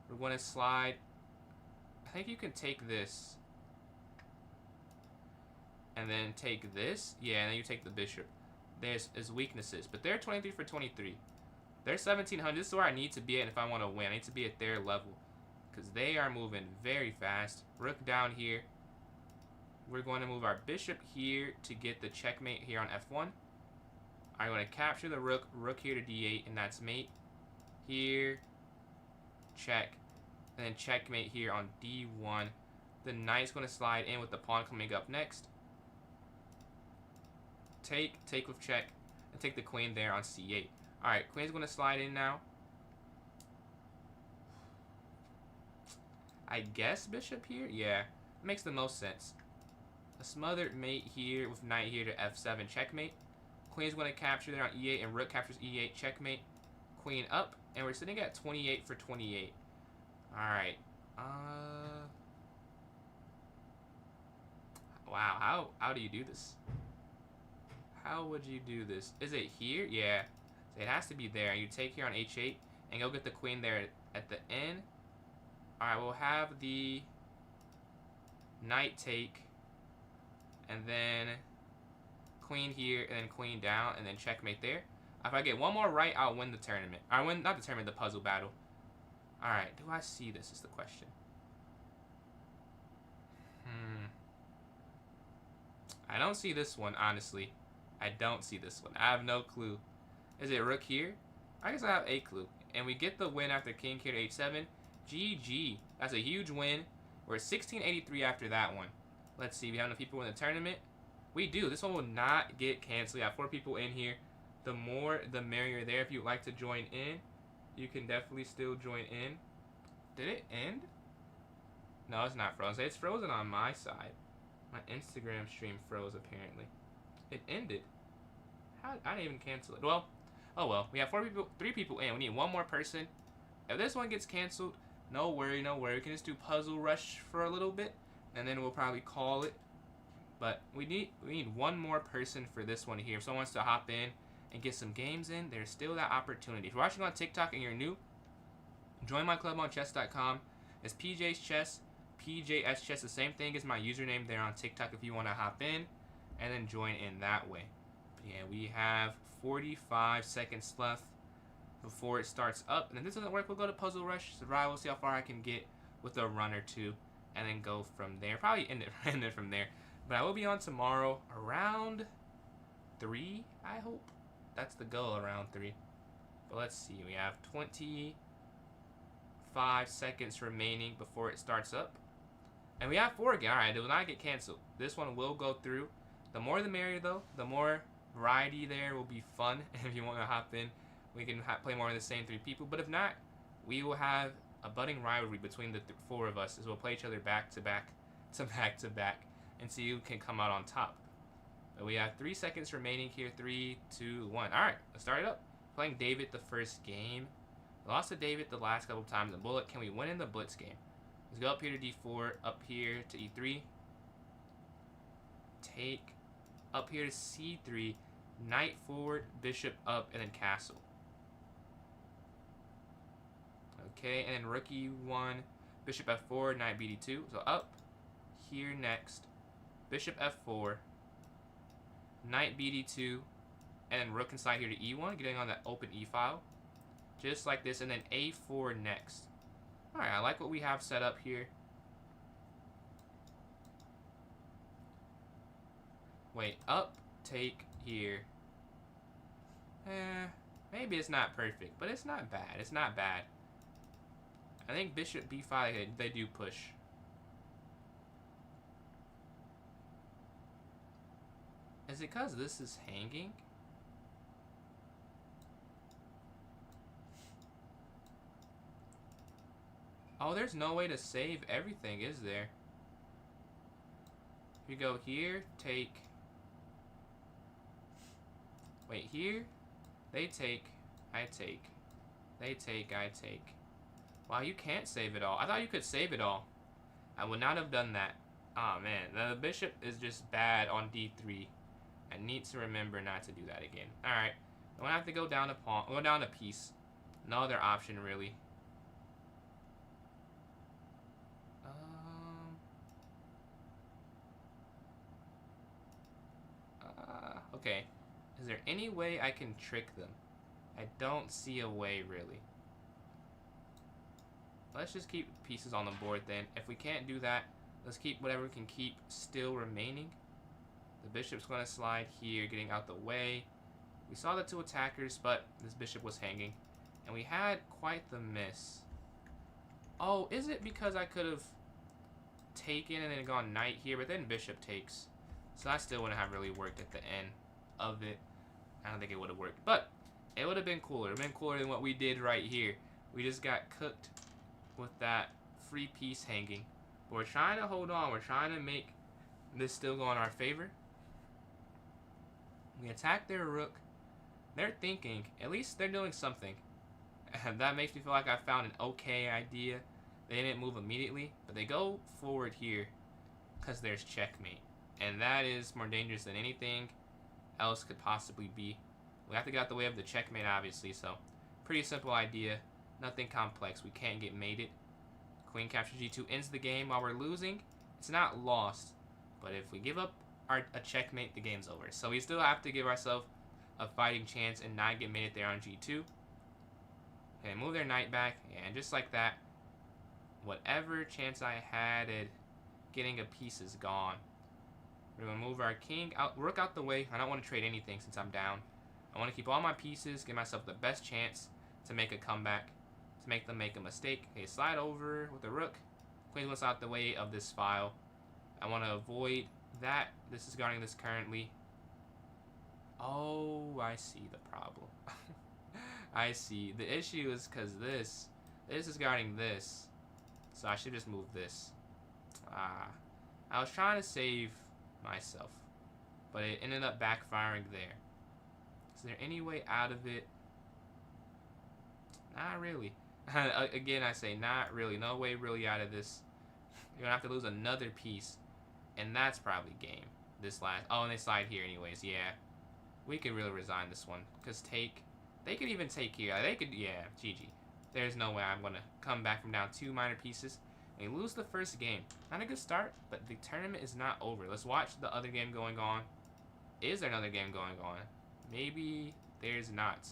We're going to slide. I think you can take this. And then take this. Yeah, and then you take the bishop. There's weaknesses. But they're 23 for 23. They're 1700. This is where I need to be at if I want to win. I need to be at their level. Because they are moving very fast. Rook down here. We're going to move our bishop here to get the checkmate here on f1. I'm going to capture the rook. Rook here to d8, and that's mate. Here. Check. And then checkmate here on d1. The knight's going to slide in with the pawn coming up next. Take with check, and take the queen there on c8. Alright, queen's going to slide in now. I guess bishop here? Yeah, makes the most sense. A smothered mate here with knight here to f7, checkmate. Queen's going to capture there on e8, and rook captures e8, checkmate. Queen up, and we're sitting at 28 for 28. Alright. Wow, how do you do this? How would you do this? Is it here? Yeah. So it has to be there. You take here on h8 and go get the queen there at the end. Alright, we'll have the knight take. And then queen here, and then queen down, and then checkmate there. If I get one more right, I'll win the tournament. I win, not the tournament, the puzzle battle. Alright, do I see this is the question. I don't see this one, honestly. I don't see this one. I have no clue. Is it rook here? I guess I have a clue. And we get the win after king here to h7. GG. That's a huge win. We're 1683 after that one. Let's see. We have enough people in the tournament. We do. This one will not get canceled. We have 4 people in here. The more, the merrier there. If you'd like to join in, you can definitely still join in. Did it end? No, it's not frozen. It's frozen on my side. My Instagram stream froze, apparently. It ended. How? I didn't even cancel it. Well, oh well. We have 3 people in. We need 1 more person. If this one gets canceled, no worry, no worry. We can just do Puzzle Rush for a little bit, and then we'll probably call it. But we need 1 more person for this one here. If someone wants to hop in and get some games in, there's still that opportunity. If you're watching on TikTok and you're new, join my club on chess.com. It's PJ's Chess, PJS Chess, the same thing as my username there on TikTok if you want to hop in. and then join in that way. But yeah, we have 45 seconds left before it starts up. And if this doesn't work, we'll go to Puzzle Rush, Survival, see how far I can get with a run or two, and then go from there. Probably end it from there. But I will be on tomorrow around 3, I hope. That's the goal, around 3. But let's see, we have 25 seconds remaining before it starts up. And we have 4 again. Alright, it will not get canceled. This one will go through. The more the merrier, though. The more variety there will be fun. If you want to hop in, we can play more of the same 3 people. But if not, we will have a budding rivalry between the 4 of us, as we'll play each other back to back to back to back and see who can come out on top. But we have 3 seconds remaining here. 3, 2, 1. Alright, let's start it up. Playing David the first game. We lost to David the last couple times in Bullet. Can we win in the Blitz game? Let's go up here to D4, up here to E3. Take, up here to C3, knight forward, bishop up, and then castle. Okay, and then rookie 1, bishop F4, knight BD2. So up here next, bishop F4, knight BD2, and then rook inside here to E1, getting on that open E file. Just like this, and then A4 next. Alright, I like what we have set up here. Wait, up, take here. Maybe it's not perfect, but it's not bad. It's not bad. I think bishop B5, they do push. Is it because this is hanging? Oh, there's no way to save everything, is there? If you go here, take... Wait, here? They take, I take. They take, I take. Wow, you can't save it all. I thought you could save it all. I would not have done that. Oh, man. The bishop is just bad on D3. I need to remember not to do that again. Alright. I'm going to have to go down a pawn. Go down a piece. No other option, really. Okay. Is there any way I can trick them? I don't see a way, really. Let's just keep pieces on the board then. If we can't do that, let's keep whatever we can keep still remaining. The bishop's going to slide here, getting out the way. We saw the 2 attackers, but this bishop was hanging. And we had quite the miss. Oh, is it because I could have taken and then gone knight here, but then bishop takes. So that still wouldn't have really worked at the end of it. I don't think it would have worked. But it would have been cooler. It would have been cooler than what we did right here. We just got cooked with that free piece hanging. But we're trying to hold on. We're trying to make this still go in our favor. We attack their rook. They're thinking. At least they're doing something. And that makes me feel like I found an okay idea. They didn't move immediately. But they go forward here because there's checkmate. And that is more dangerous than anything else could possibly be. We have to get out the way of the checkmate, obviously. So, pretty simple idea. Nothing complex. We can't get mated. Queen captures G2 ends the game while we're losing. It's not lost. But if we give up a checkmate, the game's over. So we still have to give ourselves a fighting chance and not get mated there on G2. Okay, move their knight back. And just like that, whatever chance I had at getting a piece is gone. We're going to move our king out, rook out the way. I don't want to trade anything since I'm down. I want to keep all my pieces, give myself the best chance to make a comeback, to make them make a mistake. Okay, slide over with the rook. Queen wants out the way of this file. I want to avoid that. This is guarding this currently. Oh, I see the problem. I see. The issue is because this is guarding this. So I should just move this. I was trying to save myself, but it ended up backfiring there. Is there any way out of it? Not really. Again, I say not really. No way really out of this. You're gonna have to lose another piece, and that's probably game. This last. Oh, and they slide here anyways. Yeah, we could really resign this one because take. They could even take here. They could. Yeah, GG. There's no way I'm gonna come back from down 2 minor pieces and lose the first game. Not a good start, but the tournament is not over. Let's watch the other game going on. Is there another game going on? Maybe there's not.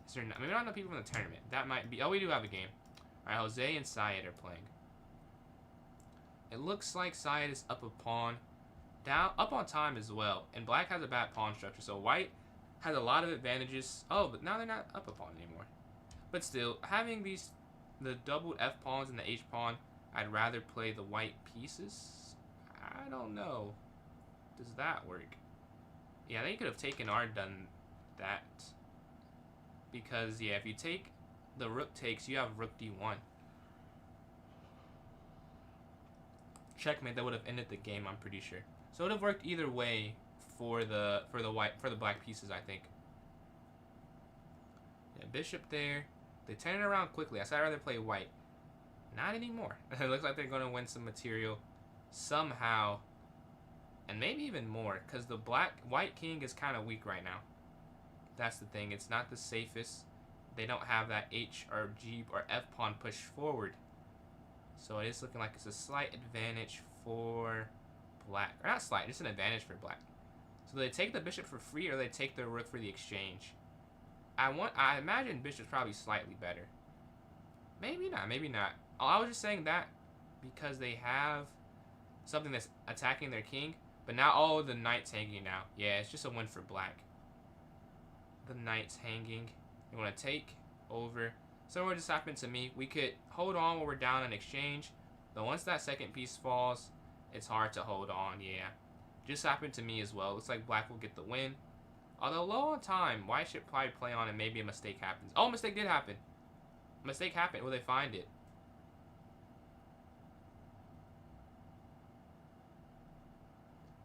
Is there not? Maybe not enough people in the tournament. That might be. Oh, we do have a game. All right, Jose and Syed are playing. It looks like Syed is up a pawn. Down, up on time as well. And black has a bad pawn structure, so white has a lot of advantages. Oh, but now they're not up a pawn anymore. But still, having the doubled F pawns and the H pawn, I'd rather play the white pieces. I don't know. Does that work? Yeah, they could have taken or done that. Because, yeah, if you take the rook takes, you have rook d1. Checkmate, that would have ended the game, I'm pretty sure. So it would have worked either way for the black pieces, I think. Yeah, bishop there. They turn it around quickly. I said I'd rather play white. Not anymore. It looks like they're going to win some material somehow. And maybe even more, because the white king is kind of weak right now. That's the thing. It's not the safest. They don't have that H or G or F pawn push forward. So it is looking like it's a slight advantage for black. Or not slight, just an advantage for black. So they take the bishop for free or they take the rook for the exchange. I imagine bishop's probably slightly better. Maybe not, maybe not. I was just saying that because they have something that's attacking their king. But now, oh, the knight's hanging now. Yeah, it's just a win for black. The knight's hanging. You want to take over. So what just happened to me, we could hold on while we're down in exchange. But once that second piece falls, it's hard to hold on, yeah. Just happened to me as well. Looks like black will get the win. Although low on time, white should probably play on and maybe a mistake happens. Oh, mistake did happen. Mistake happened. Will they find it?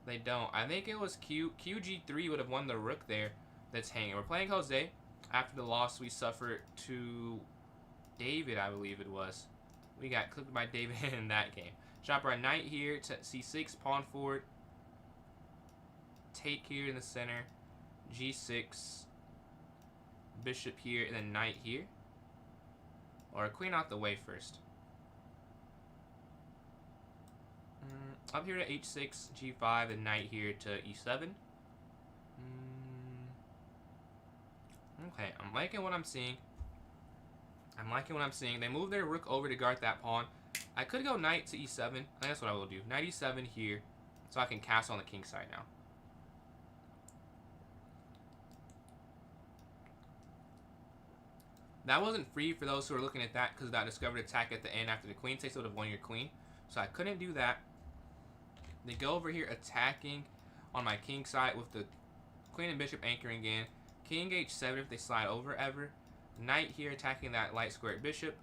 They don't. I think it was QG3 would have won the rook there that's hanging. We're playing Jose. After the loss we suffered to David, I believe it was. We got clipped by David in that game. Drop our knight here to C6, pawn forward. Take here in the center. G6. Bishop here, and then knight here. Or queen out the way first. Up here to H6, G5, and knight here to E7. Okay, I'm liking what I'm seeing. They move their rook over to guard that pawn. I could go knight to E7. I think that's what I will do. Knight E7 here, so I can castle on the king side now. That wasn't free for those who are looking at that because of that discovered attack at the end after the queen takes, it would have won your queen. So I couldn't do that. They go over here attacking on my king side with the queen and bishop anchoring in. King H7 if they slide over ever. Knight here attacking that light squared bishop.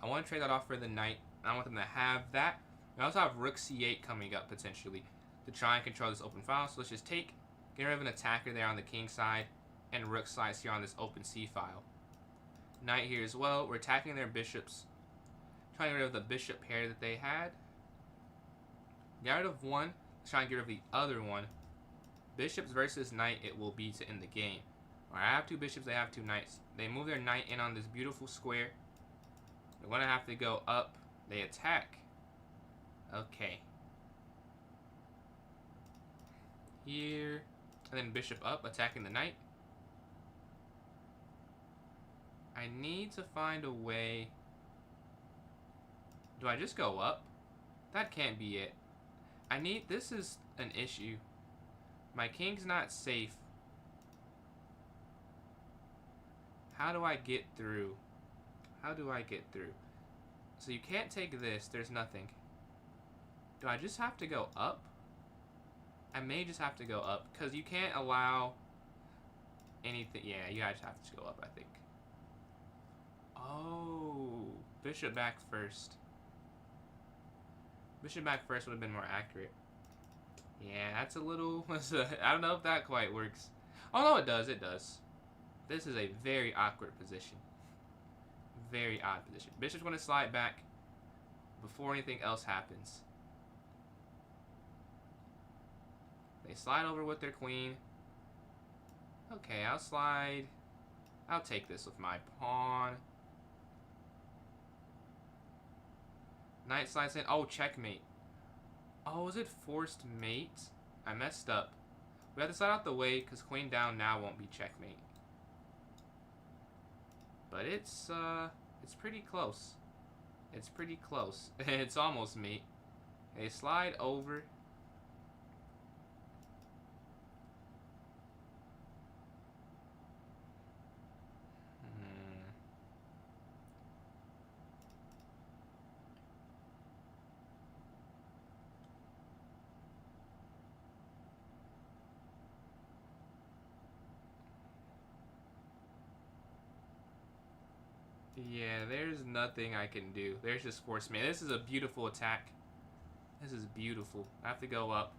I want to trade that off for the knight. I want them to have that. I also have rook C8 coming up potentially to try and control this open file. So let's just get rid of an attacker there on the king side and rook slides here on this open C file. Knight here as well. We're attacking their bishops. Trying to get rid of the bishop pair that they had. Get rid of one. Let's try and get rid of the other one. Bishops versus knight it will be to end the game. Alright, I have two bishops, they have two knights. They move their knight in on this beautiful square. They're going to have to go up. They attack. Okay. Here. And then bishop up, attacking the knight. I need to find a way. Do I just go up? That can't be it. This is an issue. My king's not safe. How do I get through? How do I get through? So you can't take this. There's nothing. Do I just have to go up? I may just have to go up. Because you can't allow anything. Yeah, you guys have to go up, I think. Oh. Bishop back first. Bishop back first would have been more accurate. Yeah, that's a little... I don't know if that quite works. Oh, no, it does. It does. This is a very awkward position. Very odd position. Bishop's going to slide back before anything else happens. They slide over with their queen. Okay, I'll slide. I'll take this with my pawn. Knight slides in. Oh, checkmate. Oh, is it forced mate? I messed up. We have to slide out the way because queen down now won't be checkmate. But it's pretty close. It's pretty close. It's almost mate. They slide over. Yeah, there's nothing I can do. There's just force man. This is a beautiful attack. This is beautiful. I have to go up.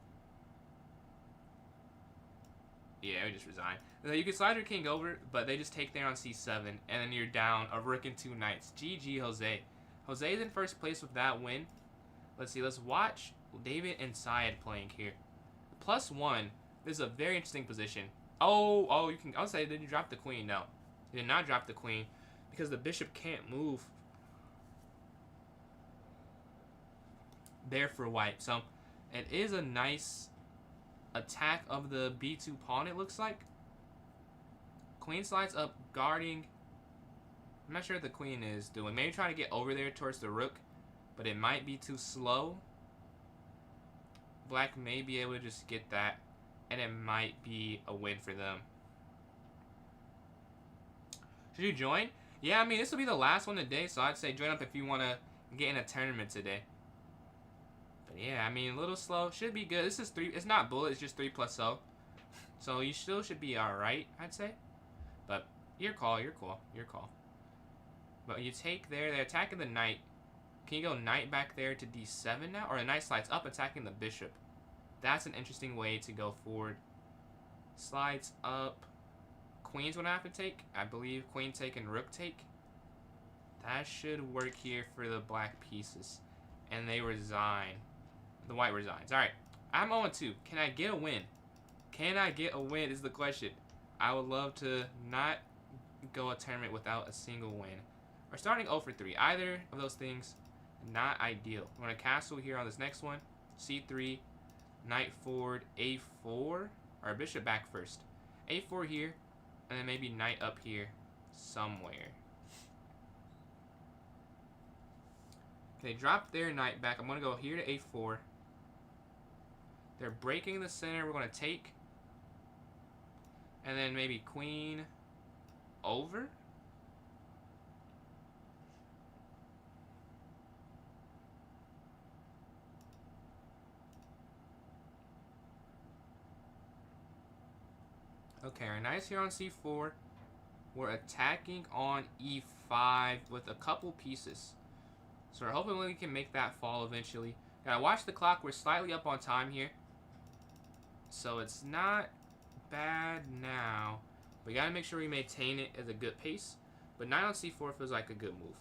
Yeah, we just resign. You can slide your king over, but they just take there on c7, and then you're down a rook and 2 knights. GG, Jose. Jose's in first place with that win. Let's see. Let's watch David and Syed playing here. +1. This is a very interesting position. Oh, you can. I'll say, did you drop the queen? No, you did not drop the queen because the bishop can't move there for white. So it is a nice attack of the b2 pawn, it looks like. Queen slides up, guarding. I'm not sure what the queen is doing. Maybe trying to get over there towards the rook, but it might be too slow. Black may be able to just get that, and it might be a win for them. Should you join? Yeah, I mean, this will be the last one today, so I'd say join up if you want to get in a tournament today. But yeah, I mean, a little slow. Should be good. This is 3. It's not bullet. It's just 3+0. So you still should be all right, I'd say. But your call. Your call. Your call. But you take there. They're attacking the knight. Can you go knight back there to d7 now? Or the knight slides up, attacking the bishop. That's an interesting way to go forward. Slides up. Queen's going to have to take. I believe queen take and rook take. That should work here for the black pieces. And they resign. The white resigns. Alright. I'm 0-2. Can I get a win? Can I get a win is the question. I would love to not go a tournament without a single win. We're starting 0-3. Either of those things, not ideal. We're going to castle here on this next one. c3. Knight forward. a4. Or bishop back first. a4 here. And then maybe knight up here somewhere. They drop their knight back. I'm going to go here to a4. They're breaking the center. We're going to take. And then maybe queen over. Okay, our knight's here on c4. We're attacking on e5 with a couple pieces. So we're hoping we can make that fall eventually. Gotta watch the clock. We're slightly up on time here. So it's not bad now. We gotta make sure we maintain it as a good pace. But knight on c4 feels like a good move.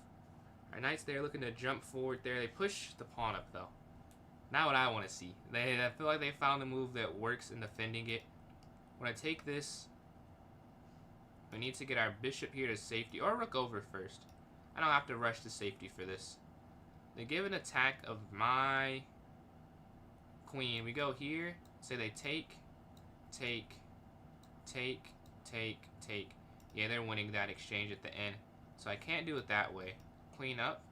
Our knight's there looking to jump forward there. They push the pawn up though. Not what I want to see. I feel like they found a move that works in defending it. When I take this, we need to get our bishop here to safety. Or rook over first. I don't have to rush to safety for this. They give an attack of my queen. We go here. Say they take, take, take, take, take. Yeah, they're winning that exchange at the end. So I can't do it that way. Queen up.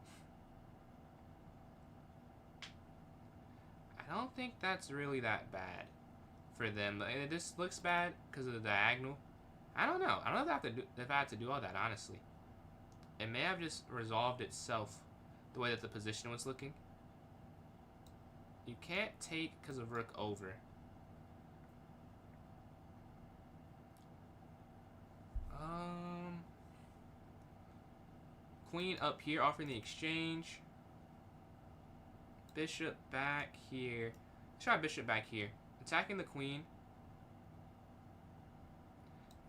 I don't think that's really that bad for them. This looks bad because of the diagonal. I don't know. I don't know if I have to do all that, honestly. It may have just resolved itself the way that the position was looking. You can't take because of rook over. Queen up here offering the exchange. Bishop back here. Let's try bishop back here. Attacking the queen.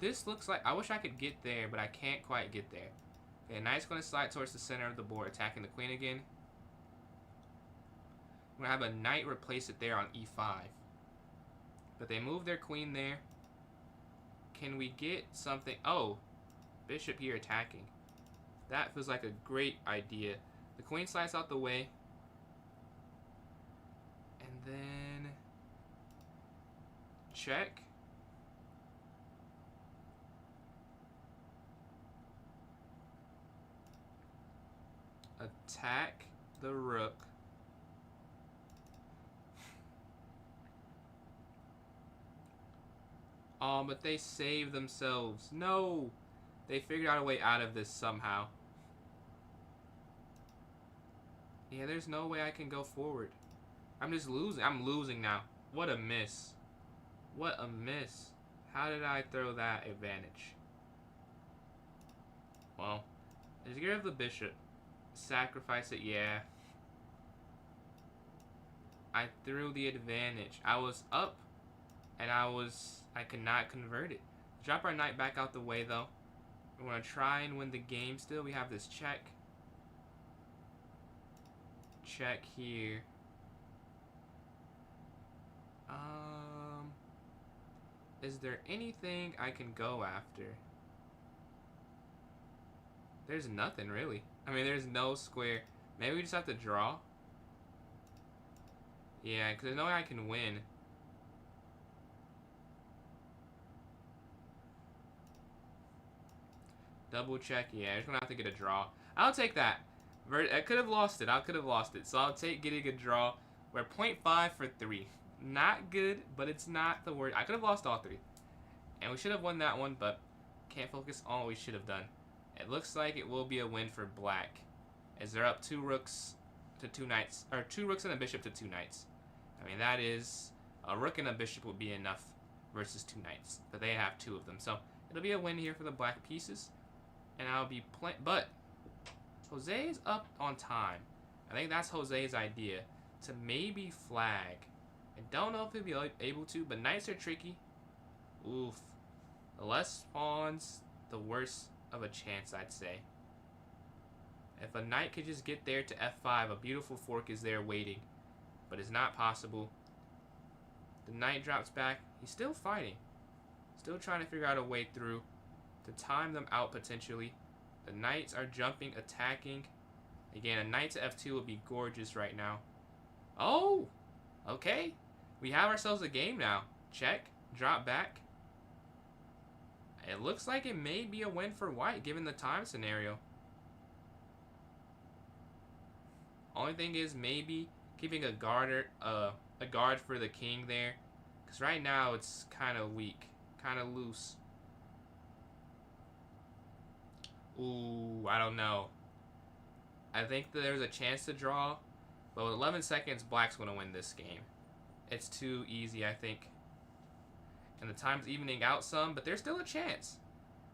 This looks like... I wish I could get there, but I can't quite get there. Okay, knight's going to slide towards the center of the board, attacking the queen again. I'm going to have a knight replace it there on e5. But they move their queen there. Can we get something... Oh, bishop here attacking. That feels like a great idea. The queen slides out the way. And then... check. attack the rook. Oh, but they saved themselves. No! They figured out a way out of this somehow. Yeah, there's no way I can go forward. I'm just losing. I'm losing now. What a miss. What a miss. How did I throw that advantage? Well, just get rid of the bishop. Sacrifice it, yeah. I threw the advantage. I was up, and I could not convert it. Drop our knight back out the way, though. We're going to try and win the game still. We have this check. Check here. Is there anything I can go after? There's nothing, really. I mean, there's no square. Maybe we just have to draw. Yeah, because there's no way I can win. Double check. Yeah, just going to have to get a draw. I'll take that. I could have lost it. I could have lost it. So I'll take getting a draw. We're 0.5 for 3. Not good, but it's not the word. I could have lost all 3. And we should have won that one, but can't focus on what we should have done. It looks like it will be a win for black, as they're up 2 rooks to 2 knights, or 2 rooks and a bishop to 2 knights. I mean, that is, a rook and a bishop would be enough versus 2 knights, but they have 2 of them. So it'll be a win here for the black pieces, and I'll be playing. But Jose's up on time. I think that's Jose's idea, to maybe flag. I don't know if he'll be able to, but knights are tricky. Oof. The less pawns, the worse of a chance, I'd say. If a knight could just get there to f5, a beautiful fork is there waiting. But it's not possible. The knight drops back. He's still fighting. Still trying to figure out a way through to time them out potentially. The knights are jumping, attacking. Again, a knight to f2 would be gorgeous right now. Oh! Okay. We have ourselves a game now. Check. Drop back. It looks like it may be a win for white given the time scenario. Only thing is maybe keeping a guard for the king there, because right now it's kind of weak, kind of loose. Ooh, I don't know. I think that there's a chance to draw, but with 11 seconds, black's going to win this game. It's too easy, I think. And the time's evening out some, but there's still a chance.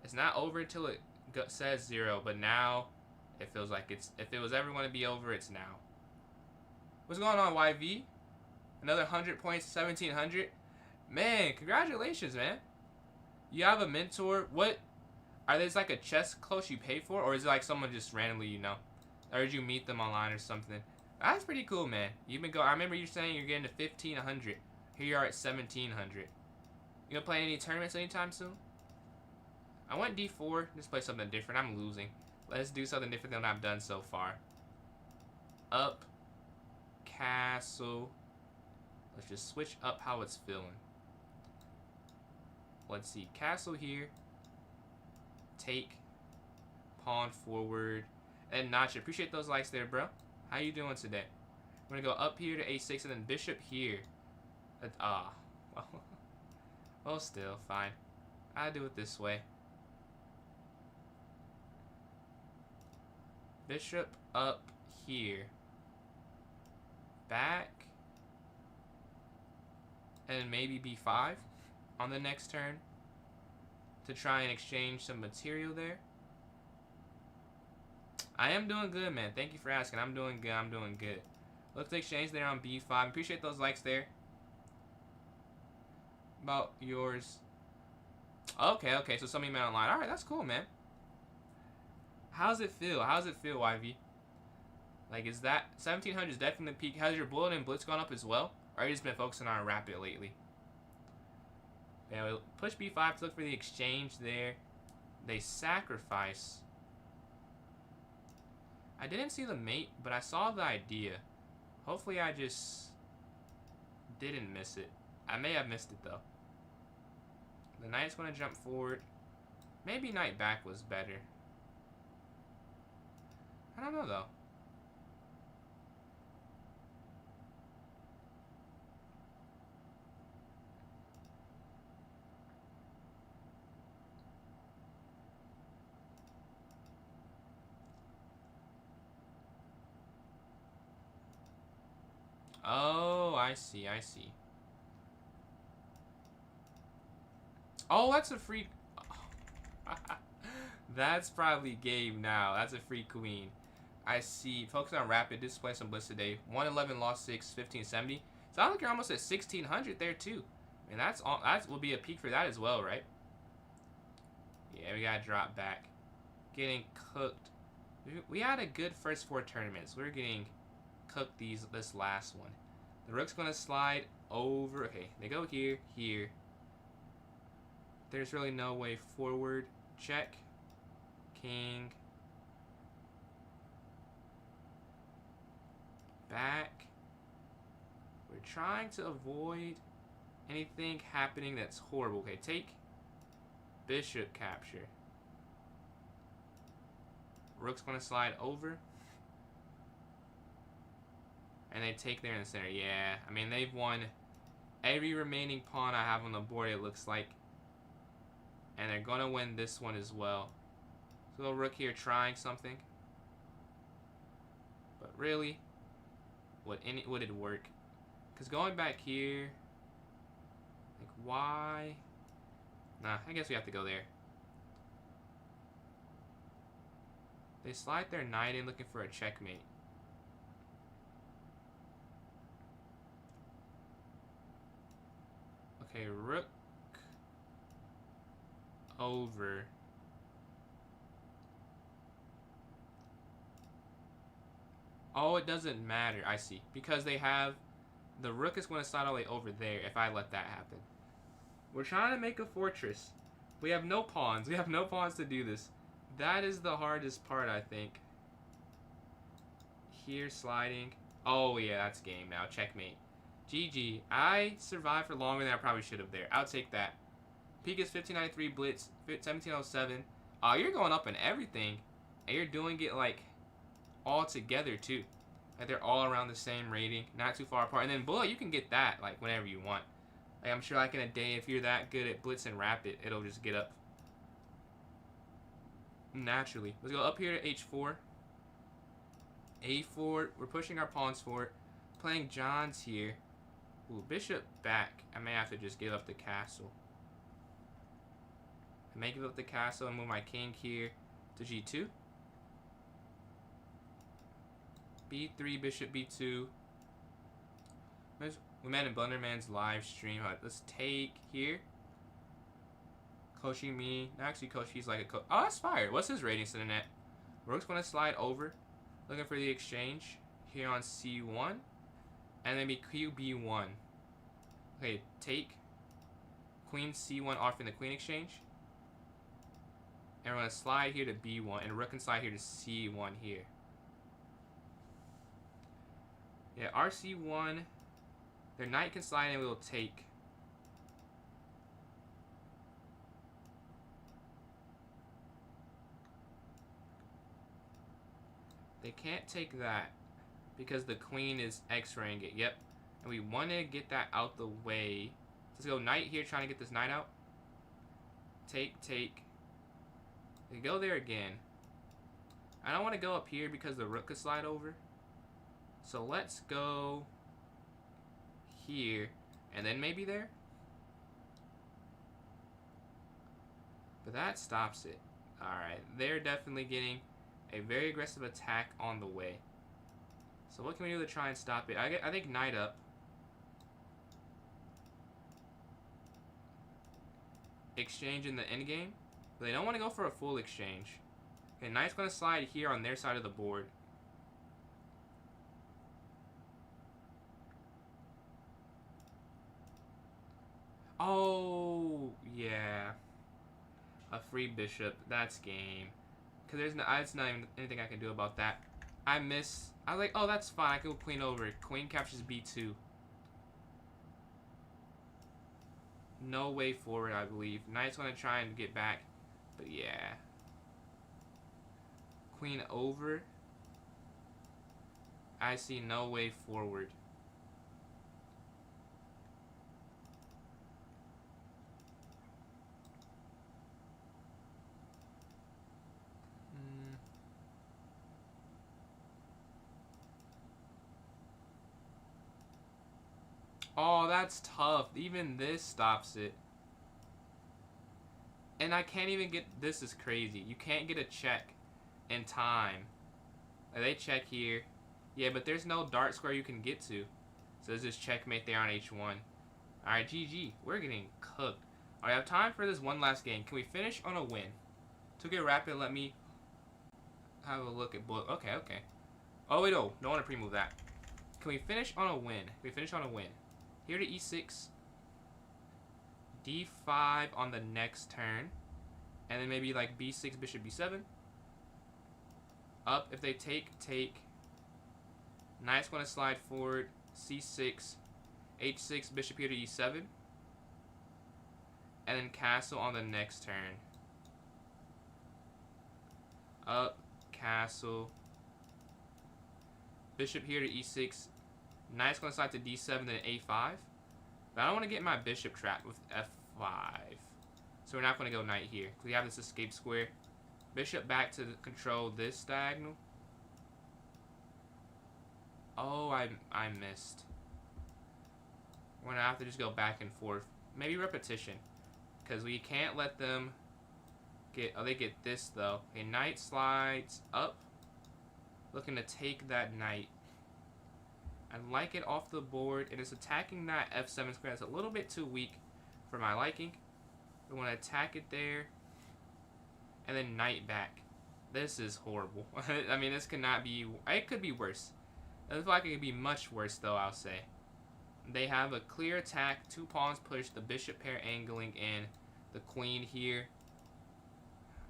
It's not over until it says 0, but now it feels like it's, if it was ever going to be over, it's now. What's going on, YV? Another 100 points, 1700. Man, congratulations, man. You have a mentor. What? Are they like a chess close you pay for? Or is it like someone just randomly you know? Or did you meet them online or something? That's pretty cool, man. You've been I remember you saying you're getting to 1500. Here you are at 1700. You gonna play any tournaments anytime soon? I went d4. Let's play something different. I'm losing. Let's do something different than I've done so far. Up. Castle. Let's just switch up how it's feeling. Let's see. Castle here. Take. Pawn forward. And Notch. Appreciate those likes there, bro. How you doing today? I'm gonna go up here to a6 and then bishop here. Well, still fine. I do it this way. Bishop up here. Back. And maybe b5 on the next turn to try and exchange some material there. I am doing good, man. Thank you for asking. I'm doing good. I'm doing good. Let's exchange there on b5. Appreciate those likes there. About yours. Okay. So somebody met online. All right, that's cool, man. How's it feel? How's it feel, YV? Like, is that 1700 is definitely the peak? Has your bullet and blitz gone up as well? Or have you just been focusing on rapid lately? Yeah, we'll push b5 to look for the exchange there. They sacrifice. I didn't see the mate, but I saw the idea. Hopefully I just didn't miss it. I may have missed it, though. The knight's going to jump forward. Maybe knight back was better. I don't know, though. Oh, I see, I see. Oh, that's a free... That's probably game now. That's a free queen. I see. Focus on rapid. Display some blitz today. 111 lost 6, 1570. Sounds like you're almost at 1600 there too. And that's all. That will be a peak for that as well, right? Yeah, we gotta drop back. Getting cooked. We had a good first 4 tournaments. We're getting cooked this last one. The rook's gonna slide over. Okay, they go here, here. There's really no way forward. Check. King. Back. We're trying to avoid anything happening that's horrible. Okay, take. Bishop capture. Rook's going to slide over. And they take there in the center. Yeah, I mean, they've won every remaining pawn I have on the board, it looks like. And they're going to win this one as well. So rook here trying something. But really, would it work? Because going back here, like, why? Nah, I guess we have to go there. They slide their knight in looking for a checkmate. Okay, rook over. Oh, it doesn't matter. I see. Because they have... The rook is going to slide all the way over there if I let that happen. We're trying to make a fortress. We have no pawns. We have no pawns to do this. That is the hardest part, I think. Here, sliding. Oh, yeah, that's game now. Checkmate. GG. I survived for longer than I probably should have there. I'll take that. Peak is 1593, blitz 1707. Oh, you're going up in everything. And you're doing it, like, all together, too. Like, they're all around the same rating. Not too far apart. And then bullet, you can get that, like, whenever you want. Like, I'm sure, like, in a day, if you're that good at blitz and rapid, it'll just get up naturally. Let's go up here to h4. a4. We're pushing our pawns forward. Playing John's here. Ooh, bishop back. I may have to just give up the castle. I may give up the castle and move my king here to g2. b3, bishop b2. We met in Blunderman's live stream. Let's take here. Coaching me. Actually, coach, he's like a coach. Oh, that's fire. What's his rating sitting at? Rook's going to slide over. Looking for the exchange. Here on c1. And then be qb1. Okay, take. Queen c1 offering the queen exchange. And we're going to slide here to b1. And rook can slide here to c1 here. Yeah, rc1. Their knight can slide and we will take. They can't take that because the queen is x-raying it. Yep. And we want to get that out the way. Let's go knight here, trying to get this knight out. Take, take. They go there again. I don't want to go up here because the rook could slide over. So let's go here and then maybe there. But that stops it. Alright, they're definitely getting a very aggressive attack on the way. So what can we do to try and stop it? I think knight up. Exchange in the endgame. But they don't want to go for a full exchange. Okay, knight's going to slide here on their side of the board. Oh, yeah. A free bishop. That's game. Because there's not even anything I can do about that. I was like, oh, that's fine. I can go queen over. Queen captures b2. No way forward, I believe. Knight's going to try and get back. But yeah. Queen over. I see no way forward. Oh, that's tough. Even this stops it. And I can't even get... This is crazy. You can't get a check in time. They check here. Yeah, but there's no dart square you can get to. So there's this checkmate there on H1. Alright, GG. We're getting cooked. Alright, I have time for this one last game. Can we finish on a win? To get rapid, let me have a look at... Okay, okay. Oh, wait, no. Don't want to pre-move that. Can we finish on a win? Can we finish on a win? Here to E6. D5 on the next turn. And then maybe like B6, bishop B7. Up. If they take. Knight's going to slide forward. C6. H6, bishop here to E7. And then castle on the next turn. Up. Castle. Bishop here to E6. Knight's going to slide to D7, then A5. But I don't want to get my bishop trapped with F5. So we're not going to go knight here. We have this escape square. Bishop back to control this diagonal. Oh, I missed. We're going to have to just go back and forth. Maybe repetition. Because we can't let them get... Oh, they get this, though. Okay, knight slides up. Looking to take that knight. I like it off the board. And it's attacking that F7 square. It's a little bit too weak for my liking. We want to attack it there. And then knight back. This is horrible. I mean, this cannot be... It could be worse. It looks like it could be much worse, though, I'll say. They have a clear attack. 2 pawns pushed. The bishop pair angling in. The queen here.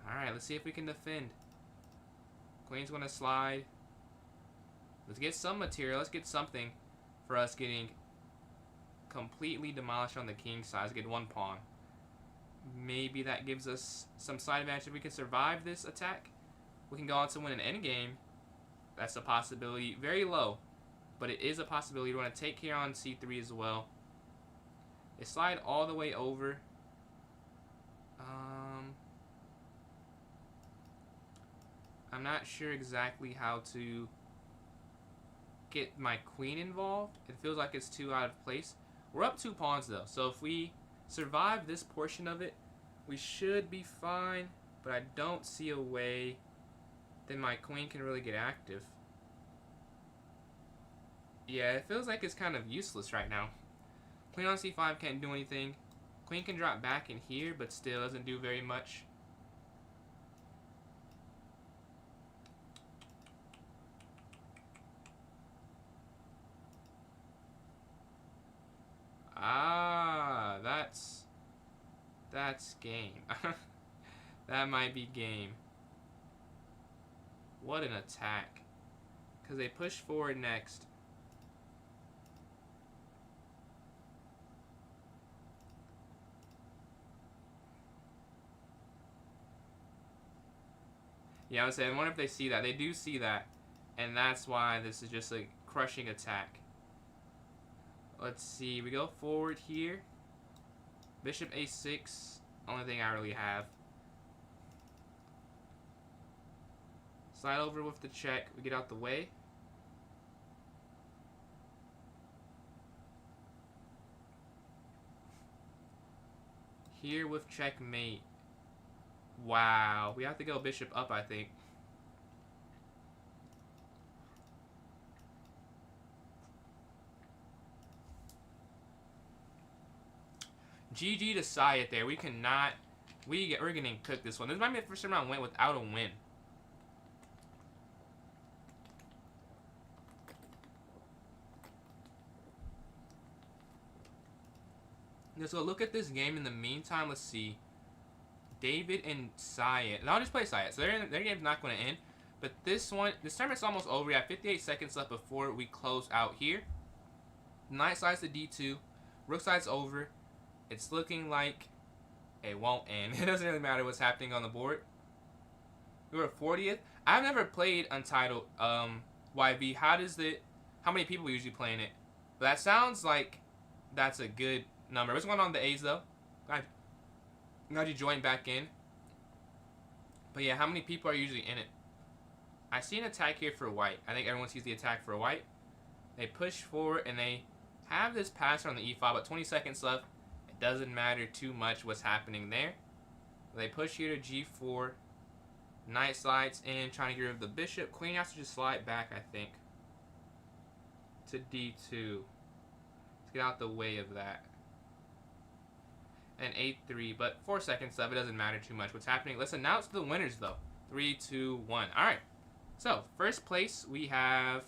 Alright, let's see if we can defend. Queen's going to slide. Let's get some material. Let's get something for us getting completely demolished on the king side. Let's get 1 pawn. Maybe that gives us some side advantage. If we can survive this attack, we can go on to win an endgame. That's a possibility. Very low, but it is a possibility. We want to take here on C3 as well. They slide all the way over. I'm not sure exactly how to get my queen involved. It feels like it's too out of place. We're up 2 pawns though, so if we survive this portion of it, we should be fine, but I don't see a way then my queen can really get active. Yeah, it feels like it's kind of useless right now. Queen on C5 can't do anything. Queen can drop back in here, but still doesn't do very much. Ah, that's game. That might be game. What an attack. Because they push forward next. Yeah, I was saying, I wonder if they see that. They do see that. And that's why this is just a crushing attack. Let's see. We go forward here. Bishop A6. Only thing I really have. Slide over with the check. We get out the way. Here with checkmate. Wow. We have to go bishop up, I think. GG to Sayat there. We cannot... We're getting cooked this one. This might be the first time I went without a win. Let's go look at this game in the meantime. Let's see. David and Sayat. And I'll just play Sayat. So their game's not going to end. But this tournament's almost over. We have 58 seconds left before we close out here. Knight slides to D2. Rook slides over. It's looking like it won't end. It doesn't really matter what's happening on the board. We were 40th. I've never played Untitled YV. How many people usually playing it? But that sounds like that's a good number. What's going on with the A's though? Glad you joined back in. But yeah, how many people are usually in it? I see an attack here for white. I think everyone sees the attack for white. They push forward and they have this passer on the e5, but 20 seconds left. It doesn't matter too much what's happening there. They push here to g4. Knight slides in, trying to get rid of the bishop. Queen has to just slide back, I think, to d2. Let's get out the way of that. And 8-3, but 4 seconds left. It doesn't matter too much what's happening. Let's announce the winners, though. 3, 2, 1. All right. So, first place, we have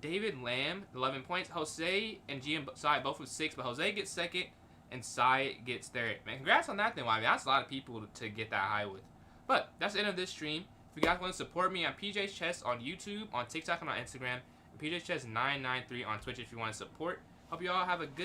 David Lamb, 11 points. Jose and G and Sai both with 6, but Jose gets second, and Sai gets third. Man, congrats on that, then, YB. That's a lot of people to get that high with. But that's the end of this stream. If you guys want to support me, I'm PJ's Chess on YouTube, on TikTok, and on Instagram. And PJ's Chess 993 on Twitch if you want to support. Hope you all have a good